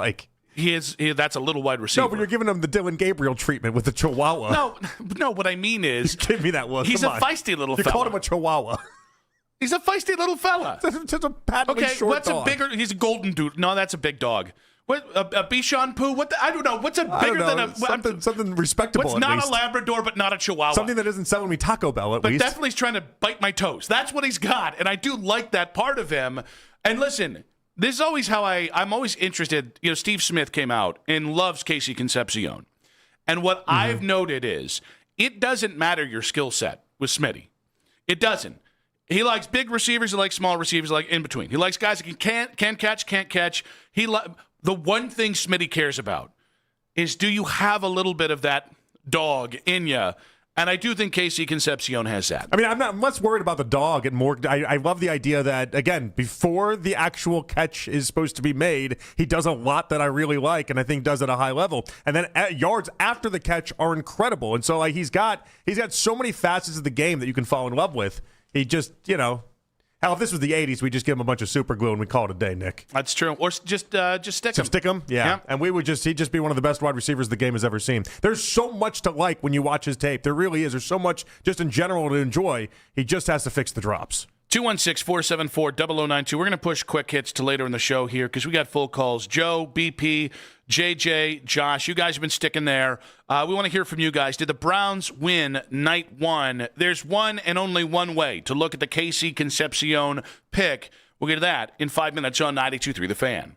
that's a little wide receiver. No, but you're giving him the Dylan Gabriel treatment with the Chihuahua. No. What I mean is, give me that look. He's feisty little fella. You called him a Chihuahua. He's a feisty little fella. Just a patently short dog. He's a golden dude. No, that's a big dog. What a Bichon Poo? I don't know. What's bigger than something respectable? What's not a Labrador but not a Chihuahua? Something that isn't selling me Taco Bell at least. But definitely he's trying to bite my toes. That's what he's got, and I do like that part of him. And listen. This is always how I'm always interested. Steve Smith came out and loves Casey Concepcion. And what I've noted is it doesn't matter your skill set with Smitty. It doesn't. He likes big receivers. He likes small receivers. Like in between. He likes guys that can catch, can't catch. The one thing Smitty cares about is, do you have a little bit of that dog in you? And I do think Casey Concepcion has that. I mean, I'm less worried about the dog and more. I love the idea that, again, before the actual catch is supposed to be made, he does a lot that I really like and I think does at a high level. And then yards after the catch are incredible. And so like he's got so many facets of the game that you can fall in love with. He just, hell, if this was the 80s, we'd just give him a bunch of super glue and we'd call it a day, Nick. That's true. Or just stick him. Stick him? Yeah. And he'd just be one of the best wide receivers the game has ever seen. There's so much to like when you watch his tape. There really is. There's so much just in general to enjoy. He just has to fix the drops. 216-474-0092. We're going to push quick hits to later in the show here because we got full calls. Joe, BP, JJ, Josh, you guys have been sticking there. We want to hear from you guys. Did the Browns win night one? There's one and only one way to look at the Casey Concepcion pick. We'll get to that in 5 minutes on 92.3 The Fan.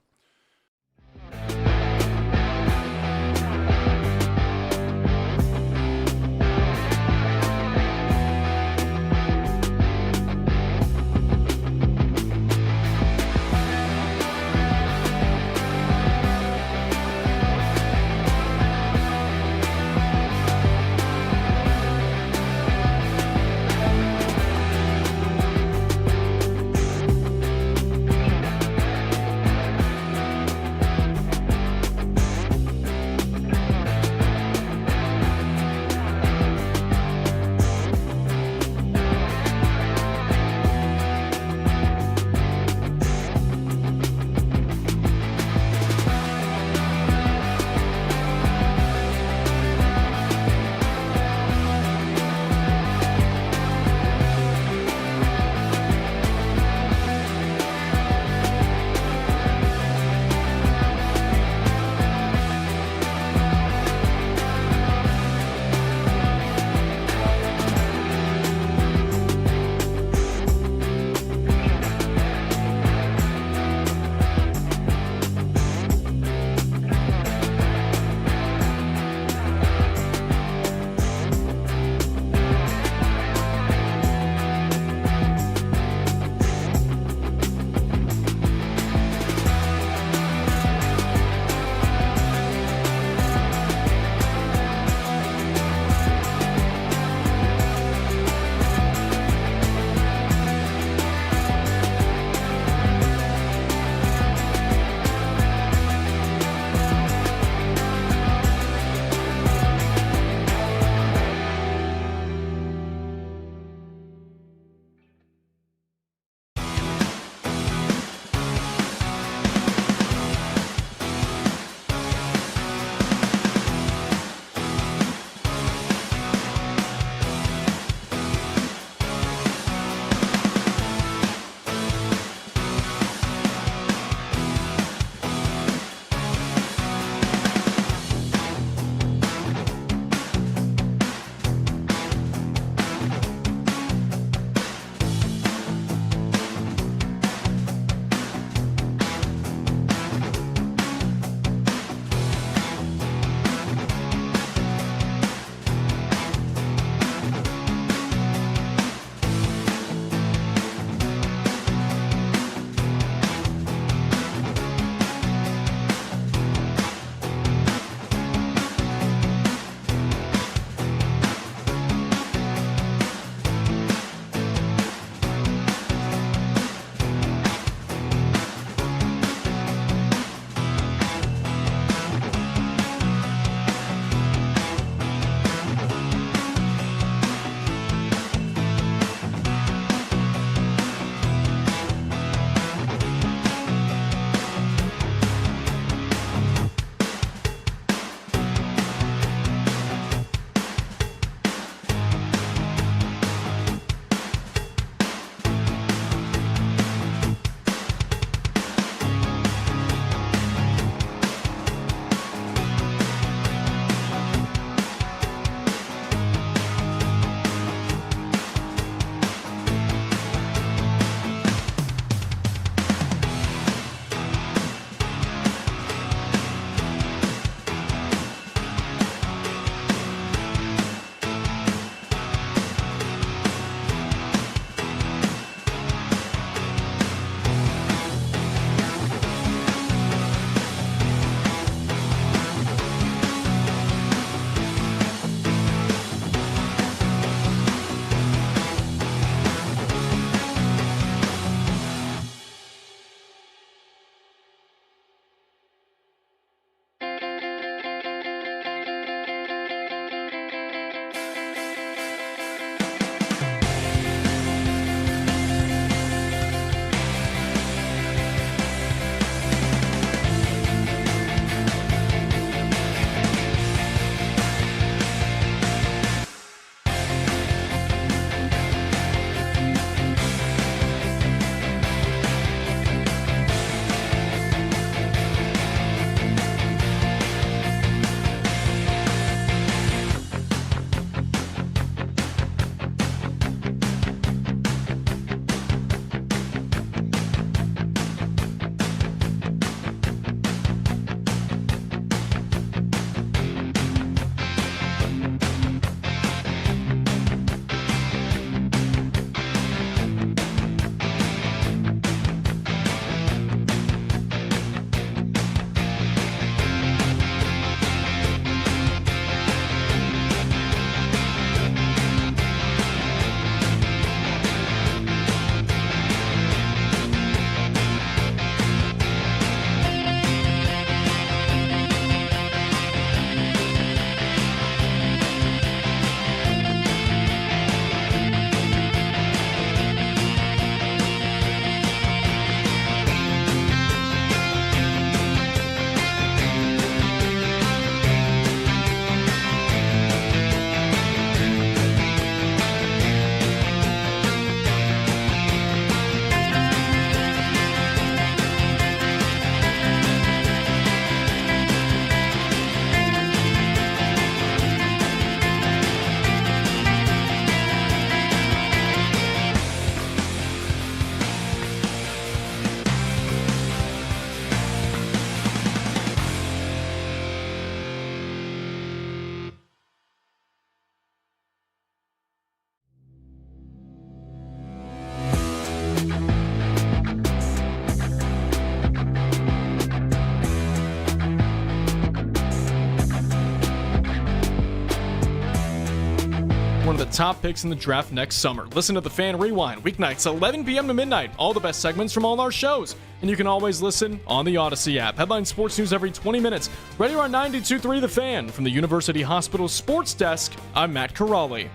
one of the top picks in the draft next summer. Listen to The Fan Rewind, weeknights 11 p.m. to midnight. All the best segments from all our shows. And you can always listen on the Odyssey app. Headline sports news every 20 minutes. Right here on 92.3 The Fan. From the University Hospital Sports Desk, I'm Matt Corrali.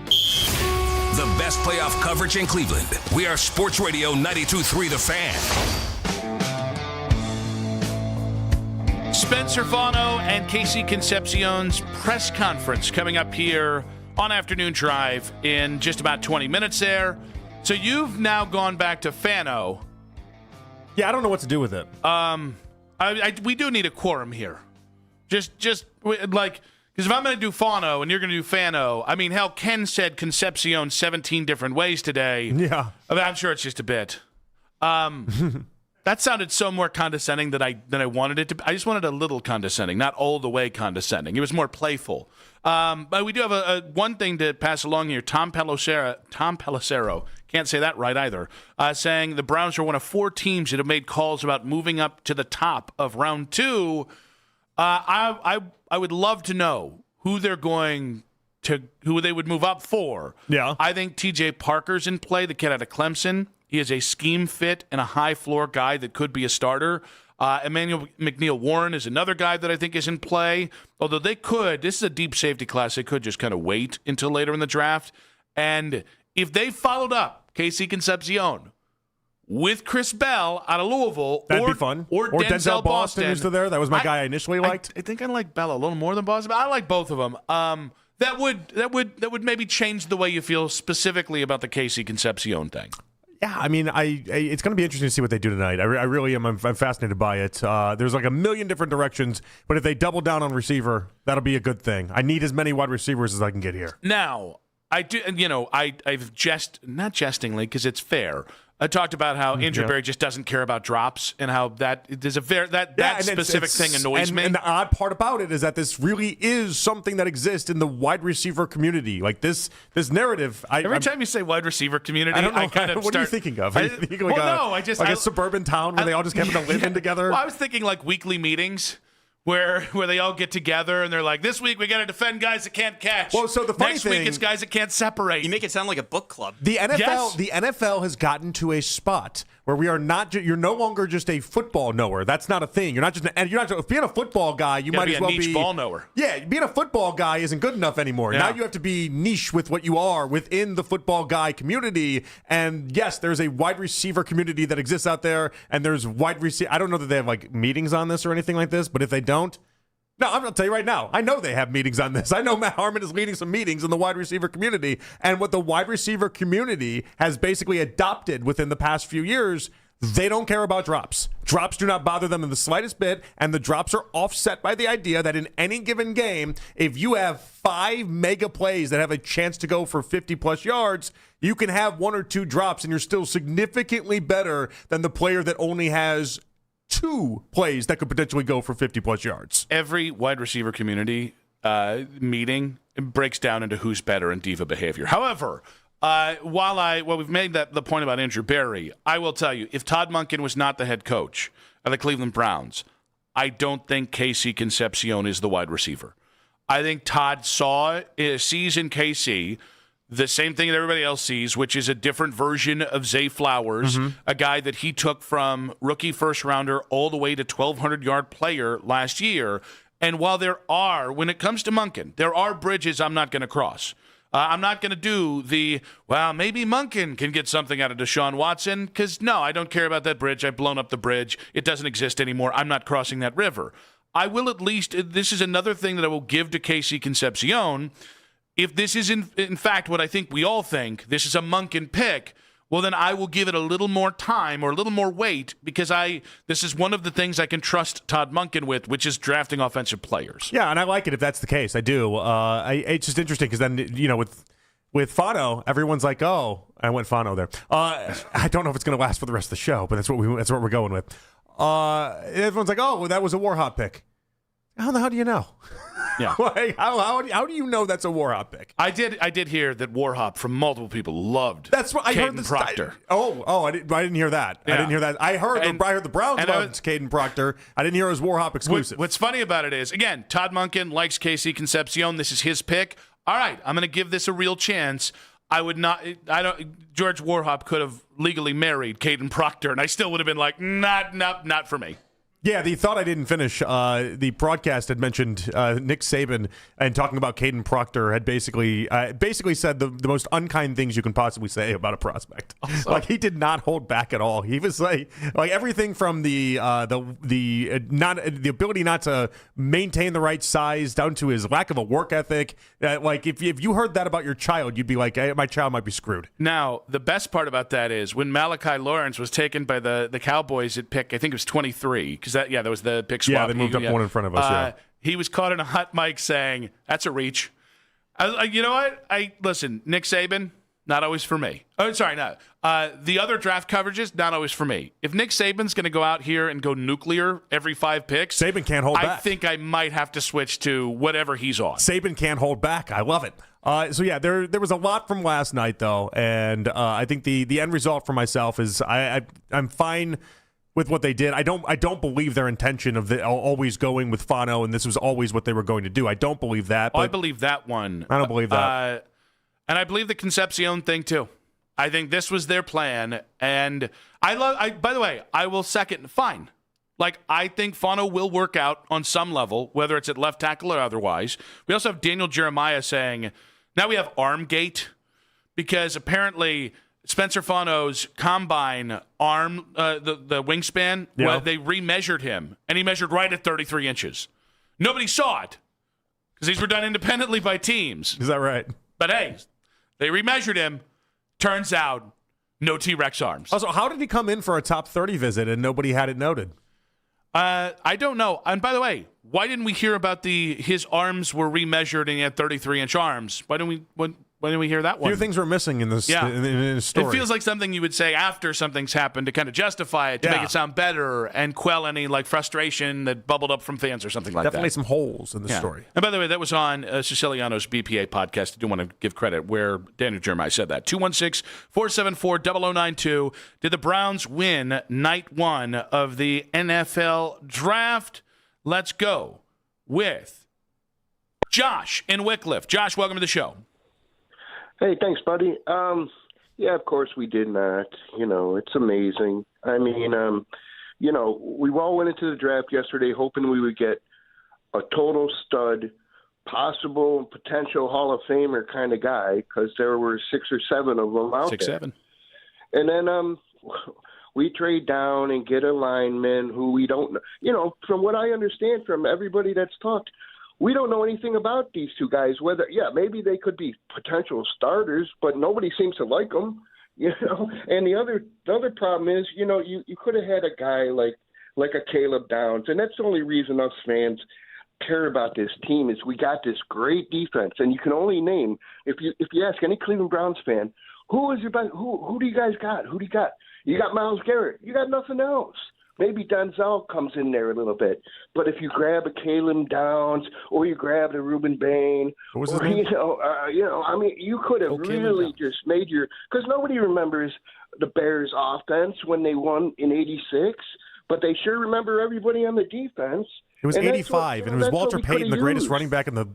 The best playoff coverage in Cleveland. We are Sports Radio 92.3 The Fan. Spencer Fano and Casey Concepcion's press conference coming up here on Afternoon Drive in just about 20 minutes there. So you've now gone back to Fano. Yeah, I don't know what to do with it. We do need a quorum here. Just like, because if I'm going to do Fano and you're going to do Fano, I mean, hell, Ken said Concepcion 17 different ways today. Yeah. I'm sure it's just a bit. That sounded so more condescending than I wanted it to be. I just wanted a little condescending, not all the way condescending. It was more playful. But we do have a one thing to pass along here. Tom Pelissero, can't say that right either, saying the Browns are one of 4 teams that have made calls about moving up to the top of round 2. I would love to know who they would move up for. Yeah. I think T.J. Parker's in play, the kid out of Clemson. He is a scheme fit and a high floor guy that could be a starter. Emmanuel McNeil-Warren is another guy that I think is in play. Although this is a deep safety class, they could just kind of wait until later in the draft. And if they followed up Casey Concepcion with Chris Bell out of Louisville, that'd be fun. Or Denzel Boston, who's still there. That was my guy I initially liked. I think I like Bell a little more than Boston, but I like both of them. That would maybe change the way you feel specifically about the Casey Concepcion thing. Yeah, I mean, it's going to be interesting to see what they do tonight. I really am. I'm fascinated by it. There's like a million different directions, but if they double down on receiver, that'll be a good thing. I need as many wide receivers as I can get here. Now, I do. I've not jestingly, because it's fair. I talked about how Andrew Berry just doesn't care about drops and how that specific thing annoys me. And the odd part about it is that this really is something that exists in the wide receiver community. Like this narrative. Every time you say wide receiver community, I don't know. I kind of what are you thinking of? Are you thinking like a suburban town where they all just happen to live in together? Well, I was thinking like weekly meetings. Where they all get together and they're like, this week we got to defend guys that can't catch. Well, so the funny next thing, week it's guys that can't separate. You make it sound like a book club. The NFL, Yes. the NFL has gotten to a spot where we are not. You're no longer just a football knower. That's not a thing. You're not just. Being a football guy, you might as well be a niche ball knower. Yeah, being a football guy isn't good enough anymore. Yeah. Now you have to be niche with what you are within the football guy community. And yes, there's a wide receiver community that exists out there, and there's wide receiver. I don't know that they have like meetings on this or anything like this, but if they don't. No, I'm going to tell you right now. I know they have meetings on this. I know Matt Harmon is leading some meetings in the wide receiver community. And what the wide receiver community has basically adopted within the past few years, they don't care about drops. Drops do not bother them in the slightest bit. And the drops are offset by the idea that in any given game, if you have 5 mega plays that have a chance to go for 50-plus yards, you can have 1 or 2 drops and you're still significantly better than the player that only has 2 plays that could potentially go for 50-plus yards. Every wide receiver community meeting breaks down into who's better in diva behavior. However, while we've made the point about Andrew Berry, I will tell you, if Todd Monken was not the head coach of the Cleveland Browns, I don't think Casey Concepcion is the wide receiver. I think Todd sees in Casey the same thing that everybody else sees, which is a different version of Zay Flowers, a guy that he took from rookie first-rounder all the way to 1,200-yard player last year. And while when it comes to Monken, there are bridges I'm not going to cross. I'm not going to do maybe Monken can get something out of Deshaun Watson, because, no, I don't care about that bridge. I've blown up the bridge. It doesn't exist anymore. I'm not crossing that river. I will at least – this is another thing that I will give to Casey Concepcion. If this is, in fact, what I think we all think, this is a Monken pick, well, then I will give it a little more time or a little more weight because this is one of the things I can trust Todd Monken with, which is drafting offensive players. Yeah, and I like it if that's the case. I do. It's just interesting because then, with Fano, everyone's like, oh, I went Fano there. I don't know if it's going to last for the rest of the show, but that's what we're going with. Everyone's like, oh, well, that was a Warhawk pick. How the hell do you know? Yeah. Like, how do you know that's a Warhop pick? I did hear that Warhop from multiple people loved. That's what I heard. Caden Proctor. I didn't hear that. Yeah. I didn't hear that. I heard the Browns loved Caden Proctor. I didn't hear it was Warhop exclusive. What's funny about it is, again, Todd Monken likes KC Concepcion. This is his pick. All right, I'm going to give this a real chance. George Warhop could have legally married Caden Proctor, and I still would have been like, not for me. Yeah, the thought I didn't finish. The broadcast had mentioned Nick Saban, and talking about Caden Proctor had basically said the most unkind things you can possibly say about a prospect. Awesome. Like, he did not hold back at all. He was like everything from the ability not to maintain the right size down to his lack of a work ethic. Like, if you heard that about your child, you'd be like, hey, my child might be screwed. Now, the best part about that is when Malachi Lawrence was taken by the Cowboys at pick, I think it was 23, because that was the pick swap. Yeah, they moved up one in front of us. He was caught in a hot mic saying, "That's a reach." You know what? Listen, Nick Saban, not always for me. Oh, sorry, no. The other draft coverages, not always for me. If Nick Saban's going to go out here and go nuclear every 5 picks, Saban can't hold back. I think I might have to switch to whatever he's on. Saban can't hold back. I love it. So yeah, there was a lot from last night though, and I think the end result for myself is I'm fine with what they did. I don't believe their intention of always going with Fano, and this was always what they were going to do. I don't believe that. I believe that one. I don't believe that. And I believe the Concepcion thing too. I think this was their plan, and by the way, I will second. Fine. Like, I think Fano will work out on some level, whether it's at left tackle or otherwise. We also have Daniel Jeremiah saying, now we have Armgate, because apparently Spencer Fano's combine arm, the wingspan, they remeasured him, and he measured right at 33 inches. Nobody saw it because these were done independently by teams. Is that right? But hey, they remeasured him. Turns out, no T-Rex arms. Also, how did he come in for a top 30 visit and nobody had it noted? I don't know. And by the way, why didn't we hear about his arms were remeasured and he had 33-inch arms? Why didn't we hear that one? A few things were missing in this, in this story. It feels like something you would say after something's happened to kind of justify it, to make it sound better and quell any frustration that bubbled up from fans or something like Definitely that. some holes in the story. And by the way, that was on Siciliano's BPA podcast. I do want to give credit where Daniel Jeremiah said that. 216-474-0092. Did the Browns win night one of the NFL draft? Let's go with Josh in Wickliffe. Josh, welcome to the show. Hey, thanks, buddy. Yeah, of course we did not. It's amazing. I mean, we all went into the draft yesterday hoping we would get a total stud, possible potential Hall of Famer kind of guy, because there were 6 or 7 of them out there. 6-7. And then we trade down and get a lineman who we don't know. From what I understand from everybody that's talked, we don't know anything about these two guys. Maybe they could be potential starters, but nobody seems to like them, And the other problem is, you could have had a guy like a Caleb Downs, and that's the only reason us fans care about this team is we got this great defense, and you can only name if you ask any Cleveland Browns fan, who do you guys got? Who do you got? You got Myles Garrett. You got nothing else. Maybe Denzel comes in there a little bit. But if you grab a Caleb Downs or you grab a Reuben Bain, you could have really just made because nobody remembers the Bears offense when they won in '86, but they sure remember everybody on the defense. It was 85, and it was Walter Payton, the greatest running back in the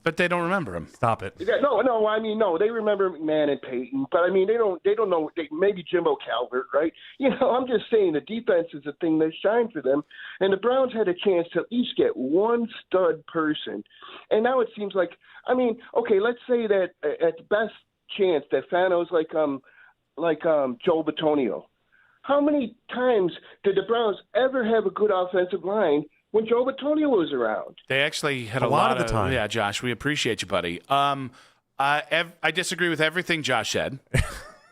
but they don't remember him. Stop it. No. They remember McMahon and Payton, but they don't know. Maybe Jimbo Calvert, right? I'm just saying the defense is the thing that shines for them, and the Browns had a chance to at least get one stud person, and now it seems like, let's say that at the best chance that Fano's like Joe Bitonio. How many times did the Browns ever have a good offensive line when Joe Bitonio was around? They actually had a lot of the time. Yeah, Josh, we appreciate you, buddy. I disagree with everything Josh said.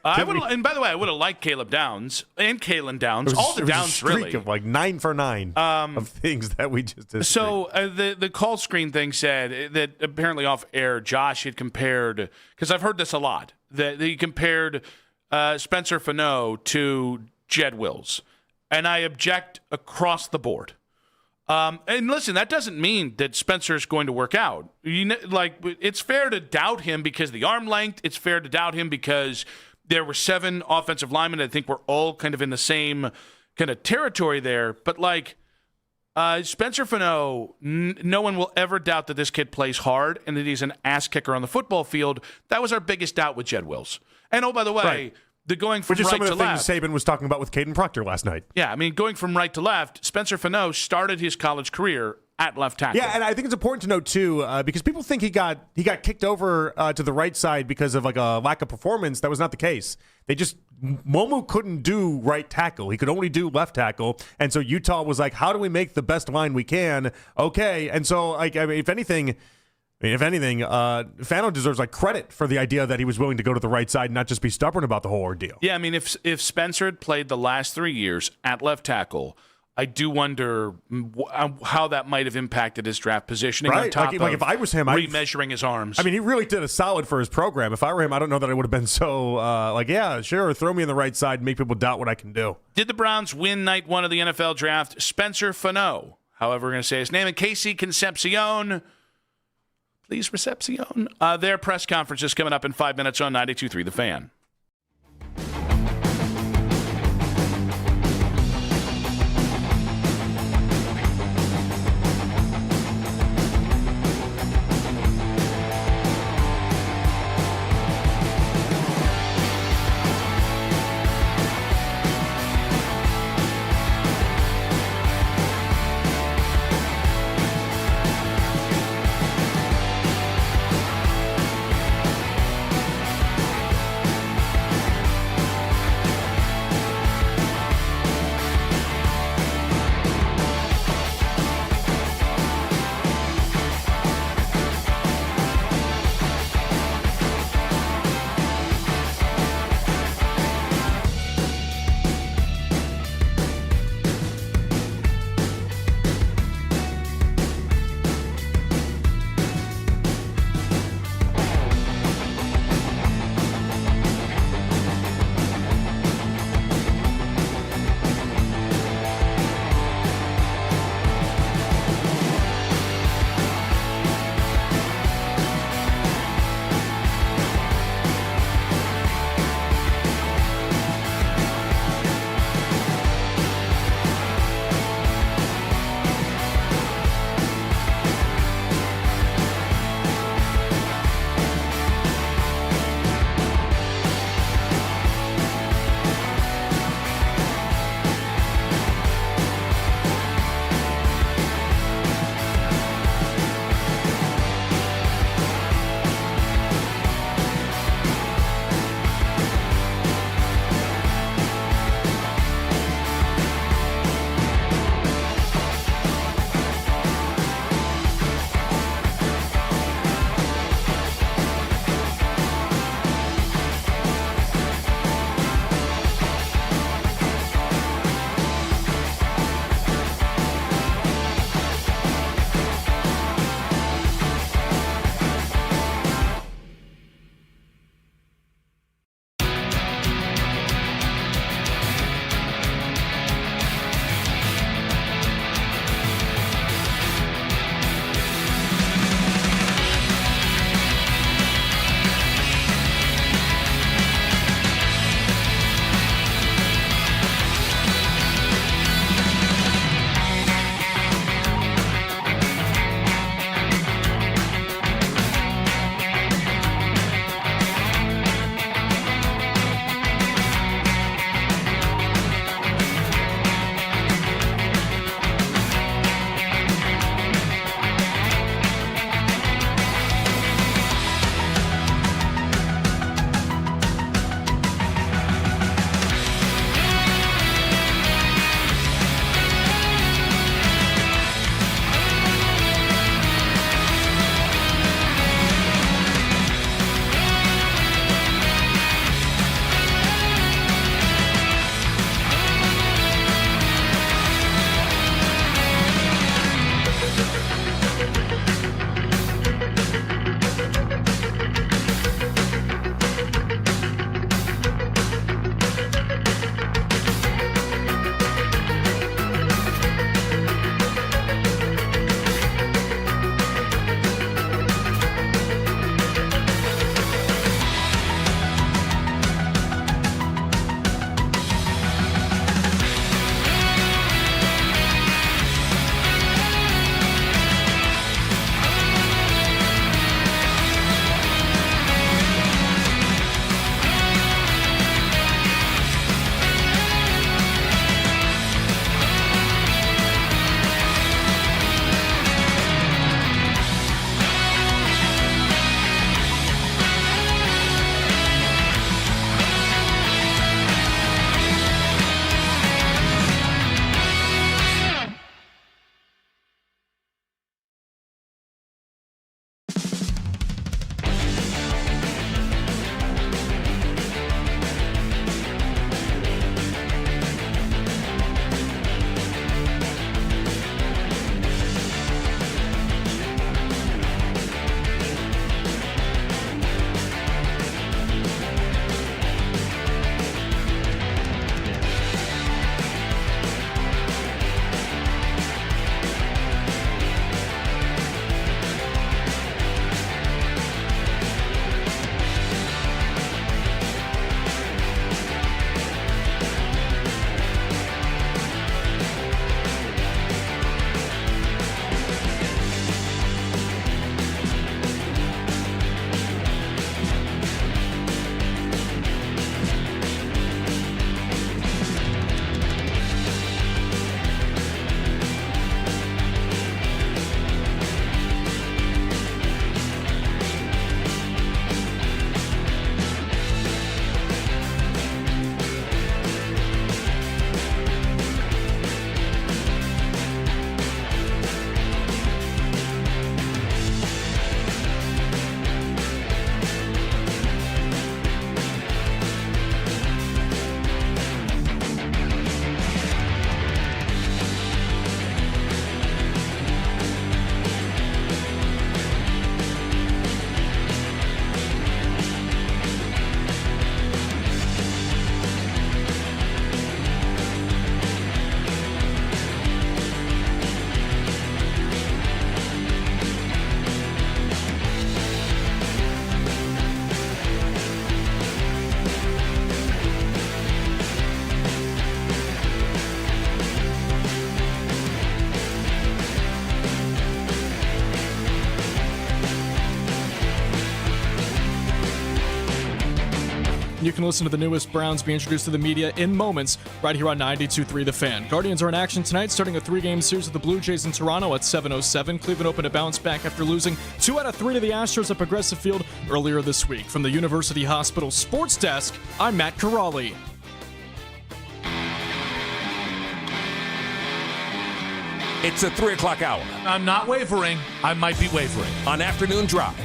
And by the way, I would have liked Caleb Downs and Kalen Downs. All the Downs, really. It was a streak of 9 for 9 of things that we just disagreed. So the call screen thing said that apparently off air, Josh had compared, because I've heard this a lot, that he compared Spencer Fano to Jed Wills. And I object across the board. And listen, that doesn't mean that Spencer's going to work out. It's fair to doubt him because of the arm length. It's fair to doubt him because there were 7 offensive linemen. I think we're all kind of in the same kind of territory there. But Spencer Fano, no one will ever doubt that this kid plays hard and that he's an ass kicker on the football field. That was our biggest doubt with Jed Wills. And by the way, the going from right to left. Which is some of the things Saban was talking about with Caden Proctor last night. Yeah, I mean, going from right to left, Spencer Fano started his college career at left tackle. Yeah, and I think it's important to note, too, because people think he got kicked over to the right side because of a lack of performance. That was not the case. Momu couldn't do right tackle. He could only do left tackle. And so Utah was like, how do we make the best line we can? Okay. And so, if anything, Fano deserves credit for the idea that he was willing to go to the right side and not just be stubborn about the whole ordeal. Yeah, I mean, if Spencer had played the last 3 years at left tackle, I do wonder how that might have impacted his draft positioning on top of if I was him, remeasuring his arms. I mean, he really did a solid for his program. If I were him, I don't know that I would have been so yeah, sure, throw me on the right side and make people doubt what I can do. Did the Browns win night 1 of the NFL draft? Spencer Fano, however we're going to say his name, and Casey Concepcion. Please, Recepcion. Their press conference is coming up in 5 minutes on 92.3 The Fan. And you can listen to the newest Browns be introduced to the media in moments right here on 92.3 The Fan. Guardians are in action tonight, starting a 3-game series with the Blue Jays in Toronto at 7:07. Cleveland opened to bounce back after losing 2 out of 3 to the Astros at Progressive Field earlier this week. From the University Hospital Sports Desk, I'm Matt Corrali. It's a 3 o'clock hour. I'm not wavering. I might be wavering. On Afternoon Drive.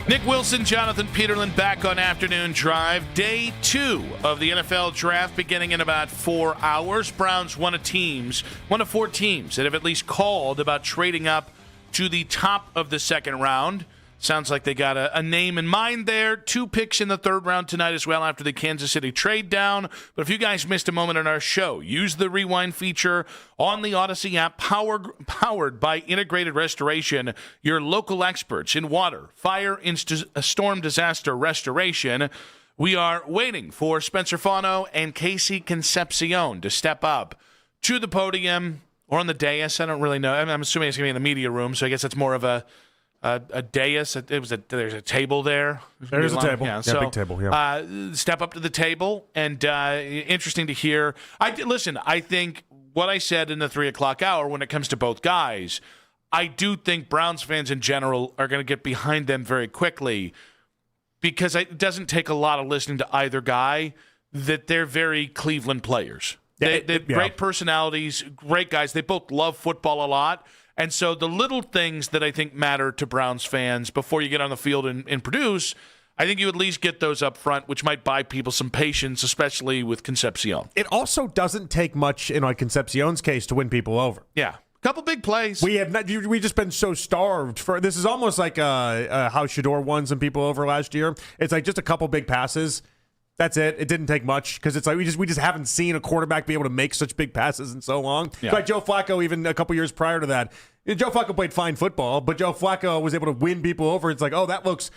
Nick Wilson, Jonathan Peterlin back on Afternoon Drive. Day 2 of the NFL Draft beginning in about 4 hours. Browns, one of 4 teams that have at least called about trading up to the top of the second round. Sounds like they got a name in mind there. 2 picks in the third round tonight as well after the Kansas City trade down. But if you guys missed a moment on our show, use the rewind feature on the Odyssey app, powered by Integrated Restoration, your local experts in water, fire, and storm disaster restoration. We are waiting for Spencer Fano and Casey Concepcion to step up to the podium or on the dais. I don't really know. I'm assuming it's going to be in the media room, so I guess it's more of a dais. There's a table there. There's a table. Yeah, big table. Yeah. Step up to the table, and interesting to hear. I think what I said in the 3 o'clock hour when it comes to both guys, I do think Browns fans in general are going to get behind them very quickly because it doesn't take a lot of listening to either guy. That they're very Cleveland players. They have great personalities, great guys. They both love football a lot. And so the little things that I think matter to Browns fans before you get on the field and produce, I think you at least get those up front, which might buy people some patience, especially with Concepcion. It also doesn't take much in Concepcion's case to win people over. Yeah. Couple big plays. We've just been so starved for this. Is almost like how Shador won some people over last year. It's like just a couple big passes. That's it. It didn't take much because it's like we just haven't seen a quarterback be able to make such big passes in so long. Yeah. Like Joe Flacco, even a couple years prior to that, Joe Flacco played fine football, but Joe Flacco was able to win people over. It's like, oh, that looks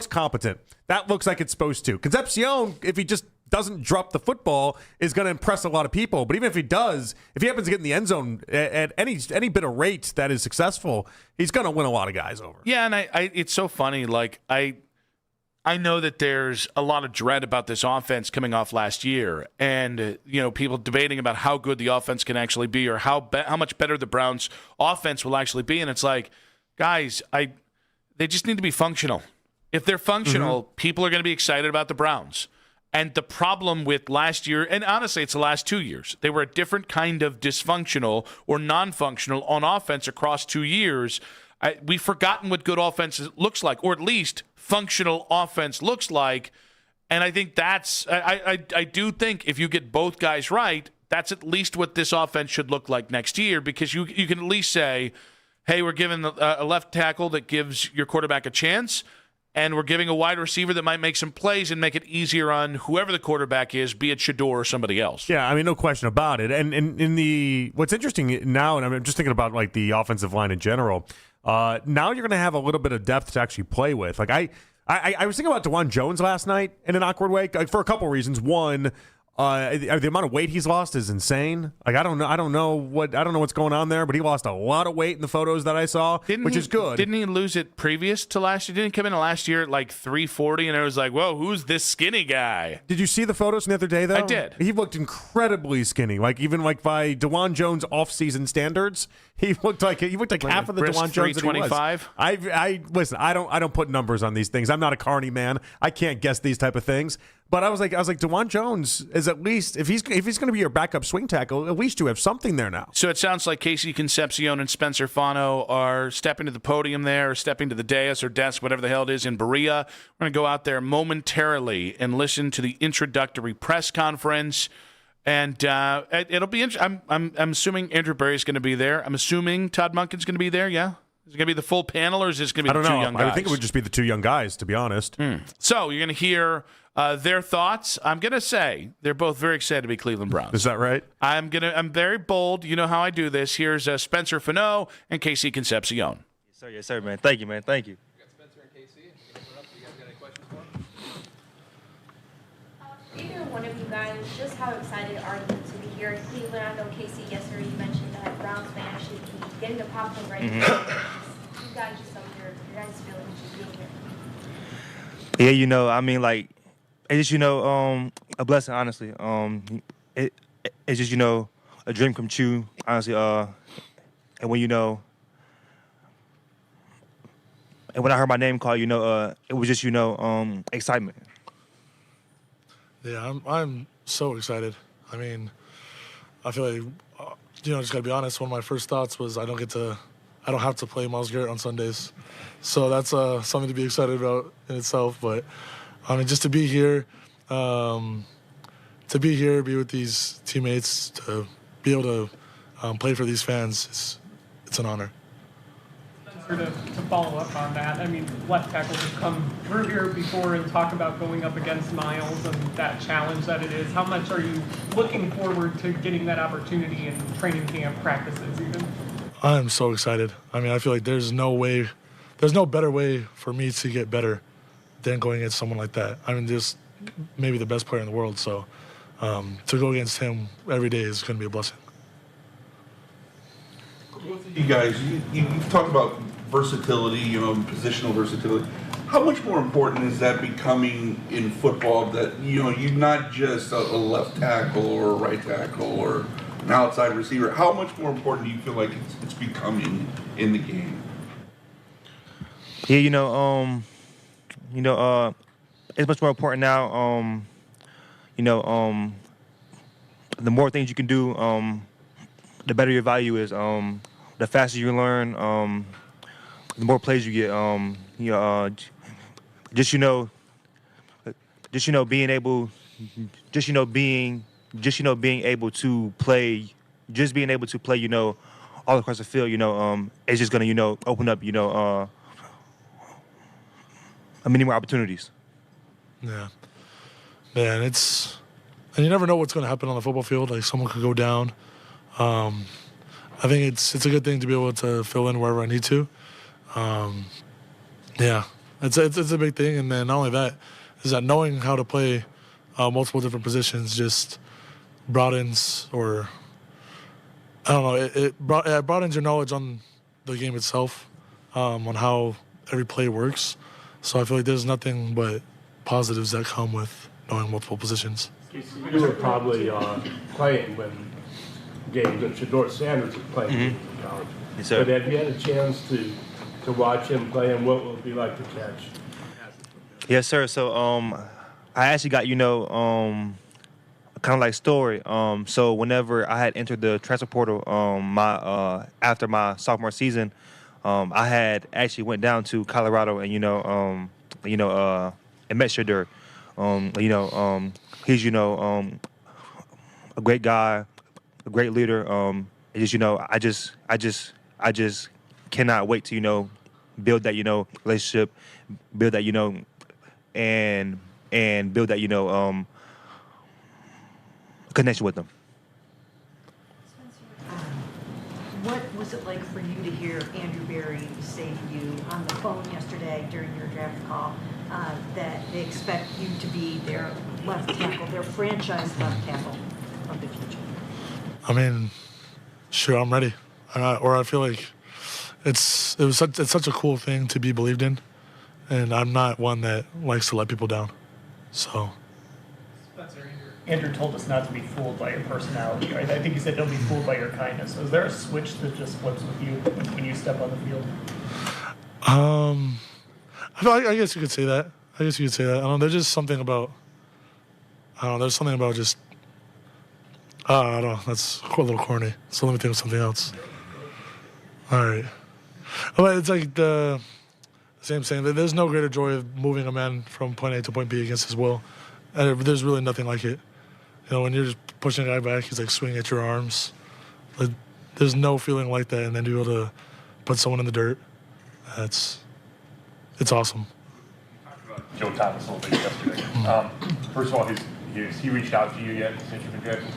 competent. That looks like it's supposed to. Concepcion, if he just doesn't drop the football, is going to impress a lot of people. But even if he does, if he happens to get in the end zone at any bit of rate that is successful, he's going to win a lot of guys over. Yeah, and it's so funny. Like I know that there's a lot of dread about this offense coming off last year, and people debating about how good the offense can actually be, or how much better the Browns' offense will actually be. And it's like, guys, they just need to be functional. If they're functional, people are going to be excited about the Browns. And the problem with last year, and honestly, it's the last 2 years, they were a different kind of dysfunctional or non-functional on offense across 2 years. We've forgotten what good offense looks like, or at least functional offense looks like. And I think I do think if you get both guys right, that's at least what this offense should look like next year, because you can at least say, hey, we're giving a left tackle that gives your quarterback a chance, and we're giving a wide receiver that might make some plays and make it easier on whoever the quarterback is, be it Shador or somebody else. Yeah, I mean, no question about it. And in what's interesting now, and I'm just thinking about like the offensive line in general, now you're going to have a little bit of depth to actually play with. Like I was thinking about DeJuan Jones last night in an awkward way for a couple reasons. One, the amount of weight he's lost is insane. Like I don't know what's going on there, but he lost a lot of weight in the photos that I saw, which is good. Didn't he lose it previous to last year? Didn't he come in last year at like 340, and it was like, whoa, who's this skinny guy? Did you see the photos from the other day, though? I did. He looked incredibly skinny. Like even like by DeJuan Jones off-season standards, he looked like half of the DeJuan Jones that he was. 325. I listen. I don't put numbers on these things. I'm not a Carney man. I can't guess these type of things. But I was like, DeJuan Jones is at least, if he's going to be your backup swing tackle, at least you have something there now. So it sounds like Casey Concepcion and Spencer Fano are stepping to the podium there, or stepping to the dais or desk, whatever the hell it is, in Berea. We're going to go out there momentarily and listen to the introductory press conference. And it'll be interesting. I'm assuming Andrew Berry's going to be there. I'm assuming Todd Monken's going to be there, yeah? Is it going to be the full panel, or is this going to be the two young guys? I would think it would just be the two young guys, to be honest. So you're going to hear their thoughts. I'm going to say they're both very excited to be Cleveland Browns. Is that right? I'm very bold. You know how I do this. Here's Spencer Fano and Casey Concepcion. Yes, sir, man. Thank you, man. Thank you. We got Spencer and Casey. You guys got any questions for them? Either one of you guys, just how excited are you to be here in Cleveland? I know, Casey, yesterday you mentioned that Browns fans should be getting the popcorn ready. You guys just tell me your guys' feelings just being here. Yeah, I mean, like, It's just, a blessing, honestly. It's just, a dream come true, honestly. And when, and when I heard my name called, it was just, excitement. Yeah, I'm so excited. I mean, I feel like, just gotta be honest. One of my first thoughts was I don't have to play Myles Garrett on Sundays, so that's something to be excited about in itself. But I mean, just to be here, be with these teammates, to be able to play for these fans, it's an honor. To follow up on that, I mean, left tackles have come through here before and talk about going up against Myles and that challenge that it is. How much are you looking forward to getting that opportunity in training camp practices even? I'm so excited. I mean, I feel like there's no better way for me to get better than going against someone like that. I mean, just maybe the best player in the world. So to go against him every day is going to be a blessing. Both of you guys, you've talked about versatility, positional versatility. How much more important is that becoming in football, that you're not just a left tackle or a right tackle or an outside receiver? How much more important do you feel like it's becoming in the game? Yeah, it's much more important now. The more things you can do, the better your value is. The faster you learn, the more plays you get. Being able to play, all across the field, it's just gonna, open up, many more opportunities. Yeah, man, and you never know what's going to happen on the football field. Like, someone could go down. I think it's a good thing to be able to fill in wherever I need to. Yeah, it's a big thing. And then not only that, is that knowing how to play multiple different positions just broadens, or I don't know, it broadens your knowledge on the game itself, on how every play works. So I feel like there's nothing but positives that come with knowing multiple positions. You were probably playing when games that Shedeur Sanders was playing in college. Yes, sir. But have you had a chance to watch him play, and what will it be like to catch? Yes, sir. So I actually got, kind of like story. So whenever I had entered the transfer portal, after my sophomore season, I had actually went down to Colorado and and met Shedeur. He's a great guy, a great leader. I just cannot wait to build that relationship, build that and build that connection with them. What was it like for you to hear Andrew Berry say to you on the phone yesterday during your draft call that they expect you to be their left tackle, their franchise left tackle of the future? I mean, sure, I'm ready. I feel like it's such a cool thing to be believed in, and I'm not one that likes to let people down. So. Andrew told us not to be fooled by your personality. Right? I think he said don't be fooled by your kindness. So is there a switch that just flips with you when you step on the field? I guess you could say that. I don't know. There's just something about. There's something about just. I don't know. That's a little corny. So let me think of something else. All right. But it's like the same saying. There's no greater joy of moving a man from point A to point B against his will. And there's really nothing like it. When you're just pushing a guy back, he's like swinging at your arms. Like, there's no feeling like that. And then to be able to put someone in the dirt, it's awesome. Joe Thomas a little bit yesterday. First of all, has he reached out to you yet since you've been drafted?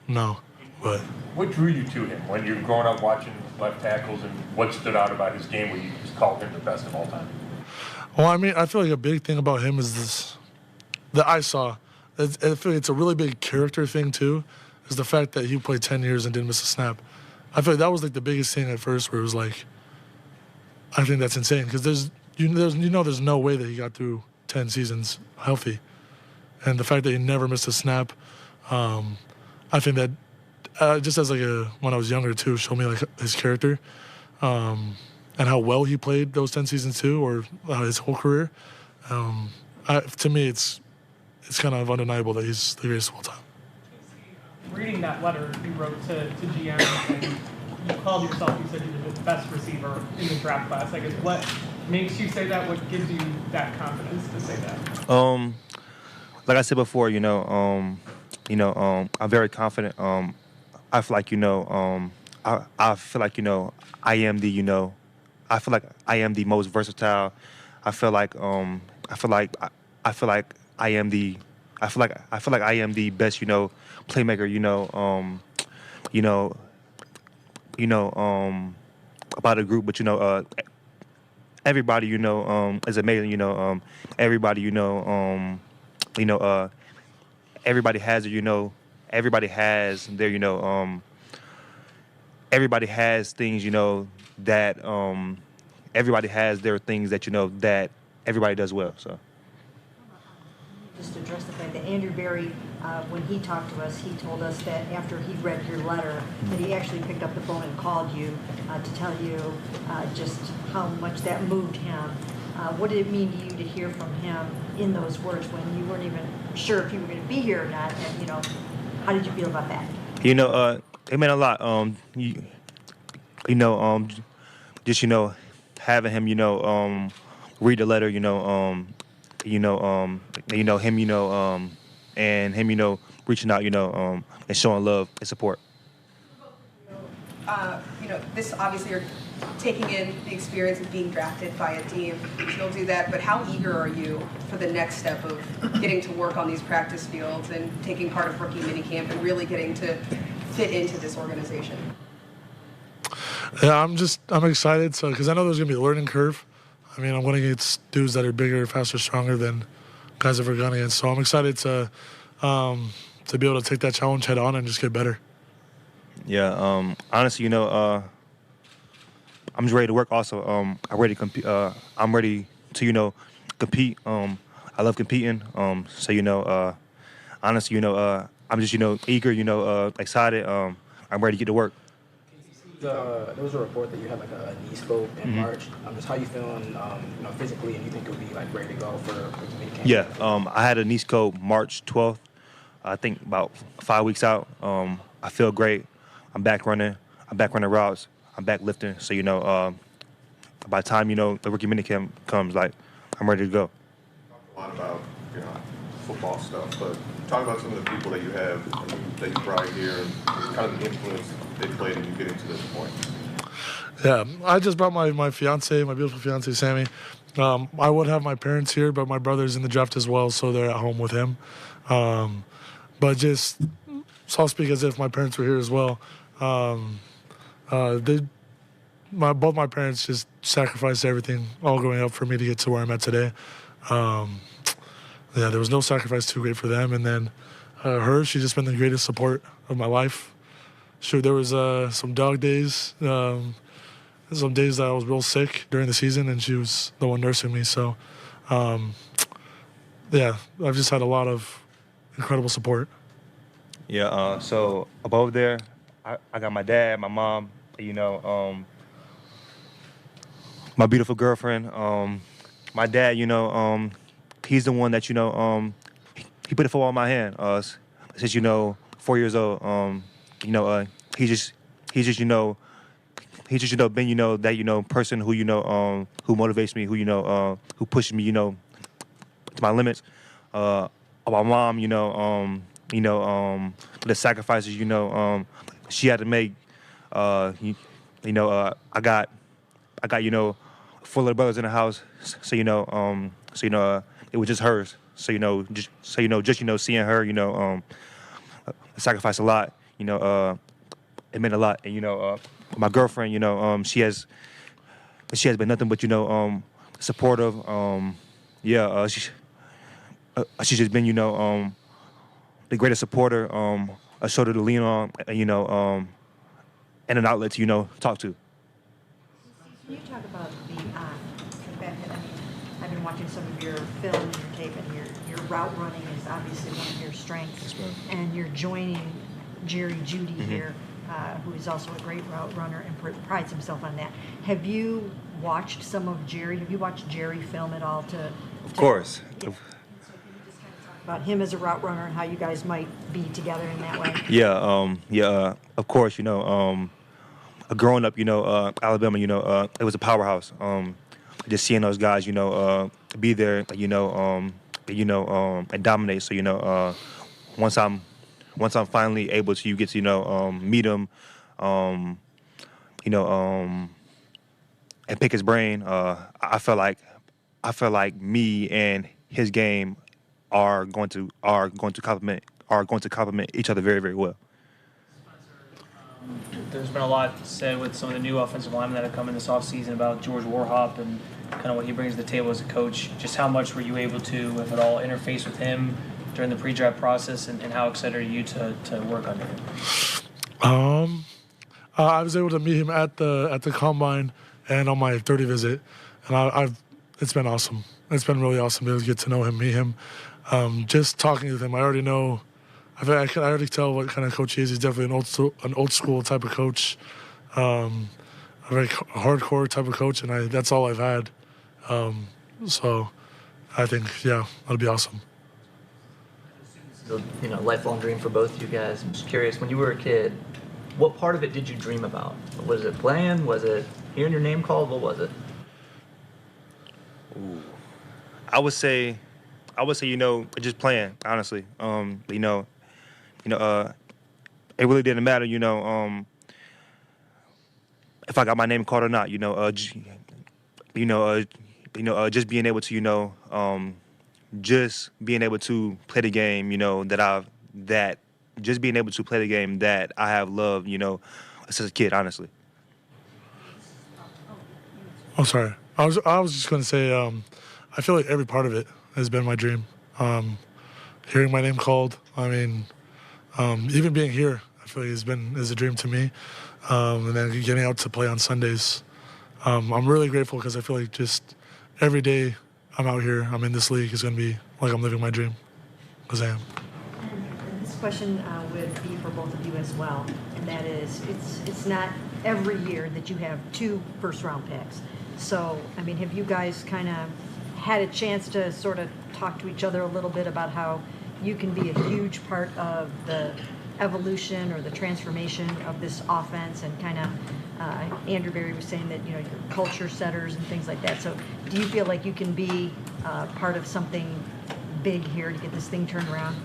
No. But what drew you to him when you were growing up watching left tackles, and what stood out about his game where you just called him the best of all time? Well, I mean, I feel like a big thing about him is this that I saw. I feel like it's a really big character thing too, is the fact that he played 10 years and didn't miss a snap. I feel like that was like the biggest thing at first, where it was like, I think that's insane, because there's no way that he got through 10 seasons healthy. and the fact that he never missed a snap, I think that just as when I was younger too, showed me like his character, and how well he played those 10 seasons too, or his whole career. To me, it's kind of undeniable that he's the greatest of all time. Reading that letter you wrote to GM, and you called yourself, you said you were the best receiver in the draft class. I guess what makes you say that? What gives you that confidence to say that? Like I said before, I'm very confident. I feel like, I feel like, I am the, I feel like I am the most versatile. I feel like I am the best, playmaker, about a group, but everybody, is amazing, everybody, everybody has it, everybody has their, everybody has things, that everybody has their things that that everybody does well. So just address the fact that Andrew Berry, when he talked to us, he told us that after he read your letter, that he actually picked up the phone and called you to tell you just how much that moved him. What did it mean to you to hear from him in those words when you weren't even sure if you were going to be here or not? And how did you feel about that? It meant a lot. Just having him, read the letter, him, and him, reaching out, and showing love and support. This obviously you're taking in the experience of being drafted by a team. You'll do that, but how eager are you for the next step of getting to work on these practice fields and taking part of rookie minicamp and really getting to fit into this organization? Yeah, I'm excited because I know there's going to be a learning curve. I mean, I'm going against dudes that are bigger, faster, stronger than guys I've ever gone against. So I'm excited to be able to take that challenge head on and just get better. Yeah, honestly, I'm just ready to work also. I'm ready to compete. I'm ready to, compete. I love competing. So, honestly, I'm just, eager, excited. I'm ready to get to work. There was a report that you had like a knee scope in March. Just how you feeling, physically, and you think you'll be like ready to go for minicamp? Yeah, I had a knee scope March 12th. I think about 5 weeks out. I feel great. I'm back running. Routes. I'm back lifting. So by the time the rookie minicamp comes, like I'm ready to go. A lot about football stuff, but talk about some of the people that you have that you brought here and kind of the influence they played in you getting to this point. Yeah, I just brought my fiance, my beautiful fiance Sammy. I would have my parents here, but my brother's in the draft as well, so they're at home with him. But so I'll speak as if my parents were here as well. Both my parents just sacrificed everything all growing up for me to get to where I'm at today. There was no sacrifice too great for them. And then she's just been the greatest support of my life. Sure, there was some dog days, some days that I was real sick during the season, and she was the one nursing me. So, I've just had a lot of incredible support. Yeah, so above there, I got my dad, my mom, my beautiful girlfriend. My dad, he's the one that, he put the football in my hand. Since, 4 years old, he's just been, that, person who, who motivates me, who pushes me, to my limits. My mom, the sacrifices, she had to make. I got 4 little brothers in the house, so it was just hers. So seeing her, sacrifice a lot. It meant a lot. And my girlfriend, she has been nothing but supportive. She's just been the greatest supporter, a shoulder to lean on, and an outlet to talk to. Can you talk about the fact that, I I've been watching some of your film and your tape, and your route running is obviously one of your strengths. And you're joining Jerry Jeudy here, who is also a great route runner and prides himself on that. Have you watched some of Jerry? Have you watched Jerry film at all? Of course. Yeah. About him as a route runner and how you guys might be together in that way. Yeah, of course, growing up, Alabama, it was a powerhouse. Just seeing those guys, be there, and dominate. So, once I'm finally able to get to, meet him, and pick his brain, I felt like me and his game are going to complement each other very, very well. There's been a lot said with some of the new offensive linemen that have come in this offseason about George Warhop and kind of what he brings to the table as a coach. Just how much were you able to, if at all, interface with him during the pre-draft process, and how excited are you to work under him? I was able to meet him at the combine and on my 30 visit, and it's been awesome. It's been really awesome to get to know him, meet him. Just talking with him, I already know. I already tell what kind of coach he is. He's definitely an old school type of coach, a very hardcore type of coach, and that's all I've had. So I think, that'll be awesome. Lifelong dream for both of you guys. I'm just curious, when you were a kid, what part of it did you dream about? Was it playing? Was it hearing your name called? What was it? Ooh. I would say, just playing, honestly. It really didn't matter, if I got my name called or not, just being able to, just being able to play the game, just being able to play the game that I have loved, since a kid, honestly. Oh, sorry. I was just going to say, I feel like every part of it has been my dream. Hearing my name called, even being here, I feel like is a dream to me. And then getting out to play on Sundays. I'm really grateful because I feel like just every day I'm out here, I'm in this league, is going to be like I'm living my dream, because I am. And this question would be for both of you as well, and that is, it's not every year that you have 2 first-round picks. So, have you guys kind of had a chance to sort of talk to each other a little bit about how you can be a huge part of the evolution or the transformation of this offense, and kind of Andrew Berry was saying that you're culture setters and things like that. So do you feel like you can be part of something big here to get this thing turned around?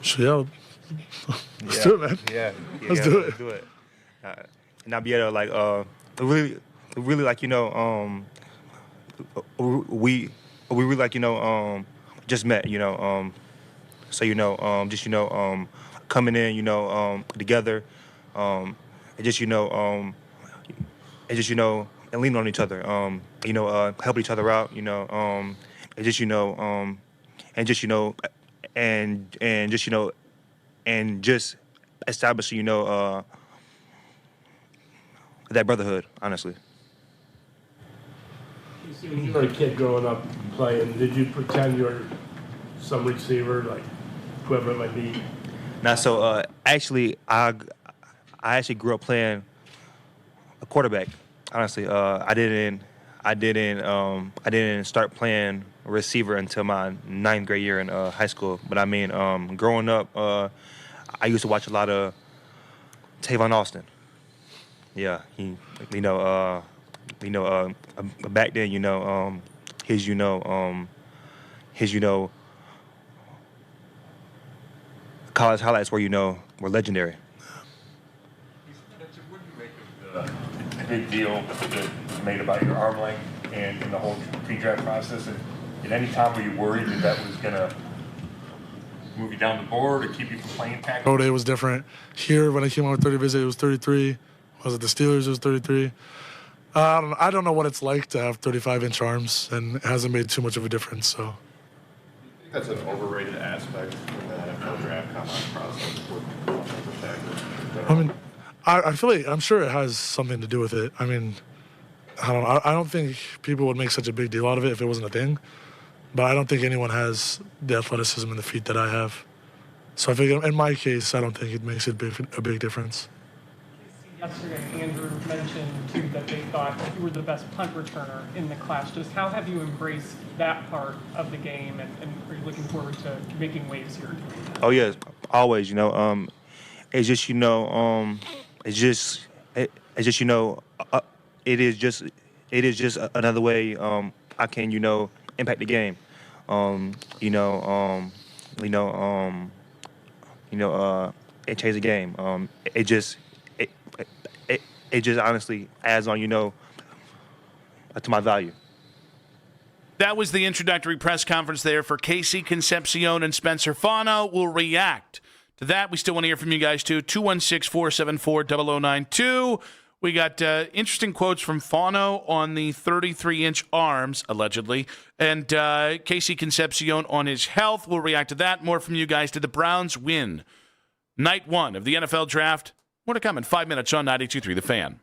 Sure, let's do it, man. Let's do it. Let's do it. And I'll be able to really we really just met, so just coming in, together, and just and leaning on each other, helping each other out, and just establishing, that brotherhood, honestly. When you were a kid growing up playing, did you pretend you were some receiver, like whoever it might be? Now, so actually, I actually grew up playing a quarterback. Honestly, I didn't start playing receiver until my 9th grade year in high school. But growing up, I used to watch a lot of Tavon Austin. Yeah, back then, his college highlights were legendary. What do you make of the big deal that was made about your arm length and in the whole pre-draft process? And at any time were you worried that was going to move you down the board or keep you from playing tackle? Pro day was different. Here, when I came out with 30 visit, it was 33. Was it the Steelers? It was 33. I don't know what it's like to have 35-inch arms, and it hasn't made too much of a difference. So. I think that's an overrated aspect in the NFL draft combine process with offensive tackles. I feel like I'm sure it has something to do with it. I don't think people would make such a big deal out of it if it wasn't a thing. But I don't think anyone has the athleticism and the feet that I have. So I think in my case, I don't think it makes a big difference. Yesterday, Andrew mentioned, too, that they thought you were the best punt returner in the class. Just how have you embraced that part of the game, and are you looking forward to making waves here? Oh, yes, always, It's just, it is just another way I can, impact the game. It changed the game. It just honestly adds on, to my value. That was the introductory press conference there for Casey Concepcion and Spencer Fano. We'll react to that. We still want to hear from you guys, too. 216-474-0092. We got interesting quotes from Fano on the 33-inch arms, allegedly, and Casey Concepcion on his health. We'll react to that. More from you guys. Did the Browns win night one of the NFL draft? More to come in 5 minutes on 92.3 The Fan.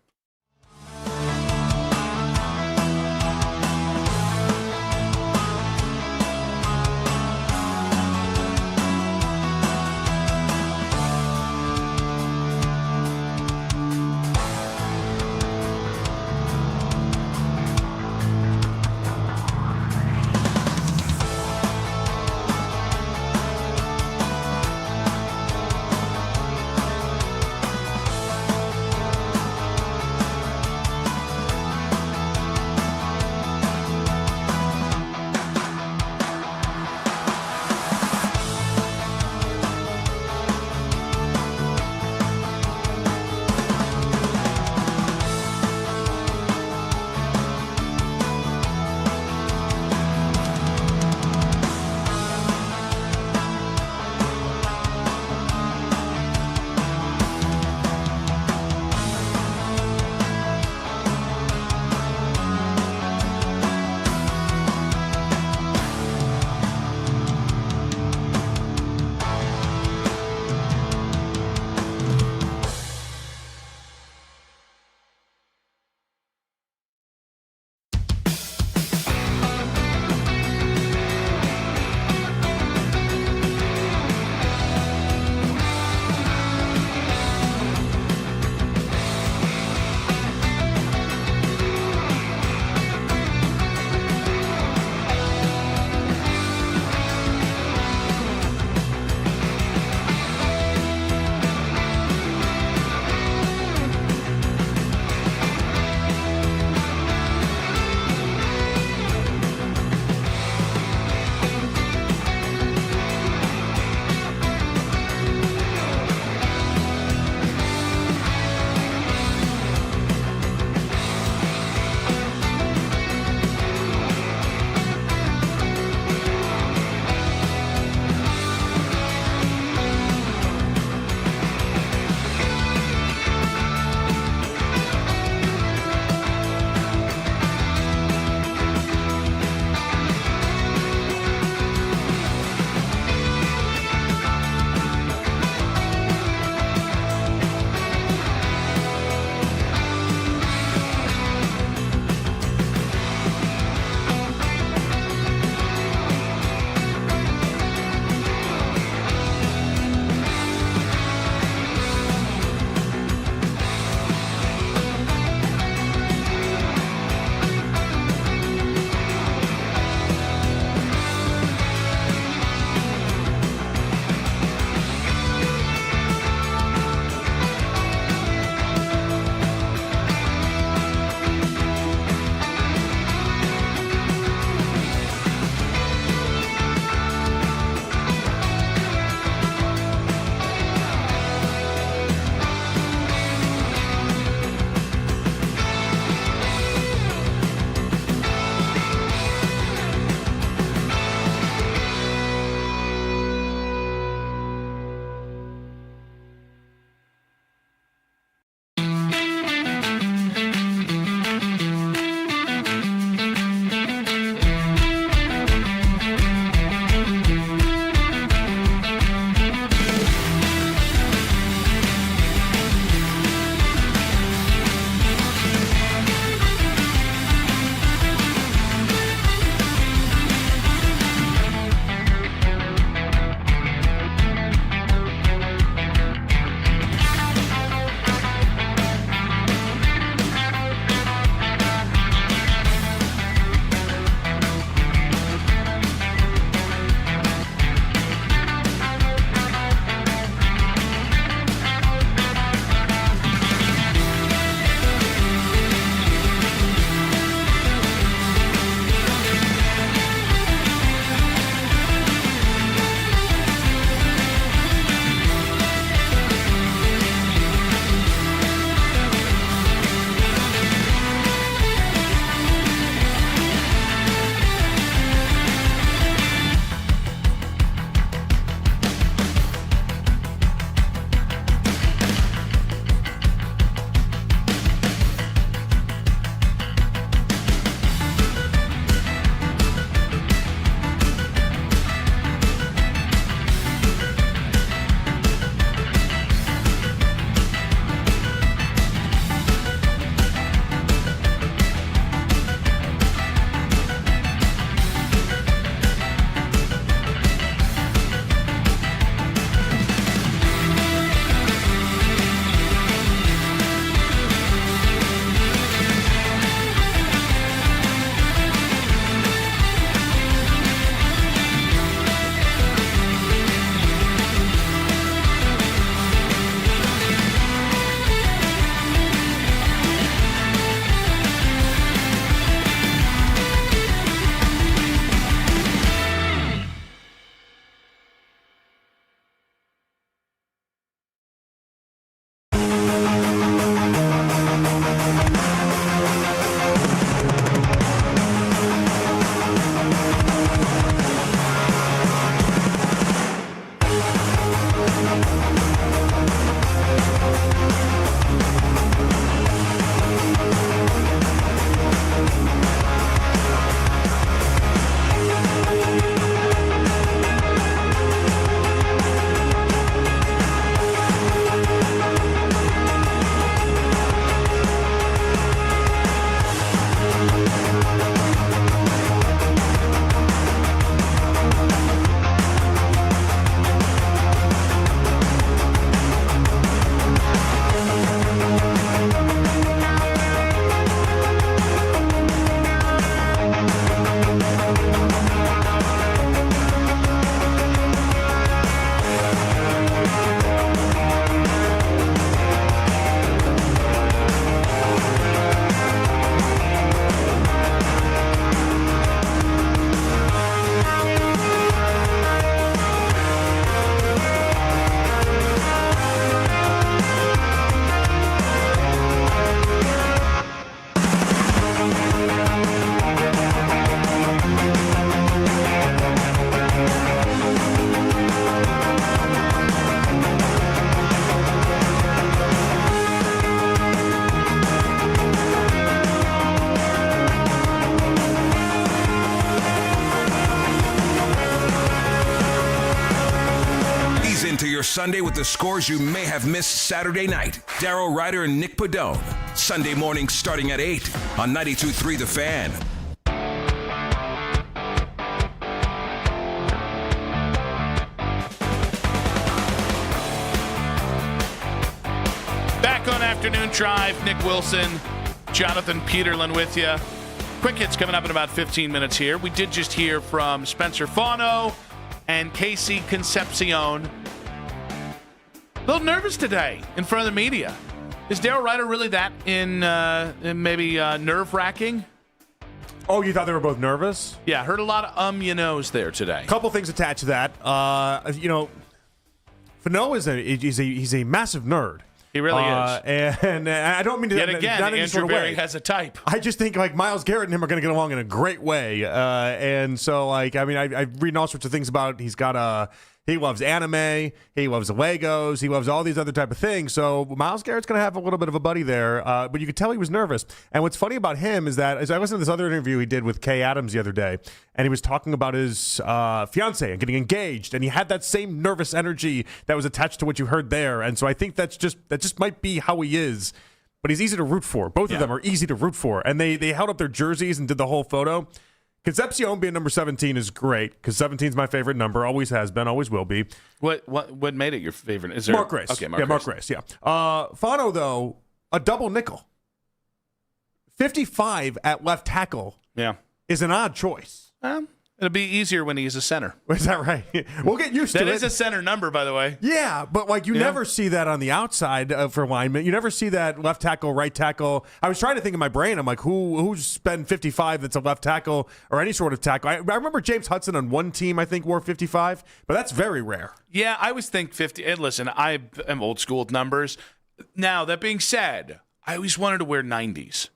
Sunday with the scores you may have missed Saturday night. Daryl Ryder and Nick Padone. Sunday morning starting at 8 on 92.3 The Fan. Back on Afternoon Drive, Nick Wilson, Jonathan Peterlin with you. Quick hits coming up in about 15 minutes here. We did just hear from Spencer Fano and Casey Concepcion. A little nervous today in front of the media. Is Daryl Ryder really that in maybe nerve-wracking? Oh, you thought they were both nervous? Yeah, heard a lot of you knows there today. Couple things attached to that. Fano is he's a massive nerd. He really is. And I don't mean to. Yet again, not in any Andrew sort of Berry way. has a type. I just think like Myles Garrett and him are going to get along in a great way. And so like, I mean, I've read all sorts of things about. He's got he loves anime. He loves Legos. He loves all these other type of things. So Myles Garrett's going to have a little bit of a buddy there. But you could tell he was nervous. And what's funny about him is that as I listened to this other interview he did with Kay Adams the other day, and he was talking about his fiance and getting engaged, and he had that same nervous energy that was attached to what you heard there. And so I think that just might be how he is. But he's easy to root for. Both of them are easy to root for. And they held up their jerseys and did the whole photo. Concepcion being number 17 is great because 17 is my favorite number. Always has been, always will be. What made it your favorite? Is there Mark Grace? Okay, Mark Grace. Yeah. Fano though, a double nickel. 55 at left tackle. Yeah, is an odd choice. It'll be easier when he's a center. Is that right? We'll get used to it. That is a center number, by the way. Yeah, but like you never see that on the outside for linemen. You never see that left tackle, right tackle. I was trying to think in my brain. I'm like, who's been 55 that's a left tackle or any sort of tackle? I remember James Hudson on one team, I think, wore 55, but that's very rare. Yeah, I always think 50. And listen, I am old school with numbers. Now, that being said, I always wanted to wear 90s.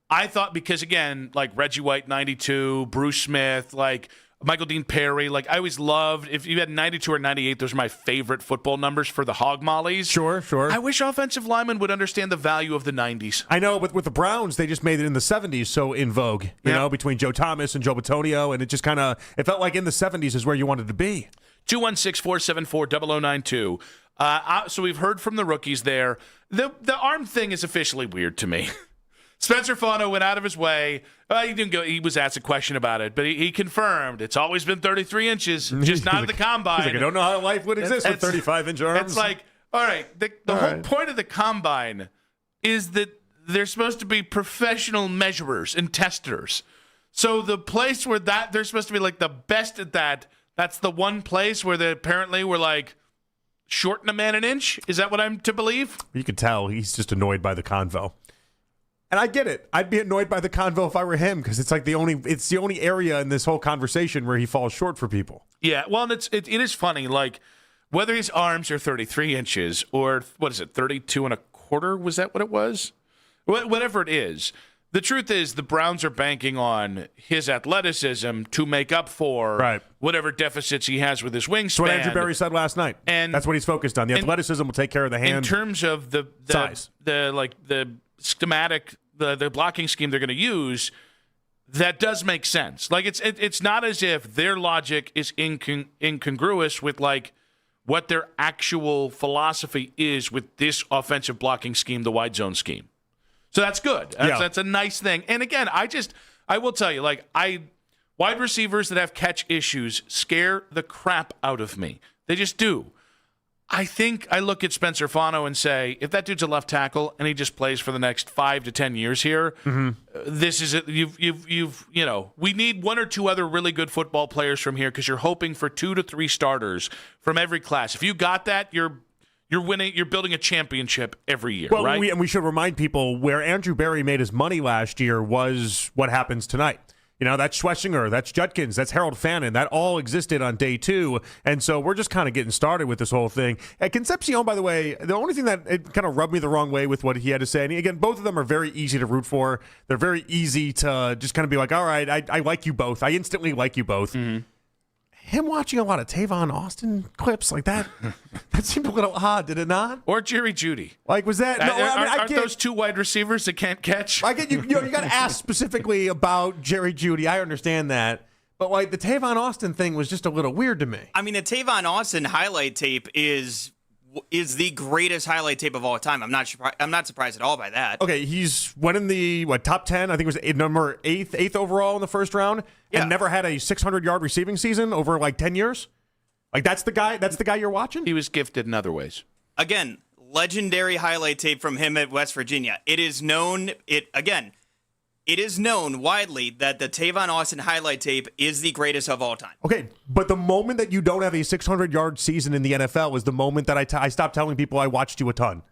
I thought because, again, like Reggie White, 92, Bruce Smith, like Michael Dean Perry, like I always loved, if you had 92 or 98, those are my favorite football numbers for the hog mollies. Sure. I wish offensive linemen would understand the value of the 90s. I know, but with the Browns, they just made it in the 70s so in vogue, you know, between Joe Thomas and Joe Bitonio, and it just kind of, it felt like in the 70s is where you wanted to be. 216-474-0092. So we've heard from the rookies there. The arm thing is officially weird to me. Spencer Fano went out of his way. He didn't go. He was asked a question about it, but he confirmed it's always been 33 inches, just not at the combine. He's like, I don't know how life would exist with 35-inch arms. It's like, all right, the whole point of the combine is that they're supposed to be professional measurers and testers. So the place where they're supposed to be like the best at that's the one place where they apparently were like shorten a man an inch. Is that what I'm to believe? You could tell he's just annoyed by the convo. And I get it. I'd be annoyed by the convo if I were him because it's like the only area in this whole conversation where he falls short for people. Yeah, well, and it is funny. Like whether his arms are 33 inches or 32 and a quarter. Was that what it was? Whatever it is. The truth is the Browns are banking on his athleticism to make up for whatever deficits he has with his wingspan. That's what Andrew Berry said last night. And that's what he's focused on. The athleticism will take care of the hand. In terms of the size. The schematic, the blocking scheme they're going to use, that does make sense. Like it's not as if their logic is incongruous with like what their actual philosophy is with this offensive blocking scheme, the wide zone scheme. So that's good. That's a nice thing. And again, I will tell you, like wide receivers that have catch issues scare the crap out of me. They just do. I think I look at Spencer Fano and say, if that dude's a left tackle and he just plays for the next 5 to 10 years here, this is it. We need one or two other really good football players from here because you're hoping for 2 to 3 starters from every class. If you got that, you're winning. You're building a championship every year, right? We should remind people where Andrew Berry made his money last year was what happens tonight. You know, that's Schlesinger, that's Judkins, that's Harold Fannin. That all existed on day 2. And so we're just kind of getting started with this whole thing. At Concepcion, by the way, the only thing that it kind of rubbed me the wrong way with what he had to say, and again, both of them are very easy to root for. They're very easy to just kind of be like, all right, I like you both. I instantly like you both. Mm-hmm. Him watching a lot of Tavon Austin clips like that, that seemed a little odd, did it not? Or Jerry Jeudy. Like, was that? No, aren't those 2 wide receivers that can't catch? I get you got to ask specifically about Jerry Jeudy. I understand that. But, like, the Tavon Austin thing was just a little weird to me. I mean, the Tavon Austin highlight tape is is the greatest highlight tape of all time. I'm not surprised at all by that. Okay, he's went in the top 10. I think it was number eighth overall in the first round, and never had a 600-yard receiving season over like 10 years. Like that's the guy. That's the guy you're watching. He was gifted in other ways. Again, legendary highlight tape from him at West Virginia. It is known. It is known widely that the Tavon Austin highlight tape is the greatest of all time. Okay, but the moment that you don't have a 600-yard season in the NFL is the moment that I stop telling people I watched you a ton.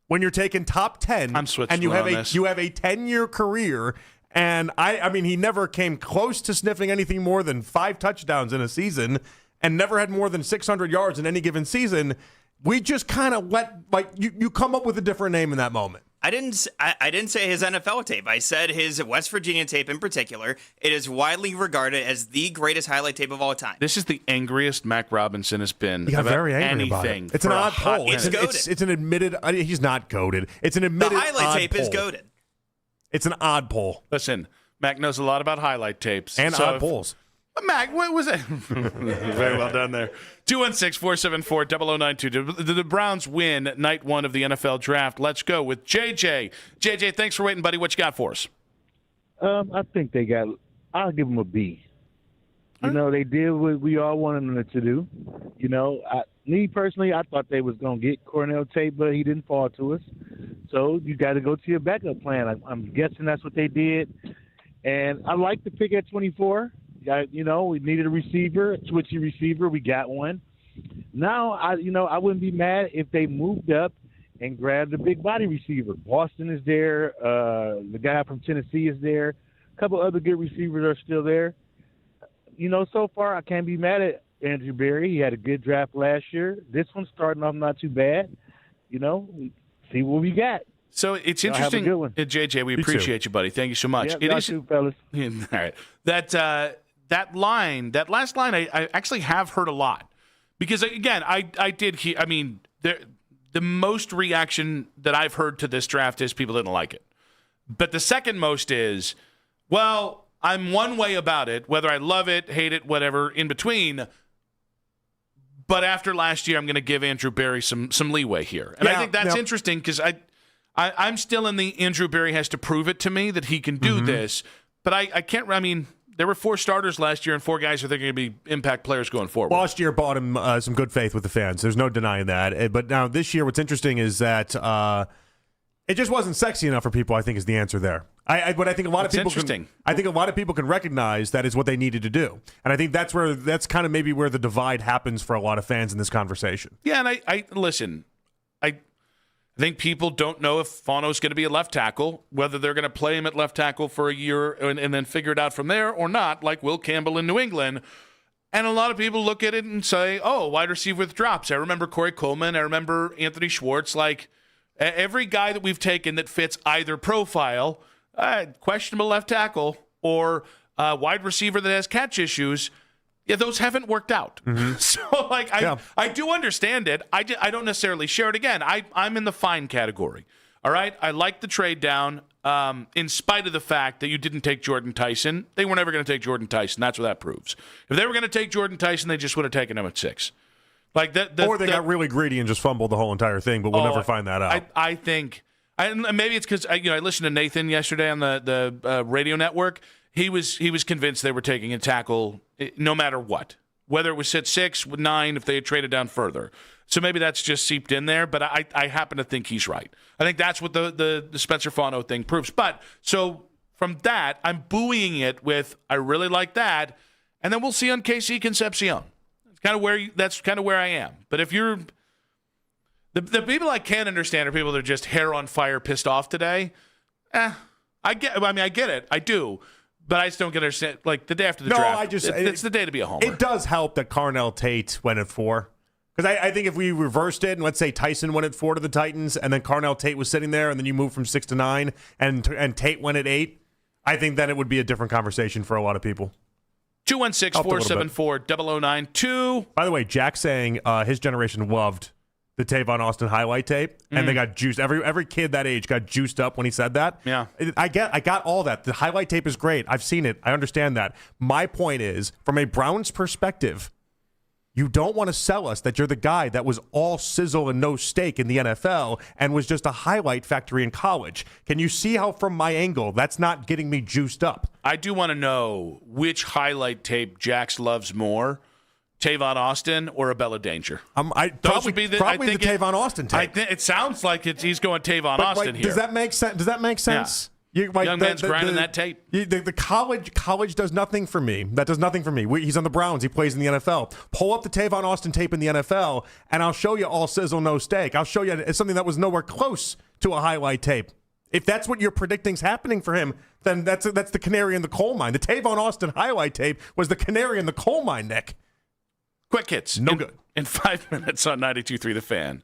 When you're taking top 10 and you have a 10-year career, and I mean he never came close to sniffing anything more than 5 touchdowns in a season and never had more than 600 yards in any given season. We just kind of you come up with a different name in that moment. I didn't say his NFL tape. I said his West Virginia tape in particular. It is widely regarded as the greatest highlight tape of all time. This is the angriest Mac Robinson has been. He got about very angry about anything. it. It's an odd poll. It's an admitted. He's not goaded. It's an admitted. The highlight tape is poll. goated. It's an odd poll. Listen, Mac knows a lot about highlight tapes and odd polls. Mac, what was it? Very well done there. 216-474-0092. The Browns win night 1 of the NFL draft. Let's go with JJ. JJ, thanks for waiting, buddy. What you got for us? I think I'll give them a B. You know, they did what we all wanted them to do. You know, me personally, I thought they was going to get Cornell Tate, but he didn't fall to us. So you got to go to your backup plan. I'm guessing that's what they did. And I like the pick at 24. You know, we needed a receiver, a twitchy receiver. We got one. Now, I wouldn't be mad if they moved up and grabbed a big body receiver. Boston is there. The guy from Tennessee is there. A couple other good receivers are still there. You know, so far I can't be mad at Andrew Berry. He had a good draft last year. This one's starting off not too bad. You know, see what we got. So it's Y'all have a interesting, good one. JJ. We You appreciate you, buddy. Thank you so much. Yep, It y'all is too, fellas. All right. That last line, I actually have heard a lot because again, I did hear. I mean, the most reaction that I've heard to this draft is people didn't like it, but the second most is, well, I'm one way about it, whether I love it, hate it, whatever in between. But after last year, I'm going to give Andrew Berry some leeway here, and I think that's interesting because I'm still in the Andrew Berry has to prove it to me that he can do this, but I can't. I mean. There were 4 starters last year and 4 guys who think are going to be impact players going forward. Last year bought him some good faith with the fans. There's no denying that. But now this year, what's interesting is that it just wasn't sexy enough for people, I think, is the answer there. But I think a lot of people I think a lot of people can recognize that is what they needed to do. And I think that's kind of maybe where the divide happens for a lot of fans in this conversation. Yeah, and I listen, I think people don't know if Fano's going to be a left tackle, whether they're going to play him at left tackle for a year and then figure it out from there or not, like Will Campbell in New England. And a lot of people look at it and say, oh, wide receiver with drops. I remember Corey Coleman. I remember Anthony Schwartz. Like every guy that we've taken that fits either profile, questionable left tackle or wide receiver that has catch issues, yeah, those haven't worked out. So, like, I do understand it. I don't necessarily share it. Again, I'm in the fine category. All right? I like the trade down in spite of the fact that you didn't take Jordan Tyson. They were never going to take Jordan Tyson. That's what that proves. If they were going to take Jordan Tyson, they just would have taken him at 6. Like that, or they got really greedy and just fumbled the whole entire thing, but we'll never find that out. I think maybe it's because I listened to Nathan yesterday on the radio network. He was convinced they were taking a tackle no matter what, whether it was at 6, 9, if they had traded down further. So maybe that's just seeped in there, but I happen to think he's right. I think that's what the Spencer Fano thing proves. But so from that, I'm buoying it with I really like that, and then we'll see on KC Concepcion. That's kind of where I am. But if you're the people I can't understand are people that are just hair on fire, pissed off today. I get it. I do. But I just don't get understand. Like the day after the draft, it's the day to be a homer. It does help that Carnell Tate went at 4. Because I think if we reversed it, and let's say Tyson went at 4 to the Titans, and then Carnell Tate was sitting there, and then you move from 6 to 9, and Tate went at 8, I think then it would be a different conversation for a lot of people. 216-474-0092. By the way, Jack saying his generation loved the Tavon Austin highlight tape, and they got juiced. Every kid that age got juiced up when he said that. Yeah, I got all that. The highlight tape is great. I've seen it. I understand that. My point is, from a Browns perspective, You don't want to sell us that you're the guy that was all sizzle and no steak in the NFL and was just a highlight factory in college. Can you see how, from my angle, that's not getting me juiced up? I do want to know which highlight tape Jax loves more, Tavon Austin or Abella Danger. Probably the Tavon Austin tape. It sounds like he's going Tavon Austin here. Does that make sense? Does that make sense? Yeah. Young man's grinding that tape. The college does nothing for me. That does nothing for me. He's on the Browns. He plays in the NFL. Pull up the Tavon Austin tape in the NFL, and I'll show you all sizzle, no steak. I'll show you something that was nowhere close to a highlight tape. If that's what you're predicting is happening for him, then that's the canary in the coal mine. The Tavon Austin highlight tape was the canary in the coal mine, Nick. Quick hits. No good. In 5 minutes on 92.3 The Fan.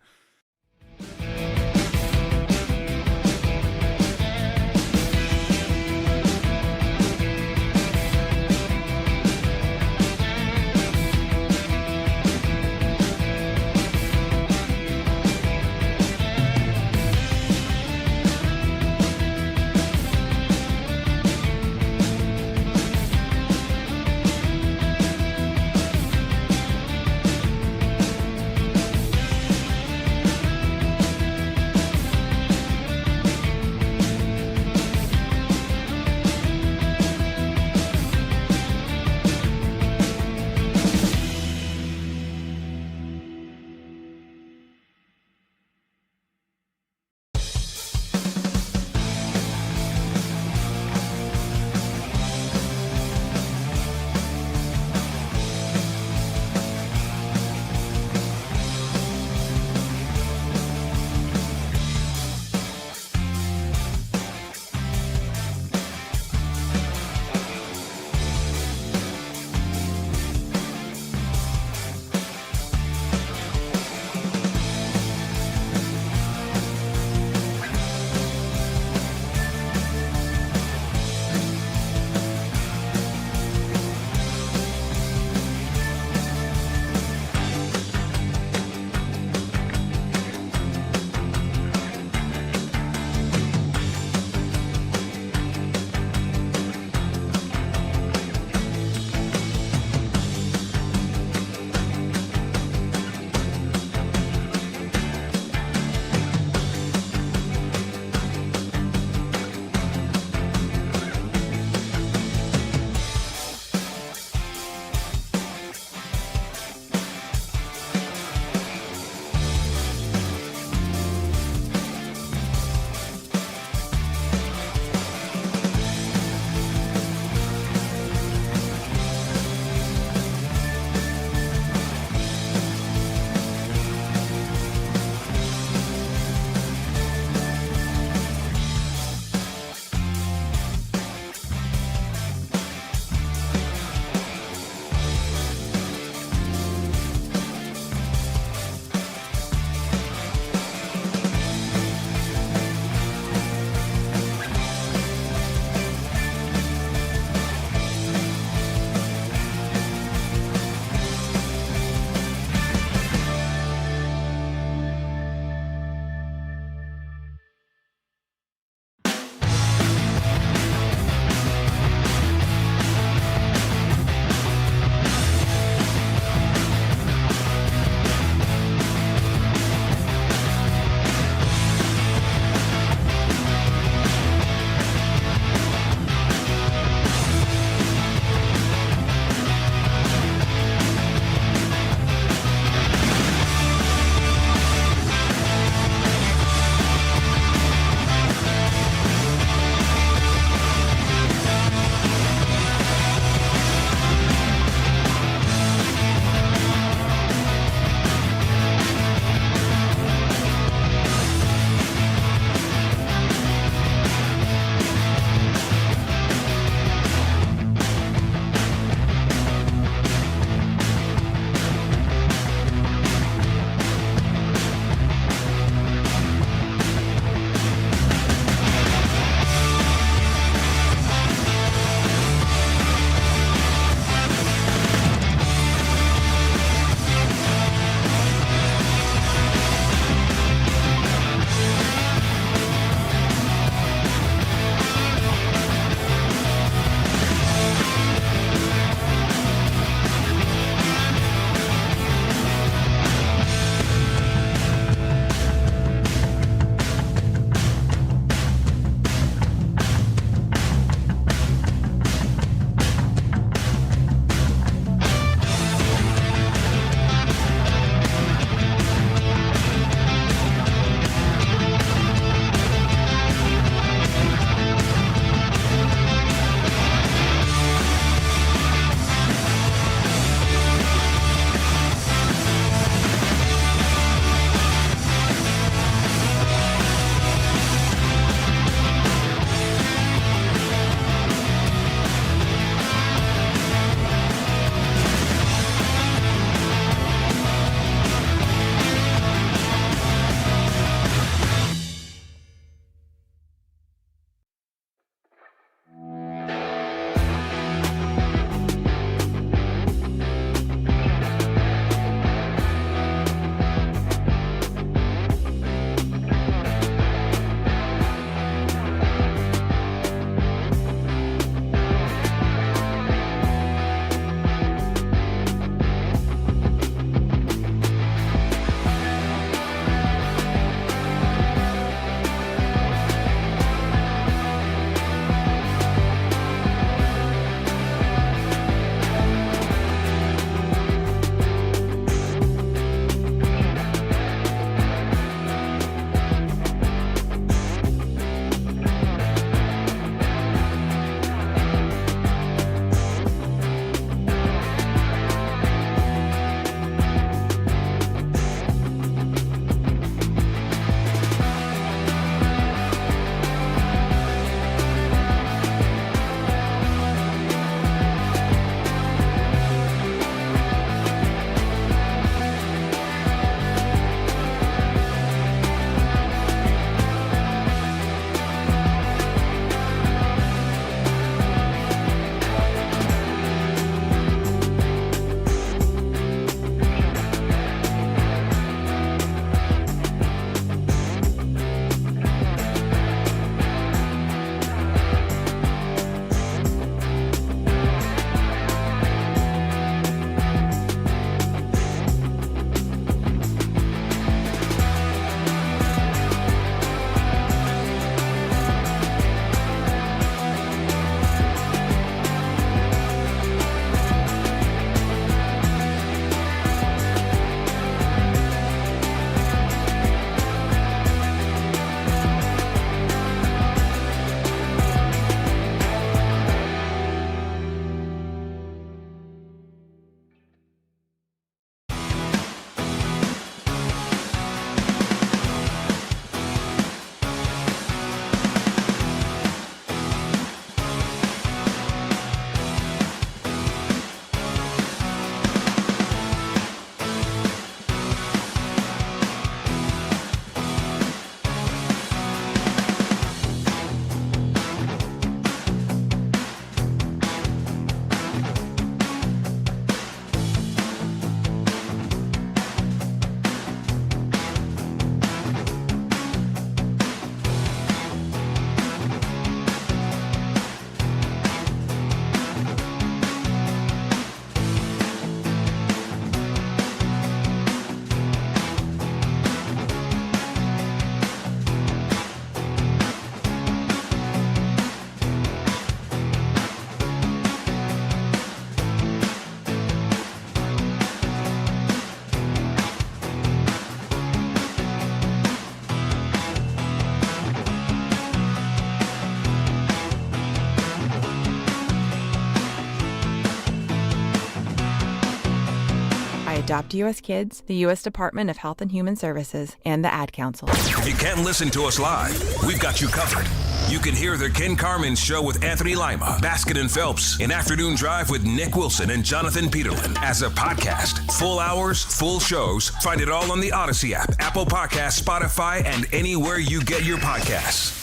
Adopt U.S. Kids, the U.S. Department of Health and Human Services, and the Ad Council. If you can't listen to us live, we've got you covered. You can hear the Ken Carman Show with Anthony Lima, Basket and Phelps, an afternoon drive with Nick Wilson and Jonathan Peterlin as a podcast. Full hours, full shows. Find it all on the Odyssey app, Apple Podcasts, Spotify, and anywhere you get your podcasts.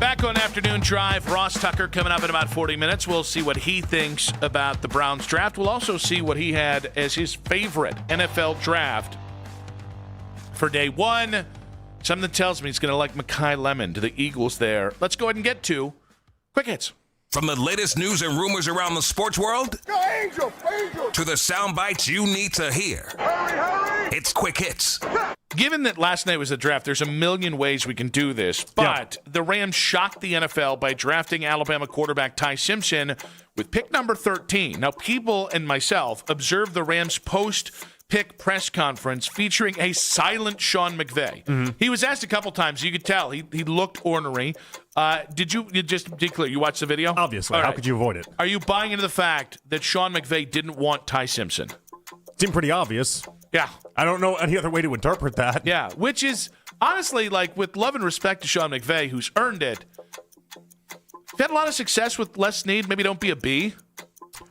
Back on Afternoon Drive, Ross Tucker coming up in about 40 minutes. We'll see what he thinks about the Browns draft. We'll also see what he had as his favorite NFL draft for day one. Something tells me he's going to like Mekhi Lemon to the Eagles there. Let's go ahead and get to Quick Hits. From the latest news and rumors around the sports world to the sound bites you need to hear. It's Quick Hits. Given that last night was the draft, there's a million ways we can do this, but the Rams shocked the NFL by drafting Alabama quarterback Ty Simpson with pick number 13. Now, people and myself observed the Rams post-pick press conference featuring a silent Sean McVay. He was asked a couple times. You could tell he looked ornery. Did you just be clear? You watched the video? Obviously. All How right. could you avoid it? Are you buying into the fact that Sean McVay didn't want Ty Simpson? Seemed pretty obvious. Yeah. I don't know any other way to interpret that. Yeah, which is, honestly, like, with love and respect to Sean McVay, who's earned it, you've had a lot of success with Les Snead. Maybe don't be a B.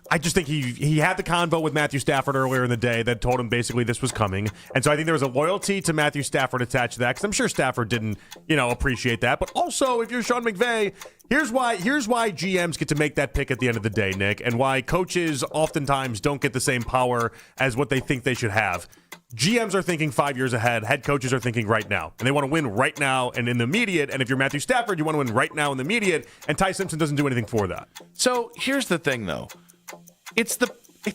I just think he had the convo with Matthew Stafford earlier in the day that told him basically this was coming. And so I think there was a loyalty to Matthew Stafford attached to that, because I'm sure Stafford didn't, appreciate that. But also, if you're Sean McVay, here's why GMs get to make that pick at the end of the day, Nick, and why coaches oftentimes don't get the same power as what they think they should have. GMs are thinking 5 years ahead. Head coaches are thinking right now. And they want to win right now and in the immediate. And if you're Matthew Stafford, you want to win right now in the immediate. And Ty Simpson doesn't do anything for that. So here's the thing, though. It's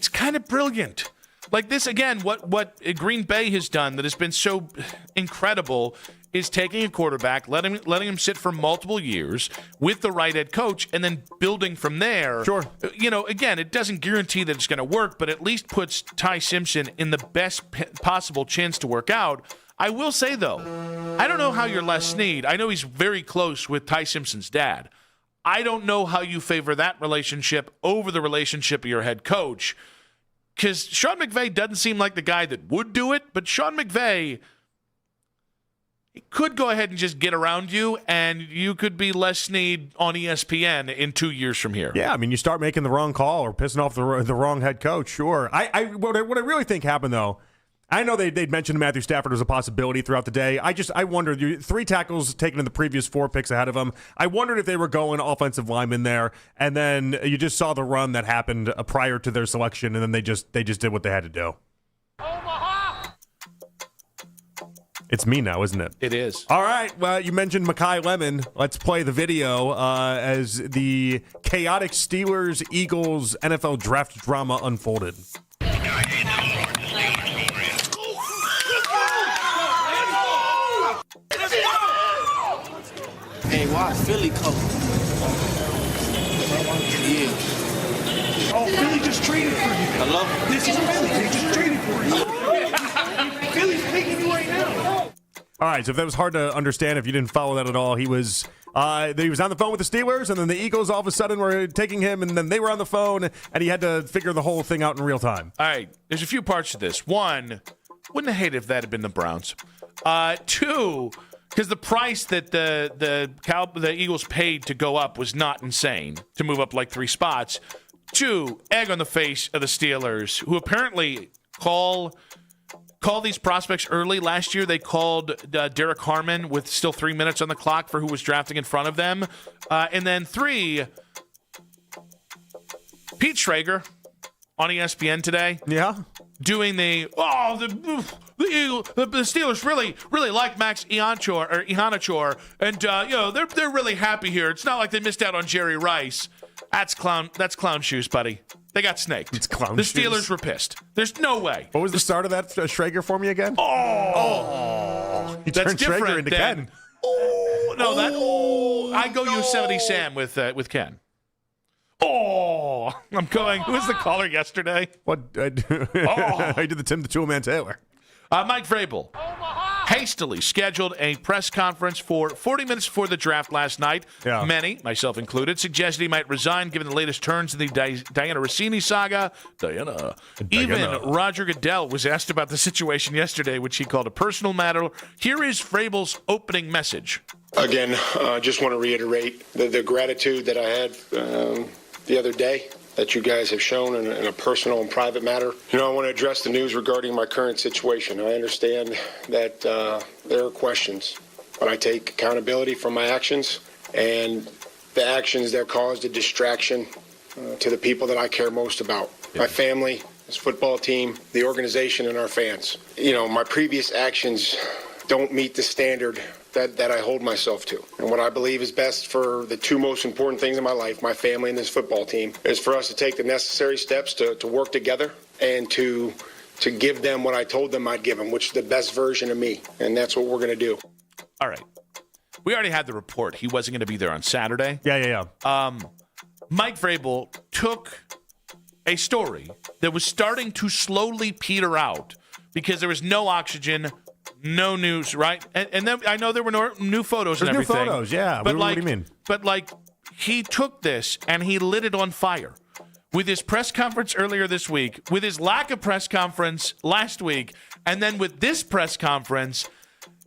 kind of brilliant. Like this, again, what Green Bay has done that has been so incredible is taking a quarterback, letting him sit for multiple years with the right head coach, and then building from there. Sure. Again, it doesn't guarantee that it's going to work, but at least puts Ty Simpson in the best possible chance to work out. I will say, though, I don't know how you're Les Snead. I know he's very close with Ty Simpson's dad. I don't know how you favor that relationship over the relationship of your head coach, because Sean McVay doesn't seem like the guy that would do it, but Sean McVay, he could go ahead and just get around you, and you could be Les Snead on ESPN in 2 years from here. Yeah, I mean, you start making the wrong call or pissing off the wrong head coach, sure. What I really think happened, though, I know they'd mentioned Matthew Stafford as a possibility throughout the day. I wondered, 3 tackles taken in the previous 4 picks ahead of him. I wondered if they were going offensive lineman there, and then you just saw the run that happened prior to their selection, and then they just did what they had to do. It's me now, isn't it? It is. All right. Well, you mentioned Mekhi Lemon. Let's play the video as the chaotic Steelers-Eagles NFL draft drama unfolded. Hey, why Philly come? Yeah. Oh, Philly just traded for you. Hello? This is Philly. They just traded for you. Philly's taking you right now. All right, so if that was hard to understand, if you didn't follow that at all, he was on the phone with the Steelers, and then the Eagles all of a sudden were taking him, and then they were on the phone, and he had to figure the whole thing out in real time. All right, there's a few parts to this. One, wouldn't have hated if that had been the Browns. 2, because the price that the Eagles paid to go up was not insane, to move up like 3 spots. 2, egg on the face of the Steelers, who apparently call these prospects early. Last year, they called Derek Harmon with still 3 minutes on the clock for who was drafting in front of them. And then 3, Pete Schrager on ESPN today. Yeah. Doing the Steelers really like Max Ihanachor, and they're really happy here. It's not like they missed out on Jerry Rice. That's clown shoes, buddy. They got snaked. It's clown The shoes. Steelers were pissed. There's no way. What was the start of that Schrager for me again? Oh, He that's turned Schrager different into than. Ken. Oh no, I go Yosemite Sam with Ken. Oh, I'm going. Who was the caller yesterday? What? I did the Tim the Toolman Taylor. Mike Vrabel hastily scheduled a press conference for 40 minutes before the draft last night. Yeah. Many, myself included, suggested he might resign given the latest turns in the Diana Rossini saga. Diana. Even Roger Goodell was asked about the situation yesterday, which he called a personal matter. Here is Vrabel's opening message. Again, just want to reiterate the gratitude that I had the other day that you guys have shown in a personal and private matter. I want to address the news regarding my current situation. I understand that there are questions, but I take accountability for my actions and the actions that caused a distraction to the people that I care most about. My family, this football team, the organization, and our fans. My previous actions don't meet the standard that I hold myself to. And what I believe is best for the two most important things in my life, my family and this football team, is for us to take the necessary steps to work together and to give them what I told them I'd give them, which is the best version of me. And that's what we're going to do. All right. We already had the report. He wasn't going to be there on Saturday. Yeah. Mike Vrabel took a story that was starting to slowly peter out because there was no oxygen, no news, right? And then I know there were no new photos and everything. New photos, yeah. But what do you mean? But he took this and he lit it on fire with his press conference earlier this week, with his lack of press conference last week, and then with this press conference,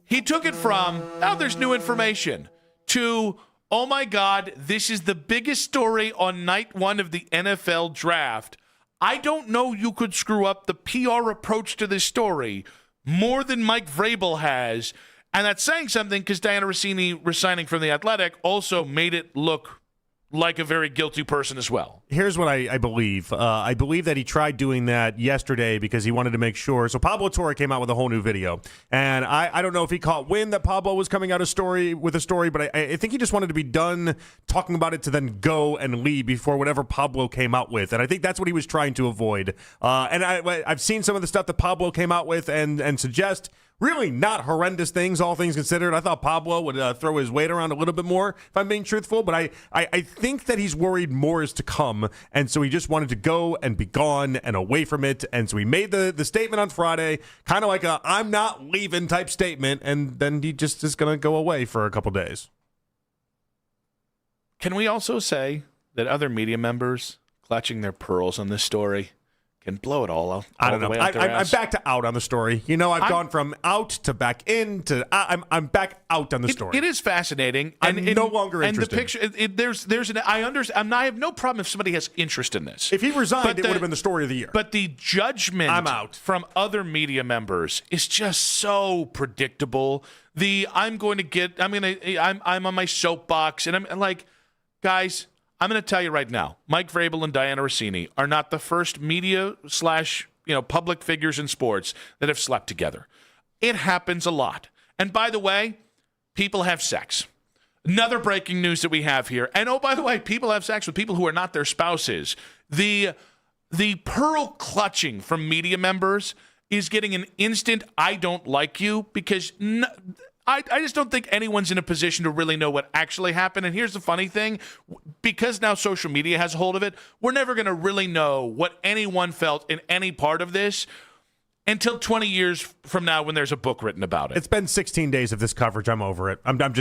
he took it from, there's new information, to, oh my God, this is the biggest story on night one of the NFL draft. I don't know you could screw up the PR approach to this story more than Mike Vrabel has. And that's saying something because Diana Rossini resigning from The Athletic also made it look like a very guilty person as well. Here's what I believe. I believe that he tried doing that yesterday because he wanted to make sure. So Pablo Torre came out with a whole new video. And I don't know if he caught wind that Pablo was coming out with a story, but I think he just wanted to be done talking about it to then go and leave before whatever Pablo came out with. And I think that's what he was trying to avoid. And I've seen some of the stuff that Pablo came out with and suggest really not horrendous things, all things considered. I thought Pablo would throw his weight around a little bit more, if I'm being truthful. But I think that he's worried more is to come. And so he just wanted to go and be gone and away from it. And so he made the statement on Friday, kind of like a I'm not leaving type statement. And then he just is going to go away for a couple days. Can we also say that other media members clutching their pearls on this story can blow it all out? I don't know. I'm back to out on the story. I've gone from out to back in to I'm back out on the story. It is fascinating. I'm no longer interested. And the picture, I understand. I have no problem if somebody has interest in this. If he resigned, it would have been the story of the year. But the judgment I'm out from other media members is just so predictable. I'm on my soapbox, and I'm like, guys, I'm going to tell you right now, Mike Vrabel and Diana Rossini are not the first media / public figures in sports that have slept together. It happens a lot. And by the way, people have sex. Another breaking news that we have here. And oh, by the way, people have sex with people who are not their spouses. The pearl clutching from media members is getting an instant I don't like you because I just don't think anyone's in a position to really know what actually happened. And here's the funny thing. Because now social media has a hold of it, we're never going to really know what anyone felt in any part of this until 20 years from now when there's a book written about it. It's been 16 days of this coverage. I'm over it. I'm done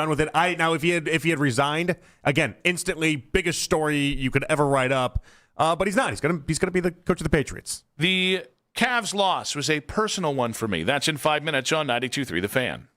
with it. Now, if he had resigned, again, instantly, biggest story you could ever write up. But he's not. He's going to be the coach of the Patriots. The Cavs loss was a personal one for me. That's in 5 minutes on 92.3 The Fan.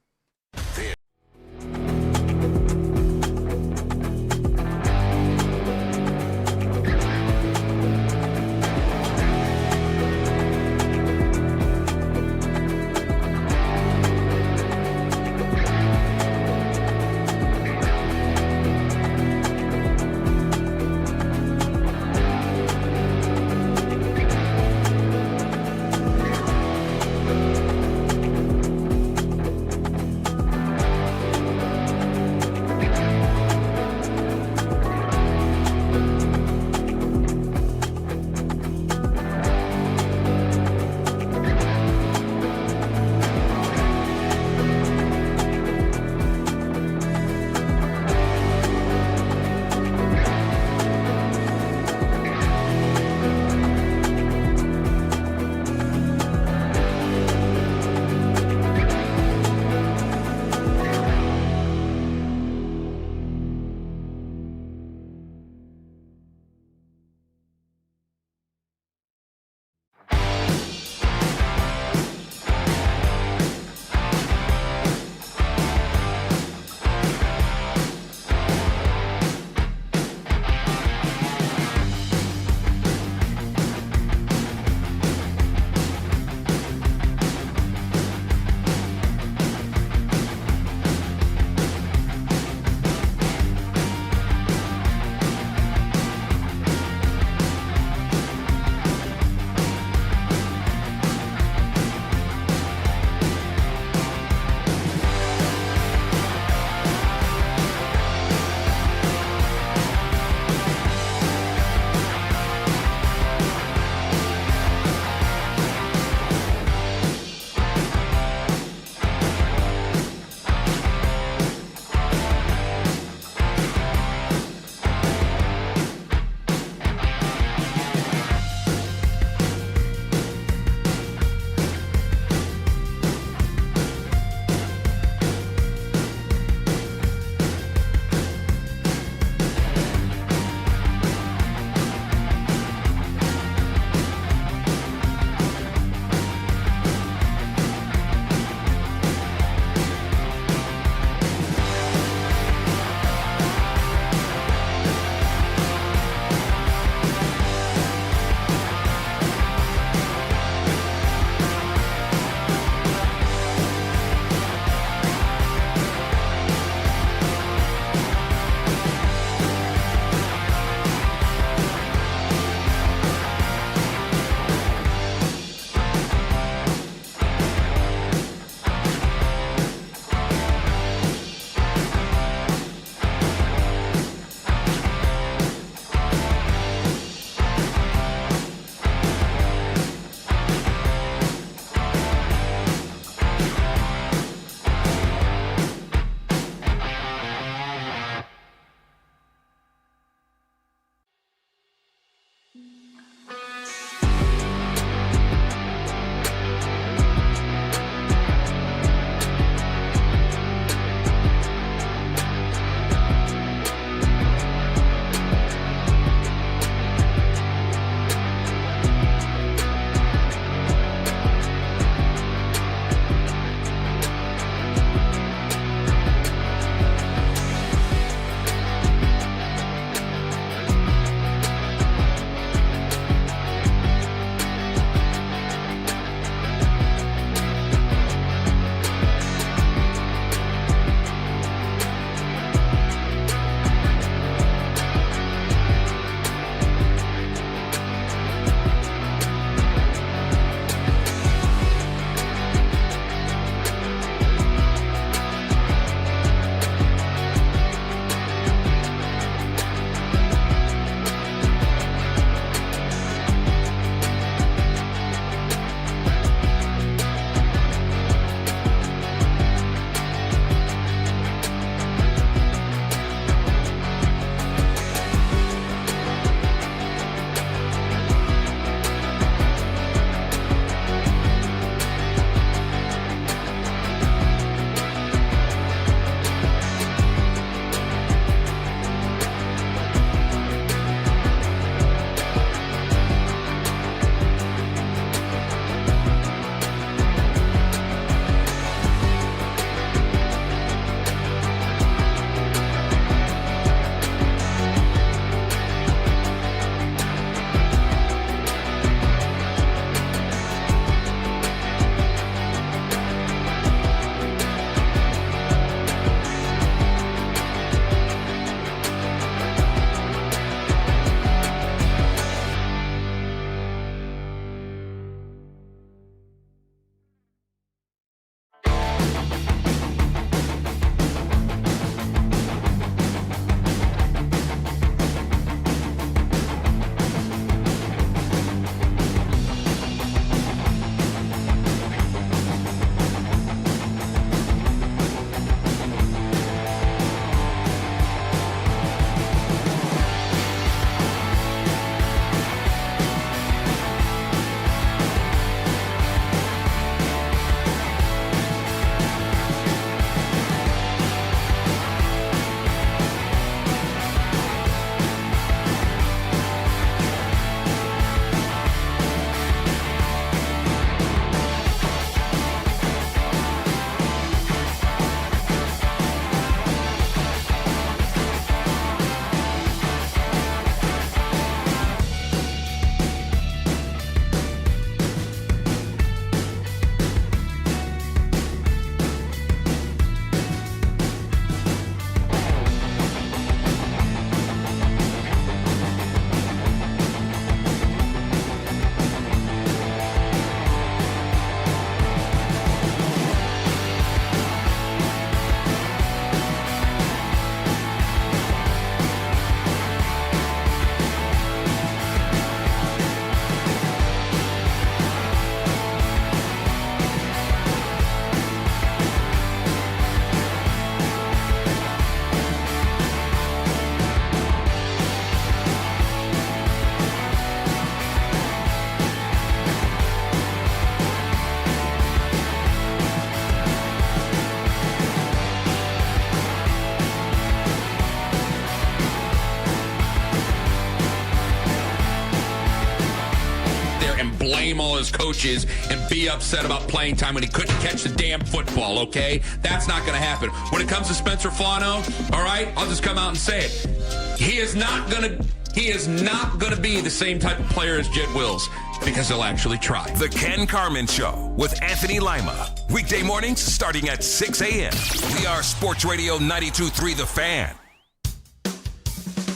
name all his coaches and be upset about playing time when he couldn't catch the damn football, okay? That's not going to happen. When it comes to Spencer Flano, all right, I'll just come out and say it. He is not going to be the same type of player as Jed Wills because he'll actually try. The Ken Carman Show with Anthony Lima. Weekday mornings starting at 6 a.m. We are Sports Radio 92.3 The Fan.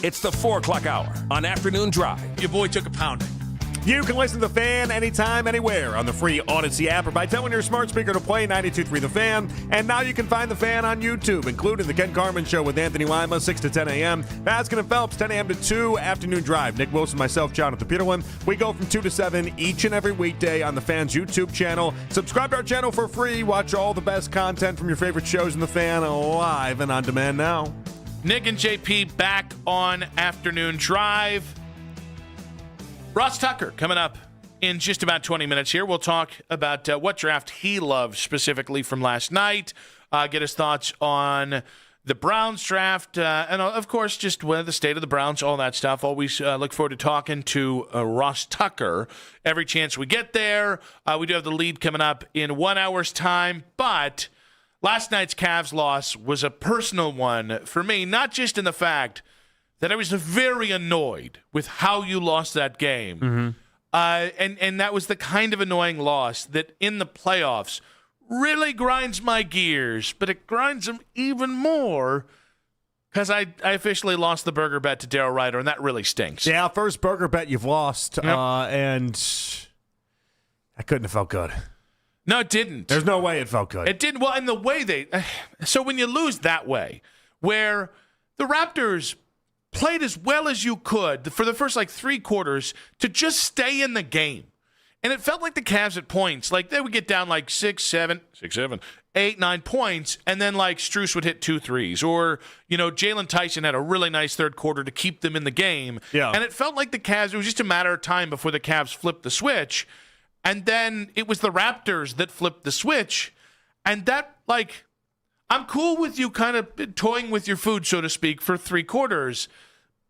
It's the 4 o'clock hour on Afternoon Drive. Your boy took a pounding. You can listen to The Fan anytime, anywhere on the free Odyssey app or by telling your smart speaker to play 92.3 The Fan. And now you can find The Fan on YouTube, including The Ken Carman Show with Anthony Lima, 6 to 10 a.m. Baskin and Phelps, 10 a.m. to 2, Afternoon Drive. Nick Wilson, myself, Jonathan Peterlin. We go from 2 to 7 each and every weekday on The Fan's YouTube channel. Subscribe to our channel for free. Watch all the best content from your favorite shows in The Fan live and on demand now. Nick and JP back on Afternoon Drive. Ross Tucker coming up in just about 20 minutes here. We'll talk about what draft he loved specifically from last night, get his thoughts on the Browns draft, and of course, just the state of the Browns, all that stuff. Always look forward to talking to Ross Tucker every chance we get there. We do have the lead coming up in 1 hour's time, but last night's Cavs loss was a personal one for me, not just in the fact that I was very annoyed with how you lost that game. Mm-hmm. And that was the kind of annoying loss that in the playoffs really grinds my gears, but it grinds them even more because I officially lost the burger bet to Darryl Ryder, and that really stinks. Yeah, first burger bet you've lost, Yep. and that couldn't have felt good. No, it didn't. There's no way it felt good. It didn't. Well, and the way so when you lose that way, where the Raptors played as well as you could for the first 3 quarters to just stay in the game. And it felt like the Cavs at points, they would get down 6, 7, 8, 9 points, and then Strus would hit 2 threes. Or, Jalen Tyson had a really nice third quarter to keep them in the game. Yeah. And it felt like the Cavs, it was just a matter of time before the Cavs flipped the switch. And then it was the Raptors that flipped the switch. And that, I'm cool with you kind of toying with your food, so to speak, for 3 quarters.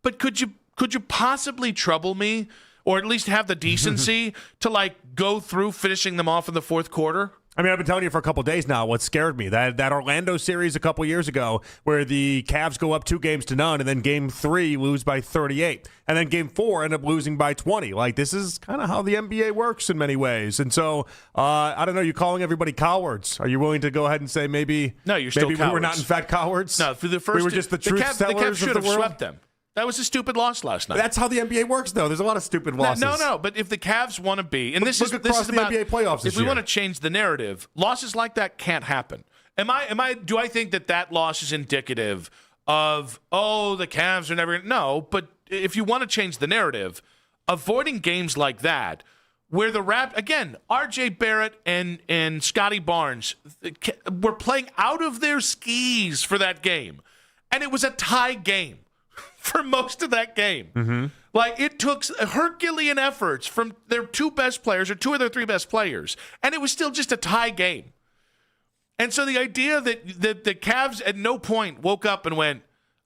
But could you possibly trouble me, or at least have the decency to go through finishing them off in the fourth quarter? I mean, I've been telling you for a couple of days now what scared me. That Orlando series a couple years ago where the Cavs go up 2-0, and then game 3 lose by 38. And then game 4 end up losing by 20. This is kind of how the NBA works in many ways. And so, I don't know, you calling everybody cowards. Are you willing to go ahead and say maybe No, you're still maybe cowards. we were not in fact cowards? No, for the first we were just the truth tellers the Cavs of should the have world? swept them. That was a stupid loss last night. That's how the NBA works, though. There's a lot of stupid losses. No. But if the Cavs want to be, and this Look is across the about NBA playoffs this if we year. want to change the narrative, losses like that can't happen. Do I think that loss is indicative of the Cavs are never? No, but if you want to change the narrative, avoiding games like that, where the R.J. Barrett and Scotty Barnes were playing out of their skis for that game, and it was a tie game for most of that game. Mm-hmm. It took Herculean efforts from their 2 best players or 2 of their 3 best players, and it was still just a tie game. And so the idea that the Cavs at no point woke up and went,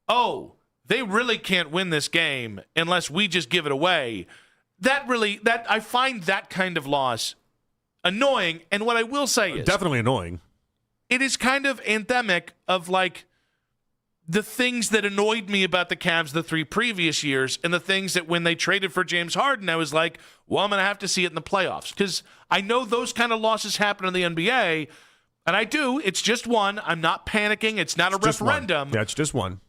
they really can't win this game unless we just give it away. I find that kind of loss annoying. And what I will say is definitely annoying. It is kind of anthemic of the things that annoyed me about the Cavs the 3 previous years, and the things that when they traded for James Harden, I was like, well, I'm going to have to see it in the playoffs. Because I know those kind of losses happen in the NBA, and I do. It's just one. I'm not panicking. It's not a referendum. Yeah, it's just one.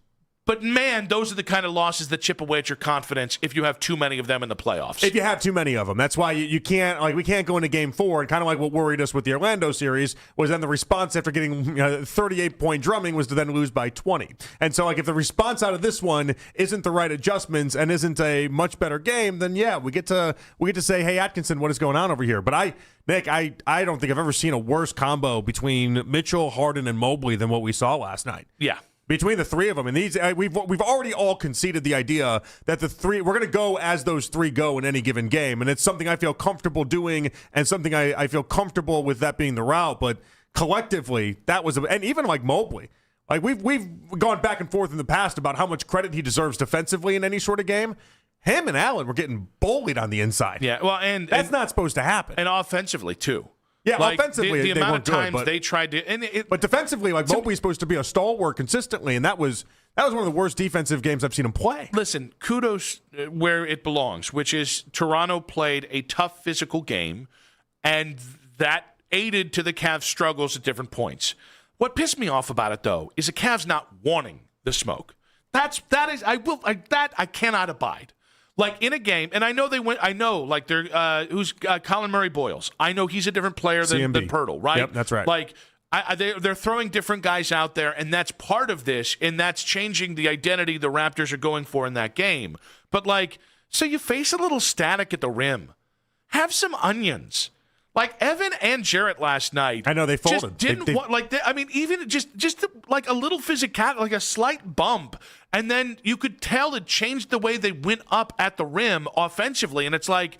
But, man, those are the kind of losses that chip away at your confidence if you have too many of them in the playoffs. If you have too many of them. That's why you can't, we can't go into game 4, and kind of what worried us with the Orlando series was then the response after getting 38-point drumming was to then lose by 20. And so, if the response out of this one isn't the right adjustments and isn't a much better game, then, yeah, we get to say, hey, Atkinson, what is going on over here? But Nick, I don't think I've ever seen a worse combo between Mitchell, Harden, and Mobley than what we saw last night. Yeah. Between the 3 of them, and these we've already all conceded the idea that the 3 we're going to go as those 3 go in any given game, and it's something I feel comfortable doing, and something I feel comfortable with that being the route. But collectively, that was, and even Mobley, we've gone back and forth in the past about how much credit he deserves defensively in any sort of game. Him and Allen were getting bullied on the inside. Yeah, well, and that's not supposed to happen. And offensively too. Yeah, like, offensively, the they amount weren't of times good, but, they tried to, but defensively, like Mobley's supposed to be a stalwart consistently, and that was one of the worst defensive games I've seen him play. Listen, kudos where it belongs, which is Toronto played a tough physical game, and that aided to the Cavs' struggles at different points. What pissed me off about it, though, is the Cavs not wanting the smoke. That I cannot abide. Like in a game, and I know they went. I know, like they're who's Colin Murray Boyles. I know he's a different player than Pirtle, right? Yep, that's right. Like they're throwing different guys out there, and that's part of this, and that's changing the identity the Raptors are going for in that game. But like, so you face a little static at the rim. Have some onions. Like Evan and Jarrett last night. I know they folded. Just didn't want, like, I mean, even just like a little physical, like a slight bump. And then you could tell it changed the way they went up at the rim offensively. And it's like,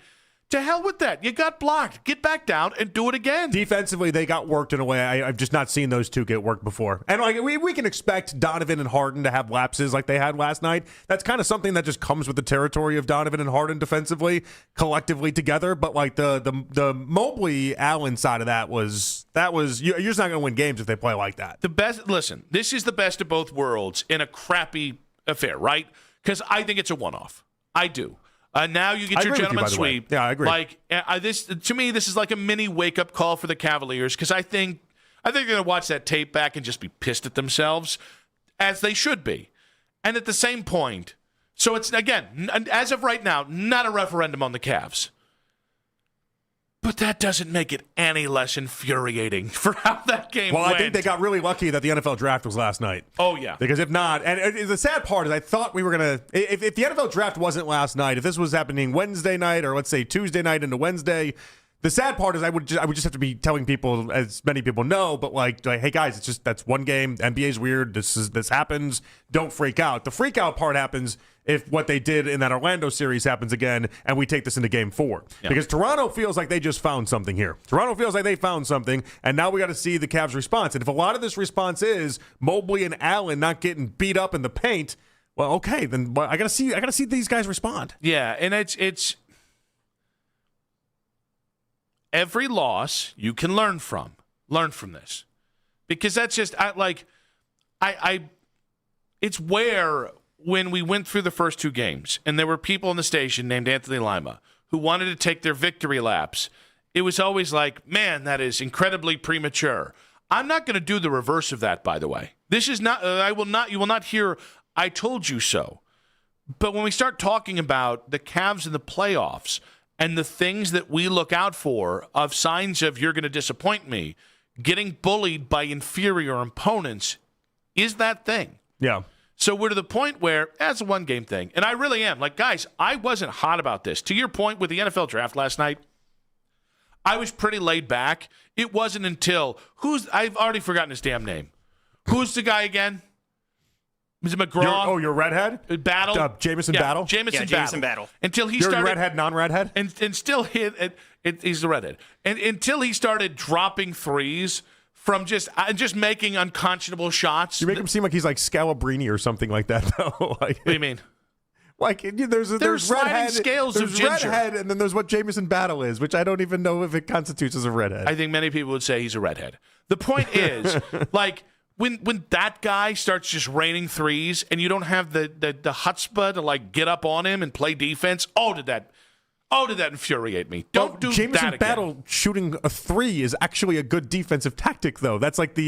to hell with that. You got blocked. Get back down and do it again. Defensively, they got worked in a way I've just not seen those two get worked before. And like we can expect Donovan and Harden to have lapses like they had last night. That's kind of something that just comes with the territory of Donovan and Harden defensively, collectively together. But like the Mobley Allen side of that was you're just not going to win games if they play like that. The best. Listen, this is the best of both worlds in a crappy affair, right? Because I think it's a one-off. I do. Now you get your gentleman sweep. Yeah, I agree. Like this to me, this is like a mini wake-up call for the Cavaliers because I think they're going to watch that tape back and just be pissed at themselves, as they should be. And at the same point, so it's again, as of right now, not a referendum on the Cavs. But that doesn't make it any less infuriating for how that game went. Well, I think they got really lucky that the NFL draft was last night. Oh, yeah. Because if not, and the sad part is I thought we were going to, if the NFL draft wasn't last night, if this was happening Wednesday night or let's say Tuesday night into Wednesday, the sad part is I would just have to be telling people, as many people know, but like hey guys, it's just that's one game. NBA's weird. This happens. Don't freak out. The freak out part happens if what they did in that Orlando series happens again and we take this into game 4. Yeah. Because Toronto feels like they just found something here. Toronto feels like they found something, and now we got to see the Cavs' response. And if a lot of this response is Mobley and Allen not getting beat up in the paint, well, okay, then I got to see these guys respond. Yeah, and it's every loss you can learn from this, because that's just it's where when we went through the first two games and there were people in the station named Anthony Lima who wanted to take their victory laps, it was always like, man, that is incredibly premature. I'm not going to do the reverse of that, by the way. This is not. You will not hear I told you so. But when we start talking about the Cavs in the playoffs and the things that we look out for of signs of you're going to disappoint me, getting bullied by inferior opponents is that thing. Yeah. So we're to the point where that's a one-game thing. And I really am. Like, guys, I wasn't hot about this. To your point with the NFL draft last night, I was pretty laid back. It wasn't until I've already forgotten his damn name. Who's the guy again? Is it McGraw? Your redhead? Battle? Jamison Battle? Jamison Battle. Until he You're started. redhead, non-redhead? And still he's the redhead. And until he started dropping threes from just making unconscionable shots. You make him seem like he's like Scalabrini or something like that, though. What do you mean? Like there's sliding redhead, scales there's of ginger. redhead, and then there's what Jamison Battle is, which I don't even know if it constitutes as a redhead. I think many people would say he's a redhead. The point is, like, when that guy starts just raining threes and you don't have the chutzpah to like get up on him and play defense, did that infuriate me? Don't do Jamison that again. Battle shooting a three is actually a good defensive tactic, though. That's like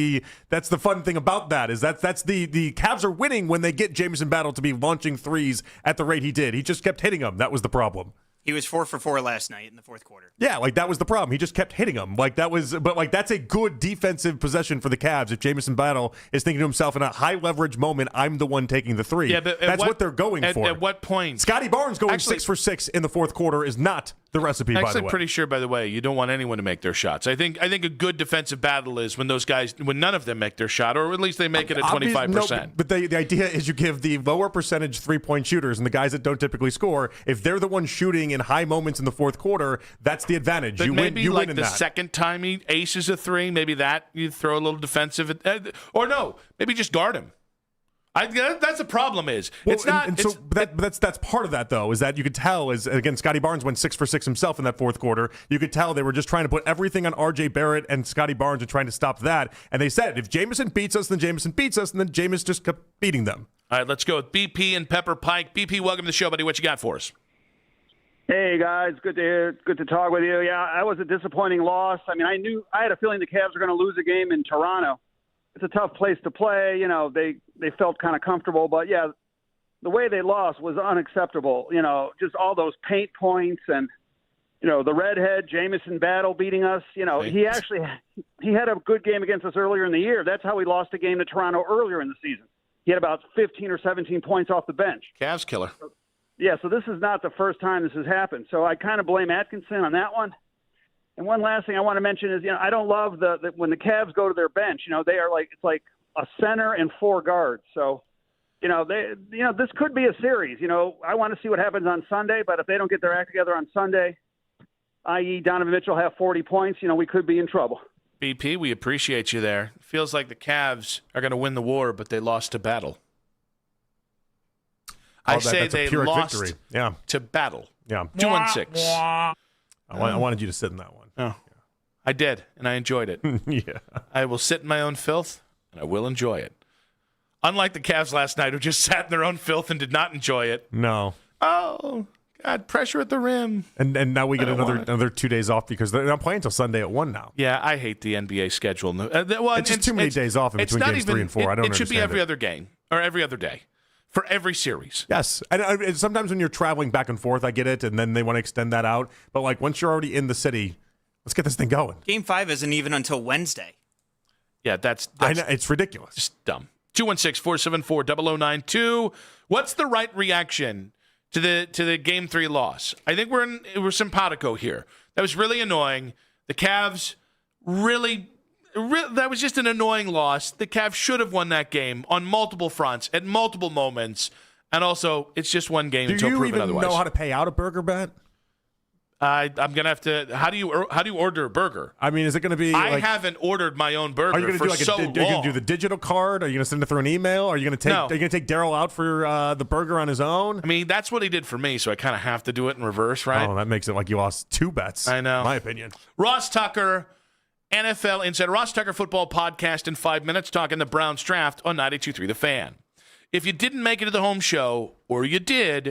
that's the fun thing about that is that's the Cavs are winning when they get Jamison Battle to be launching threes at the rate he did. He just kept hitting them. That was the problem. He was 4 for 4 last night in the fourth quarter. Yeah, like that was the problem. He just kept hitting them. But that's a good defensive possession for the Cavs. If Jamison Battle is thinking to himself in a high leverage moment, I'm the one taking the three. Yeah, but that's what they're going for. At what point? Scotty Barnes going 6 for 6 in the fourth quarter is not the recipe. By the way, I'm pretty sure. By the way, you don't want anyone to make their shots. I think a good defensive battle is when none of them make their shot, or at least they make it at 25%. No, but the idea is you give the lower percentage 3-point shooters and the guys that don't typically score, if they're the ones shooting in high moments in the fourth quarter, that's the advantage. But you maybe win. You like win in the that. second time he aces a three, maybe that you throw a little defensive, or no, maybe just guard him. That's the problem. Is Well, it's not. That's part of that though. Is that you could tell is again Scotty Barnes went 6 for 6 himself in that fourth quarter. You could tell they were just trying to put everything on R.J. Barrett and Scotty Barnes and trying to stop that. And they said if Jameson beats us, then Jameson beats us, and then Jameis just kept beating them. All right, let's go with BP and Pepper Pike. BP, welcome to the show, buddy. What you got for us? Hey guys, good to hear. Good to talk with you. Yeah, that was a disappointing loss. I mean, I had a feeling the Cavs were going to lose a game in Toronto. It's a tough place to play. You know, they felt kind of comfortable, but yeah, the way they lost was unacceptable. You know, just all those paint points and, you know, the redhead Jamison Battle beating us. You know, he had a good game against us earlier in the year. That's how he lost a game to Toronto earlier in the season. He had about 15 or 17 points off the bench. Cavs killer. Yeah, so this is not the first time this has happened. So I kind of blame Atkinson on that one. And one last thing I want to mention is, you know, I don't love when the Cavs go to their bench. You know, they are it's like a center and 4 guards. So, you know, this could be a series. You know, I want to see what happens on Sunday, but if they don't get their act together on Sunday, i.e. Donovan Mitchell have 40 points, you know, we could be in trouble. BP, we appreciate you there. Feels like the Cavs are going to win the war, but they lost to battle. I say they lost to battle. Yeah. 2-1-6. I wanted you to sit in that one. Oh, I did, and I enjoyed it. Yeah. I will sit in my own filth, and I will enjoy it. Unlike the Cavs last night, who just sat in their own filth and did not enjoy it. No. Oh, God, pressure at the rim. And now we get another 2 days off because they're not playing until Sunday at 1 now. Yeah, I hate the NBA schedule. It's just too many days off in between games 3 and 4. I don't understand it. Should be every other game or every other day. For every series. Yes. And sometimes when you're traveling back and forth, I get it, and then they want to extend that out. But, like, once you're already in the city, let's get this thing going. Game 5 isn't even until Wednesday. Yeah, that's I know, it's ridiculous. Just dumb. 216-474-0092. What's the right reaction to the Game 3 loss? I think we're simpatico here. That was really annoying. The Cavs really that was just an annoying loss. The Cavs should have won that game on multiple fronts at multiple moments. And also, it's just one game until proven otherwise. Do you even know how to pay out a burger bet? I'm gonna have to. How do you order a burger? I mean, is it going to be? I haven't ordered my own burger. Are you going to do so long. Are you going to do the digital card? Are you going to send it through an email? Are you going to take? No. Are you going to take Daryl out for the burger on his own? I mean, that's what he did for me, so I kind of have to do it in reverse, right? Oh, that makes it like you lost 2 bets. I know. In my opinion. Ross Tucker, NFL Insider, Ross Tucker Football Podcast in 5 minutes, talking the Browns draft on 92.3 The Fan. If you didn't make it to the home show, or you did.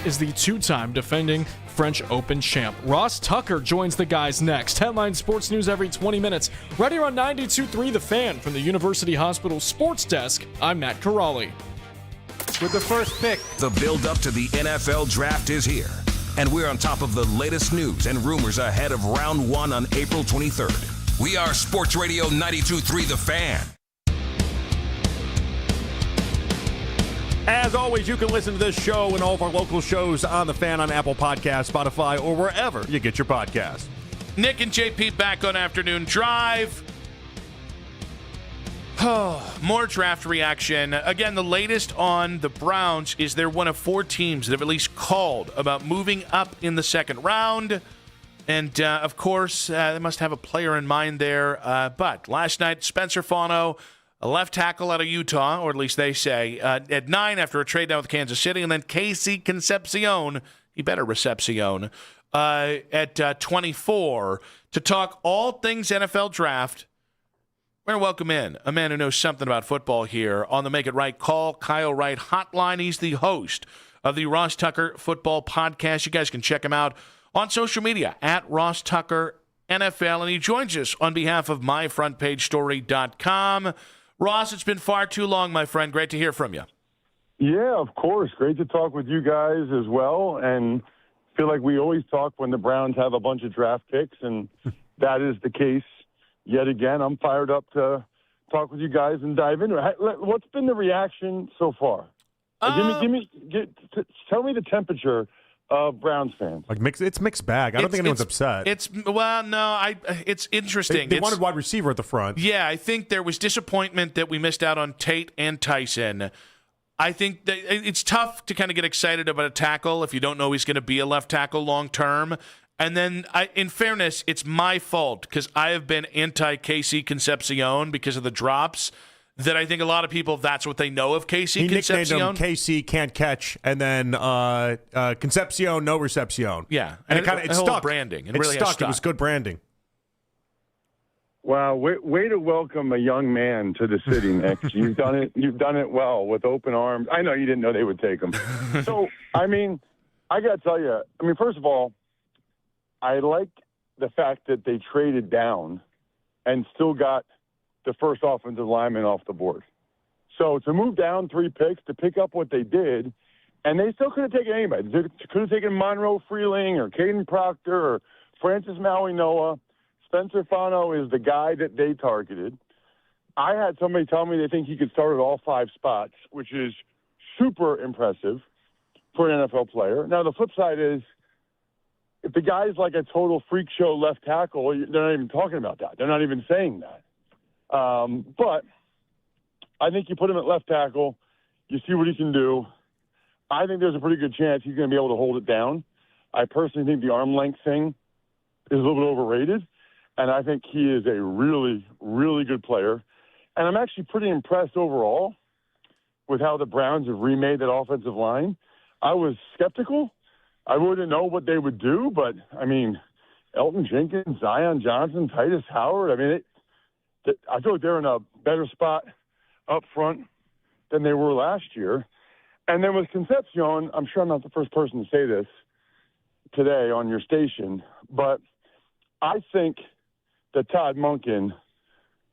This is the two-time defending French Open champ. Ross Tucker joins the guys next. Headline sports news every 20 minutes. Right here on 92.3 The Fan from the University Hospital Sports Desk, I'm Matt Corrali. With the first pick, the build-up to the NFL Draft is here. And we're on top of the latest news and rumors ahead of round 1 on April 23rd. We are Sports Radio 92.3 The Fan. As always, you can listen to this show and all of our local shows on The Fan on Apple Podcasts, Spotify, or wherever you get your podcasts. Nick and JP back on Afternoon Drive. More draft reaction. Again, the latest on the Browns is they're one of 4 teams that have at least called about moving up in the second round. And, of course, they must have a player in mind there. But last night, Spencer Fano, a left tackle out of Utah, or at least they say, at 9 after a trade down with Kansas City. And then Casey Concepcion, he better Recepcion, at 24 to talk all things NFL draft. We're going to welcome in a man who knows something about football here on the Make It Right Call, Kyle Wright Hotline. He's the host of the Ross Tucker Football Podcast. You guys can check him out on social media at Ross Tucker NFL. And he joins us on behalf of myfrontpagestory.com. Ross, it's been far too long, my friend. Great to hear from you. Yeah, of course. Great to talk with you guys as well. And feel like we always talk when the Browns have a bunch of draft picks, and that is the case yet again. I'm fired up to talk with you guys and dive into it. What's been the reaction so far? Tell me the temperature of Browns fans. It's mixed bag. I don't think anyone's upset. It's interesting. They wanted wide receiver at the front. Yeah, I think there was disappointment that we missed out on Tate and Tyson. I think that it's tough to kind of get excited about a tackle if you don't know he's going to be a left tackle long term. And then, in fairness, it's my fault because I have been anti-Casey Concepcion because of the drops. That I think a lot of people, that's what they know of Casey Concepcion. He nicknamed him KC Can't Catch, and then Concepcion No Recepcion. Yeah, and it stuck. Branding. It really stuck. It was good branding. Wow, way to welcome a young man to the city, Nick. You've done it. You've done it well with open arms. I know you didn't know they would take him. So, I got to tell you. First of all, I like the fact that they traded down and still got the first offensive lineman off the board. So to move down 3 picks to pick up what they did, and they still could have taken anybody. They could have taken Monroe Freeling or Caden Proctor or Francis Maui Noah. Spencer Fano is the guy that they targeted. I had somebody tell me they think he could start at all 5 spots, which is super impressive for an NFL player. Now, the flip side is if the guy's like a total freak show left tackle, they're not even talking about that. They're not even saying that. But I think you put him at left tackle, you see what he can do. I think there's a pretty good chance he's going to be able to hold it down. I personally think the arm length thing is a little bit overrated, and I think he is a really, really good player. And I'm actually pretty impressed overall with how the Browns have remade that offensive line. I was skeptical. I wouldn't know what they would do, but, Elton Jenkins, Zion Johnson, Titus Howard, I feel like they're in a better spot up front than they were last year. And then with Concepcion, I'm sure I'm not the first person to say this today on your station, but I think that Todd Monken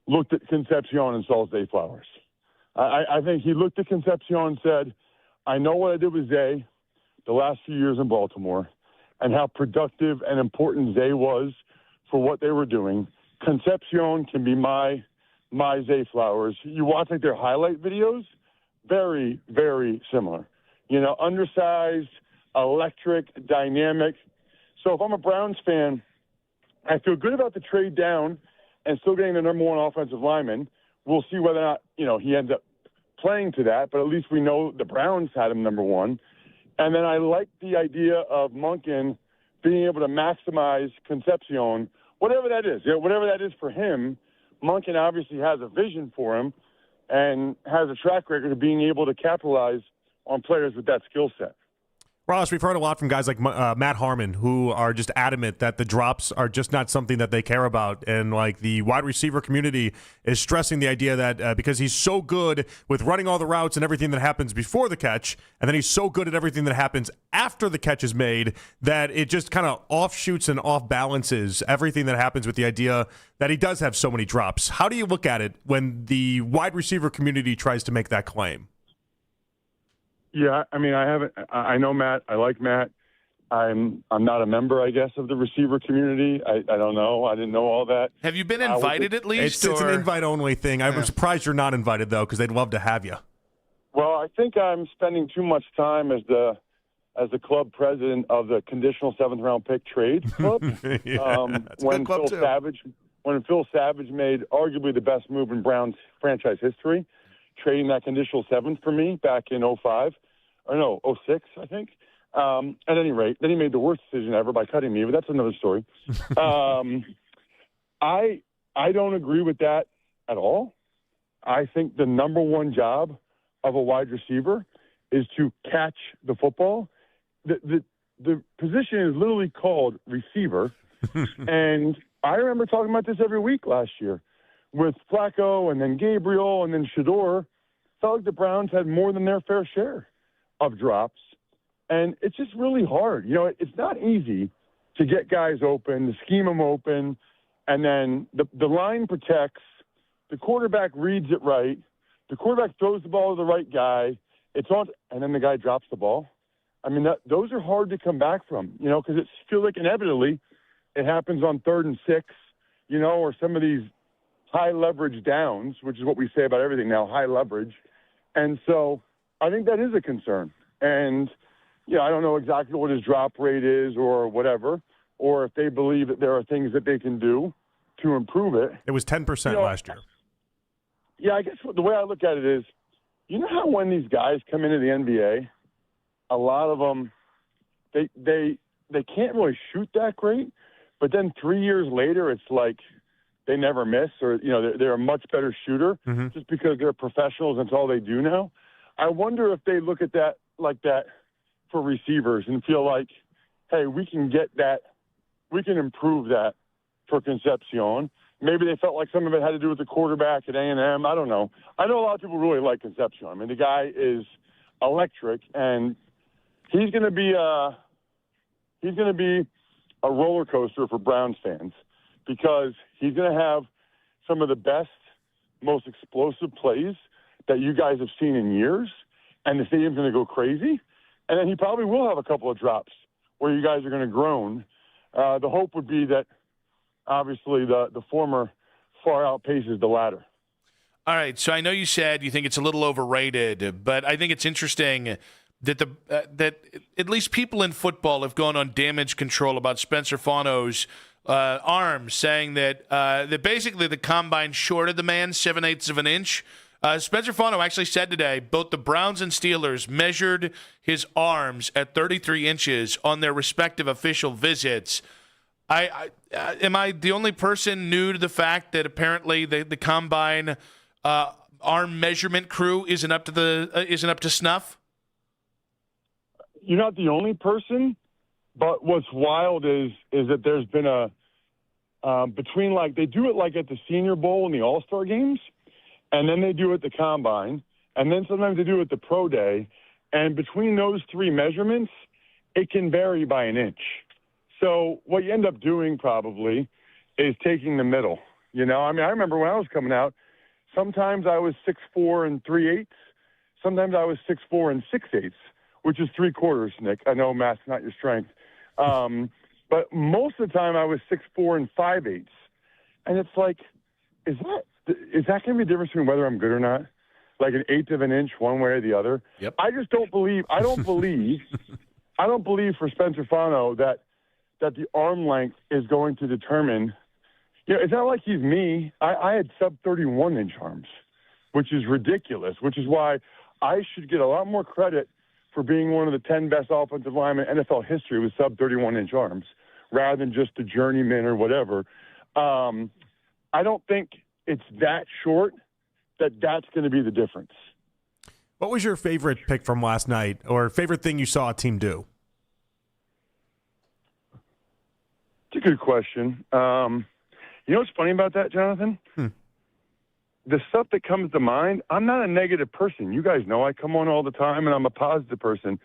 looked at Concepcion and saw Zay Flowers. I think he looked at Concepcion and said, I know what I did with Zay the last few years in Baltimore and how productive and important Zay was for what they were doing. Concepcion can be my Zay Flowers. You watch their highlight videos, very, very similar. Undersized, electric, dynamic. So if I'm a Browns fan, I feel good about the trade down and still getting the number 1 offensive lineman. We'll see whether or not, he ends up playing to that, but at least we know the Browns had him number 1. And then I like the idea of Monken being able to maximize Concepcion, whatever that is. Whatever that is for him, Monken obviously has a vision for him and has a track record of being able to capitalize on players with that skill set. Ross, we've heard a lot from guys like Matt Harmon, who are just adamant that the drops are just not something that they care about. And like the wide receiver community is stressing the idea that because he's so good with running all the routes and everything that happens before the catch, and then he's so good at everything that happens after the catch is made, that it just kind of offshoots and off balances everything that happens with the idea that he does have so many drops. How do you look at it when the wide receiver community tries to make that claim? Yeah, I mean, I know Matt. I like Matt. I'm not a member, I guess, of the receiver community. I don't know. I didn't know all that. Have you been invited at least? It's an invite-only thing. I'm surprised you're not invited, though, because they'd love to have you. Well, I think I'm spending too much time as the club president of the conditional seventh-round pick trade club. When Phil Savage made arguably the best move in Browns franchise history, trading that conditional seventh for me back in 06, I think. At any rate, then he made the worst decision ever by cutting me, but that's another story. I don't agree with that at all. I think the number one job of a wide receiver is to catch the football. The position is literally called receiver, and I remember talking about this every week last year with Flacco and then Gabriel and then Shador. Felt like the Browns had more than their fair share of drops. And it's just really hard. You know, it's not easy to get guys open, to scheme them open, and then the line protects, the quarterback reads it right, the quarterback throws the ball to the right guy, it's on, and then the guy drops the ball. I mean, those are hard to come back from, you know, because it feels like inevitably it happens on 3rd and 6, you know, or some of these high leverage downs, which is what we say about everything now, high leverage. And so I think that is a concern. And, yeah, I don't know exactly what his drop rate is or whatever, or if they believe that there are things that they can do to improve it. It was 10% last year. Yeah, I guess the way I look at it is, you know how when these guys come into the NBA, a lot of them, they can't really shoot that great, but then 3 years later it's like they never miss, or, you know, they're a much better shooter just because they're professionals and it's all they do now. I wonder if they look at that like that for receivers and feel like, hey, we can get that, we can improve that for Concepcion. Maybe they felt like some of it had to do with the quarterback at A&M. I don't know. I know a lot of people really like Concepcion. I mean, the guy is electric, and he's going to be a roller coaster for Browns fans, because he's going to have some of the best, most explosive plays that you guys have seen in years, and the stadium's going to go crazy. And then he probably will have a couple of drops where you guys are going to groan. The hope would be that, obviously, the former far outpaces the latter. All right, so I know you said you think it's a little overrated, but I think it's interesting that that at least people in football have gone on damage control about Spencer Fano's arms, saying that that basically the combine shorted the man 7/8 of an inch. Spencer Fano actually said today both the Browns and Steelers measured his arms at 33 inches on their respective official visits. Am I the only person new to the fact that apparently the combine arm measurement crew isn't up to snuff? You're not the only person, but what's wild is that there's been between, like, they do it like at the Senior Bowl and the All-Star games, and then they do it at the Combine, and then sometimes they do it at the Pro Day, and between those three measurements, it can vary by an inch. So what you end up doing probably is taking the middle. You know, I mean, I remember when I was coming out, sometimes I was 6'4" and 3/8. Sometimes I was 6'4" and 6/8, which is 3/4, Nick. I know math's not your strength. But most of the time I was 6'4" and 5/8. And it's like, is that going to be the difference between whether I'm good or not? Like an 1/8 of an inch one way or the other? Yep. I don't believe for Spencer Fano that the arm length is going to determine. You know, it's not like he's me. I had sub 31-inch arms, which is ridiculous, which is why I should get a lot more credit for being one of the 10 best offensive linemen in NFL history with sub 31-inch arms, rather than just a journeyman or whatever. I don't think it's that short that's going to be the difference. What was your favorite pick from last night, or favorite thing you saw a team do? good question. You know what's funny about that, Jonathan? The stuff that comes to mind, I'm not a negative person. You guys know I come on all the time, and I'm a positive person.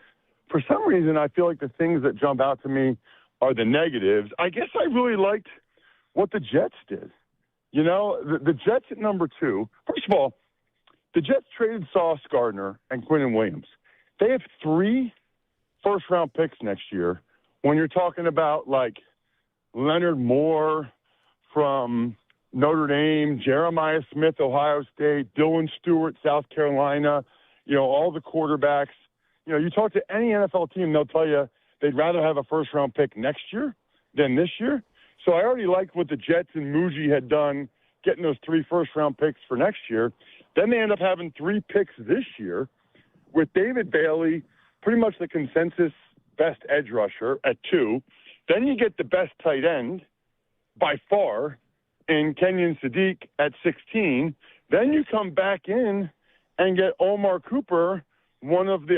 For some reason, I feel like the things that jump out to me are the negatives. I guess I really liked what the Jets did. You know, the Jets at number 2. First of all, the Jets traded Sauce Gardner and Quinnen Williams. They have 3 first-round picks next year. When you're talking about, like, Leonard Moore from Notre Dame, Jeremiah Smith, Ohio State, Dylan Stewart, South Carolina, you know, all the quarterbacks. You know, you talk to any NFL team, they'll tell you they'd rather have a first-round pick next year than this year. So I already liked what the Jets and Muji had done, getting those 3 first-round picks for next year. Then they end up having 3 picks this year with David Bailey, pretty much the consensus best edge rusher at 2. Then you get the best tight end by far in Kenyon Sadiq at 16. Then you come back in and get Omar Cooper, one of the,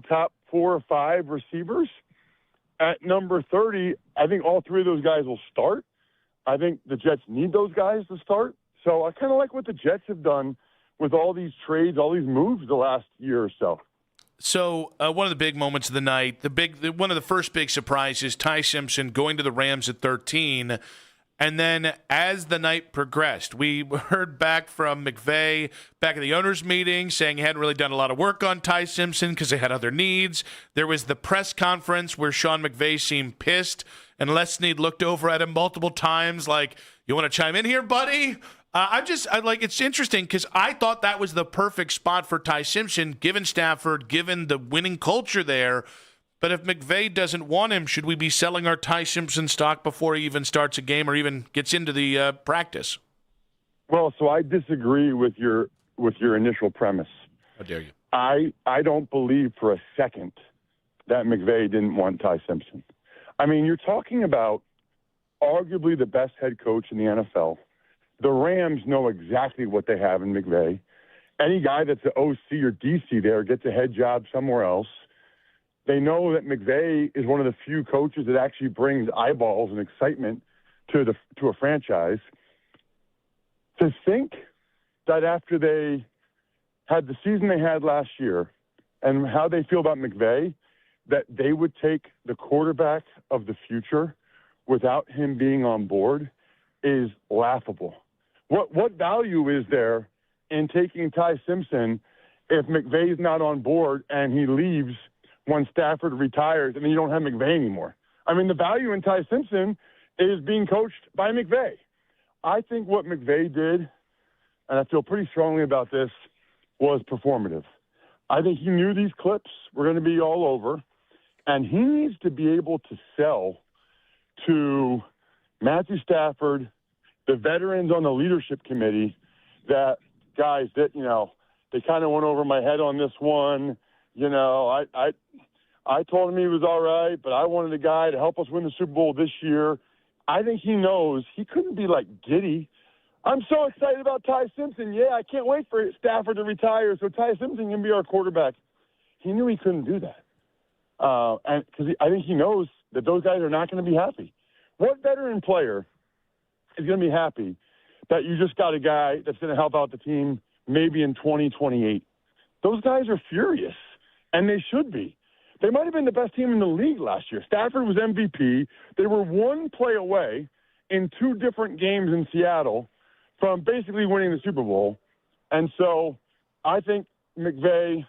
top 4 or 5 receivers. At number 30, I think all 3 of those guys will start. I think the Jets need those guys to start. So I kind of like what the Jets have done with all these trades, all these moves the last year or so. So one of the big moments of the night, one of the first big surprises, Ty Simpson going to the Rams at 13. And then as the night progressed, we heard back from McVay back at the owners' meeting saying he hadn't really done a lot of work on Ty Simpson because they had other needs. There was the press conference where Sean McVay seemed pissed, and Les Snead looked over at him multiple times like, you want to chime in here, buddy? It's interesting because I thought that was the perfect spot for Ty Simpson, given Stafford, given the winning culture there. But if McVay doesn't want him, should we be selling our Ty Simpson stock before he even starts a game or even gets into the practice? Well, so I disagree with your initial premise. How dare you? I don't believe for a second that McVay didn't want Ty Simpson. I mean, you're talking about arguably the best head coach in the NFL. The Rams know exactly what they have in McVay. Any guy that's an OC or DC there gets a head job somewhere else. They know that McVay is one of the few coaches that actually brings eyeballs and excitement to a franchise. To think that after they had the season they had last year and how they feel about McVay, that they would take the quarterback of the future without him being on board is laughable. What value is there in taking Ty Simpson if McVay's not on board and he leaves when Stafford retires and then you don't have McVay anymore? I mean, the value in Ty Simpson is being coached by McVay. I think what McVay did, and I feel pretty strongly about this, was performative. I think he knew these clips were going to be all over, and he needs to be able to sell to Matthew Stafford, the veterans on the leadership committee, that guys that, they kind of went over my head on this one. I told him he was all right, but I wanted a guy to help us win the Super Bowl this year. I think he knows he couldn't be like giddy. I'm so excited about Ty Simpson. Yeah, I can't wait for Stafford to retire so Ty Simpson can be our quarterback. He knew he couldn't do that. And because I think he knows that those guys are not going to be happy. What veteran player is going to be happy that you just got a guy that's going to help out the team maybe in 2028? Those guys are furious, and they should be. They might have been the best team in the league last year. Stafford was MVP. They were one play away in 2 different games in Seattle from basically winning the Super Bowl. And so I think McVay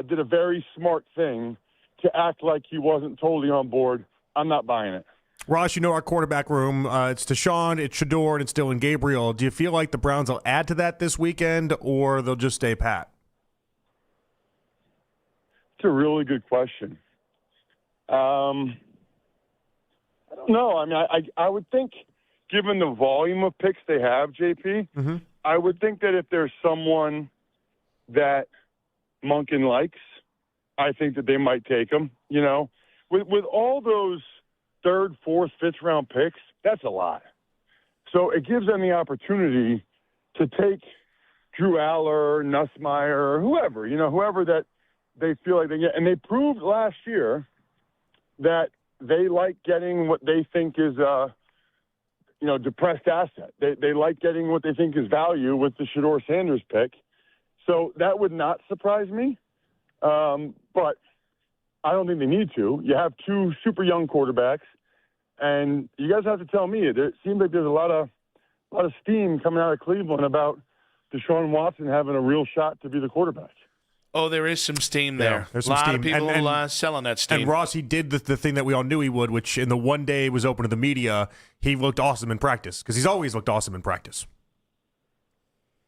did a very smart thing to act like he wasn't totally on board. I'm not buying it. Ross, you know our quarterback room. It's Deshaun, it's Shador, and it's Dylan Gabriel. Do you feel like the Browns will add to that this weekend, or they'll just stay pat? It's a really good question. I don't know. I mean, I would think, given the volume of picks they have, JP, I would think that if there's someone that Monken likes, I think that they might take him. With all those 3rd, 4th, 5th round picks, that's a lot. So it gives them the opportunity to take Drew Aller, Nussmeier, whoever that they feel like they get. And they proved last year that they like getting what they think is depressed asset. They like getting what they think is value with the Shedeur Sanders pick. So that would not surprise me. But I don't think they need to. You have two super young quarterbacks, and you guys have to tell me. It seems like there's a lot of steam coming out of Cleveland about Deshaun Watson having a real shot to be the quarterback. Oh, there is some steam there. Yeah, there's some a lot steam. of people selling that steam. And Ross, he did the thing that we all knew he would, which in the one day it was open to the media, he looked awesome in practice because he's always looked awesome in practice.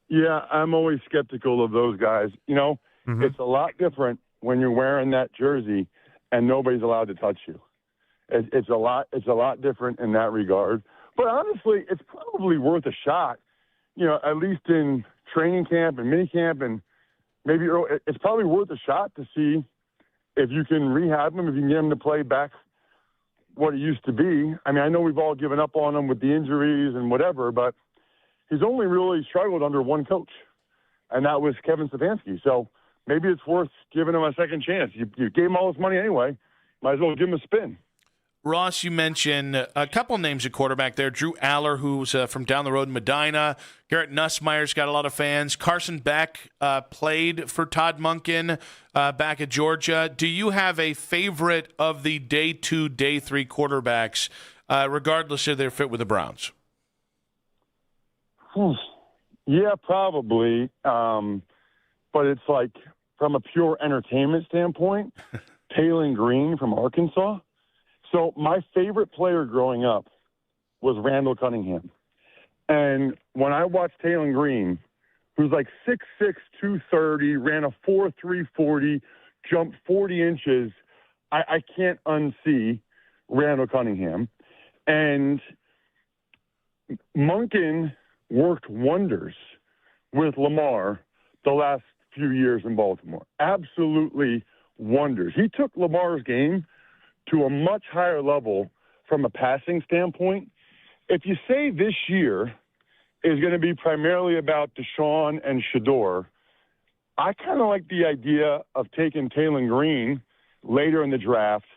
Yeah, I'm always skeptical of those guys. It's a lot different when you're wearing that jersey and nobody's allowed to touch you. It's a lot different in that regard. But honestly, it's probably worth a shot. At least in training camp and mini camp and maybe it's probably worth a shot to see if you can rehab him, if you can get him to play back what he used to be. I mean, I know we've all given up on him with the injuries and whatever, but he's only really struggled under one coach, and that was Kevin Stefanski. So maybe it's worth giving him a second chance. You gave him all this money anyway. Might as well give him a spin. Ross, you mentioned a couple names at quarterback there. Drew Aller, who's from down the road in Medina. Garrett Nussmeier's got a lot of fans. Carson Beck played for Todd Monken back at Georgia. Do you have a favorite of the day 2, day 3 quarterbacks, regardless of their fit with the Browns? Yeah, probably. But it's like from a pure entertainment standpoint, Taylor Green from Arkansas. So my favorite player growing up was Randall Cunningham. And when I watched Taylor Green, who's like 6'6", 230, ran a 4.3 40, jumped 40 inches, I can't unsee Randall Cunningham. And Monken worked wonders with Lamar the last few years in Baltimore. Absolutely wonders. He took Lamar's game to a much higher level from a passing standpoint. If you say this year is going to be primarily about Deshaun and Shedeur, I kind of like the idea of taking Taylor Green later in the draft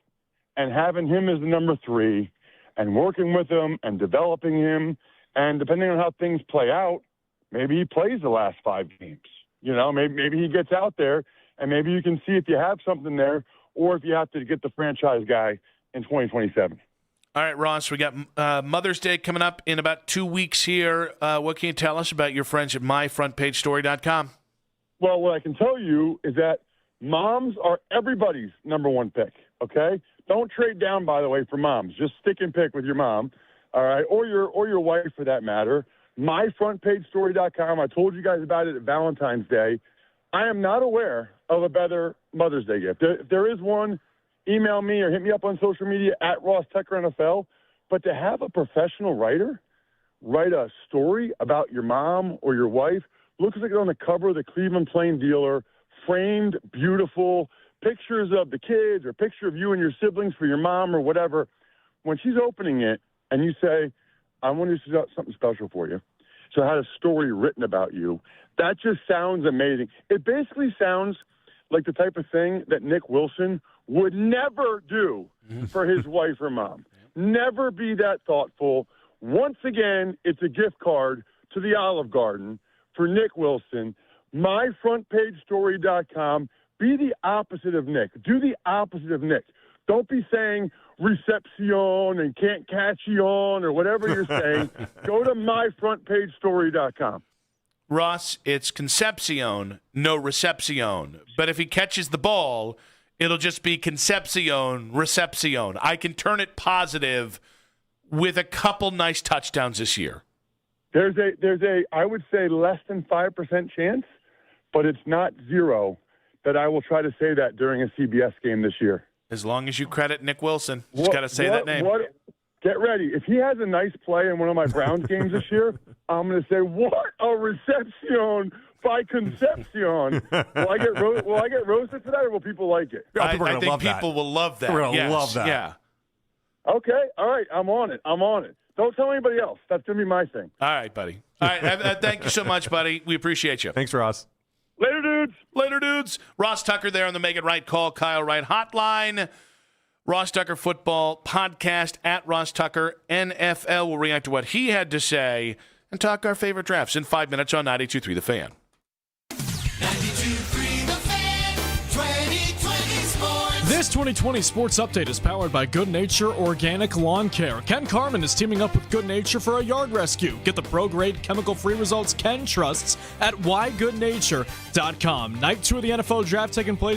and having him as the number 3 and working with him and developing him. And depending on how things play out, maybe he plays the last 5 games. Maybe he gets out there and maybe you can see if you have something there or if you have to get the franchise guy in 2027. All right, Ross, we got Mother's Day coming up in about 2 weeks here. What can you tell us about your friends at myfrontpagestory.com? Well, what I can tell you is that moms are everybody's number 1 pick, okay? Don't trade down, by the way, for moms. Just stick and pick with your mom, all right, or your wife for that matter. Myfrontpagestory.com. I told you guys about it at Valentine's Day. I am not aware of a better Mother's Day gift. If there is one, email me or hit me up on social media at RossTuckerNFL. But to have a professional writer write a story about your mom or your wife, looks like it's on the cover of the Cleveland Plain Dealer, framed, beautiful, pictures of the kids or picture of you and your siblings for your mom or whatever. When she's opening it and you say, I want to do something special for you. So I had a story written about you. That just sounds amazing. It basically sounds like the type of thing that Nick Wilson would never do for his wife or mom. Never be that thoughtful. Once again, it's a gift card to the Olive Garden for Nick Wilson. Myfrontpagestory.com. Be the opposite of Nick. Do the opposite of Nick. Don't be saying reception and can't catch you on or whatever you're saying. Go to myfrontpagestory.com. Ross, it's Concepcion, no Recepcion. But if he catches the ball, it'll just be Concepcion, Recepcion. I can turn it positive with a couple nice touchdowns this year. There's a I would say less than 5% chance, but it's not 0 that I will try to say that during a CBS game this year. As long as you credit Nick Wilson. Just got to say that name. Get ready. If he has a nice play in one of my Browns games this year, I'm going to say, what a reception by Concepcion. Will I get roasted for that, or will people like it? I think people will love that. We're going to love that. Yeah. Okay. All right. I'm on it. Don't tell anybody else. That's going to be my thing. All right, buddy. All right. Thank you so much, buddy. We appreciate you. Thanks, Ross. Later, dudes. Later, dudes. Ross Tucker there on the Make It Right Call Kyle Wright hotline. Ross Tucker Football Podcast at Ross Tucker NFL. We'll react to what he had to say and talk our favorite drafts in 5 minutes on 92.3 The Fan. 92.3 The Fan, 2020 Sports. This 2020 Sports Update is powered by Good Nature Organic Lawn Care. Ken Carman is teaming up with Good Nature for a yard rescue. Get the pro-grade, chemical-free results Ken trusts at whygoodnature.com. Night 2 of the NFL Draft taking place.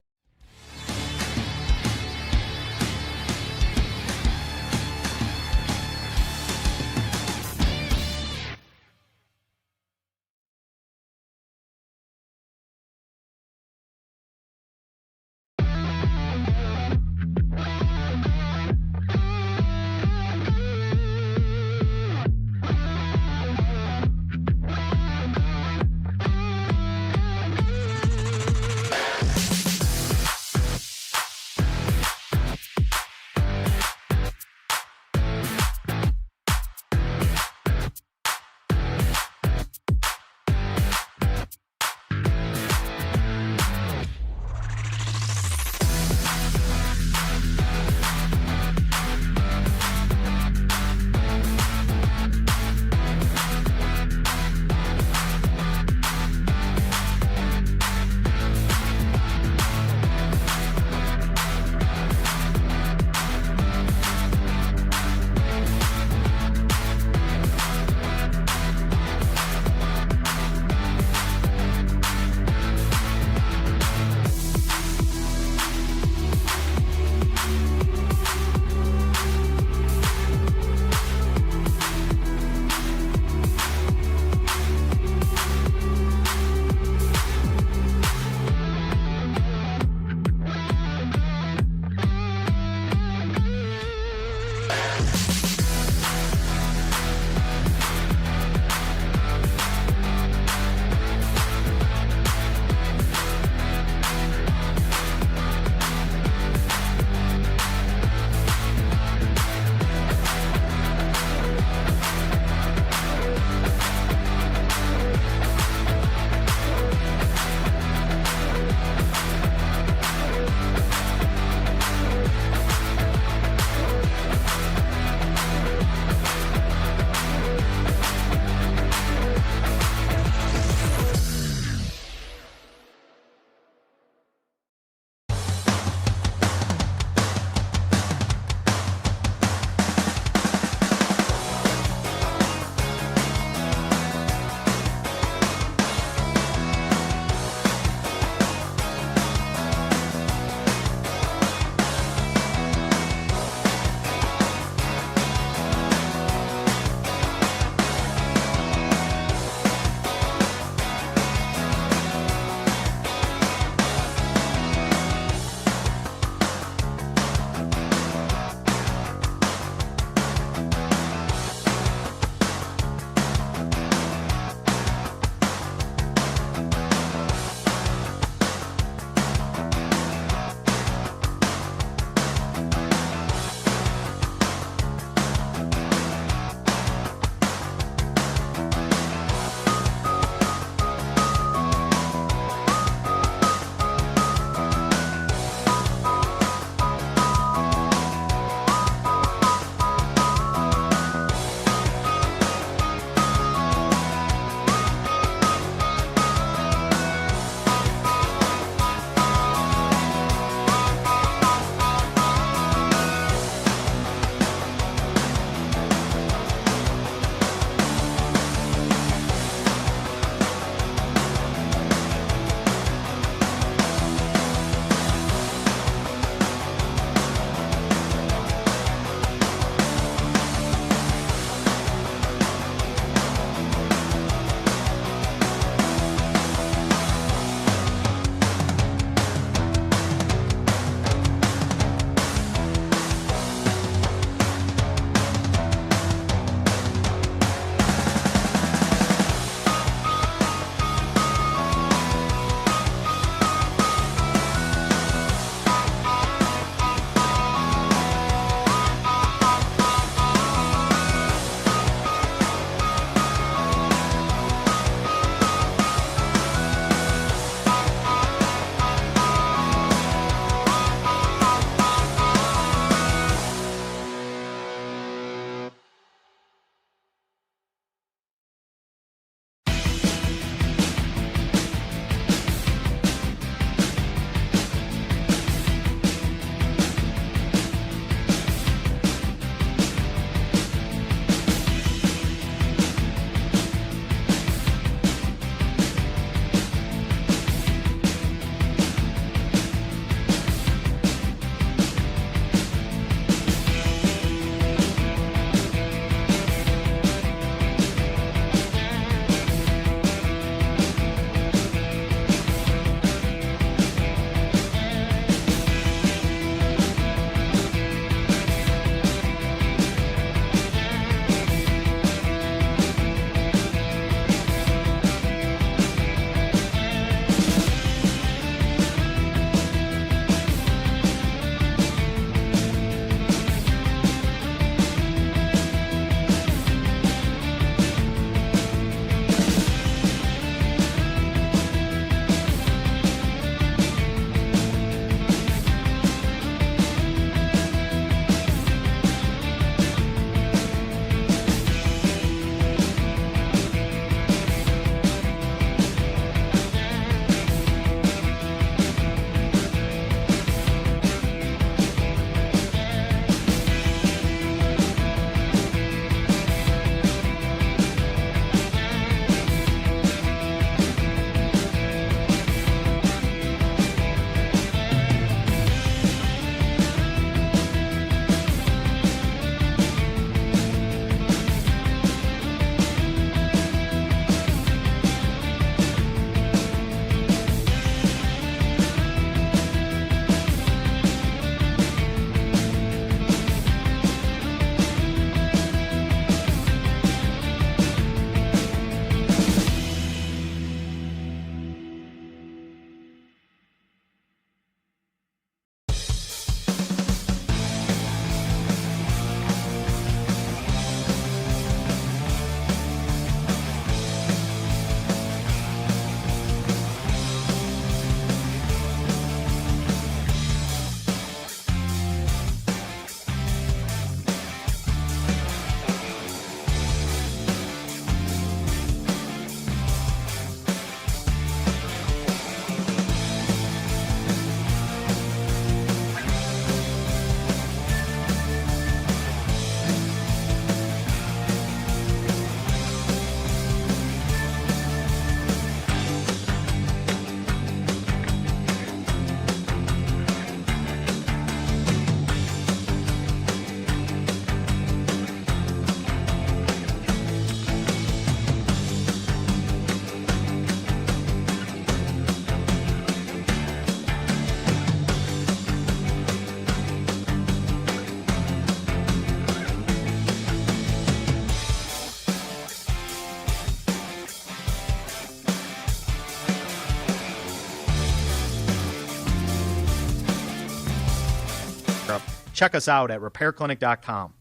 check us out at repairclinic.com.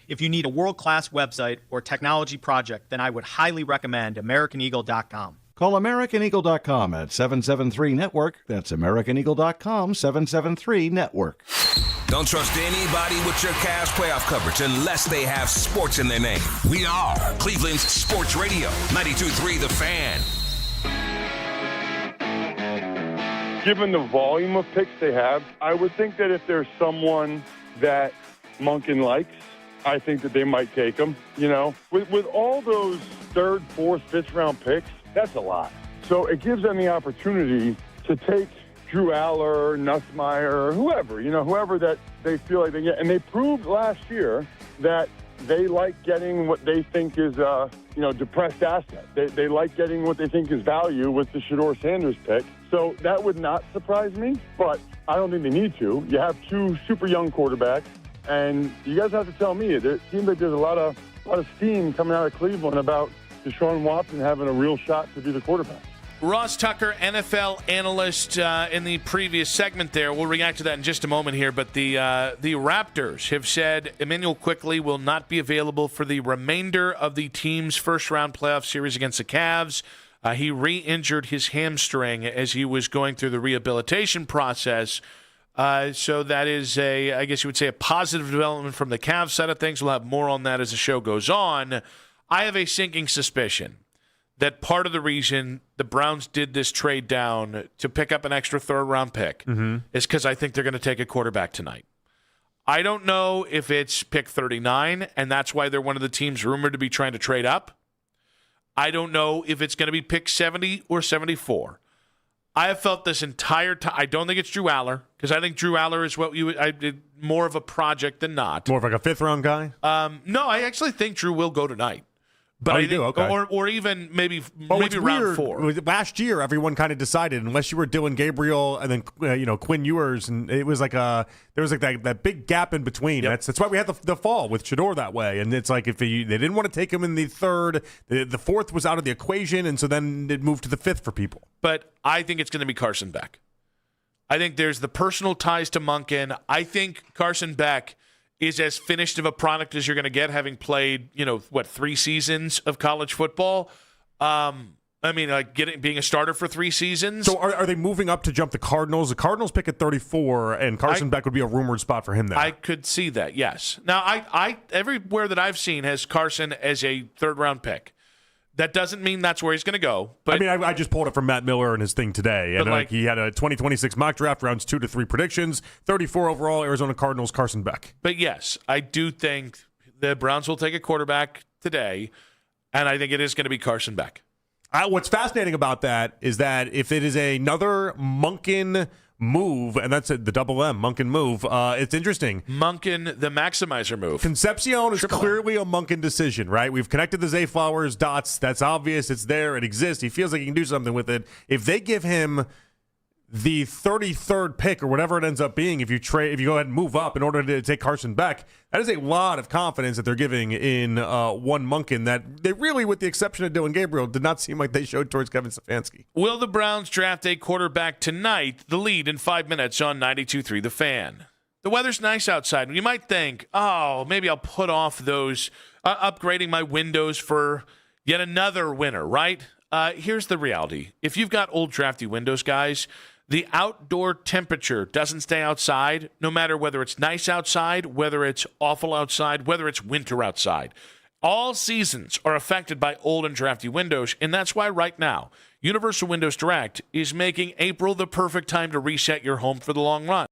If you need a world-class website or technology project, then I would highly recommend AmericanEagle.com. Call AmericanEagle.com at 773-NETWORK. That's AmericanEagle.com, 773-NETWORK. Don't trust anybody with your Cavs playoff coverage unless they have sports in their name. We are Cleveland's Sports Radio, 92.3 The Fan. Given the volume of picks they have, I would think that if there's someone that Monken likes, I think that they might take him. You know, with all those third, fourth, fifth round picks, that's a lot. So it gives them the opportunity to take Drew Aller, Nussmeier, whoever that they feel like they get. And they proved last year that they like getting what they think is depressed asset. They like getting what they think is value with the Shedeur Sanders pick. So that would not surprise me, but I don't think they need to. You have two super young quarterbacks, and you guys have to tell me. It seems like there's a lot of steam coming out of Cleveland about Deshaun Watson having a real shot to be the quarterback. Ross Tucker, NFL analyst in the previous segment there. We'll react to that in just a moment here, but the Raptors have said Emmanuel Quickley will not be available for the remainder of the team's first-round playoff series against the Cavs. He re-injured his hamstring as he was going through the rehabilitation process. So that is I guess you would say, a positive development from the Cavs side of things. We'll have more on that as the show goes on. I have a sinking suspicion that part of the reason the Browns did this trade down to pick up an extra third-round pick is because I think they're going to take a quarterback tonight. I don't know if it's pick 39, and that's why they're one of the teams rumored to be trying to trade up. I don't know if it's going to be pick 70 or 74. I have felt this entire time. I don't think it's Drew Aller, because I think Drew Aller is more of a project than not. More of like a fifth-round guy? No, I actually think Drew will go tonight. But you do? Okay. Or even maybe round 4. Last year, everyone kind of decided, unless you were Dylan Gabriel and then Quinn Ewers, and it was like there was like that big gap in between. Yep. That's why we had the fall with Shedeur that way. And it's like if they didn't want to take him in the third, the fourth was out of the equation, and so then it moved to the fifth for people. But I think it's going to be Carson Beck. I think there's the personal ties to Monken. I think Carson Beck is as finished of a product as you're going to get, having played, 3 seasons of college football. Being a starter for 3 seasons. So are they moving up to jump the Cardinals? The Cardinals pick at 34, and Carson Beck would be a rumored spot for him there. I could see that, yes. Now, I everywhere that I've seen has Carson as a third-round pick. That doesn't mean that's where he's going to go. But I just pulled it from Matt Miller and his thing today. And he had a 2026 mock draft, rounds 2 to 3 predictions, 34 overall, Arizona Cardinals, Carson Beck. But yes, I do think the Browns will take a quarterback today, and I think it is going to be Carson Beck. What's fascinating about that is that if it is another Monken move, and that's the double M, Monken move, it's interesting. Monken, the maximizer move. Concepcion is clearly a Monken decision, right? We've connected the Zay Flowers dots. That's obvious. It's there. It exists. He feels like he can do something with it. If they give him the 33rd pick or whatever it ends up being, if you go ahead and move up in order to take Carson Beck, that is a lot of confidence that they're giving in one Monken that they really, with the exception of Dylan Gabriel, did not seem like they showed towards Kevin Stefanski. Will the Browns draft a quarterback tonight? The lead in 5 minutes on 92.3 The Fan. The weather's nice outside. You might think, maybe I'll put off those upgrading my windows for yet another winter, right? Here's the reality. If you've got old drafty windows, guys, the outdoor temperature doesn't stay outside, no matter whether it's nice outside, whether it's awful outside, whether it's winter outside. All seasons are affected by old and drafty windows, and that's why right now, Universal Windows Direct is making April the perfect time to reset your home for the long run.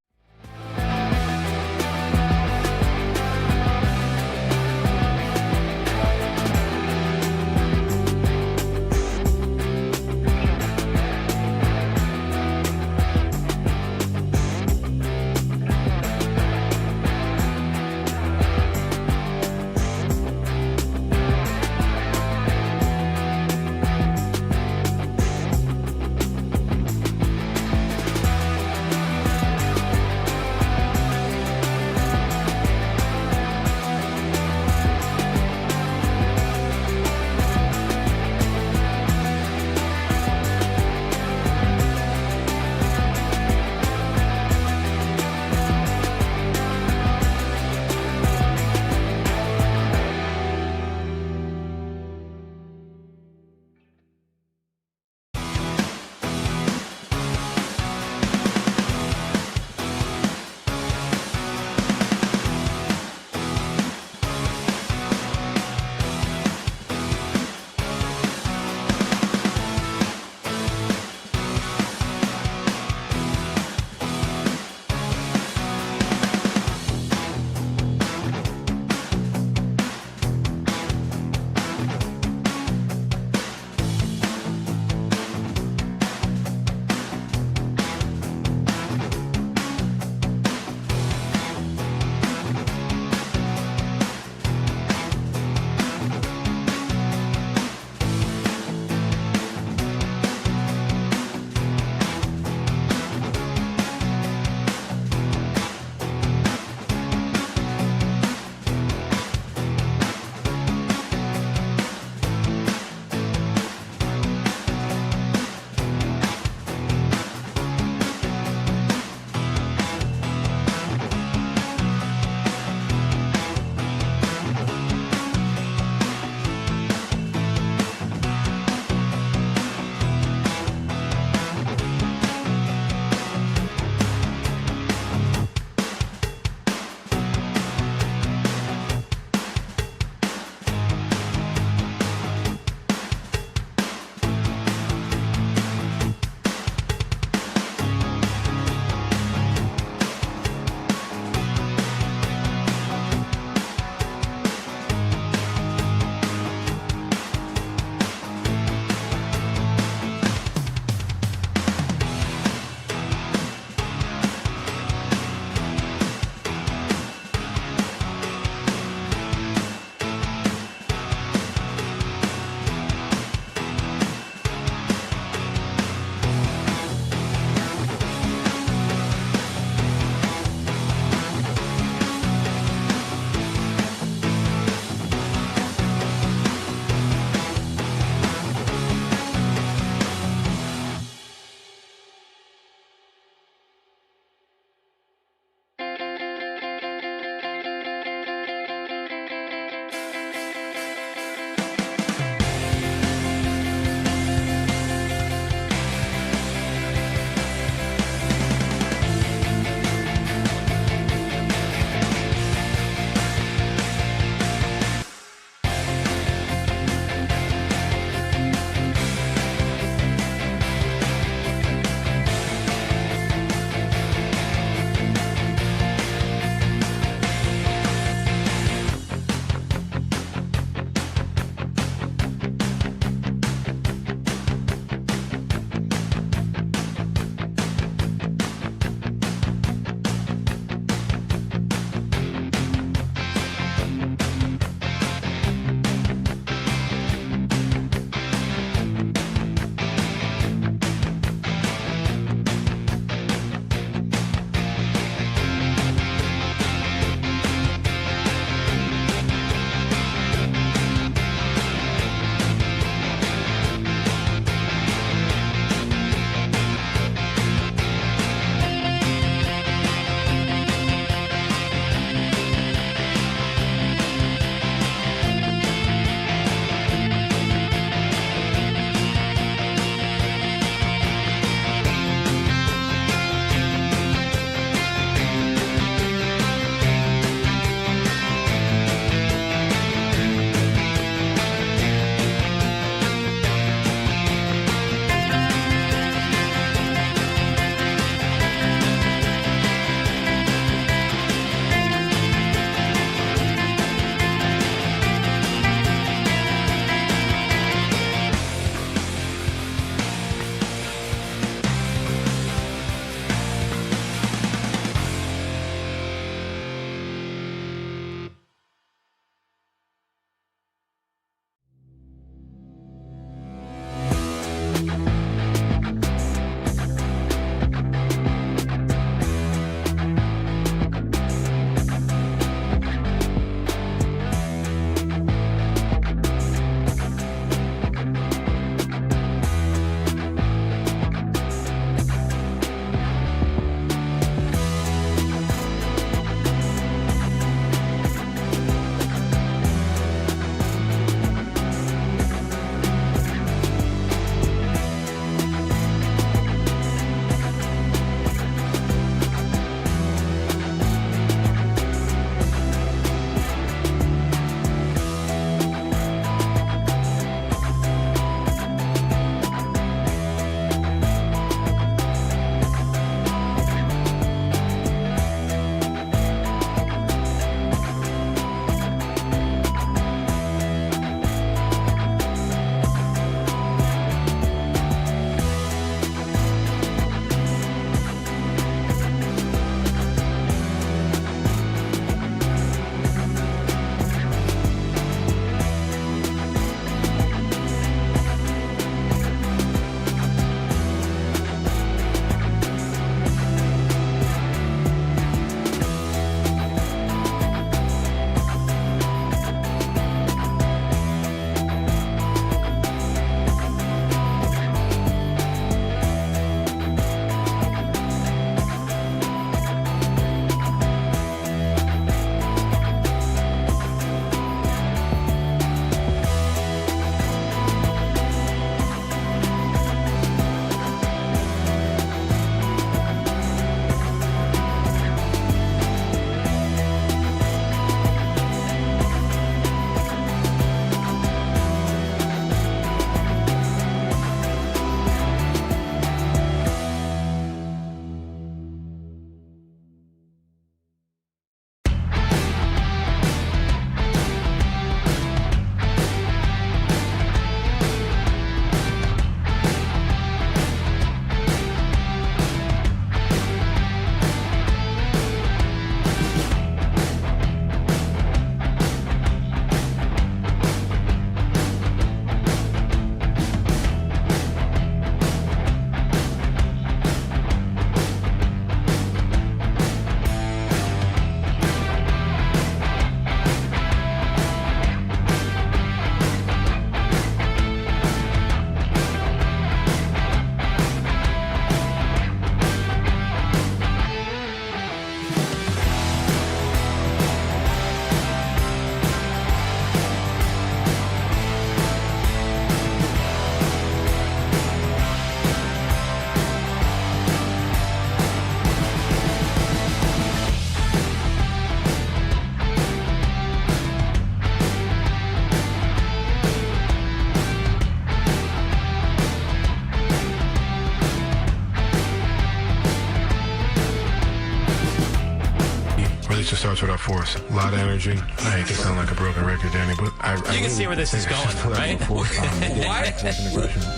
comes without force. A lot of energy. I hate to sound like a broken record, Danny, but you can see where this is going, right? What?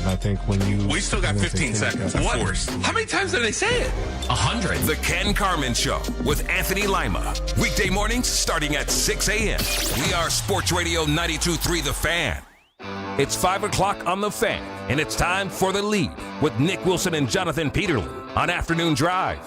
I think when you... We still got 15 seconds. What? How many times did they say it? 100. The Ken Carman Show with Anthony Lima. Weekday mornings starting at 6 a.m. We are Sports Radio 92.3 The Fan. It's 5 o'clock on The Fan, and it's time for The Lead with Nick Wilson and Jonathan Peterlin on Afternoon Drive.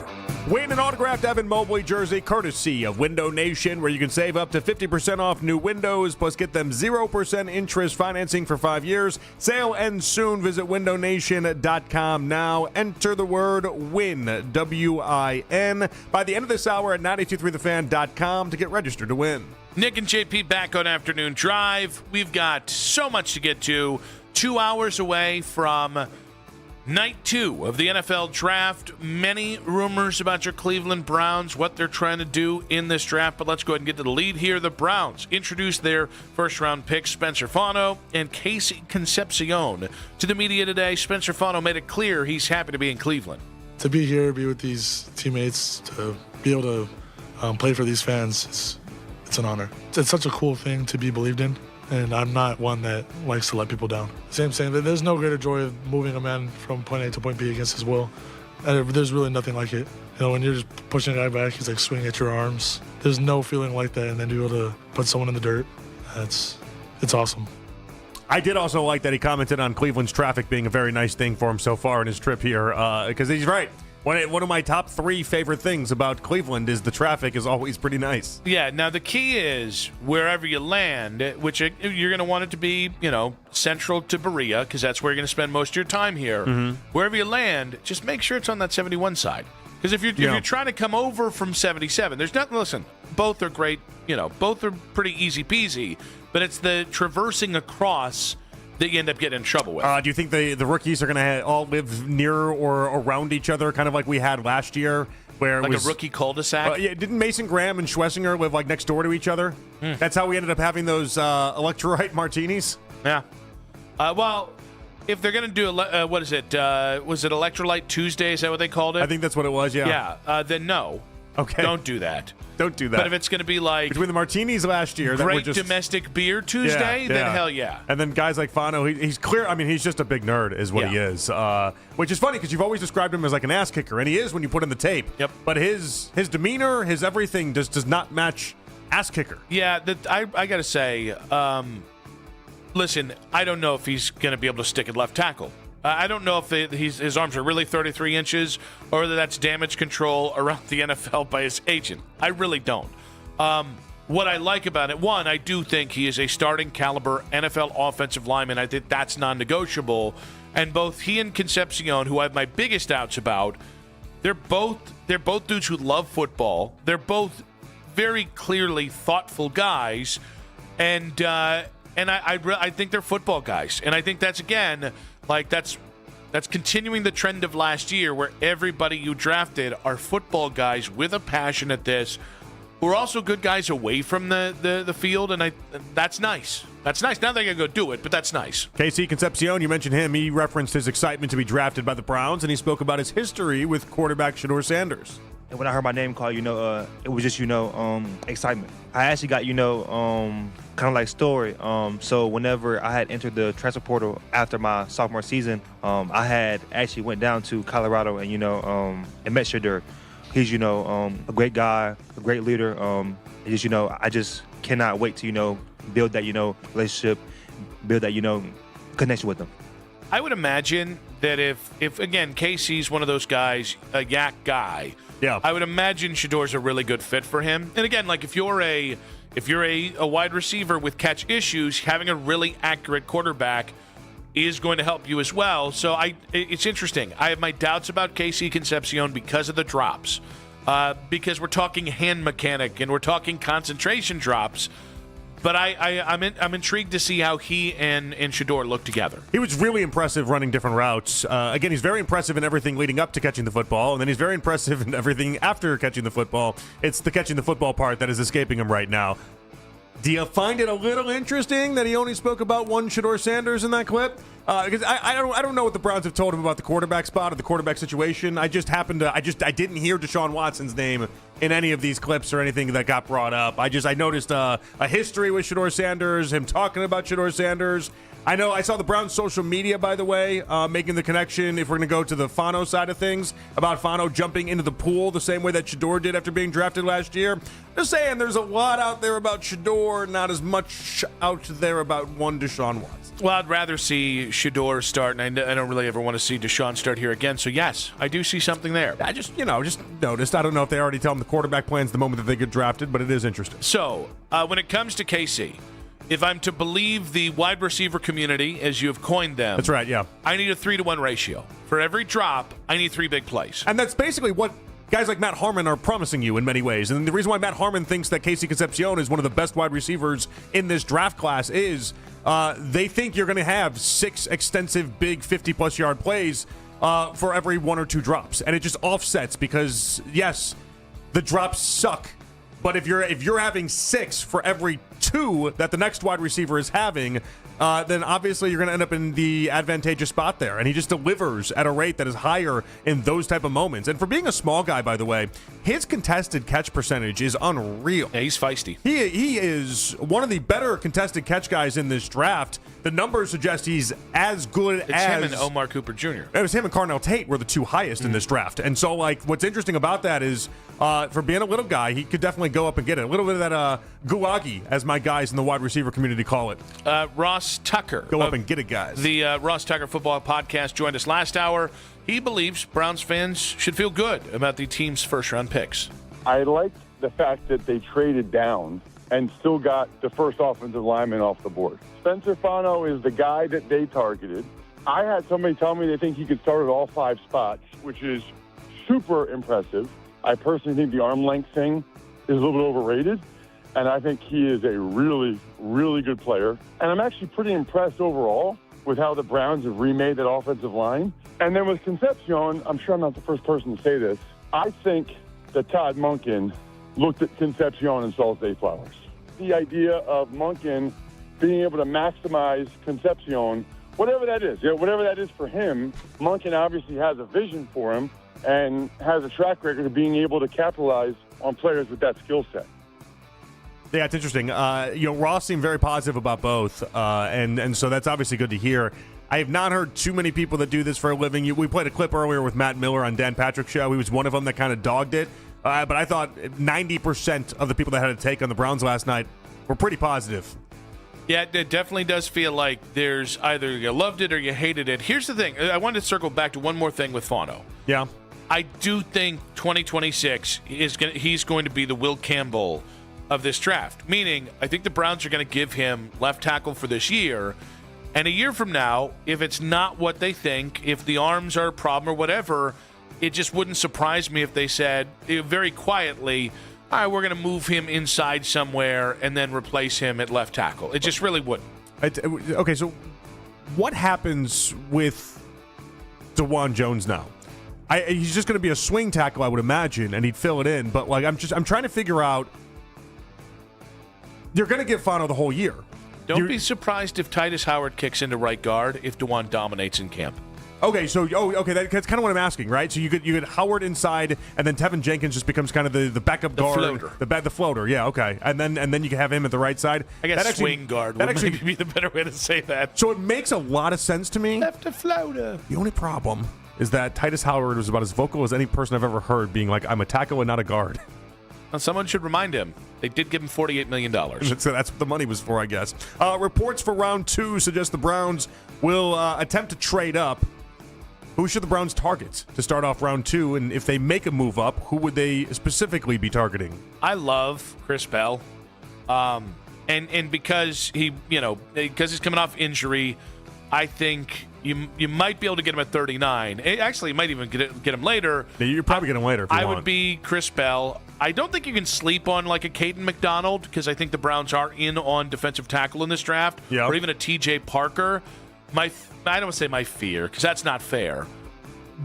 Win an autographed Evan Mobley jersey courtesy of Window Nation, where you can save up to 50% off new windows, plus get them 0% interest financing for 5 years. Sale ends soon. Visit windownation.com now. Enter the word WIN, W-I-N, by the end of this hour at 923thefan.com to get registered to win. Nick and JP back on Afternoon Drive. We've got so much to get to. 2 hours away from Night 2 of the NFL Draft. Many rumors about your Cleveland Browns, what they're trying to do in this draft. But let's go ahead and get to the lead here. The Browns introduced their first-round picks, Spencer Fano and Casey Concepcion, to the media today. Spencer Fano made it clear he's happy to be in Cleveland. To be here, be with these teammates, to be able to play for these fans, it's an honor. It's such a cool thing to be believed in, and I'm not one that likes to let people down. Same saying, there's no greater joy of moving a man from point A to point B against his will. And there's really nothing like it. You know, when you're just pushing a guy back, he's like swinging at your arms. There's no feeling like that, and then to be able to put someone in the dirt, it's awesome. I did also like that he commented on Cleveland's traffic being a very nice thing for him so far in his trip here, because he's right. One of my top 3 favorite things about Cleveland is the traffic is always pretty nice. Yeah, now the key is wherever you land, which you're going to want it to be, central to Berea, because that's where you're going to spend most of your time here. Mm-hmm. Wherever you land, just make sure it's on that 71 side. Because if you're trying to come over from 77, there's nothing. Listen, both are great. Both are pretty easy peasy. But it's the traversing across that you end up getting in trouble with. Do you think the rookies are going to all live near or around each other, kind of like we had last year? Where like it was, a rookie cul-de-sac? Yeah, didn't Mason Graham and Schlesinger live like next door to each other? That's how we ended up having those electrolyte martinis? Yeah. Well, if they're going to do, what is it? Was it Electrolyte Tuesday? Is that what they called it? I think that's what it was, yeah. Yeah, then no. Okay. Don't do that. Don't do that. But if it's going to be like between the martinis last year, that great were just domestic beer Tuesday, then hell yeah. And then guys like Fano, he's clear. I mean, he's just a big nerd, is what he is. Which is funny because you've always described him as like an ass kicker, and he is when you put in the tape. Yep. But his demeanor, his everything, does not match ass kicker. Yeah. I got to say, listen, I don't know if he's going to be able to stick at left tackle. I don't know if his arms are really 33 inches or whether that's damage control around the NFL by his agent. I really don't. What I like about it, one, I do think he is a starting caliber NFL offensive lineman. I think that's non-negotiable. And both he and Concepcion, who I have my biggest doubts about, they're both dudes who love football. They're both very clearly thoughtful guys, and I think they're football guys. And I think that's again. Like, that's continuing the trend of last year where everybody you drafted are football guys with a passion at this who are also good guys away from the field, and that's nice. That's nice. Now they're going to go do it, but that's nice. Casey Concepcion, you mentioned him. He referenced his excitement to be drafted by the Browns, and he spoke about his history with quarterback Shedeur Sanders. And when I heard my name called, it was just, excitement. I actually got, kind of like story. So whenever I had entered the transfer portal after my sophomore season, I had actually went down to Colorado and, and met Shedeur. He's, a great guy, a great leader. I just cannot wait to, build that, relationship, build that, connection with them. I would imagine that if again, Casey's one of those guys, a yak guy, I would imagine Shedeur's a really good fit for him. And again, like if you're a wide receiver with catch issues, having a really accurate quarterback is going to help you as well. So it's interesting. I have my doubts about Casey Concepcion because of the drops, because we're talking hand mechanic and we're talking concentration drops. But I'm intrigued to see how he and Shedeur look together. He was really impressive running different routes. Again, he's very impressive in everything leading up to catching the football, and then he's very impressive in everything after catching the football. It's the catching the football part that is escaping him right now. Do you find it a little interesting that he only spoke about one Shedeur Sanders in that clip? Because I don't know what the Browns have told him about the quarterback spot or the quarterback situation. I didn't hear Deshaun Watson's name in any of these clips or anything that got brought up. I noticed a history with Shedeur Sanders, him talking about Shedeur Sanders. I saw the Browns' social media, by the way, making the connection, if we're going to go to the Fano side of things, about Fano jumping into the pool the same way that Shedeur did after being drafted last year. Just saying, there's a lot out there about Shedeur, not as much out there about one Deshaun Watson. Well, I'd rather see Shedeur start, and I don't really ever want to see Deshaun start here again. So, yes, I do see something there. I just noticed. I don't know if they already tell him the quarterback plans the moment that they get drafted, but it is interesting. So, when it comes to KC, if I'm to believe the wide receiver community, as you have coined them. That's right, yeah. I need a 3-to-1 ratio. For every drop, I need 3 big plays. And that's basically what guys like Matt Harmon are promising you in many ways. And the reason why Matt Harmon thinks that Casey Concepcion is one of the best wide receivers in this draft class is they think you're going to have 6 extensive, big 50-plus yard plays for every 1 or 2 drops. And it just offsets because, yes, the drops suck. But if you're having 6 for every 2 that the next wide receiver is having, then obviously you're going to end up in the advantageous spot there. And he just delivers at a rate that is higher in those type of moments. And for being a small guy, by the way, his contested catch percentage is unreal. Yeah, he's feisty. He is one of the better contested catch guys in this draft. The numbers suggest he's as good It's him and Omar Cooper Jr. It was him and Carnell Tate were the 2 highest in this draft. And so, what's interesting about that is for being a little guy, he could definitely go up and get it. A little bit of that guwagi, as my guys in the wide receiver community call it. Ross Tucker. Go up and get it, guys. The Ross Tucker Football Podcast joined us last hour. He believes Browns fans should feel good about the team's first-round picks. I like the fact that they traded down and still got the first offensive lineman off the board. Spencer Fano is the guy that they targeted. I had somebody tell me they think he could start at all 5 spots, which is super impressive. I personally think the arm length thing is a little bit overrated, and I think he is a really, really good player. And I'm actually pretty impressed overall with how the Browns have remade that offensive line. And then with Concepcion, I'm sure I'm not the first person to say this, I think that Todd Monken looked at Concepcion and saw Flowers. The idea of Monken being able to maximize Concepcion, whatever that is, whatever that is for him, Monken obviously has a vision for him and has a track record of being able to capitalize on players with that skill set. Yeah, it's interesting. Ross seemed very positive about both, and so that's obviously good to hear. I have not heard too many people that do this for a living. We played a clip earlier with Matt Miller on Dan Patrick's show. He was one of them that kind of dogged it. But I thought 90% of the people that had a take on the Browns last night were pretty positive. Yeah, it definitely does feel like there's either you loved it or you hated it. Here's the thing. I wanted to circle back to one more thing with Fano. Yeah. I do think 2026 he's going to be the Will Campbell of this draft, meaning I think the Browns are going to give him left tackle for this year. And a year from now, if it's not what they think, if the arms are a problem or whatever, it just wouldn't surprise me if they said very quietly, all right, we're going to move him inside somewhere and then replace him at left tackle. It just really wouldn't. Okay, so what happens with DeJuan Jones now? He's just going to be a swing tackle, I would imagine, and he'd fill it in. But I'm trying to figure out. You're going to give Fano the whole year. Don't be surprised if Titus Howard kicks into right guard if DeJuan dominates in camp. Okay, so that's kind of what I'm asking, right? So you get Howard inside, and then Tevin Jenkins just becomes kind of the backup guard, floater. the floater. Yeah, okay, and then you can have him at the right side. I guess swing guard would maybe be the better way to say that. So it makes a lot of sense to me. Left a floater. The only problem is that Titus Howard was about as vocal as any person I've ever heard, being like, "I'm a tackle and not a guard." Well, someone should remind him. They did give him $48 million. So that's what the money was for, I guess. Reports for round 2 suggest the Browns will attempt to trade up. Who should the Browns target to start off round 2? And if they make a move up, who would they specifically be targeting? I love Chris Bell. And because because he's coming off injury, I think you might be able to get him at 39. Actually, you might even get him later. Yeah, you're probably getting him later if you want. Would be Chris Bell. I don't think you can sleep on like a Caden McDonald because I think the Browns are in on defensive tackle in this draft, or even a T.J. Parker. I don't want to say my fear because that's not fair,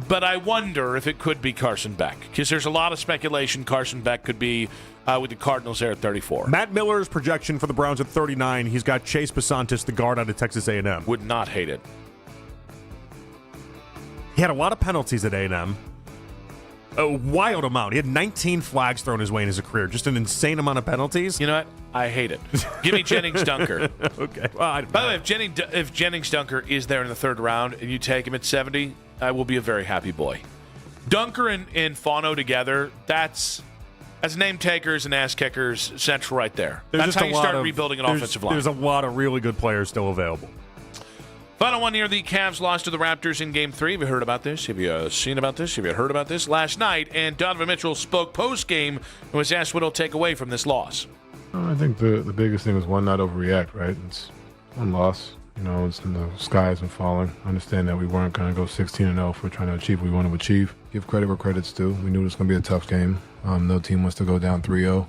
but I wonder if it could be Carson Beck because there's a lot of speculation Carson Beck could be with the Cardinals there at 34. Matt Miller's projection for the Browns at 39. He's got Chase Basantis, the guard out of Texas A&M. Would not hate it. He had a lot of penalties at A&M. a wild amount. He had 19 flags thrown his way in his career. Just an insane amount of penalties. You know what? I hate it. Give me Jennings Dunker. Okay. Well, by the way, if Jennings Dunker is there in the third round and you take him at 70, I will be a very happy boy. Dunker and Fano together, that's name takers and ass kickers central right there. That's how you start rebuilding an offensive line. There's a lot of really good players still available. Final one here, the Cavs lost to the Raptors in Game 3. Have you heard about this? Have you seen about this? Have you heard about this? Last night, and Donovan Mitchell spoke post-game and was asked what he'll take away from this loss. I think the biggest thing is one, not overreact, right? It's one loss. It's in the sky isn't falling. I understand that we weren't going to go 16-0 if we're trying to achieve what we want to achieve. Give credit where credit's due. We knew it was going to be a tough game. No team wants to go down 3-0.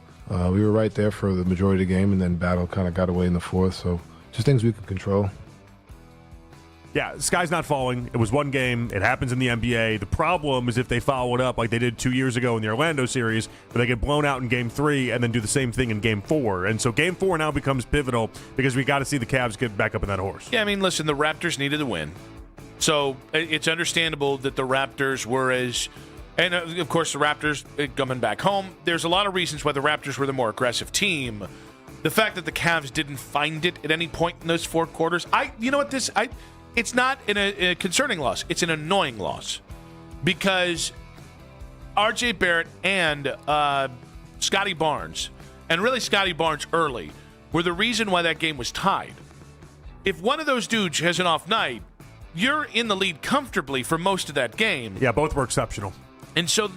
We were right there for the majority of the game, and then battle kind of got away in the fourth. So just things we could control. Yeah, sky's not falling. It was one game. It happens in the NBA. The problem is if they follow it up like they did 2 years ago in the Orlando series, where they get blown out in Game 3 and then do the same thing in Game 4. And so Game 4 now becomes pivotal because we got to see the Cavs get back up in that horse. Yeah, I mean, listen, the Raptors needed to win. So it's understandable that the Raptors were and of course the Raptors coming back home. There's a lot of reasons why the Raptors were the more aggressive team. The fact that the Cavs didn't find it at any point in those four quarters, it's not a concerning loss. It's an annoying loss because R.J. Barrett and Scotty Barnes, and really Scotty Barnes early, were the reason why that game was tied. If one of those dudes has an off night, you're in the lead comfortably for most of that game. Yeah, both were exceptional. And so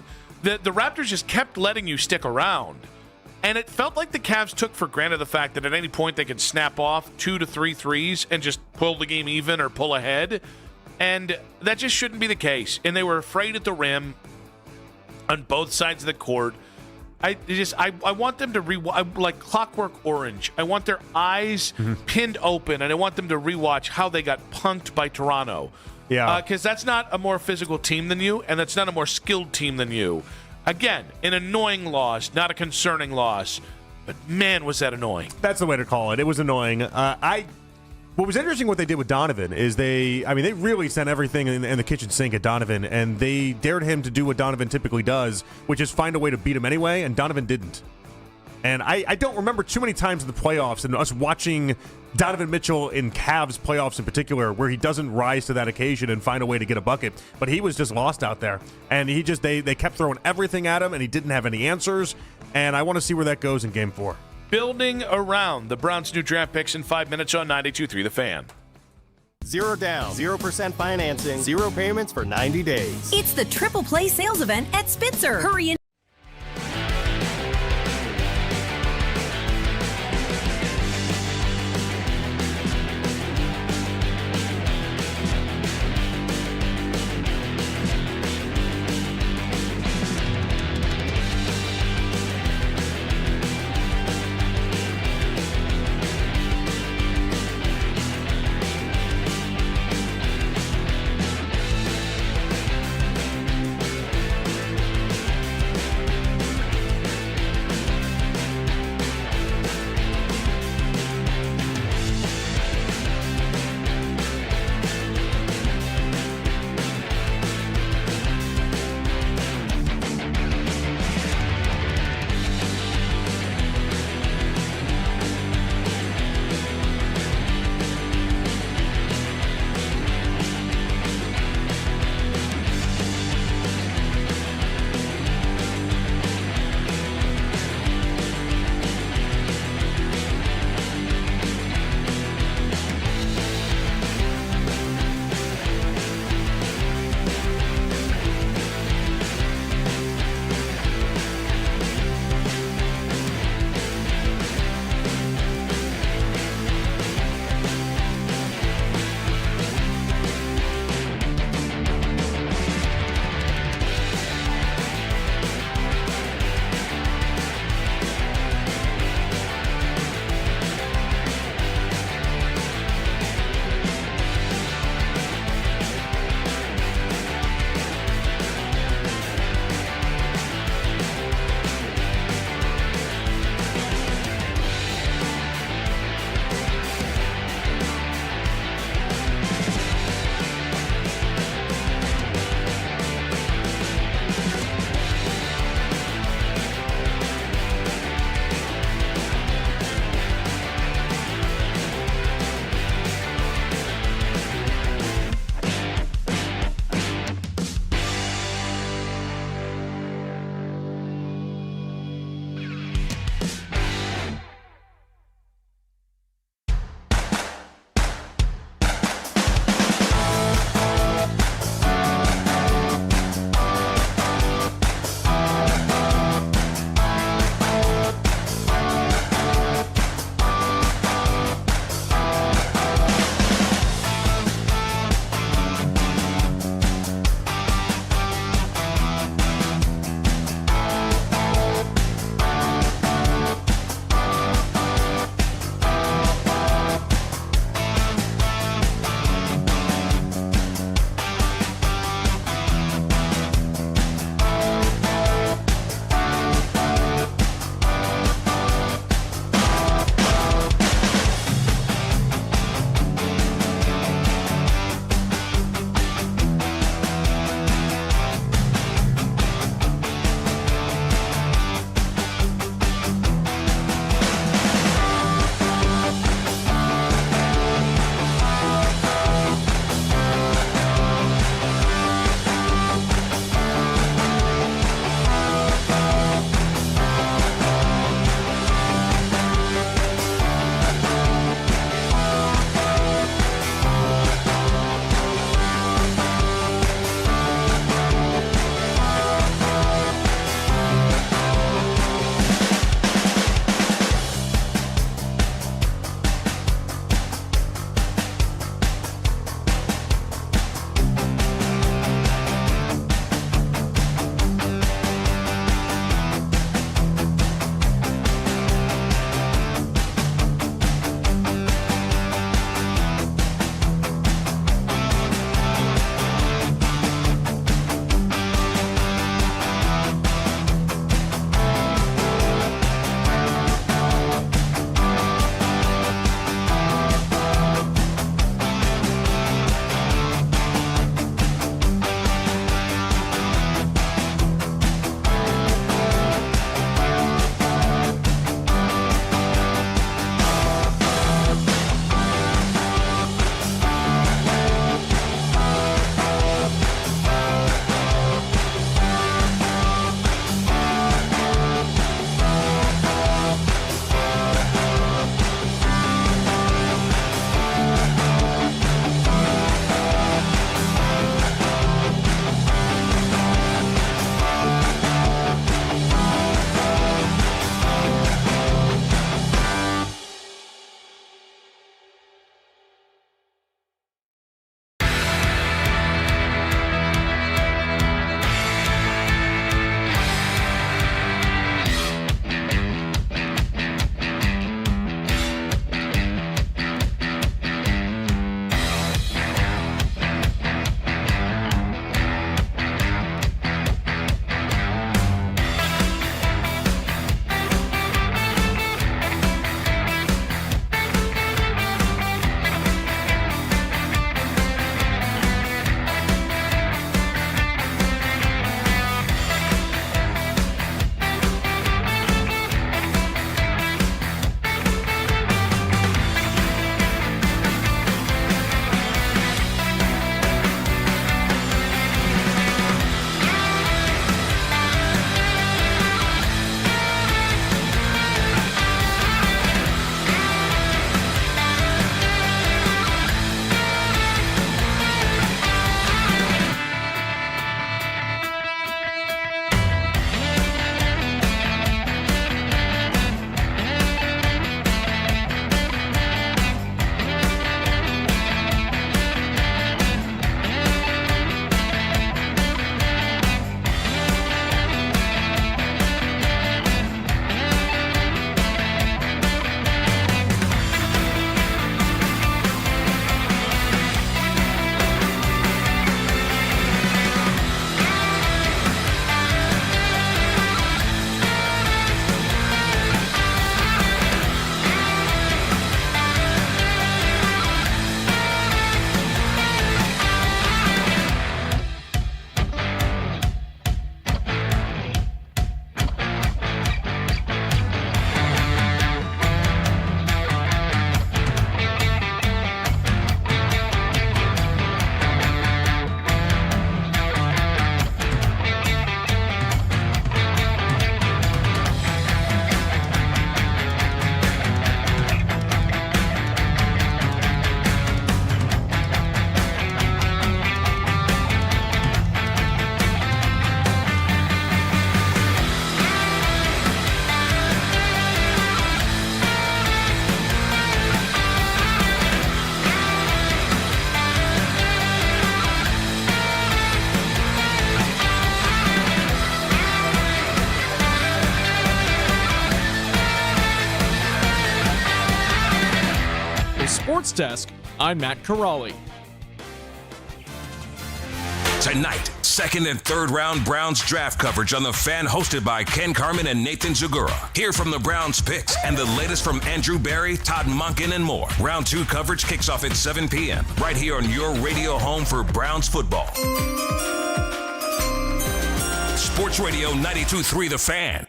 the Raptors just kept letting you stick around. And it felt like the Cavs took for granted the fact that at any point they could snap off 2 to 3 threes and just pull the game even or pull ahead. And that just shouldn't be the case. And they were afraid at the rim on both sides of the court. I want them to like Clockwork Orange. I want their eyes pinned open, and I want them to rewatch how they got punked by Toronto. Yeah. Because that's not a more physical team than you, and that's not a more skilled team than you. Again, an annoying loss, not a concerning loss. But man, was that annoying. That's the way to call it. It was annoying. What was interesting what they did with Donovan is they really sent everything in the kitchen sink at Donovan, and they dared him to do what Donovan typically does, which is find a way to beat him anyway, and Donovan didn't. And I don't remember too many times in the playoffs and us watching Donovan Mitchell in Cavs playoffs in particular where he doesn't rise to that occasion and find a way to get a bucket. But he was just lost out there. And they kept throwing everything at him, and he didn't have any answers. And I want to see where that goes in Game 4. Building around the Browns' new draft picks in 5 minutes on 92.3 The Fan. 0 down, 0% financing, 0 payments for 90 days. It's the Triple Play sales event at Spitzer. Hurry in. Sports Desk, I'm Matt Corrali. Tonight, second and third round Browns draft coverage on The Fan, hosted by Ken Carman and Nathan Zagura. Hear from the Browns picks and the latest from Andrew Barry, Todd Monken, and more. Round 2 coverage kicks off at 7 p.m. right here on your radio home for Browns football. Sports Radio 92.3 The Fan.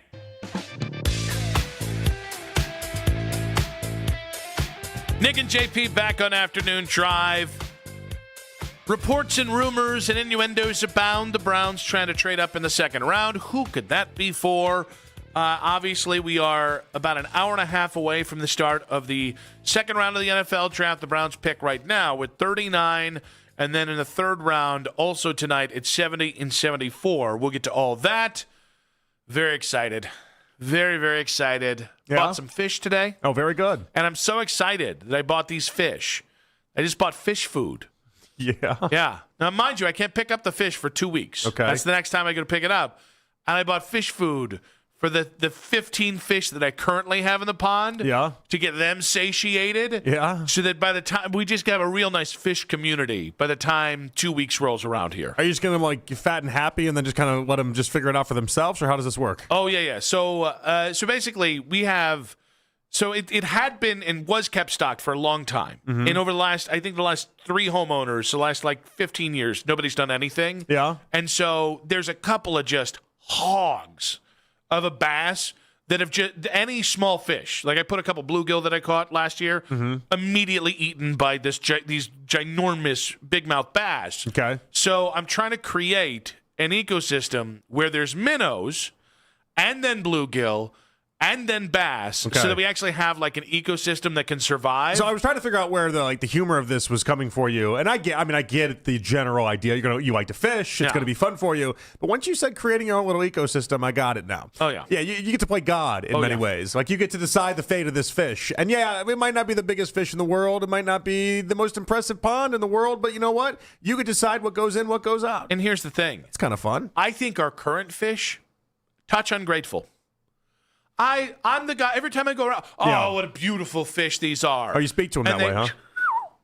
Nick and JP back on Afternoon Drive. Reports and rumors and innuendos abound. The Browns trying to trade up in the second round. Who could that be for? Obviously, we are about an hour and a half away from the start of the second round of the NFL draft. The Browns pick right now with 39. And then in the third round, also tonight, it's 70 and 74. We'll get to all that. Very excited. Very, very excited. Yeah. Bought some fish today. Oh, very good. And I'm so excited that I bought these fish. I just bought fish food. Yeah. Yeah. Now, mind you, I can't pick up the fish for 2 weeks. Okay. That's the next time I go to pick it up. And I bought fish food for the 15 fish that I currently have in the pond. Yeah. To get them satiated. Yeah. So that by the time we just have a real nice fish community by the time 2 weeks rolls around here. Are you just going to like get fat and happy and then just kind of let them just figure it out for themselves, or how does this work? Oh, yeah. So basically we have. So it had been and was kept stocked for a long time. Mm-hmm. And over the last 3 homeowners, the last 15 years, nobody's done anything. Yeah. And so there's a couple of just hogs of a bass that have just any small fish. Like I put a couple bluegill that I caught last year, immediately eaten by these ginormous big mouth bass. Okay. So I'm trying to create an ecosystem where there's minnows and then bluegill and then bass, so that we actually have like an ecosystem that can survive. So I was trying to figure out where the humor of this was coming for you, and I get the general idea. You like to fish; it's going to be fun for you. But once you said creating your own little ecosystem, I got it now. Oh yeah, yeah. You get to play God in many ways. Like you get to decide the fate of this fish, and yeah, it might not be the biggest fish in the world. It might not be the most impressive pond in the world, but you know what? You could decide what goes in, what goes out. And here's the thing: it's kind of fun. I think our current fish touch ungrateful. I'm the guy, every time I go around, what a beautiful fish these are. Oh, you speak to them that way, huh?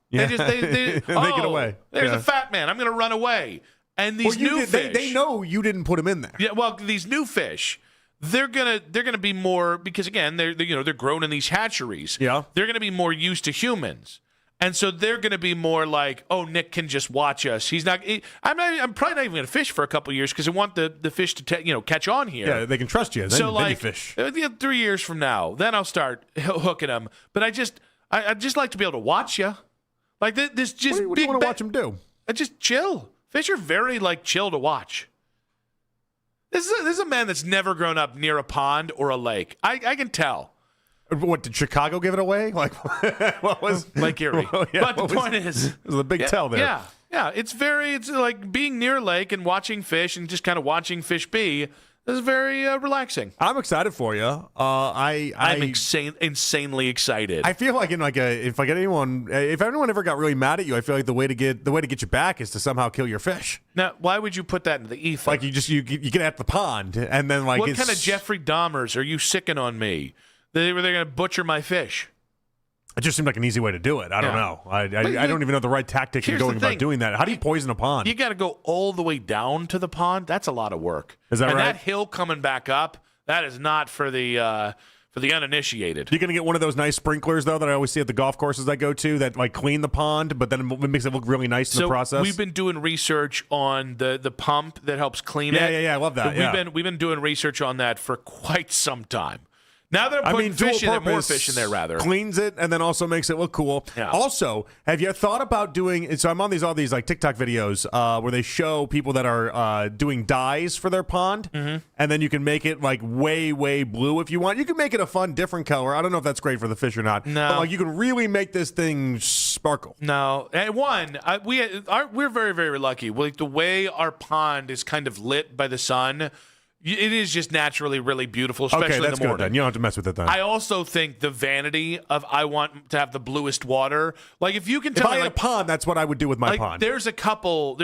They They get away. There's a fat man. I'm going to run away. And these new fish. They know you didn't put them in there. Yeah, well, these new fish, they're gonna be more, because again, they're grown in these hatcheries. Yeah. They're gonna be more used to humans. And so they're going to be more like, oh, Nick can just watch us. I'm probably not even going to fish for a couple of years because I want the fish to catch on here. Yeah, they can trust you. Then you fish. 3 years from now, then I'll start hooking them. But I just like to be able to watch you. Like this just what do you want to watch them do? Just chill. Fish are very chill to watch. This is a man that's never grown up near a pond or a lake. I can tell. What, did Chicago give it away? What was Lake Erie? But the point is, there's a big tell there. Yeah. It's like being near a lake and watching fish and just kind of watching fish be. This is very relaxing. I'm excited for you. I'm insanely excited. I feel like if anyone ever got really mad at you, I feel like the way to get you back is to somehow kill your fish. Now, why would you put that in the ether? Like you get at the pond and then what kind of Jeffrey Dahmers are you sicking on me? They're going to butcher my fish. It just seemed like an easy way to do it. I don't know. I don't even know the right tactic in going about doing that. How do you poison a pond? You got to go all the way down to the pond. That's a lot of work. Is that right? And that hill coming back up, that is not for the uninitiated. You're going to get one of those nice sprinklers, though, that I always see at the golf courses I go to that clean the pond, but then it makes it look really nice in the process. We've been doing research on the pump that helps clean it. Yeah, I love that. We've been doing research on that for quite some time. Now that I'm putting fish in it, more fish in there, rather. Cleans it and then also makes it look cool. Yeah. Also, have you thought about doing, so I'm on all these TikTok videos where they show people that are doing dyes for their pond, and then you can make it way, way blue if you want. You can make it a fun, different color. I don't know if that's great for the fish or not. No. But you can really make this thing sparkle. No. And we're very, very lucky. The way our pond is kind of lit by the sun, it is just naturally really beautiful, especially okay, that's in the morning. Good then. You don't have to mess with it then. I also think the vanity of I want to have the bluest water. If you can tell me, if I had a pond, that's what I would do with my pond. There's a couple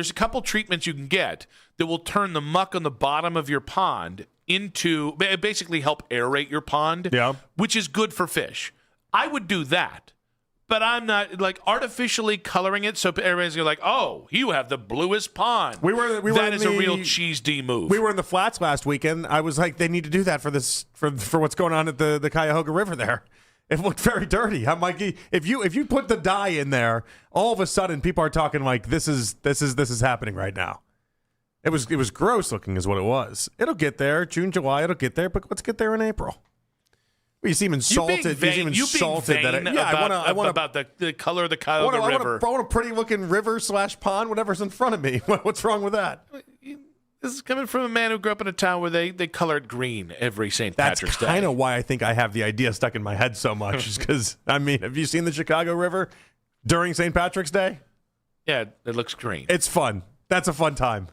treatments you can get that will turn the muck on the bottom of your pond into basically help aerate your pond. Yeah. Which is good for fish. I would do that. But I'm not like artificially coloring it so everybody's gonna like, oh, you have the bluest pond. That is a real cheese D move. We were in the flats last weekend. I was like, they need to do that for what's going on at the Cuyahoga River there. It looked very dirty. I'm like, if you put the dye in there, all of a sudden people are talking like this is happening right now. It was gross looking, is what it was. It'll get there, June, July. It'll get there, but let's get there in April. You seem insulted. You being vain I want about the color of the Cuyahoga River. I want a pretty looking river / pond, whatever's in front of me. What's wrong with that? This is coming from a man who grew up in a town where they colored green every St. Patrick's Day. That's kind of why I think I have the idea stuck in my head so much. Is because, I mean, have you seen the Chicago River during St. Patrick's Day? Yeah, it looks green. It's fun. That's a fun time.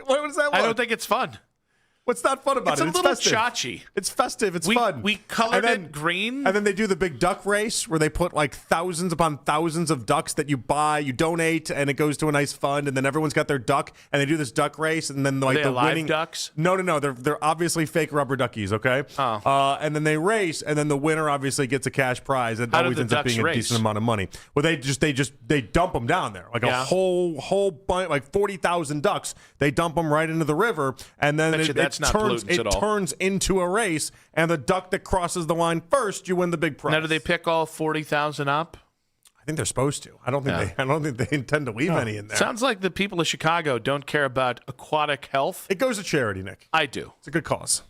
What does that look? I don't think it's fun. What's not fun about it? It's a little chachi. It's festive. It's fun. We colored it green. And then they do the big duck race where they put like thousands upon thousands of ducks that you buy, you donate, and it goes to a nice fund. And then everyone's got their duck, and they do this duck race. And then like the winning ducks. No, they're obviously fake rubber duckies. Okay. Oh. And then they race, and then the winner obviously gets a cash prize. It How always do the ends up ducks being race? a decent amount of money. Well, they dump them down there like a whole bunch, like 40,000 ducks. They dump them right into the river, and then that's not pollutants at all. Turns into a race, and the duck that crosses the line first, you win the big prize. Now, do they pick all 40,000 up? I think they're supposed to. I don't think they intend to leave any in there. Sounds like the people of Chicago don't care about aquatic health. It goes to charity, Nick. I do. It's a good cause.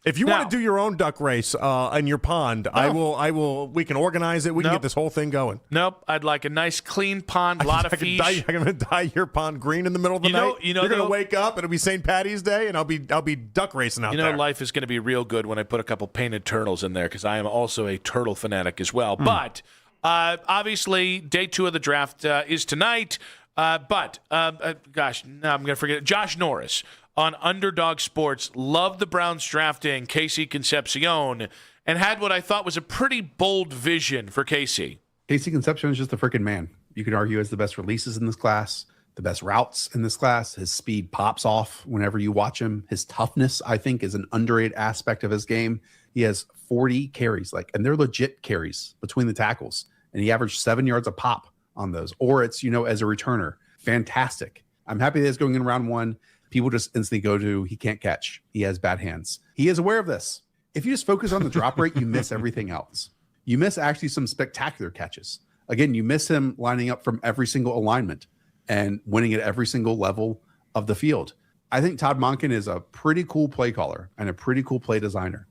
If you want to do your own duck race in your pond, I will. We can organize it. We can get this whole thing going. Nope. I'd like a nice, clean pond, a lot of fish. I'm going to dye your pond green in the middle of the night. You're going to wake up. It'll be St. Patty's Day, and I'll be duck racing out there. Life is going to be real good when I put a couple painted turtles in there because I am also a turtle fanatic as well. But obviously, day 2 of the draft is tonight. Gosh, now I'm going to forget it. Josh Norris on Underdog Sports loved the Browns drafting Casey Concepcion and had what I thought was a pretty bold vision for Casey. Casey Concepcion is just a freaking man. You could argue he has the best releases in this class, the best routes in this class. His speed pops off whenever you watch him. His toughness, I think, is an underrated aspect of his game. He has 40 carries, and they're legit carries between the tackles, and he averaged 7 yards a pop on those. Or it's, as a returner. Fantastic. I'm happy that he's going in round 1. People just instantly go to, he can't catch. He has bad hands. He is aware of this. If you just focus on the drop rate, you miss everything else. You miss actually some spectacular catches. Again, you miss him lining up from every single alignment and winning at every single level of the field. I think Todd Monken is a pretty cool play caller and a pretty cool play designer.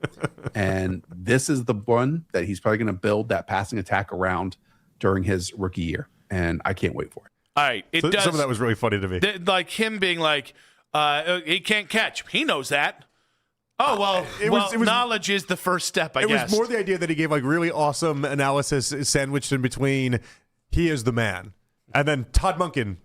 And this is the one that he's probably going to build that passing attack around during his rookie year. And I can't wait for it. All right. Some of that was really funny to me. Like him being like, he can't catch. He knows that. Oh, well, it was knowledge is the first step, I guess. It was more the idea that he gave really awesome analysis sandwiched in between he is the man. And then Todd Monken,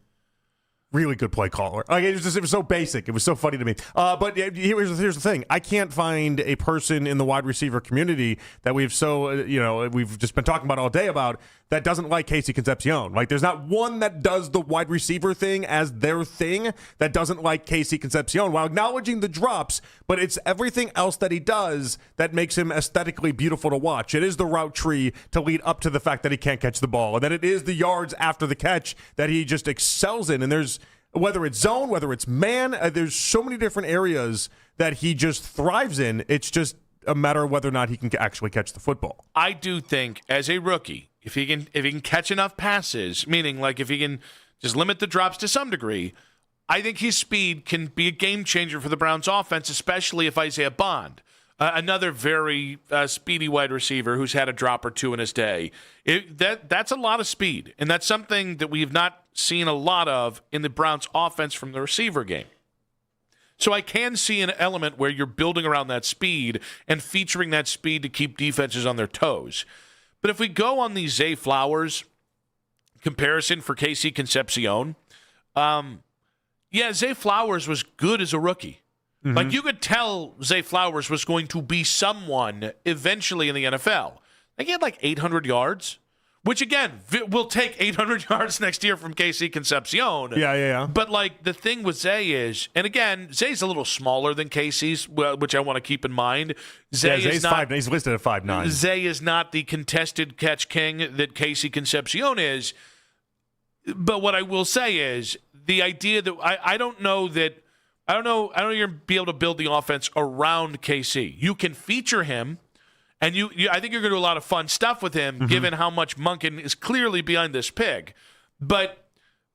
really good play caller. It was so basic. It was so funny to me. But here's the thing. I can't find a person in the wide receiver community that we've just been talking about all day about that doesn't like Casey Concepcion. There's not one that does the wide receiver thing as their thing that doesn't like Casey Concepcion while acknowledging the drops, but it's everything else that he does that makes him aesthetically beautiful to watch. It is the route tree to lead up to the fact that he can't catch the ball, and then it is the yards after the catch that he just excels in. And there's, whether it's zone, whether it's man, there's so many different areas that he just thrives in. It's just a matter of whether or not he can actually catch the football. I do think as a rookie, if he can catch enough passes, meaning if he can just limit the drops to some degree, I think his speed can be a game changer for the Browns offense, especially if Isaiah Bond, another very speedy wide receiver who's had a drop or two in his day. That's a lot of speed, and that's something that we have not seen a lot of in the Browns offense from the receiver game. So I can see an element where you're building around that speed and featuring that speed to keep defenses on their toes. But if we go on the Zay Flowers comparison for Casey Concepcion, Zay Flowers was good as a rookie. Mm-hmm. You could tell Zay Flowers was going to be someone eventually in the NFL. He had 800 yards, which again will take 800 yards next year from KC Concepcion. Yeah. But like the thing with Zay is, and again, Zay's a little smaller than KC's, which I want to keep in mind. Zay's not. He's listed at 5'9". Zay is not the contested catch king that KC Concepcion is. But what I will say is the idea that I don't know you're going to be able to build the offense around KC. You can feature him, and I think you're going to do a lot of fun stuff with him, given how much Monken is clearly behind this pig. But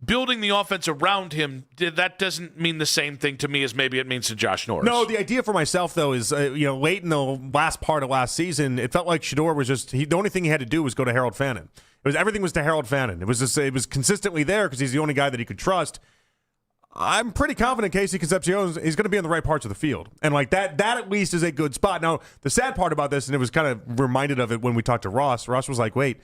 building the offense around him, that doesn't mean the same thing to me as maybe it means to Josh Norris. No, the idea for myself, though, is late in the last part of last season, it felt like Shedeur was just the only thing he had to do was go to Harold Fannin. Everything was to Harold Fannin. It was consistently there because he's the only guy that he could trust. I'm pretty confident KC Concepcion is going to be in the right parts of the field. And like that at least is a good spot. Now, the sad part about this, and it was kind of reminded of it when we talked to Ross. Ross was like, wait,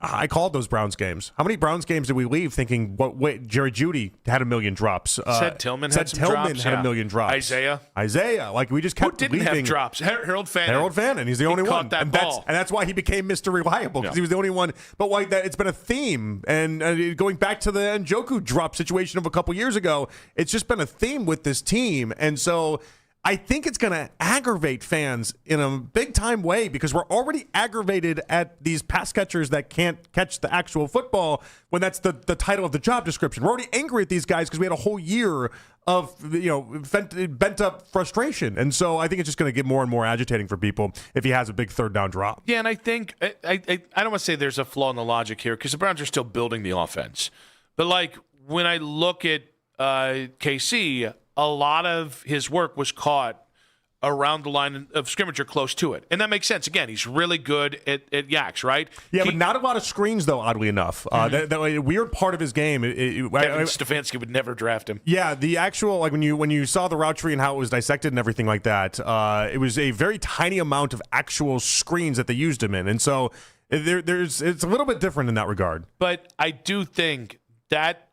I called those Browns games. How many Browns games did we leave thinking, wait, Jerry Jeudy had a million drops. Said Tillman had a million drops. Isaiah. Like, we just kept leaving. Who didn't have drops? Harold Fannin. He's the only one. Caught that ball. And that's why he became Mr. Reliable, because he was the only one. But like that, it's been a theme. And going back to the Njoku drop situation of a couple years ago, it's just been a theme with this team. And so I think it's going to aggravate fans in a big-time way because we're already aggravated at these pass catchers that can't catch the actual football when that's the title of the job description. We're already angry at these guys because we had a whole year of bent-up frustration. And so I think it's just going to get more and more agitating for people if he has a big third-down drop. Yeah, and I think I don't want to say there's a flaw in the logic here because the Browns are still building the offense. But, like, when I look at KC, a lot of his work was caught around the line of scrimmage or close to it. And that makes sense. Again, he's really good at yaks, right? Yeah, but not a lot of screens, though, oddly enough. That weird part of his game. Kevin Stefanski would never draft him. Yeah, the actual, like when you saw the route tree and how it was dissected and everything like that, it was a very tiny amount of actual screens that they used him in. And so it's a little bit different in that regard. But I do think that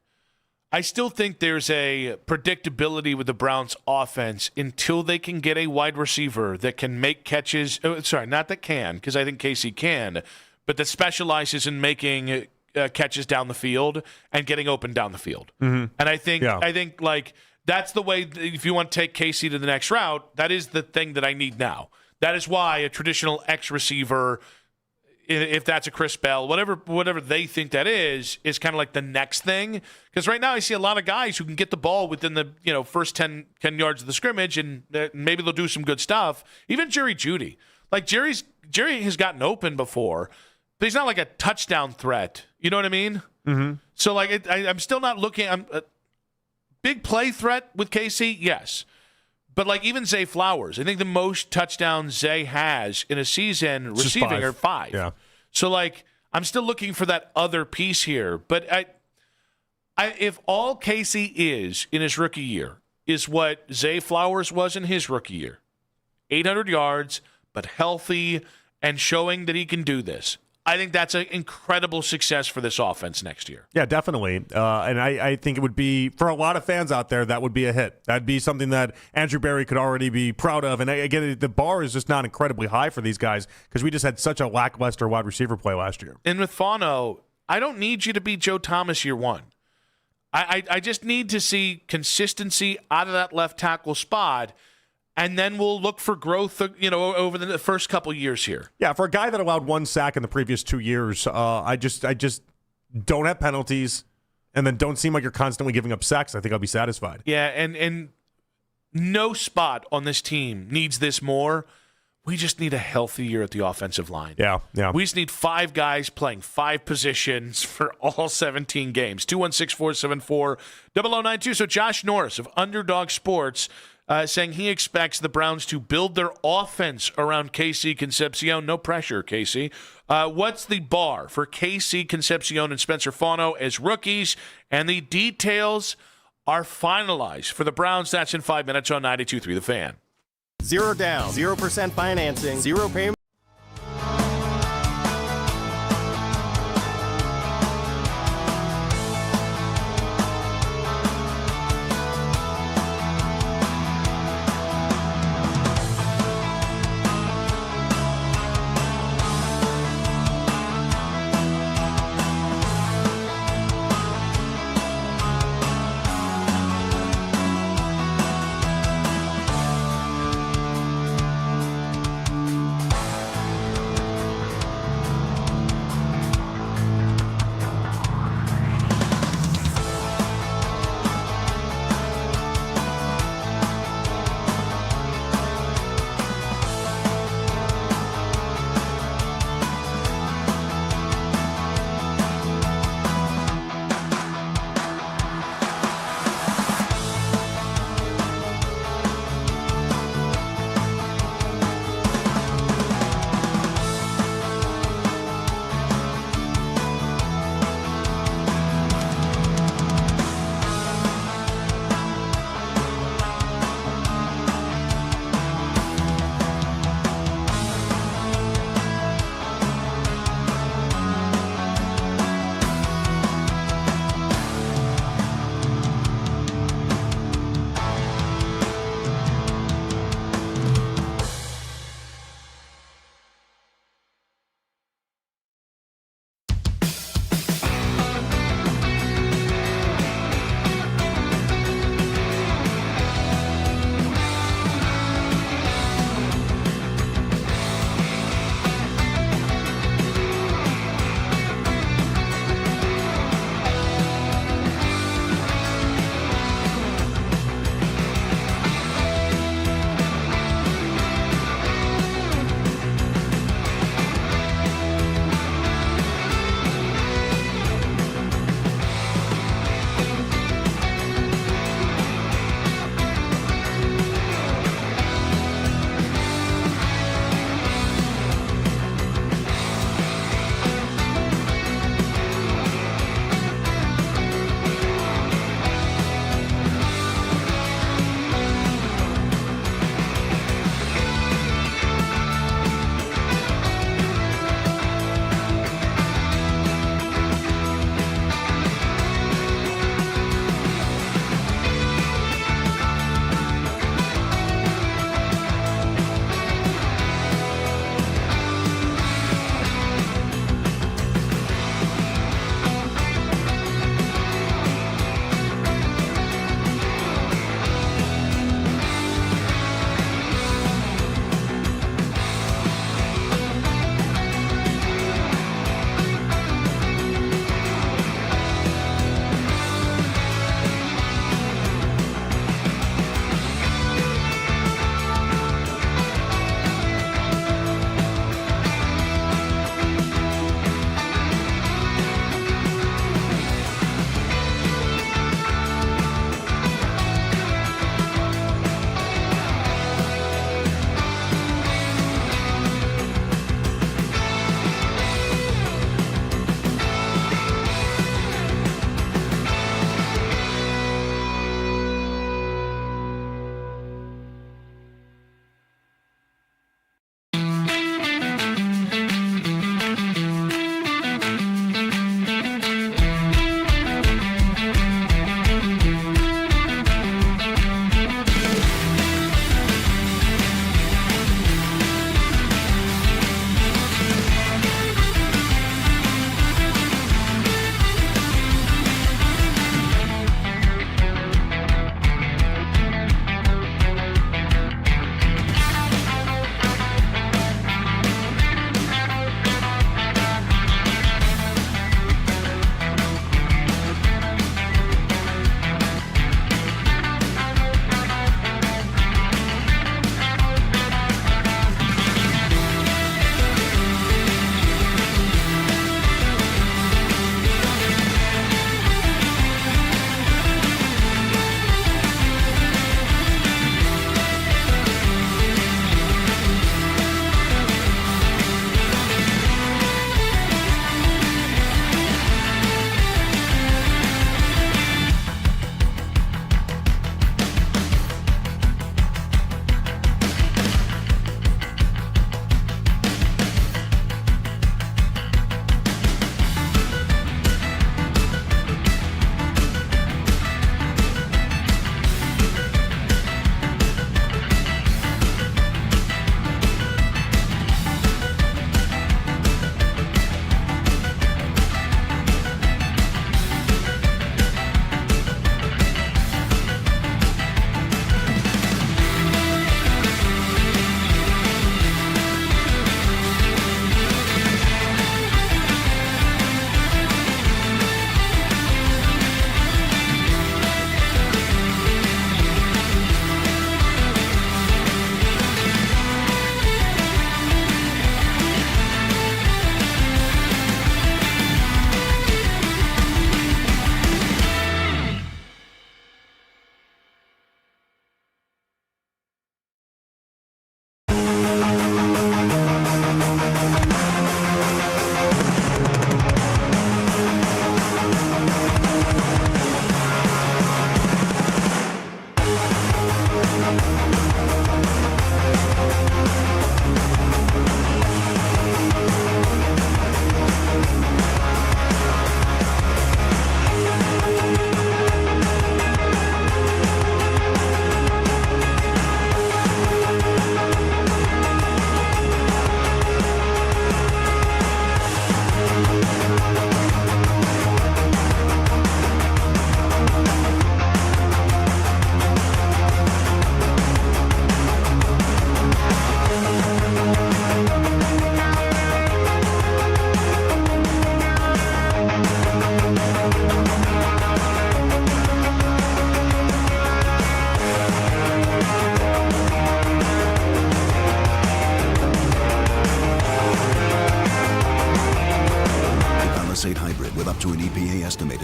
I still think there's a predictability with the Browns offense until they can get a wide receiver that can make catches. Not that can, because I think Casey can, but that specializes in making catches down the field and getting open down the field. Mm-hmm. And I think like that's the way, if you want to take Casey to the next route, that is the thing that I need now. That is why a traditional X receiver, if that's a Chris Bell, whatever they think that is kind of like the next thing. Because right now I see a lot of guys who can get the ball within the first 10 yards of the scrimmage, and maybe they'll do some good stuff. Even Jerry Jeudy. Like Jerry has gotten open before, but he's not like a touchdown threat. You know what I mean? Mm-hmm. So like I'm still not looking. I'm a big play threat with KC, yes. But like even Zay Flowers, I think the most touchdowns Zay has in a season receiving are 5. Yeah. So like I'm still looking for that other piece here. But if all Casey is in his rookie year is what Zay Flowers was in his rookie year, 800 yards, but healthy and showing that he can do this, I think that's an incredible success for this offense next year. Yeah, definitely. And I think it would be, for a lot of fans out there, that would be a hit. That'd be something that Andrew Berry could already be proud of. And again, the bar is just not incredibly high for these guys because we just had such a lackluster wide receiver play last year. And with Fano, I don't need you to be Joe Thomas year one. I just need to see consistency out of that left tackle spot. And then we'll look for growth, over the first couple years here. Yeah, for a guy that allowed 1 sack in the previous 2 years, I just don't have penalties, and then don't seem like you're constantly giving up sacks. I think I'll be satisfied. Yeah, and no spot on this team needs this more. We just need a healthy year at the offensive line. Yeah. We just need 5 guys playing 5 positions for all 17 games. 216-474-0092. So Josh Norris of Underdog Sports saying he expects the Browns to build their offense around KC Concepcion. No pressure, KC. What's the bar for KC Concepcion and Spencer Fano as rookies? And the details are finalized for the Browns. That's in 5 minutes on 92.3 The Fan. 0 down, 0% financing, 0 payment.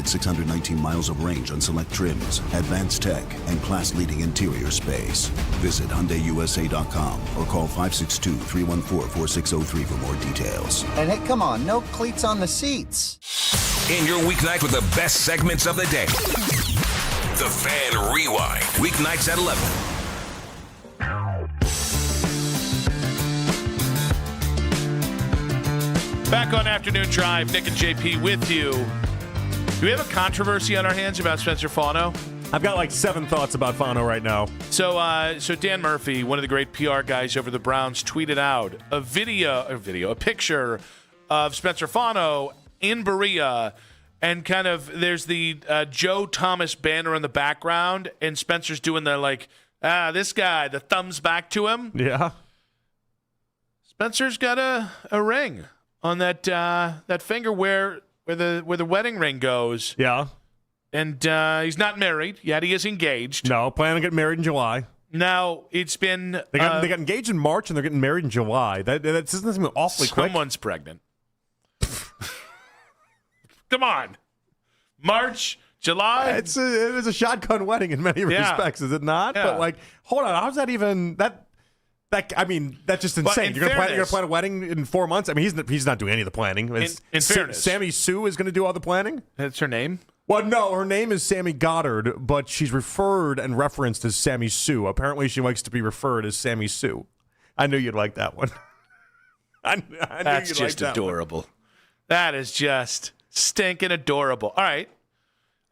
Get 619 miles of range on select trims, advanced tech, and class-leading interior space. Visit HyundaiUSA.com or call 562-314-4603 for more details. And hey, come on, no cleats on the seats. In your weeknight with the best segments of the day. The Fan Rewind. Weeknights at 11. Back on Afternoon Drive, Nick and JP with you. Do we have a controversy on our hands about Spencer Fano? I've got like 7 thoughts about Fano right now. So Dan Murphy, one of the great PR guys over the Browns, tweeted out a picture of Spencer Fano in Berea, and kind of there's the Joe Thomas banner in the background, and Spencer's doing the this guy, the thumbs back to him. Yeah. Spencer's got a ring on that finger where the wedding ring goes. Yeah. And he's not married, yet he is engaged. No, planning to get married in July. Now, it's been... They got engaged in March, and they're getting married in July. That doesn't seem awfully quick. Someone's pregnant. Come on. March, July. It is a shotgun wedding in many respects, is it not? Yeah. But, hold on. How's that even... that's just insane. You're gonna plan a wedding in 4 months? I mean, he's not doing any of the planning. In fairness. Sammy Sue is going to do all the planning? That's her name? Well, no, her name is Sammy Goddard, but she's referred and referenced as Sammy Sue. Apparently, she likes to be referred as Sammy Sue. I knew you'd like that one. I knew That's you'd just like that adorable. One. That is just stinking adorable. All right.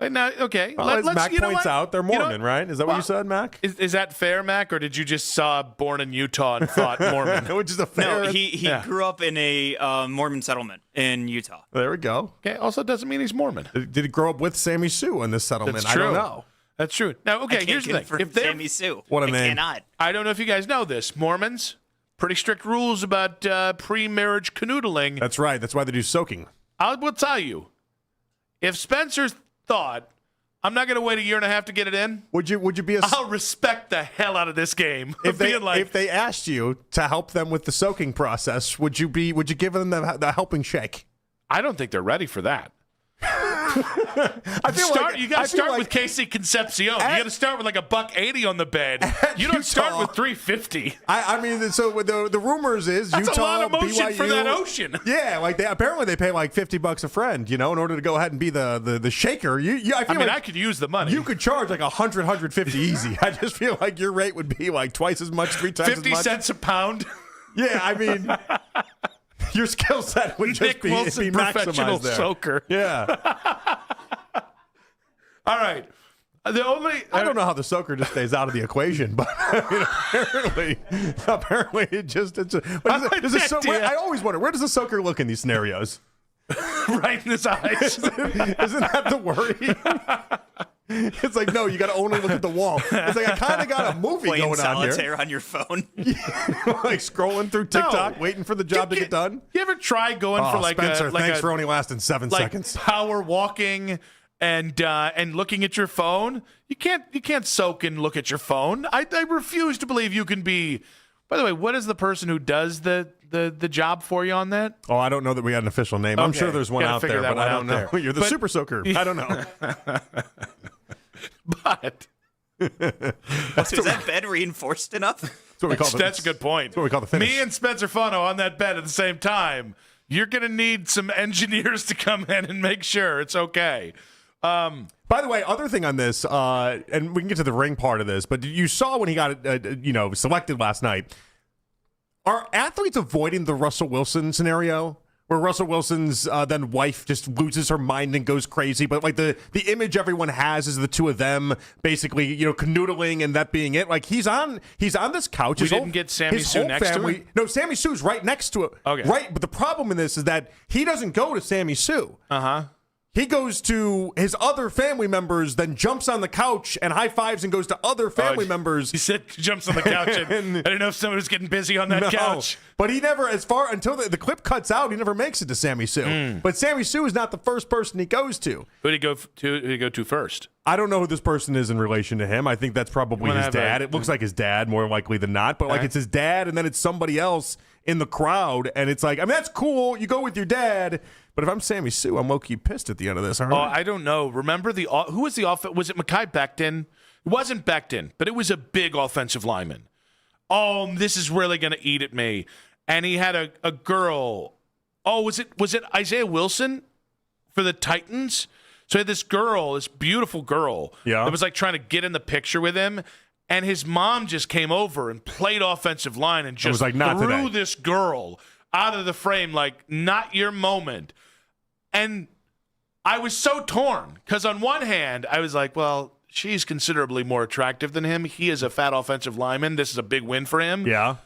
Now, okay. Well, as Mac points out, they're Mormon, right? Is that what you said, Mac? Is that fair, Mac, or did you just saw Born in Utah and thought Mormon? Which is a fair... No, he grew up in a Mormon settlement in Utah. There we go. Okay, also doesn't mean he's Mormon. Did he grow up with Sammy Sue in this settlement? That's true. I don't know. That's true. Now, okay, here's the thing. If Sammy Sue. What a name. Cannot. I don't know if you guys know this. Mormons, pretty strict rules about pre-marriage canoodling. That's right. That's why they do soaking. I will tell you, if Spencer thought, I'm not going to wait a year and a half to get it in. Would you be I'll respect the hell out of this game. If they asked you to help them with the soaking process, would you give them the helping shake? I don't think they're ready for that. I feel you got to start with Casey Concepcion. You got to start with $180 on the bed. You don't start with $350. I mean, so the rumors is that's Utah, a lot of motion BYU, for that ocean. Yeah, apparently they pay $50 a friend, in order to go ahead and be the shaker. I could use the money. You could charge $150 easy. I just feel like your rate would be twice as much, 3 times as much. 50 cents a pound. Yeah, I mean. Your skill set would just be professional maximized there. Soaker. Yeah. All right. I don't know how the soaker just stays out of the equation, but apparently it just I always wonder, where does the soaker look in these scenarios? Right in his eyes. Isn't that the worry? It's no, you got to only look at the wall. It's I kind of got a movie Playing going on here. solitaire on your phone. Scrolling through TikTok, waiting for the job to get done. You ever try going for Spencer, thanks for only lasting 7 seconds. Power walking and looking at your phone? You can't soak and look at your phone. I refuse to believe you can be. By the way, what is the person who does the job for you on that? Oh, I don't know that we got an official name. I'm sure there's one out there, but I don't know. You're the super soaker. I don't know. But is that bed reinforced enough? That's a good point. That's what we call the finish. Me and Spencer Fano on that bed at the same time. You're going to need some engineers to come in and make sure it's okay. By the way, other thing on this, and we can get to the ring part of this, but you saw when he got selected last night. Are athletes avoiding the Russell Wilson scenario? Where Russell Wilson's then wife just loses her mind and goes crazy, but the image everyone has is the two of them basically canoodling and that being it. He's on this couch. We didn't get Sammy Sue next to him. No, Sammy Sue's right next to it. Okay, right. But the problem in this is that he doesn't go to Sammy Sue. He goes to his other family members, then jumps on the couch and high fives and goes to other family members. He said jumps on the couch. And I don't know if someone was getting busy on that couch. But he never, until the clip cuts out, he never makes it to Sammy Sue. But Sammy Sue is not the first person he goes to. Who did he go to first? I don't know who this person is in relation to him. I think that's probably his dad. It looks like his dad more likely than not. But it's his dad and then it's somebody else in the crowd, and it's like, I mean, that's cool. You go with your dad, but if I'm Sammy Sue, I'm low-key pissed at the end of this. Aren't I? I don't know. Remember who was the offense? Was it Mekhi Becton? It wasn't Becton, but it was a big offensive lineman. Oh, this is really going to eat at me. And he had a girl. Oh, was it Isaiah Wilson for the Titans? So he had this girl, this beautiful girl, that was like trying to get in the picture with him. And his mom just came over and played offensive line and just threw this girl out of the frame like, not your moment. And I was so torn because on one hand, I was like, well, she's considerably more attractive than him. He is a fat offensive lineman. This is a big win for him. Yeah.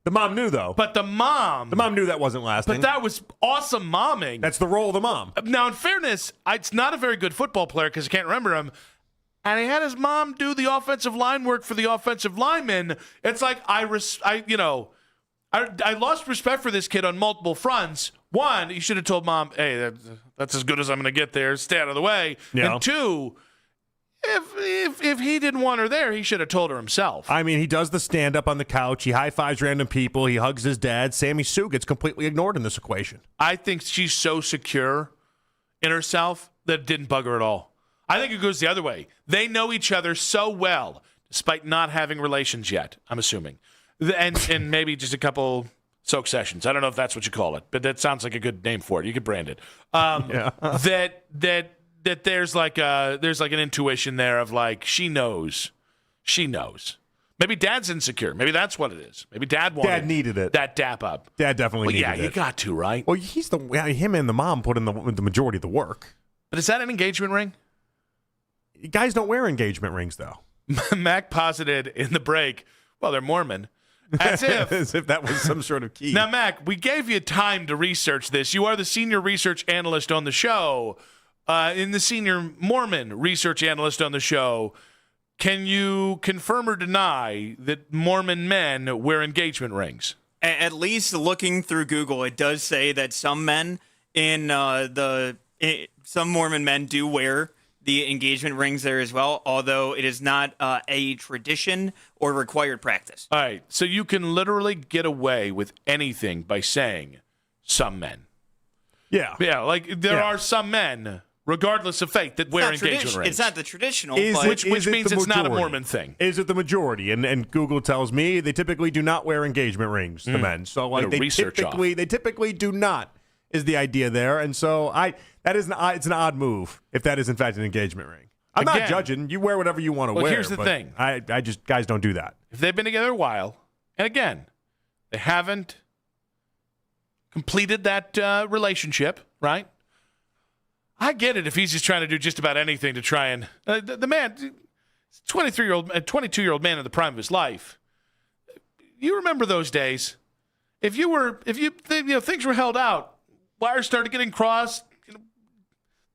The mom knew, though. But the mom knew that wasn't lasting. But that was awesome momming. That's the role of the mom. Now, in fairness, it's not a very good football player because I can't remember him. And he had his mom do the offensive line work for the offensive lineman. It's like I lost respect for this kid on multiple fronts. One, you should have told mom, hey, that's as good as I'm going to get there. Stay out of the way. Yeah. And two, if he didn't want her there, he should have told her himself. I mean, he does the stand-up on the couch. He high-fives random people. He hugs his dad. Sammy Sue gets completely ignored in this equation. I think she's so secure in herself that it didn't bug her at all. I think it goes the other way. They know each other so well, despite not having relations yet, I'm assuming. And maybe just a couple soak sessions. I don't know if that's what you call it, but that sounds like a good name for it. You could brand it. That there's like an intuition there of like she knows. Maybe dad's insecure. Maybe that's what it is. Maybe dad needed it. That dap up. Dad definitely needed it. Yeah, you got to, right? Well, him and the mom put in the majority of the work. But is that an engagement ring? Guys don't wear engagement rings, though. Mac posited in the break, well, they're Mormon. As if that was some sort of key. Now, Mac, we gave you time to research this. You are the senior research analyst on the show. In the senior Mormon research analyst on the show, can you confirm or deny that Mormon men wear engagement rings? At least looking through Google, it does say that some men some Mormon men do wear the engagement rings there as well, although it is not a tradition or required practice. All right, so you can literally get away with anything by saying some men. Yeah. Yeah, like there are some men, regardless of faith, that wear engagement rings. It's not the traditional, which means it's not a Mormon thing. Is it the majority? And Google tells me they typically do not wear engagement rings, the men. So like they typically do not is the idea there. And so it's an odd move if that is in fact an engagement ring. I'm not judging. You wear whatever you want to wear. Well, here's the thing. Guys don't do that. If they've been together a while, and again, they haven't completed that relationship, right? I get it if he's just trying to do just about anything to try and the man, 22-year-old man in the prime of his life. You remember those days? If things were held out, wires started getting crossed,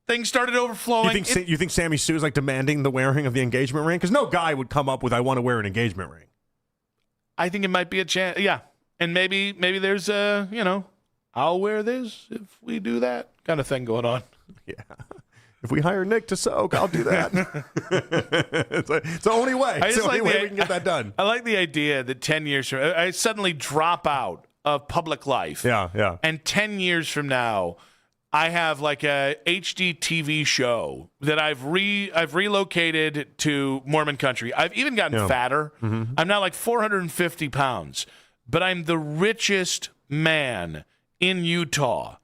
things started overflowing. You think Sammy Sue is like demanding the wearing of the engagement ring? Because no guy would come up with "I want to wear an engagement ring." I think it might be a chance. Yeah, and maybe there's I'll wear this if we do that kind of thing going on. Yeah. If we hire Nick to soak, I'll do that. It's the only way. It's the only way we can get that done. I like the idea that 10 years from I suddenly drop out of public life. Yeah. And 10 years from now, I have like a HD TV show that I've relocated to Mormon country. I've even gotten fatter. Mm-hmm. I'm now like 450 pounds, but I'm the richest man in Utah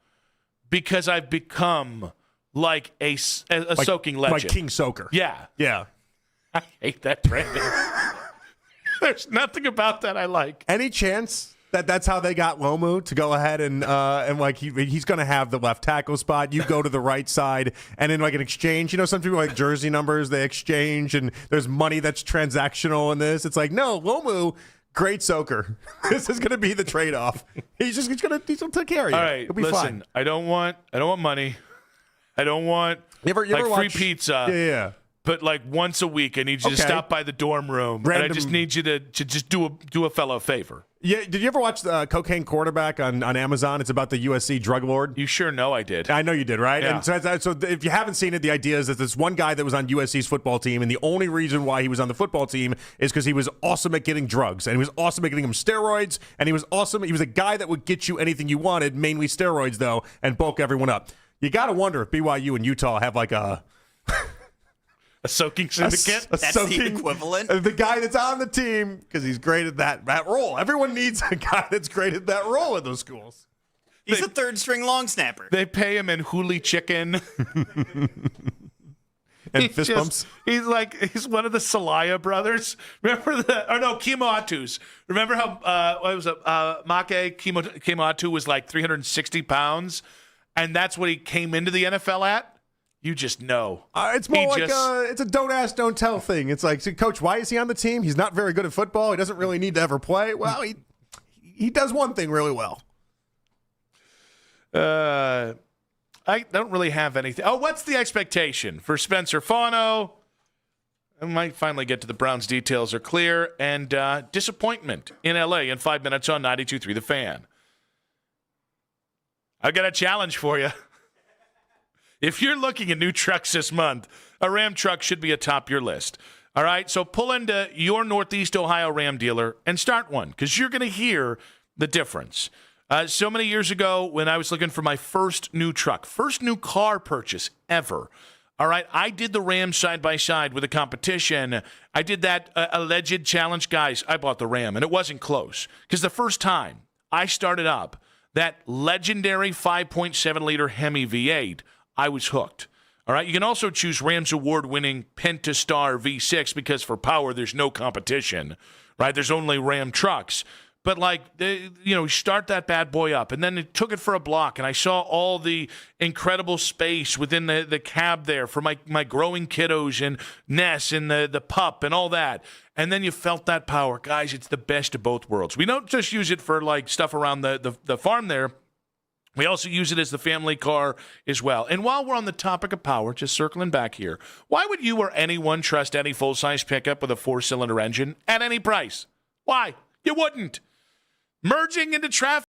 because I've become like a soaking legend. Like King Soaker. Yeah. Yeah. I hate that branding. There's nothing about that I like. Any chance that's how they got Lomu to go ahead and like he's going to have the left tackle spot. You go to the right side, and in like an exchange, some people like jersey numbers they exchange, and there's money that's transactional in this. It's like, no, Lomu, great soaker. This is going to be the trade-off. He's going to take care of you. All right, It'll be listen, fine. I don't want money. I don't want you ever free watch, pizza. Yeah. But like once a week, I need you to stop by the dorm room, and I just need you to just do a fellow a favor. Yeah, did you ever watch the Cocaine Quarterback on Amazon? It's about the USC drug lord. You sure know I did. I know you did, right? Yeah. And so if you haven't seen it, the idea is that this one guy that was on USC's football team, and the only reason why he was on the football team is because he was awesome at getting drugs, and he was awesome at getting them steroids, and he was awesome. He was a guy that would get you anything you wanted, mainly steroids, though, and bulk everyone up. You got to wonder if BYU and Utah have like a soaking syndicate? That's the equivalent? The guy that's on the team, because he's great at that role. Everyone needs a guy that's great at that role in those schools. He's a third-string long snapper. They pay him in huli chicken. And fist bumps. He's one of the Celaya brothers. Remember Kimoatu's. Remember how what was it? Make Kimoatu was like 360 pounds, and that's what he came into the NFL at? You just know. It's more it's a don't ask, don't tell thing. It's like, so Coach, why is he on the team? He's not very good at football. He doesn't really need to ever play. Well, he does one thing really well. I don't really have anything. Oh, what's the expectation for Spencer Fano? I might finally get to the Browns. Details are clear. And disappointment in L.A. in 5 minutes on 92.3 The Fan. I've got a challenge for you. If you're looking at new trucks this month, a Ram truck should be atop your list. All right? So pull into your Northeast Ohio Ram dealer and start one, because you're going to hear the difference. So many years ago, when I was looking for my first new truck, first new car purchase ever, all right, I did the Ram side-by-side with a competition. I did that alleged challenge. Guys, I bought the Ram, and it wasn't close, because the first time I started up that legendary 5.7-liter Hemi V8, I was hooked. All right, you can also choose Ram's award-winning Pentastar V6, because for power, there's no competition, right? There's only Ram trucks. But, start that bad boy up. And then it took it for a block, and I saw all the incredible space within the cab there for my growing kiddos and Ness and the pup and all that. And then you felt that power. Guys, it's the best of both worlds. We don't just use it for, stuff around the farm there. We also use it as the family car as well. And while we're on the topic of power, just circling back here, why would you or anyone trust any full-size pickup with a 4-cylinder engine at any price? Why? You wouldn't. Merging into traffic.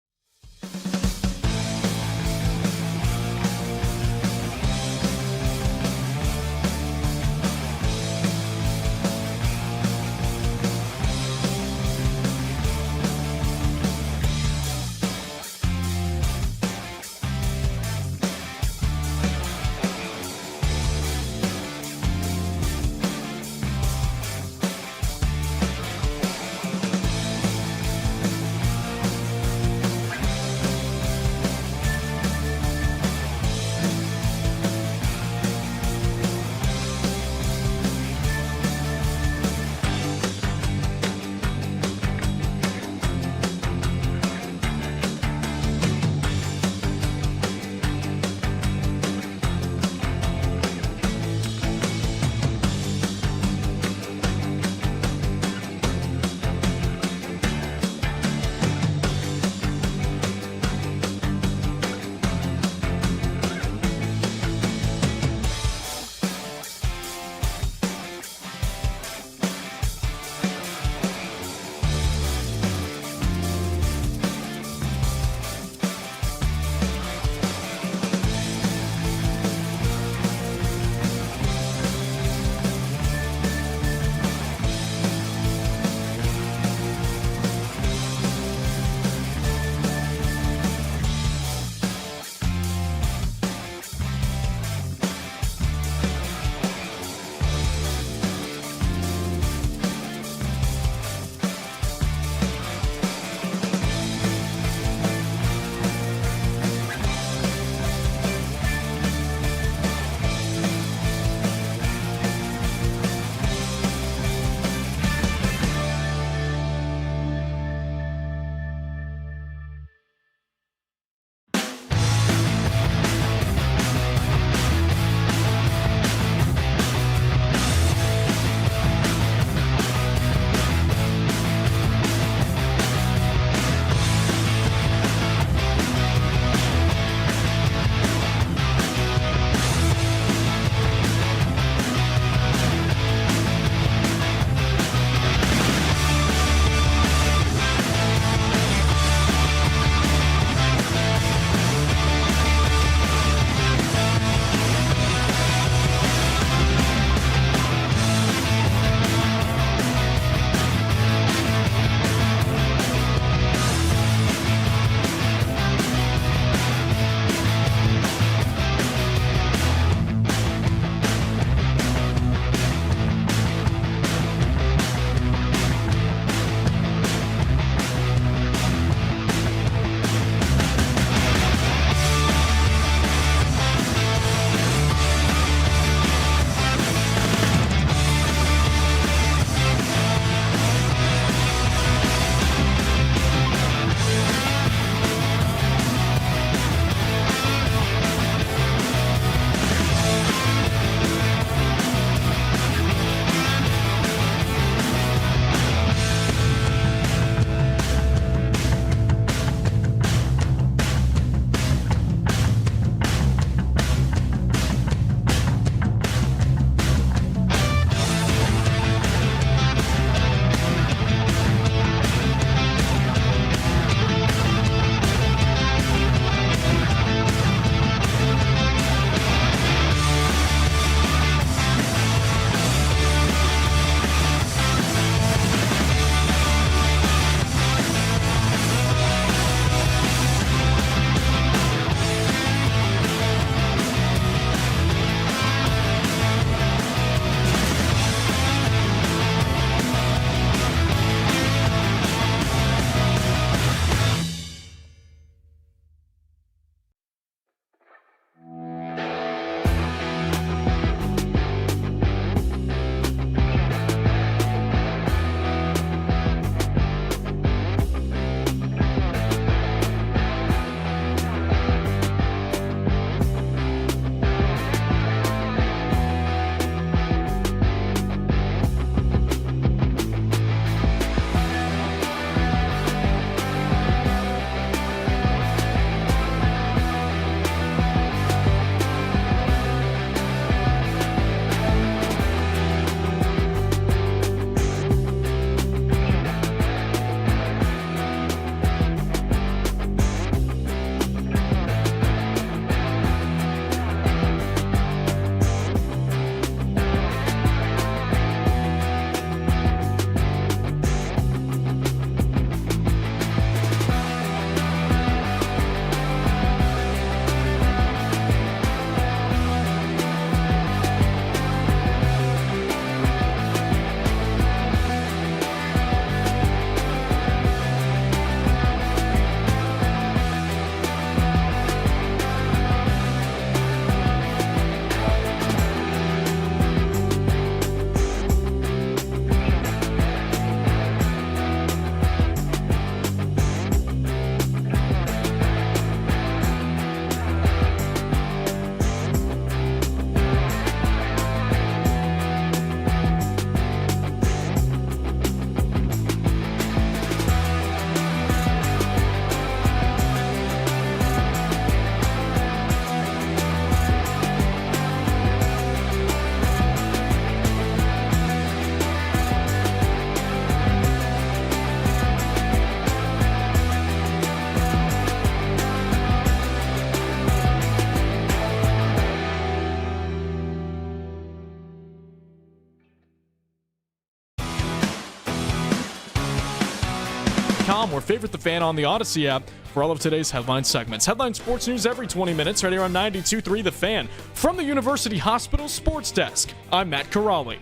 thefanhockey.com or favorite the Fan on the Odyssey app for all of today's headline segments. Headline sports news every 20 minutes right here on 92.3 The Fan. From the University Hospital Sports Desk, I'm Matt Corrali.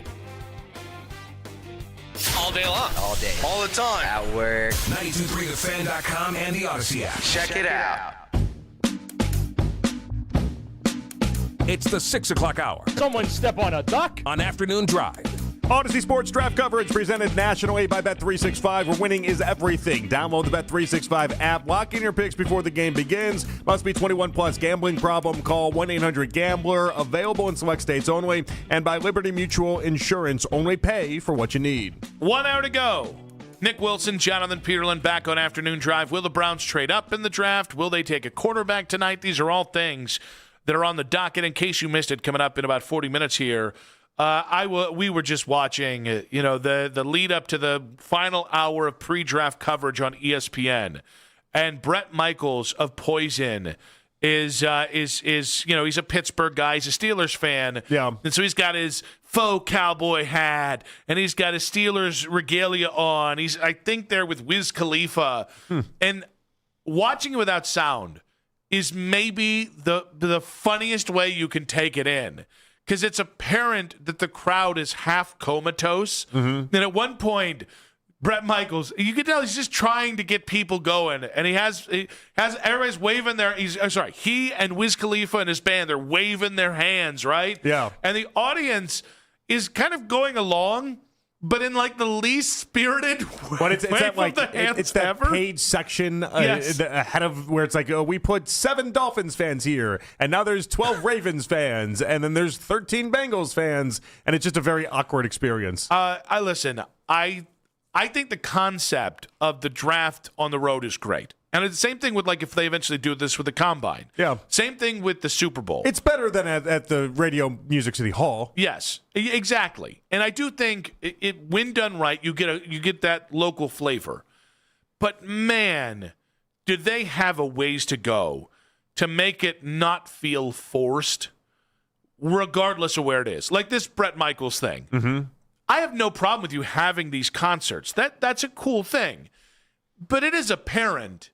All day long. All day. All the time. At work. 92.3thefan.com and the Odyssey app. Check it out. It's the 6 o'clock hour. Someone step on a duck. On Afternoon Drive. Odyssey Sports Draft coverage presented nationally by Bet365, where winning is everything. Download the Bet365 app. Lock in your picks before the game begins. Must be 21 plus. Gambling problem? Call 1-800-GAMBLER. Available in select states only. And by Liberty Mutual Insurance. Only pay for what you need. 1 hour to go. Nick Wilson, Jonathan Peterlin back on Afternoon Drive. Will the Browns trade up in the draft? Will they take a quarterback tonight? These are all things that are on the docket. In case you missed it, coming up in about 40 minutes here. We were just watching, the lead up to the final hour of pre-draft coverage on ESPN, and Bret Michaels of Poison is he's a Pittsburgh guy, he's a Steelers fan, and so he's got his faux cowboy hat and he's got his Steelers regalia on. He's I think there with Wiz Khalifa, and watching it without sound is maybe the funniest way you can take it in. Because it's apparent that the crowd is half comatose. And at one point, Bret Michaels, you can tell he's just trying to get people going. And he has everybody's waving their, he and Wiz Khalifa and his band, they're waving their hands, right? Yeah. And the audience is kind of going along, but in like the least spirited But it's that like it's that ever. page section Yes. ahead of where it's like, oh, we put 7 Dolphins fans here, and now there's 12 Ravens fans, and then there's 13 Bengals fans, and it's just a very awkward experience. I think the concept of the draft on the road is great. And it's the same thing with, like, if they eventually do this with the Combine. Yeah. Same thing with the Super Bowl. It's better than at the Radio Music City Hall. Yes, exactly. And I do think when done right, you get that local flavor. But, man, do they have a ways to go to make it not feel forced, regardless of where it is. Like this Bret Michaels thing. Mm-hmm. I have no problem with you having these concerts. That's a cool thing. But it is apparent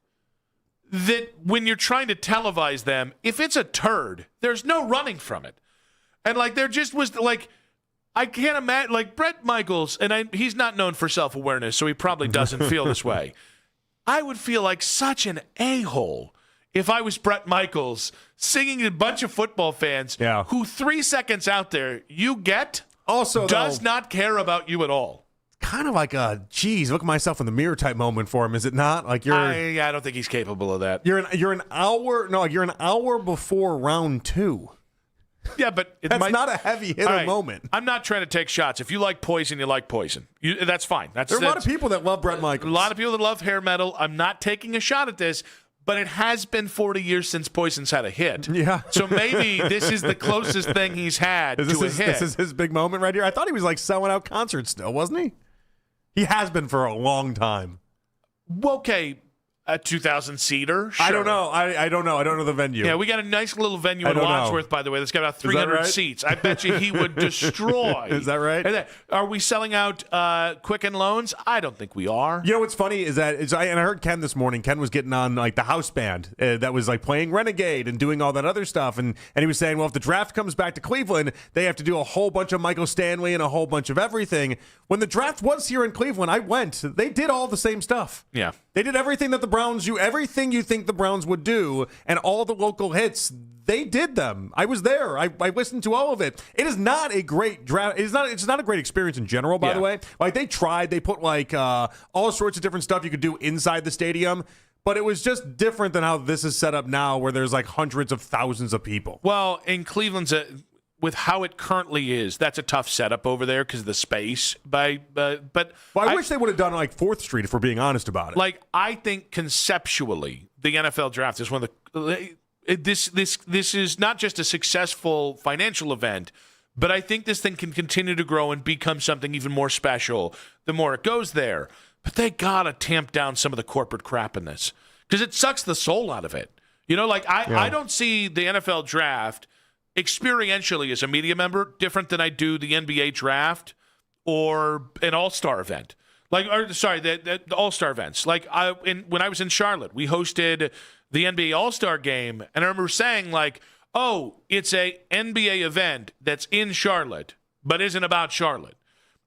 that when you're trying to televise them, if it's a turd, there's no running from it. And like there just was like, I can't imagine, like Bret Michaels, and he's not known for self-awareness, so he probably doesn't feel this way. I would feel like such an a-hole if I was Bret Michaels singing to a bunch of football fans who 3 seconds out there, you get, also does not care about you at all. Kind of like a, geez, look at myself in the mirror type moment for him, is it not? Like I don't think he's capable of that. You're an hour before round 2. Yeah, but that's not a heavy hitter moment. I'm not trying to take shots. If you like Poison, you like Poison. That's fine. There are a lot of people that love Bret Michaels. A lot of people that love hair metal. I'm not taking a shot at this, but it has been 40 years since Poison's had a hit. Yeah. So maybe this is the closest thing he's had to a hit. This is his big moment right here. I thought he was like selling out concerts still, wasn't he? He has been for a long time. Okay, a 2,000-seater? Sure. I don't know. I don't know. I don't know the venue. Yeah, we got a nice little venue in Wadsworth, by the way, that's got about 300 seats. I bet you he would destroy. Is that right? Are we selling out Quicken Loans? I don't think we are. You know what's funny is that, I heard Ken this morning. Ken was getting on like the house band that was like playing Renegade and doing all that other stuff. And he was saying, well, if the draft comes back to Cleveland, they have to do a whole bunch of Michael Stanley and a whole bunch of everything. When the draft was here in Cleveland, I went. They did all the same stuff. Yeah. They did everything that the Browns everything you think the Browns would do, and all the local hits, they did them. I was there. I listened to all of it. It is not a great draft. It's not a great experience in general, by the way. Like they tried. They put like all sorts of different stuff you could do inside the stadium. But it was just different than how this is set up now, where there's like hundreds of thousands of people. Well, in Cleveland's with how it currently is, that's a tough setup over there because of the space. But I wish they would have done like 4th Street, if we're being honest about it. Like I think conceptually, the NFL draft is one of the this is not just a successful financial event, but I think this thing can continue to grow and become something even more special the more it goes there. But they gotta tamp down some of the corporate crap in this because it sucks the soul out of it. You know, like I don't see the NFL draft experientially as a media member different than I do the NBA draft or an all-star event. The All-Star events. When I was in Charlotte, we hosted the NBA All-Star game, and I remember saying, it's a NBA event that's in Charlotte, but isn't about Charlotte.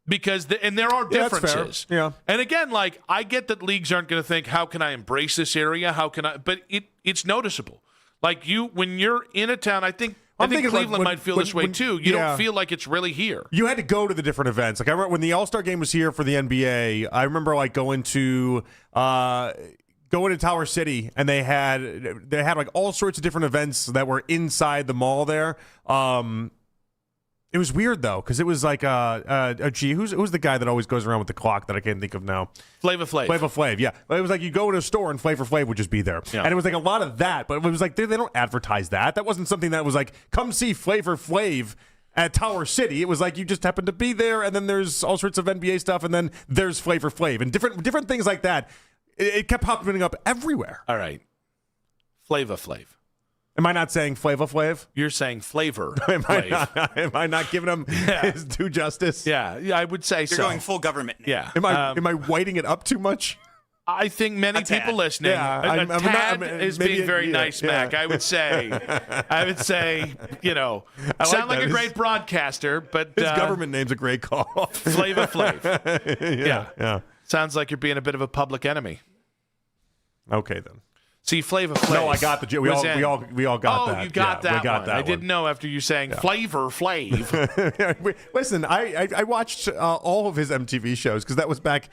Because there are differences. Yeah. And again, I get that leagues aren't going to think, how can I embrace this area? How can I? But it's noticeable. When you're in a town, I think Cleveland might feel this way too. You don't feel like it's really here. You had to go to the different events. I remember when the All-Star game was here for the NBA, I remember going to Tower City, and they had all sorts of different events that were inside the mall there. It was weird though, because it was who's the guy that always goes around with the clock that I can't think of now? Flavor Flav, yeah. It was you go to a store and Flavor Flav would just be there, and it was a lot of that. But it was they don't advertise that. That wasn't something that was come see Flavor Flav at Tower City. It was you just happened to be there, and then there's all sorts of NBA stuff, and then there's Flavor Flav and different things like that. It kept popping up everywhere. All right, Flavor Flav. Am I not saying Flavor Flav? You're saying Flavor am Flav. I not giving him his due justice? Yeah, I would say so. You're going full government name. Yeah. Am I whiting it up too much? I think many people listening, is being very nice, Mac. I would say, sound like a great broadcaster, but his government name's a great call. Flavor Flav. Yeah. Sounds like you're being a bit of a public enemy. Okay, then. See, Flavor Flav. No, I got the. We all got that. Oh, you got that. We got one. that. I didn't know after you saying Flavor Flav. Listen, I watched all of his MTV shows because that was back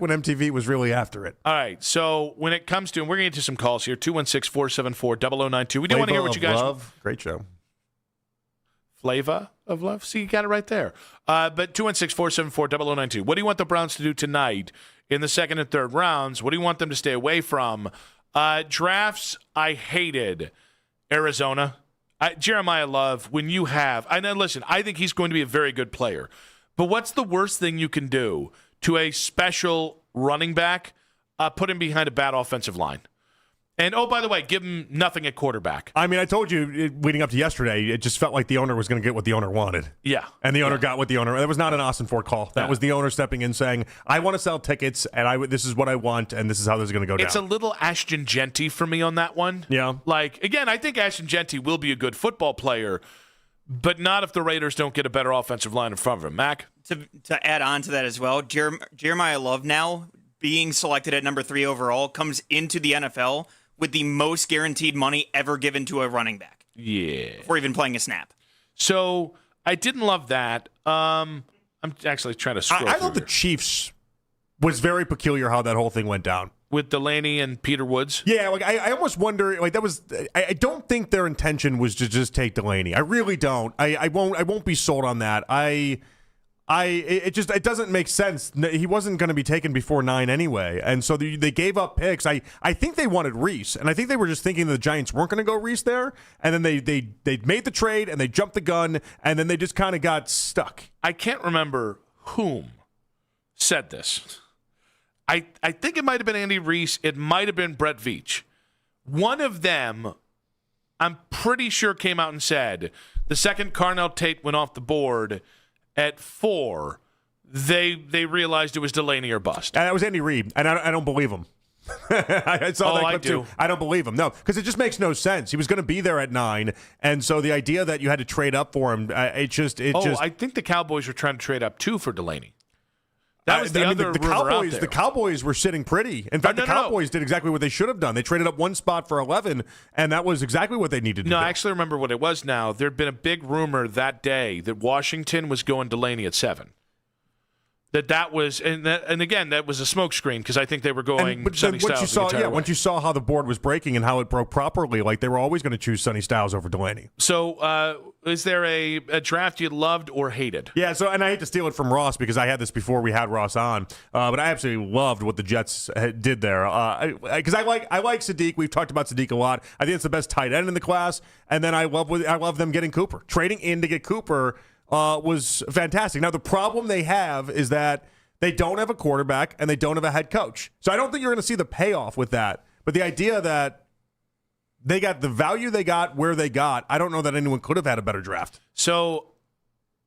when MTV was really after it. All right. So when it comes to, and we're going to get to some calls here, 216-474-0092. We do want to hear what you guys. Love. Great show. Flavor of Love. See, you got it right there. But 216-474-0092. What do you want the Browns to do tonight in the second and third rounds? What do you want them to stay away from? Drafts, I hated Arizona. Jeremiah Love, when you have – I know, listen, I think he's going to be a very good player. But what's the worst thing you can do to a special running back? Put him behind a bad offensive line. And, oh, by the way, give him nothing at quarterback. I mean, I told you leading up to yesterday, it just felt like the owner was going to get what the owner wanted. Yeah. And the owner got what the owner – that was not an Austin Ford call. That was the owner stepping in saying, I want to sell tickets, and this is what I want, and this is how this is going to go down. It's a little Ashton Genty for me on that one. Yeah. Again, I think Ashton Genty will be a good football player, but not if the Raiders don't get a better offensive line in front of him. Mac? To add on to that as well, Jeremiah Love now, being selected at number 3 overall, comes into the NFL – with the most guaranteed money ever given to a running back. Yeah. Before even playing a snap. So I didn't love that. I'm actually trying to scroll I thought the Chiefs was very peculiar how that whole thing went down. With Delaney and Peter Woods? Yeah, I almost wonder, that was, I don't think their intention was to just take Delaney. I really don't. I won't be sold on that. It doesn't make sense. He wasn't going to be taken before 9 anyway, and so they gave up picks. I think they wanted Reese, and I think they were just thinking the Giants weren't going to go Reese there, and then they made the trade and they jumped the gun, and then they just kind of got stuck. I can't remember whom said this. I think it might have been Andy Reese. It might have been Brett Veach. One of them, I'm pretty sure, came out and said the second Carnell Tate went off the board at 4, they realized it was Delaney or bust. And that was Andy Reid, and I don't believe him. I saw that clip too. I don't believe him. No, because it just makes no sense. He was going to be there at 9, and so the idea that you had to trade up for him, I think the Cowboys were trying to trade up too for Delaney. That was the other rumor out there. The Cowboys were sitting pretty. In fact, the Cowboys did exactly what they should have done. They traded up one spot for 11, and that was exactly what they needed to do. No, I actually remember what it was now. There had been a big rumor that day that Washington was going Delaney at 7. That was, and again, that was a smokescreen because I think they were going Sonny Styles. Once you saw how the board was breaking and how it broke properly, they were always going to choose Sonny Styles over Delaney. So, is there a draft you loved or hated? Yeah. So, and I hate to steal it from Ross because I had this before we had Ross on, but I absolutely loved what the Jets did there. Because I like Sadiq. We've talked about Sadiq a lot. I think it's the best tight end in the class, and then I love them getting Cooper, trading in to get Cooper. Was fantastic. Now, the problem they have is that they don't have a quarterback and they don't have a head coach. So I don't think you're going to see the payoff with that. But the idea that they got the value they got where they got, I don't know that anyone could have had a better draft. So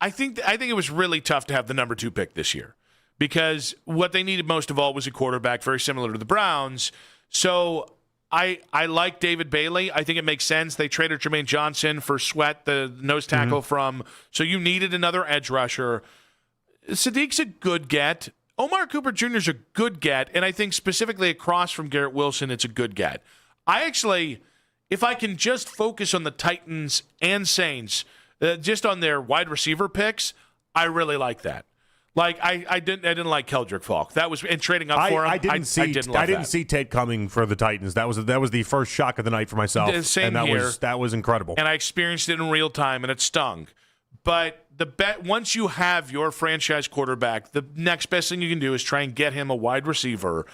I think it was really tough to have the number 2 pick this year because what they needed most of all was a quarterback very similar to the Browns. So I like David Bailey. I think it makes sense. They traded Jermaine Johnson for Sweat, the nose tackle so you needed another edge rusher. Sadiq's a good get. Omar Cooper Jr. is a good get, and I think specifically across from Garrett Wilson, it's a good get. I actually, if I can just focus on the Titans and Saints, just on their wide receiver picks, I really like that. Like I didn't like Keldrick Falk. That was in trading up for him. I didn't see Tate coming for the Titans. That was the first shock of the night for myself. Same and here. That was incredible. And I experienced it in real time, and it stung. But once you have your franchise quarterback, the next best thing you can do is try and get him a wide receiver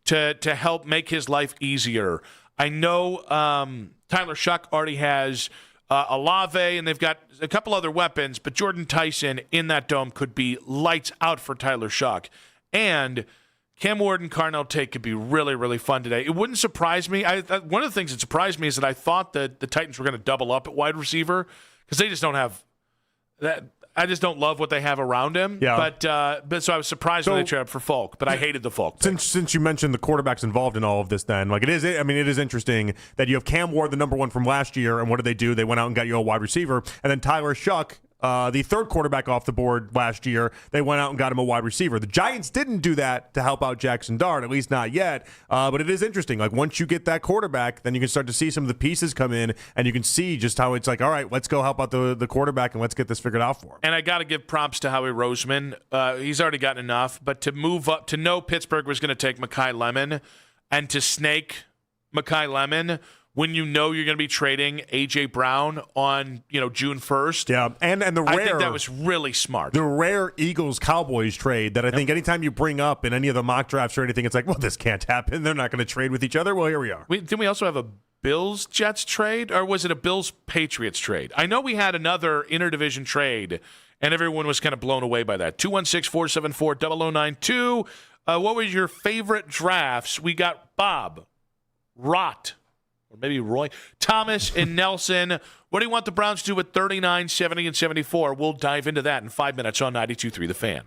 to help make his life easier. I know Tyler Shuck already has Olave, and they've got a couple other weapons, but Jordan Tyson in that dome could be lights out for Tyler Shuck. And Cam Ward and Carnell Tate could be really, really fun today. It wouldn't surprise me. One of the things that surprised me is that I thought that the Titans were going to double up at wide receiver because they just don't have that. I just don't love what they have around him. Yeah. But so I was surprised when they traded for Falk, but I hated the Falk pick. Since you mentioned the quarterbacks involved in all of this, then it is interesting that you have Cam Ward, the number one from last year, and what did? They went out and got you a wide receiver, and then Tyler Shuck, the third quarterback off the board last year, they went out and got him a wide receiver. The Giants didn't do that to help out Jackson Dart, at least not yet. But it is interesting. Like once you get that quarterback, then you can start to see some of the pieces come in, and you can see just how it's like, all right, let's go help out the quarterback and let's get this figured out for him. And I got to give props to Howie Roseman. He's already gotten enough, but to move up, to know Pittsburgh was going to take Mekhi Lemon, and to snake Mekhi Lemon when you know you're going to be trading A.J. Brown on June 1st. Yeah, and the rare, I think that was really smart. The rare Eagles-Cowboys trade that I think anytime you bring up in any of the mock drafts or anything, it's like, well, this can't happen. They're not going to trade with each other. Well, here we are. Didn't we also have a Bills-Jets trade, or was it a Bills-Patriots trade? I know we had another interdivision trade, and everyone was kind of blown away by that. 216-474-0092. What was your favorite drafts? We got Bob, Rott, or maybe Roy, Thomas, and Nelson. What do you want the Browns to do with 39, 70, and 74? We'll dive into that in 5 minutes on 92.3 The Fan.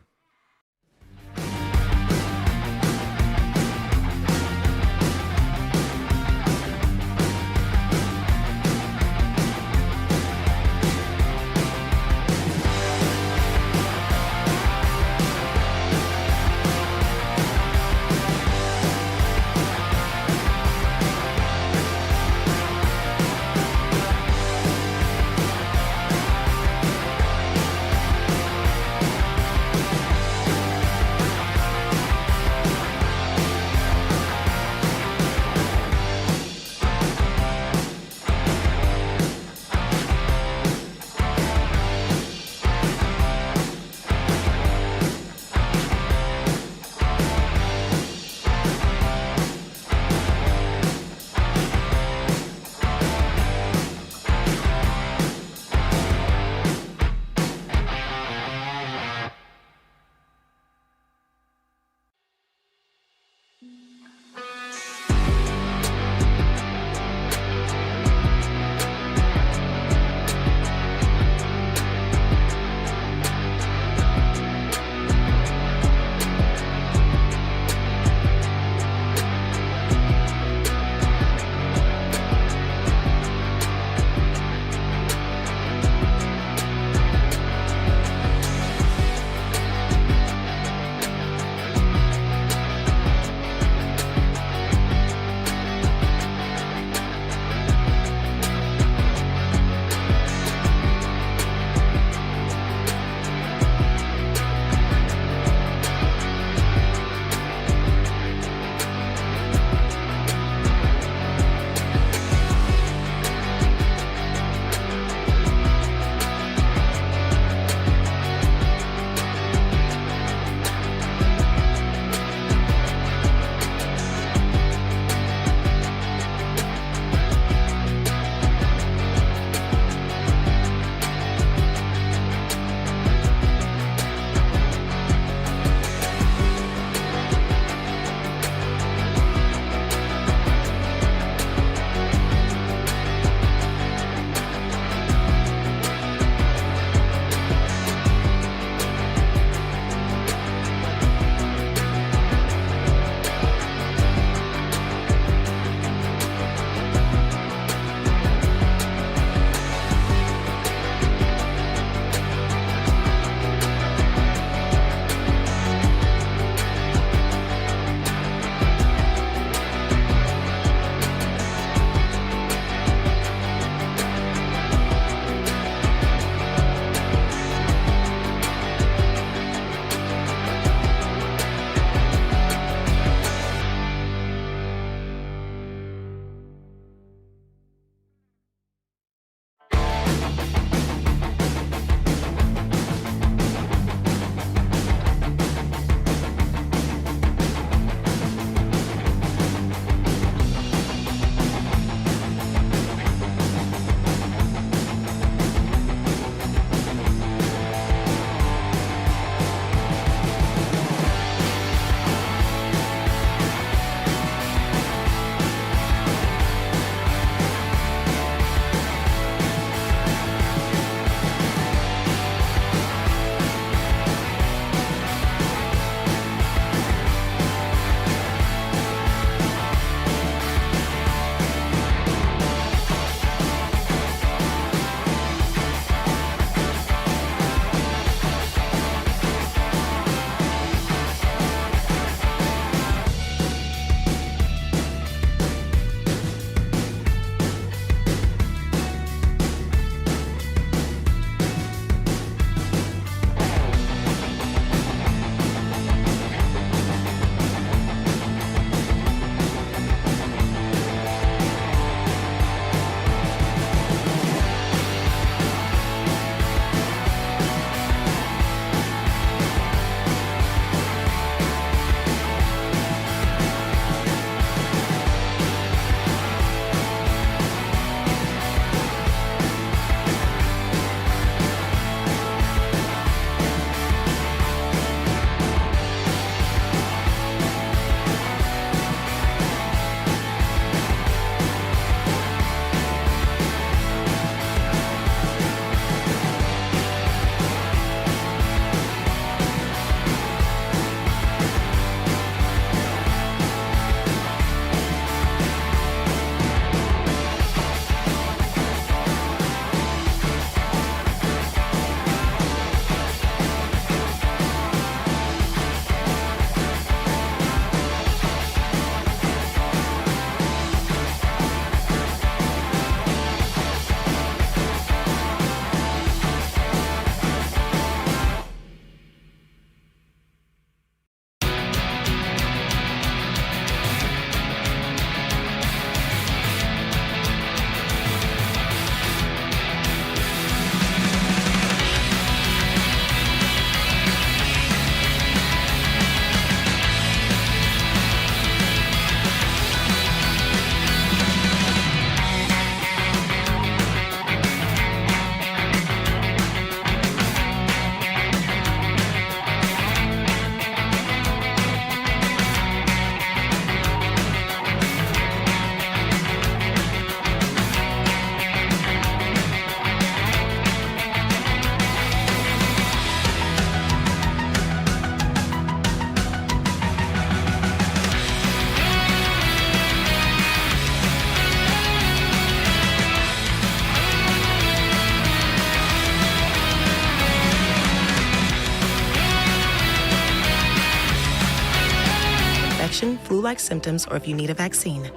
infection, flu-like symptoms, or if you need a vaccine.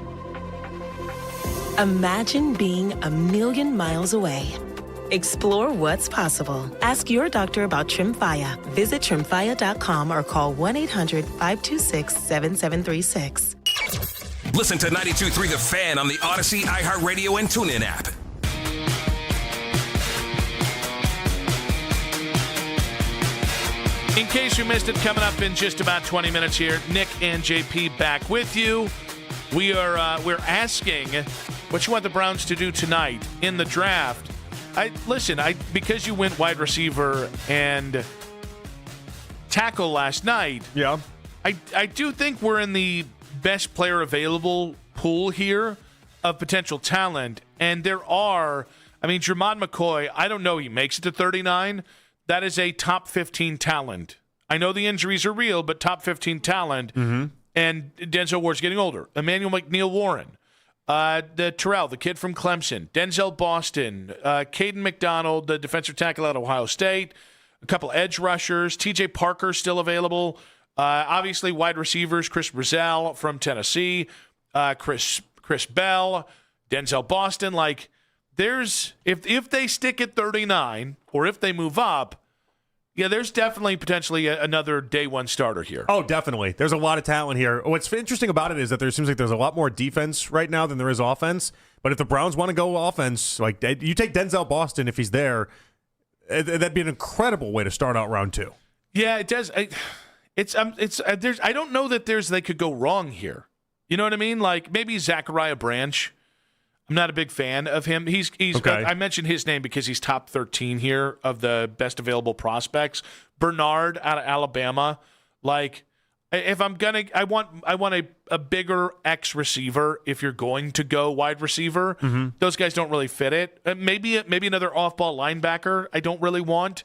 Imagine being a million miles away. Explore what's possible. Ask your doctor about Tremfya. Visit Tremfya.com or call 1-800-526-7736. Listen to 92.3 The Fan on the Odyssey, iHeartRadio, and TuneIn app. In case you missed it, coming up in just about 20 minutes here, Nick and JP back with you. We're asking what you want the Browns to do tonight in the draft. Because you went wide receiver and tackle last night. Yeah, I do think we're in the best player available pool here of potential talent, and there are. Jermod McCoy. I don't know. He makes it to 39. That is a top 15 talent. I know the injuries are real, but top 15 talent. Mm-hmm. And Denzel Ward's getting older. Emmanuel McNeil-Warren, the Terrell, the kid from Clemson, Denzel Boston, Caden McDonald, the defensive tackle out of Ohio State, a couple edge rushers, T.J. Parker still available. Obviously, wide receivers, Chris Brazell from Tennessee, Chris Bell, Denzel Boston. There's if they stick at 39 or if they move up, there's definitely potentially another day one starter here. Oh, definitely. There's a lot of talent here. What's interesting about it is that there seems like there's a lot more defense right now than there is offense. But if the Browns want to go offense, you take Denzel Boston if he's there, that'd be an incredible way to start out round 2. Yeah, it does. I don't know that they could go wrong here. You know what I mean? Maybe Zachariah Branch. I'm not a big fan of him. He's okay. I mentioned his name because he's top 13 here of the best available prospects. Bernard out of Alabama. If I'm gonna, I want a bigger X receiver. If you're going to go wide receiver, those guys don't really fit it. Maybe another off-ball linebacker. I don't really want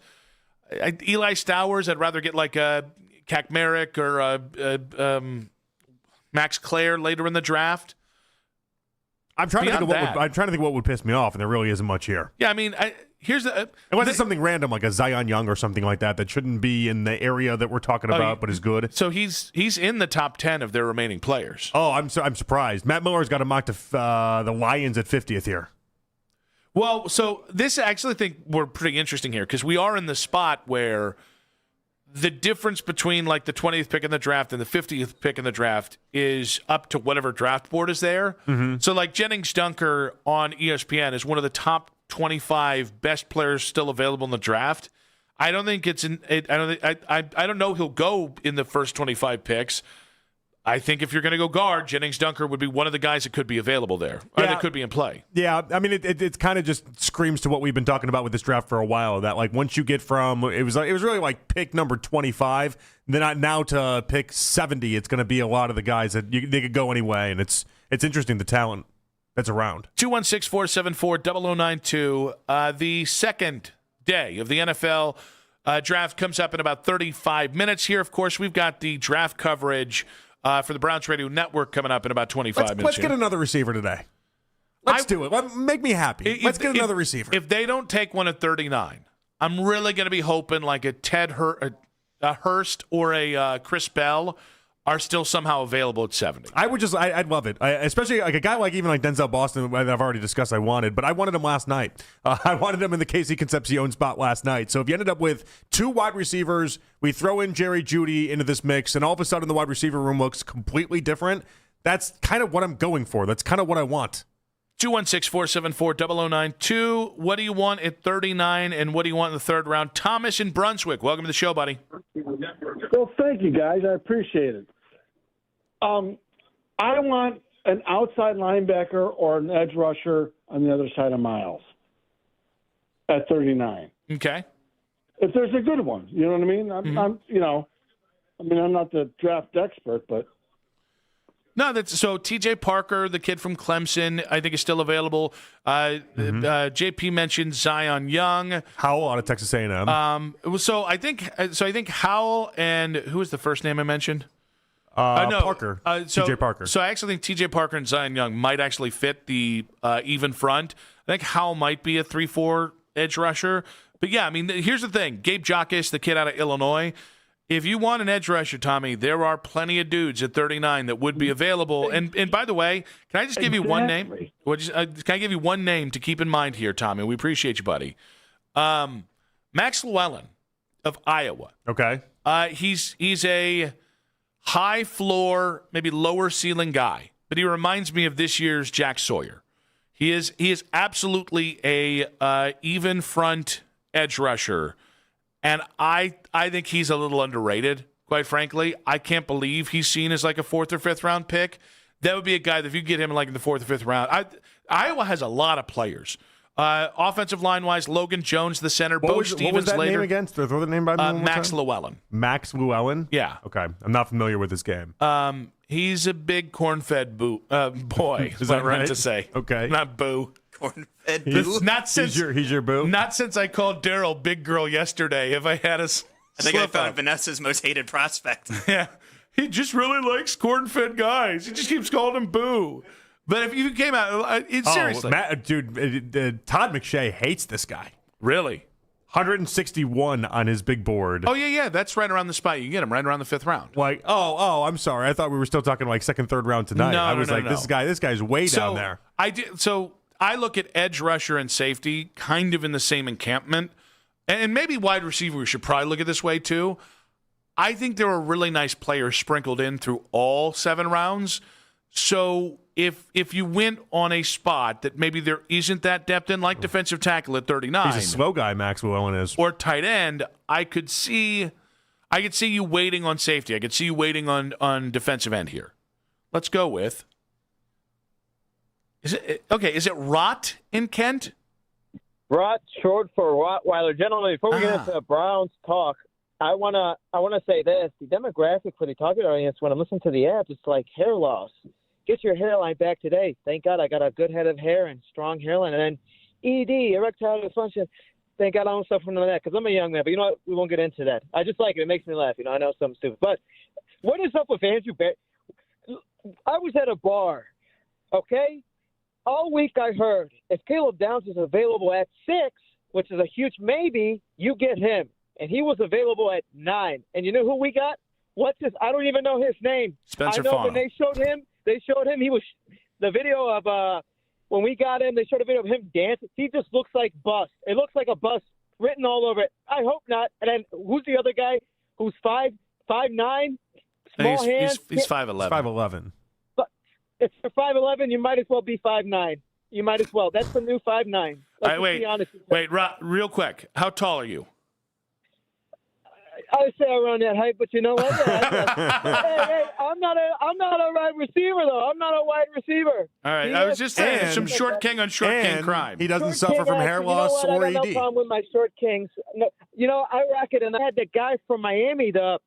Eli Stowers. I'd rather get a Kakmarek or Max Clare later in the draft. I'm trying to think what would piss me off, and there really isn't much here. Yeah, here's unless it's something random like a Zion Young or something like that shouldn't be in the area that we're talking about, but is good. So he's in the top 10 of their remaining players. Oh, I'm surprised. Matt Miller's got a mock to the Lions at 50th here. Well, so this I actually think we're pretty interesting here because we are in the spot where the difference between the 20th pick in the draft and the 50th pick in the draft is up to whatever draft board is there. Mm-hmm. So Jennings Dunker on ESPN is one of the top 25 best players still available in the draft. I don't think I don't know he'll go in the first 25 picks. I think if you're going to go guard, Jennings Dunker would be one of the guys that could be available there, or that could be in play. Yeah, it kind of just screams to what we've been talking about with this draft for a while. That once you get from it was really pick number 25, then now to pick 70, it's going to be a lot of the guys that they could go anyway, and it's interesting the talent that's around. 216-474-0092. The second day of the NFL draft comes up in about 35 minutes. Here, of course, we've got the draft coverage for the Browns Radio Network coming up in about 25 minutes. Let's get another receiver today. Let's do it. Make me happy. Let's get another receiver. If they don't take one at 39, I'm really going to be hoping a Ted Hurst or a Chris Bell are still somehow available at 70. I'd love it. Especially a guy like Denzel Boston, that I've already discussed I wanted, but I wanted him last night. I wanted him in the Casey Concepcion spot last night. So if you ended up with 2 wide receivers, we throw in Jerry Jeudy into this mix, and all of a sudden the wide receiver room looks completely different. That's kind of what I'm going for. That's kind of what I want. 216-474-0092. What do you want at 39, and what do you want in the third round? Thomas in Brunswick. Welcome to the show, buddy. Well, thank you, guys. I appreciate it. I want an outside linebacker or an edge rusher on the other side of Miles at 39. Okay. If there's a good one, you know what I mean? I'm not the draft expert, but. No, so T.J. Parker, the kid from Clemson, I think is still available. JP mentioned Zion Young, Howell out of Texas A&M. So I think Howell and who was the first name I mentioned? Parker. T.J. Parker. So I actually think T.J. Parker and Zion Young might actually fit the even front. I think Howell might be a 3-4 edge rusher. But yeah, here's the thing: Gabe Jacques, the kid out of Illinois. If you want an edge rusher, Tommy, there are plenty of dudes at 39 that would be available. And by the way, can I just give you one name? Can I give you one name to keep in mind here, Tommy? We appreciate you, buddy. Max Llewellyn of Iowa. Okay. He's a high floor, maybe lower ceiling guy, but he reminds me of this year's Jack Sawyer. He is absolutely a even front edge rusher. And I think he's a little underrated, quite frankly. I can't believe he's seen as like a 4th or 5th round pick. That would be a guy that if you get him like in the 4th or 5th round. Iowa has a lot of players. Offensive line-wise, Logan Jones, the center. Bo Stevens what was that later. name again? Throw the name by me one more Max time. Llewellyn. Max Llewellyn? Yeah. Okay. I'm not familiar with this game. He's a big corn-fed boy. Is that what I meant right? to say. Okay. Not boo. Corn-fed He's- boo. Not since He's your boo? Not since I called Daryl big girl yesterday have I had a I think I slip found up. Vanessa's most hated prospect. Yeah. He just really likes corn-fed guys. He just keeps calling him boo. But if you came out, seriously. Todd McShay hates this guy. Really? 161 on his big board. Oh, yeah. That's right around the spot. You can get him right around the 5th round. Like, I'm sorry. I thought we were still talking like 2nd, 3rd round tonight. No, I was no, like, no. this guy's way down there. So I look at edge rusher and safety kind of in the same encampment. And maybe wide receiver we should probably look at this way too. I think there are really nice players sprinkled in through all 7 rounds. So if you went on a spot that maybe there isn't that depth in, like defensive tackle at 39. He's a slow guy, Max Llewellyn is. Or tight end, I could see you waiting on safety. I could see you waiting on defensive end here. Let's go with. Is it Rott in Kent? Rott, short for Rottweiler. Gentlemen, before we get into Browns talk, I wanna say this: the demographic for the target audience when I'm listening to the app, it's like hair loss. Get your hairline back today. Thank God I got a good head of hair and strong hairline. And then ED, erectile dysfunction. Thank God I don't suffer from that because I'm a young man. But you know what? We won't get into that. I just like it. It makes me laugh. I know something stupid. But what is up with Andrew Barry? I was at a bar, okay? All week I heard if Caleb Downs is available at 6, which is a huge maybe, you get him. And he was available at 9. And you know who we got? What's his? I don't even know his name. Spencer I know Fano. when they showed him, he was the video of when we got him, they showed a video of him dancing. He just looks like bust. It looks like a bust written all over it. I hope not. And then who's the other guy who's 5'9", small hands? He's 5'11". 5'11". But if you're 5'11", you might as well be 5'9". You might as well. That's the new 5'9". All right, wait, real quick. How tall are you? I would say around that height, but you know what? hey, I'm not a wide receiver though. I'm not a wide receiver. All right, I was just saying some short king on short king crime. He doesn't suffer from hair loss or I got no problem with my short kings. No, I rock it, and I had the guy from Miami, the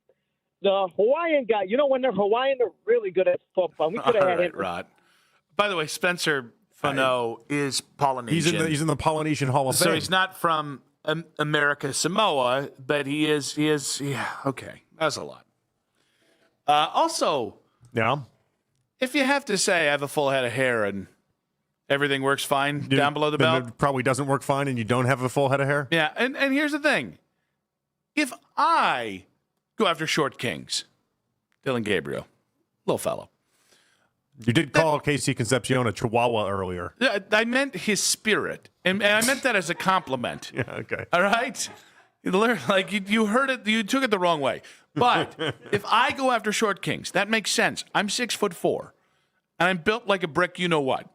Hawaiian guy. When they're Hawaiian, they're really good at football. We could have had him. Rod. By the way, Spencer Fano is Polynesian. He's in the Polynesian Hall of Fame. So he's not from America, Samoa, but he is. Yeah, okay, that's a lot. Also, yeah, if you have to say I have a full head of hair and everything works fine down below the belt, it probably doesn't work fine, and you don't have a full head of hair. Yeah, and here's the thing: if I go after short kings, Dylan Gabriel, little fellow. You did call Casey Concepcion a chihuahua earlier. Yeah, I meant his spirit, and I meant that as a compliment. Yeah, okay. All right? You heard it, you took it the wrong way. But if I go after short kings, that makes sense. I'm 6'4", and I'm built like a brick, you know what.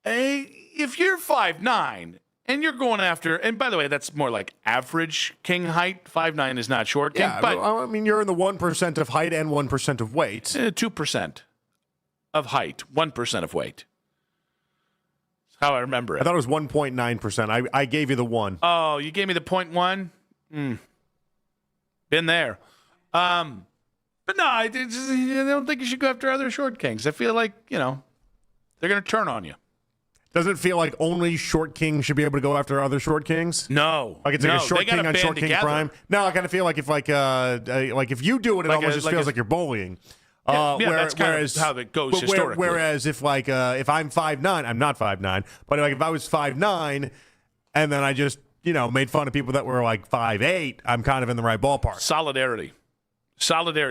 If you're 5'9", and you're going after, and by the way, that's more like average king height. 5'9" is not short king. Yeah, but I mean, you're in the 1% of height and 1% of weight. 2%. Of height, 1% of weight. That's how I remember it. I thought it was 1.9%. I gave you the 1. Oh, you gave me the 0.1? Been there. But no, I don't think you should go after other short kings. I feel like, they're going to turn on you. Doesn't it feel like only short kings should be able to go after other short kings? No. Like it's like a short king on short king crime? No, I kind of feel like if you do it, it almost just feels like you're bullying. That's kind of how it goes historically. Whereas if I'm 5'9", I'm not 5'9", but if I was 5'9", and then I just made fun of people that were like 5'8", I'm kind of in the right ballpark. Solidarity,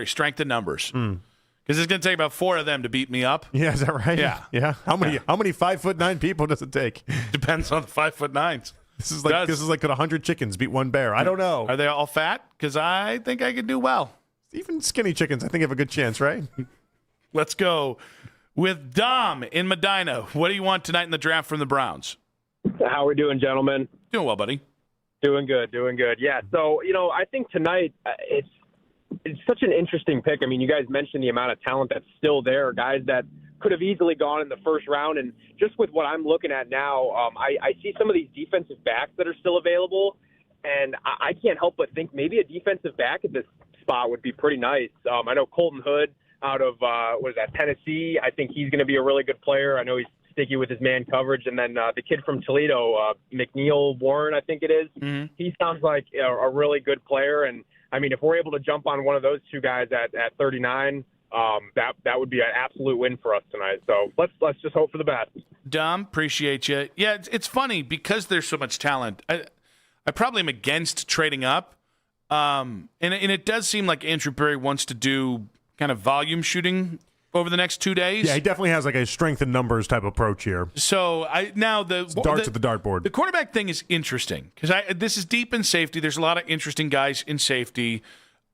strength in numbers. Because it's going to take about 4 of them to beat me up. Yeah, is that right? Yeah. How many 5'9" people does it take? Depends on the 5'9s. This is like could 100 chickens beat one bear? I don't know. Are they all fat? Because I think I could do well. Even skinny chickens, I think have a good chance, right? Let's go with Dom in Medina. What do you want tonight in the draft from the Browns? How we doing, gentlemen? Doing well, buddy. Doing good. Yeah. So, I think tonight it's such an interesting pick. I mean, you guys mentioned the amount of talent that's still there, guys that could have easily gone in the first round. And just with what I'm looking at now, I see some of these defensive backs that are still available, and I can't help but think maybe a defensive back at this spot would be pretty nice. I know Colton Hood out of, Tennessee. I think he's going to be a really good player. I know he's sticky with his man coverage. And then the kid from Toledo, McNeil Warren, I think it is. Mm-hmm. He sounds like a really good player. And, I mean, if we're able to jump on one of those two guys at 39, that would be an absolute win for us tonight. So let's just hope for the best. Dom, appreciate you. Yeah, it's funny because there's so much talent. I probably am against trading up. And it does seem like Andrew Berry wants to do kind of volume shooting over the next 2 days. Yeah, he definitely has like a strength in numbers type approach here. So darts at the dartboard. The quarterback thing is interesting because this is deep in safety. There's a lot of interesting guys in safety,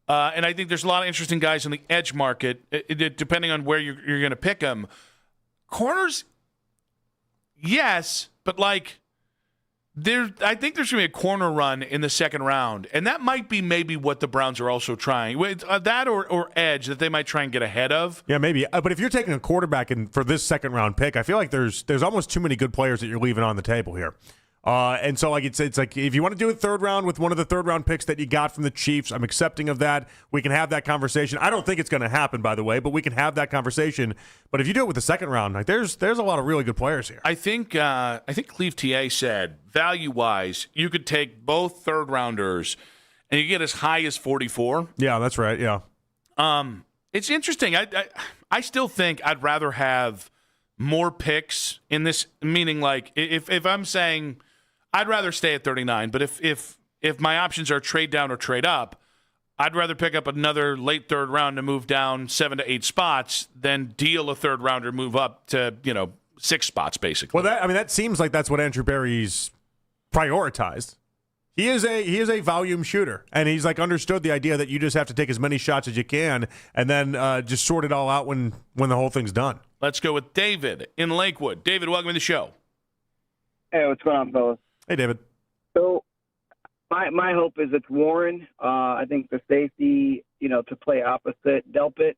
and I think there's a lot of interesting guys in the edge market. Depending on where you're going to pick them, corners, yes, but like. I think there's going to be a corner run in the second round, and that might be maybe what the Browns are also trying. That or edge that they might try and get ahead of. Yeah, maybe. But if you're taking a quarterback for this second-round pick, I feel like there's almost too many good players that you're leaving on the table here. And so it's like if you want to do a third round with one of the third-round picks that you got from the Chiefs, I'm accepting of that. We can have that conversation. I don't think it's going to happen, by the way, but we can have that conversation. But if you do it with the second round, like there's a lot of really good players here. I think Cleve TA said value-wise, you could take both third-rounders and you get as high as 44. Yeah, that's right. Yeah. It's interesting. I still think I'd rather have more picks in this. Meaning, like if I'm saying. I'd rather stay at 39, but if my options are trade down or trade up, I'd rather pick up another late third round to move down 7 to 8 spots than deal a third rounder, move up to 6 spots basically. Well, that seems like that's what Andrew Berry's prioritized. He is a volume shooter, and he's like understood the idea that you just have to take as many shots as you can, and then just sort it all out when the whole thing's done. Let's go with David in Lakewood. David, welcome to the show. Hey, what's going on, fellas? Hey, David. So my hope is it's Warren. I think the safety, to play opposite Delpit.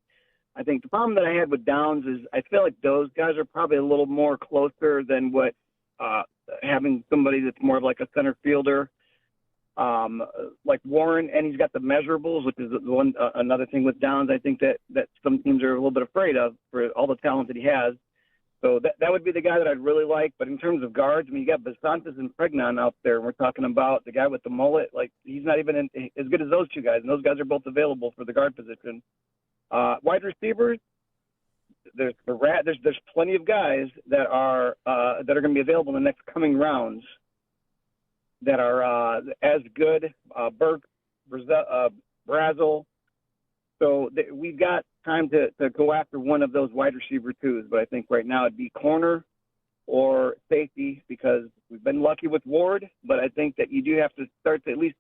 I think the problem that I had with Downs is I feel like those guys are probably a little more closer than what having somebody that's more of like a center fielder like Warren, and he's got the measurables, which is another thing with Downs. I think that some teams are a little bit afraid of for all the talent that he has. So that would be the guy that I'd really like. But in terms of guards, I mean, you got Basantis and Pregnon out there. And we're talking about the guy with the mullet. Like, he's not even as good as those two guys. And those guys are both available for the guard position. Wide receivers, there's plenty of guys that are going to be available in the next coming rounds that are as good. Burke, Brazel. So we've got time to go after one of those wide receiver twos, but I think right now it'd be corner or safety because we've been lucky with Ward, but I think that you do have to start to at least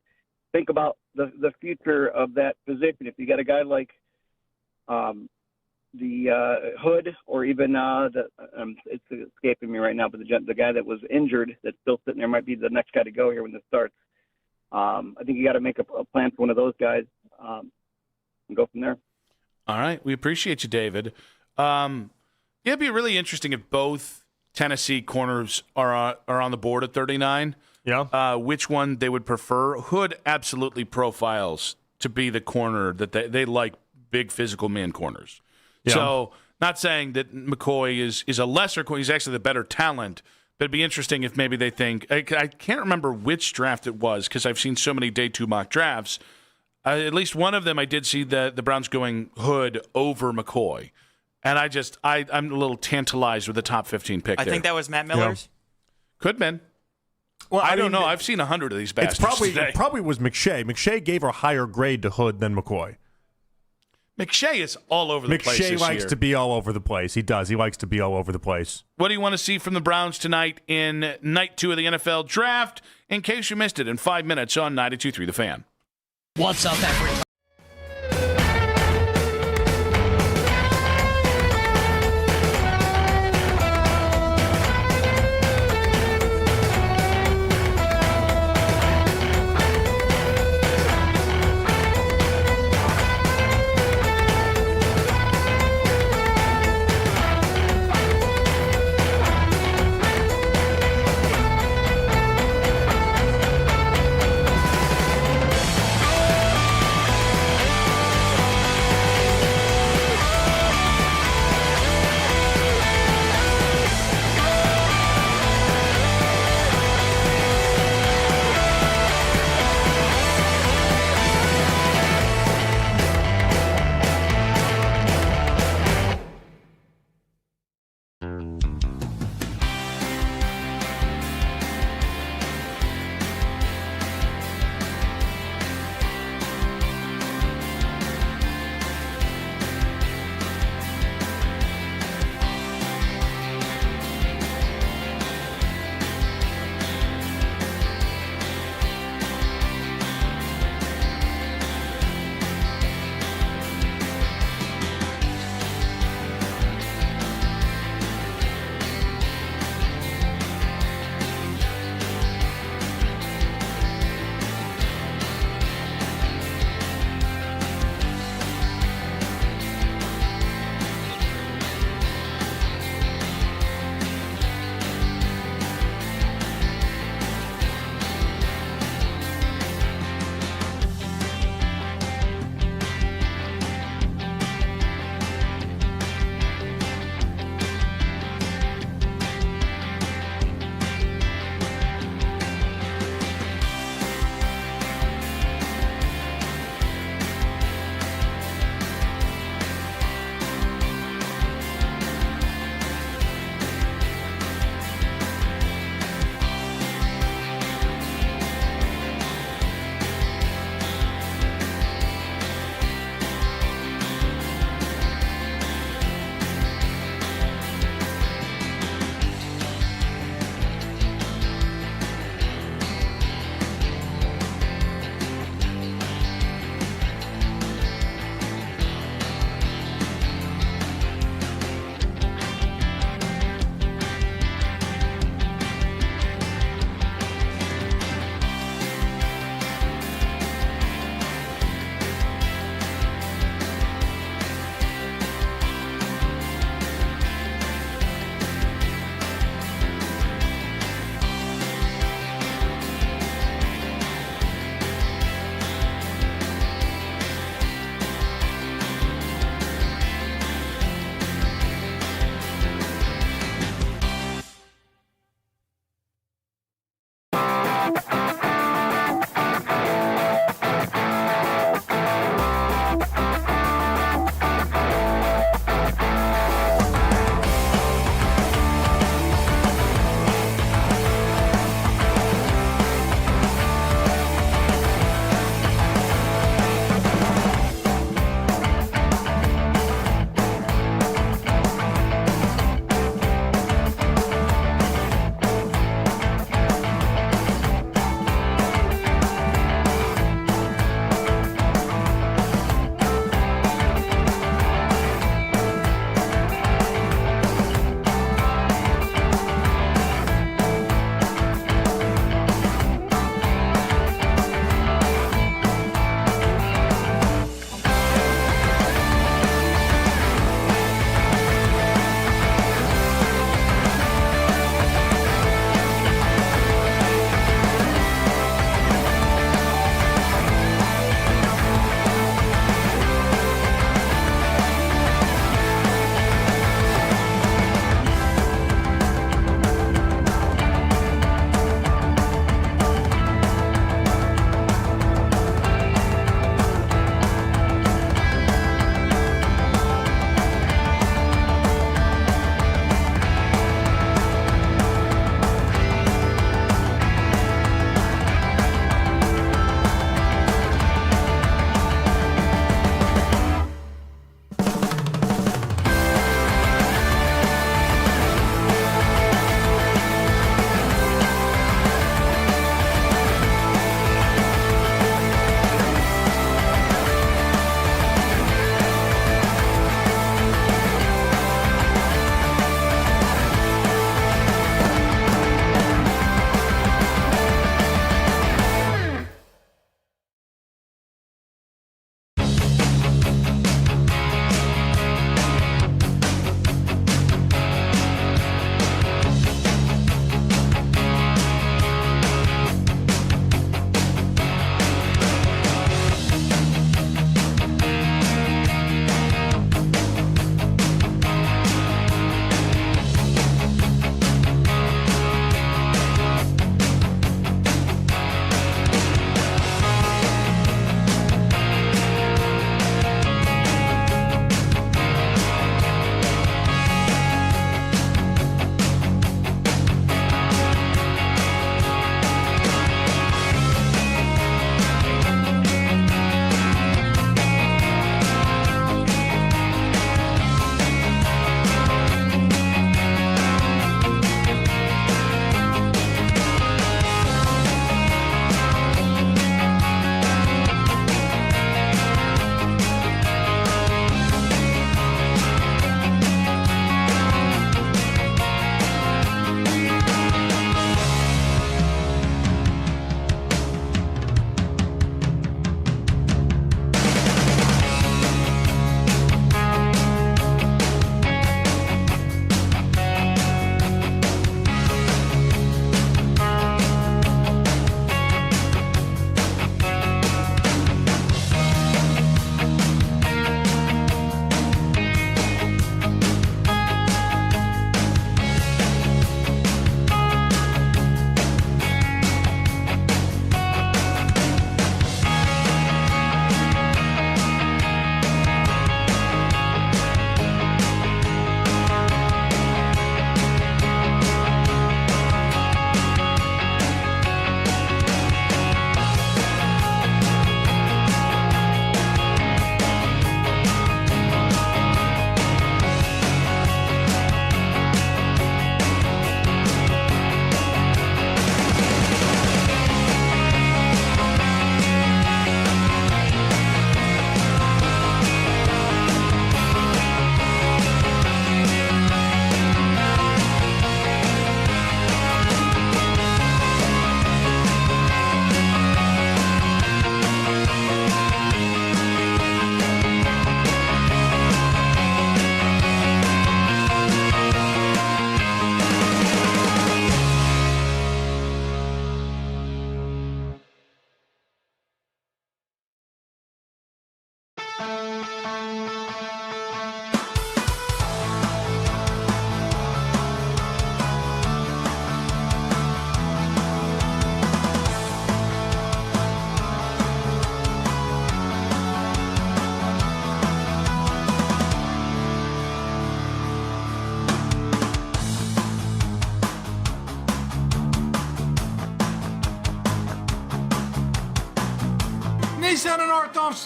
think about the future of that position. If you got a guy like the Hood or even it's escaping me right now, but the guy that was injured that's still sitting there might be the next guy to go here when this starts. I think you got to make a plan for one of those guys and go from there. All right. We appreciate you, David. It'd be really interesting if both Tennessee corners are on the board at 39. Yeah. Which one they would prefer. Hood absolutely profiles to be the corner that they like, big physical man corners. Yeah. So not saying that McCoy is a lesser corner. He's actually the better talent. But it'd be interesting if maybe they think – I can't remember which draft it was because I've seen so many day 2 mock drafts. At least one of them I did see the Browns going Hood over McCoy. And I'm a little tantalized with the top 15 pick there. I think that was Matt Miller's. Yeah. Could have been. Well, I don't know. I've seen 100 of these bastards today. It probably was McShay. McShay gave a higher grade to Hood than McCoy. McShay is all over the place this year. McShay likes to be all over the place. He does. He likes to be all over the place. What do you want to see from the Browns tonight in night 2 of the NFL Draft? In case you missed it, in 5 minutes on 92.3 The Fan. What's up, everybody?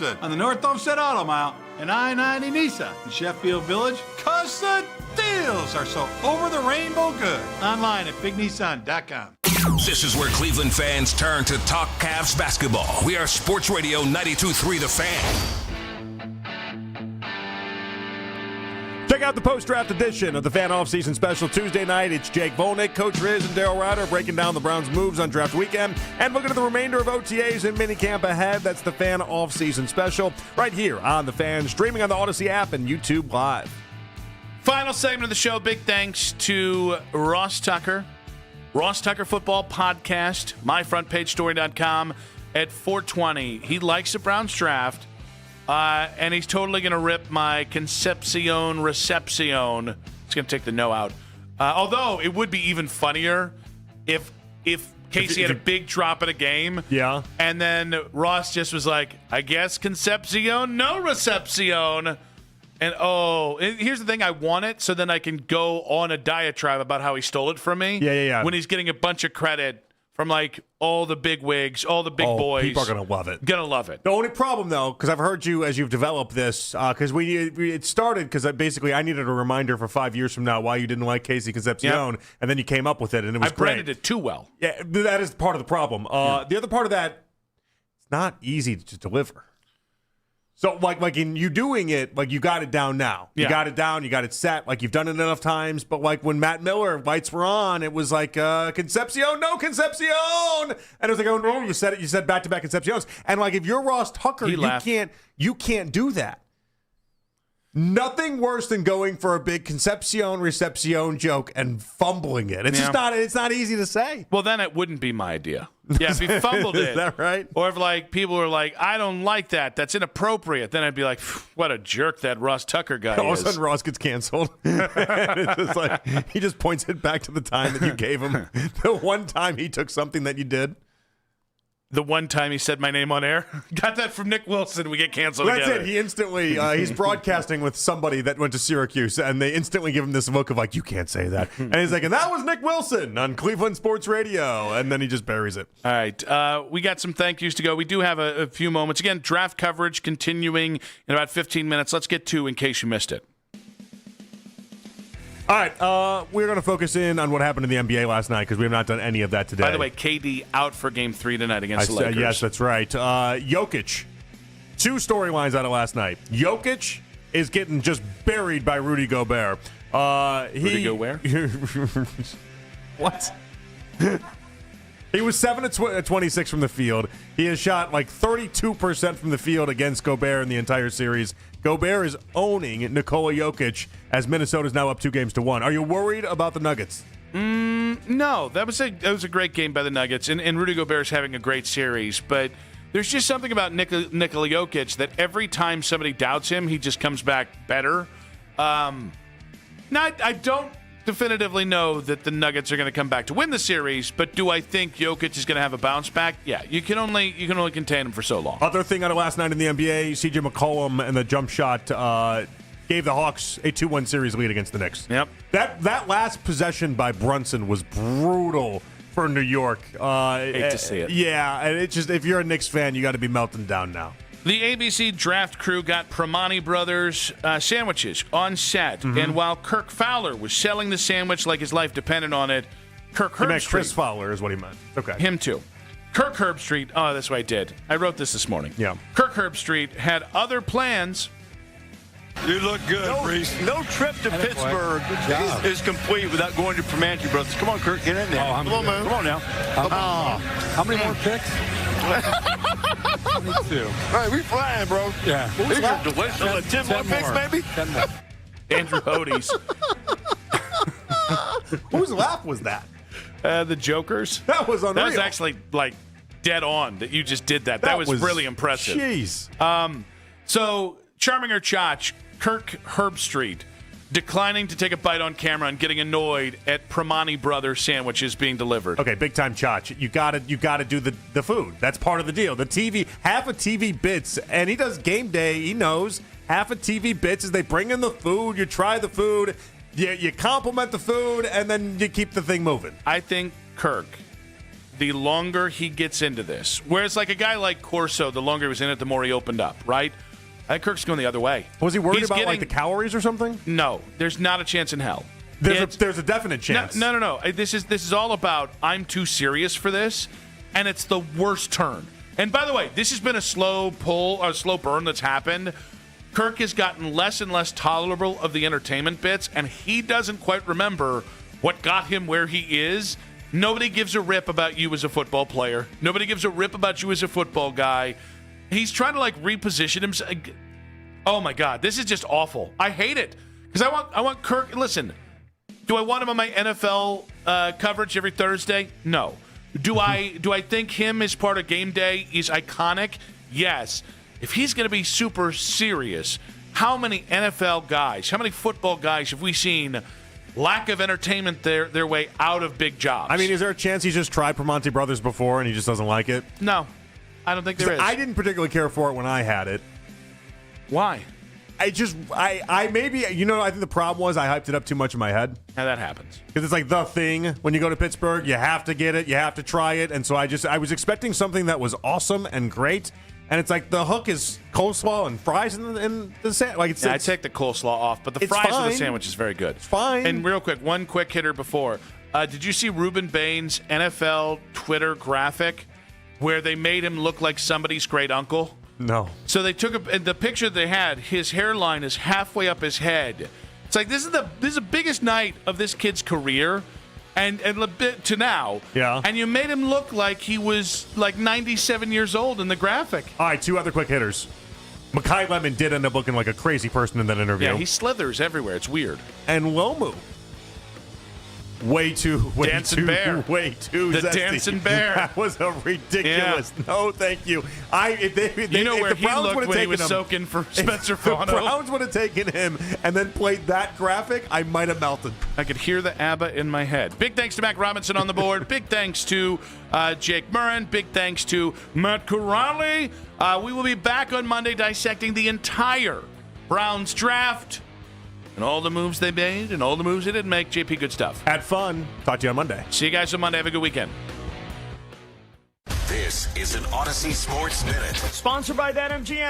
opposite on the North Olmsted Auto Mile and I-90 Nissan in Sheffield Village, because the deals are so over the rainbow good. Online at bignissan.com. This is where Cleveland fans turn to talk Cavs basketball. We are Sports Radio 92.3 The Fan. Check out the post-draft edition of the Fan Off-Season Special Tuesday night. It's Jake Volnick, Coach Riz, and Daryl Ryder breaking down the Browns' moves on draft weekend and looking at the remainder of OTAs and minicamp ahead. That's the Fan Off-Season Special right here on The Fan, streaming on the Odyssey app and YouTube Live. Final segment of the show. Big thanks to Ross Tucker. Ross Tucker Football Podcast, myfrontpagestory.com at 420. He likes the Browns draft. And he's totally going to rip my Concepcion Recepcion. He's going to take the no out. Although it would be even funnier if Casey had a big drop in a game. Yeah. And then Ross just was like, I guess Concepcion, no Recepcion. And here's the thing, I want it so then I can go on a diatribe about how he stole it from me. Yeah. When he's getting a bunch of credit from like all the big wigs, all the big boys. People are going to love it. Going to love it. The only problem, though, because I've heard you as you've developed this, because it started because basically I needed a reminder for 5 years from now why you didn't like Casey Concepcion, and then you came up with it, and it was great. I branded it too well. Yeah, that is part of the problem. The other part of that, it's not easy to deliver. So, like in you doing it, like you got it down now. You got it down, you got it set, like you've done it enough times. But like when Matt Miller lights were on, it was like Concepcion, no Concepcion, and it was like, oh no, you said back-to-back Concepcions, and like if you're Ross Tucker, you can't do that. Nothing worse than going for a big Concepcion Recepcion joke and fumbling it. It's just not. It's not easy to say. Well, then it wouldn't be my idea. Yeah, if he fumbled it. Is that right? Or if like people are like, I don't like that. That's inappropriate. Then I'd be like, what a jerk that Ross Tucker guy All is. of a sudden, Ross gets canceled. It's just like he just points it back to the time that you gave him. The one time he took something that you did. The one time he said my name on air. Got that from Nick Wilson. We get canceled That's together. it. He instantly, he's broadcasting with somebody that went to Syracuse, and they instantly give him this look of like, you can't say that. And he's like, and that was Nick Wilson on Cleveland Sports Radio. And then he just buries it. All right. We got some thank yous to go. We do have a few moments. Again, draft coverage continuing in about 15 minutes. Let's get to in case you missed it. All right, we're going to focus in on what happened in the NBA last night because we have not done any of that today. By the way, KD out for Game 3 tonight against the Lakers. Yes, that's right. Jokic, 2 storylines out of last night. Jokic is getting just buried by Rudy Gobert. Rudy Gobert? What? He was 7 of 26 from the field. He has shot like 32% from the field against Gobert in the entire series. Gobert is owning Nikola Jokic as Minnesota's now up 2-1. Are you worried about the Nuggets? No, that was a great game by the Nuggets, and Rudy Gobert's having a great series. But there's just something about Nikola Jokic that every time somebody doubts him, he just comes back better. Now, I don't definitively know that the Nuggets are going to come back to win the series, but do I think Jokic is going to have a bounce back? Yeah, you can only contain him for so long. Other thing out of last night in the NBA, CJ McCollum and the jump shot gave the Hawks a 2-1 series lead against the Knicks. Yep. That last possession by Brunson was brutal for New York. Hate to see it. Yeah, and it's just if you're a Knicks fan, you got to be melting down now. The ABC draft crew got Primani Brothers sandwiches on set, and while Kirk Fowler was selling the sandwich like his life depended on it, Kirk Herbstreit... He meant Chris Fowler is what he meant. Okay. Him too. Kirk Herbstreit... Oh, that's what I did. I wrote this morning. Yeah. Kirk Herbstreit had other plans... You look good, Reese. No trip to Pittsburgh is complete without going to Primanti Brothers. Come on, Kirk, get in there. Oh, Come on, man. Come on now. How many more picks? Me too. All right, we flying, bro. Yeah. These are delicious. 10 more picks, maybe? 10 more. Andrew Hodes. Whose laugh was that? The Jokers. That was unreal. That was actually, like, dead on that you just did that. That was really impressive. Jeez. So, Charming or Chotch, Kirk Herbstreit declining to take a bite on camera and getting annoyed at Primani Brothers sandwiches being delivered. Okay, big time Chotch. You gotta do the food. That's part of the deal. The TV, half of TV bits, and he does game day. He knows half of TV bits is they bring in the food. You try the food, you compliment the food, and then you keep the thing moving. I think Kirk, the longer he gets into this. Whereas like a guy like Corso, the longer he was in it, the more he opened up, right? I think Kirk's going the other way. Was he worried about like the calories or something? No, there's not a chance in hell. There's a definite chance. No. This is all about I'm too serious for this, and it's the worst turn. And by the way, this has been a slow burn that's happened. Kirk has gotten less and less tolerable of the entertainment bits, and he doesn't quite remember what got him where he is. Nobody gives a rip about you as a football player. Nobody gives a rip about you as a football guy. He's trying to like reposition himself. Oh my God, this is just awful. I hate it because I want Kirk. Listen, do I want him on my NFL coverage every Thursday? No. Do I think him as part of game day is iconic? Yes. If he's going to be super serious, how many NFL guys, how many football guys have we seen lack of entertainment their way out of big jobs? I mean, is there a chance he's just tried Primanti Brothers before and he just doesn't like it? No, I don't think there is. I didn't particularly care for it when I had it. Why? I maybe, I think the problem was I hyped it up too much in my head. How that happens. Because it's like the thing. When you go to Pittsburgh, you have to get it. You have to try it. And so I was expecting something that was awesome and great. And it's like the hook is coleslaw and fries in the sandwich. Like I take the coleslaw off, but the fries of the sandwich is very good. It's fine. And real quick, one quick hitter before. Did you see Reuben Bain's NFL Twitter graphic where they made him look like somebody's great uncle? No. So they took the picture they had. His hairline is halfway up his head. It's like this is the biggest night of this kid's career, and a bit to now. Yeah. And you made him look like he was like 97 years old in the graphic. All right, two other quick hitters. Makai Lemon did end up looking like a crazy person in that interview. Yeah, he slithers everywhere. It's weird. And Lomu. Way too dancing bear. Way too the zesty. dancing bear. That was a ridiculous. Yeah. No, thank you. If where he looked when he was soaking for Spencer Fano. If the Browns would have taken him and then played that graphic, I might have melted. I could hear the ABBA in my head. Big thanks to Mac Robinson on the board. Big thanks to Jake Murren. Big thanks to Matt Corrali. We will be back on Monday dissecting the entire Browns draft. And all the moves they made and all the moves they didn't make. JP, good stuff. Had fun. Talk to you on Monday. See you guys on Monday. Have a good weekend. This is an Odyssey Sports Minute. Sponsored by BetMGM.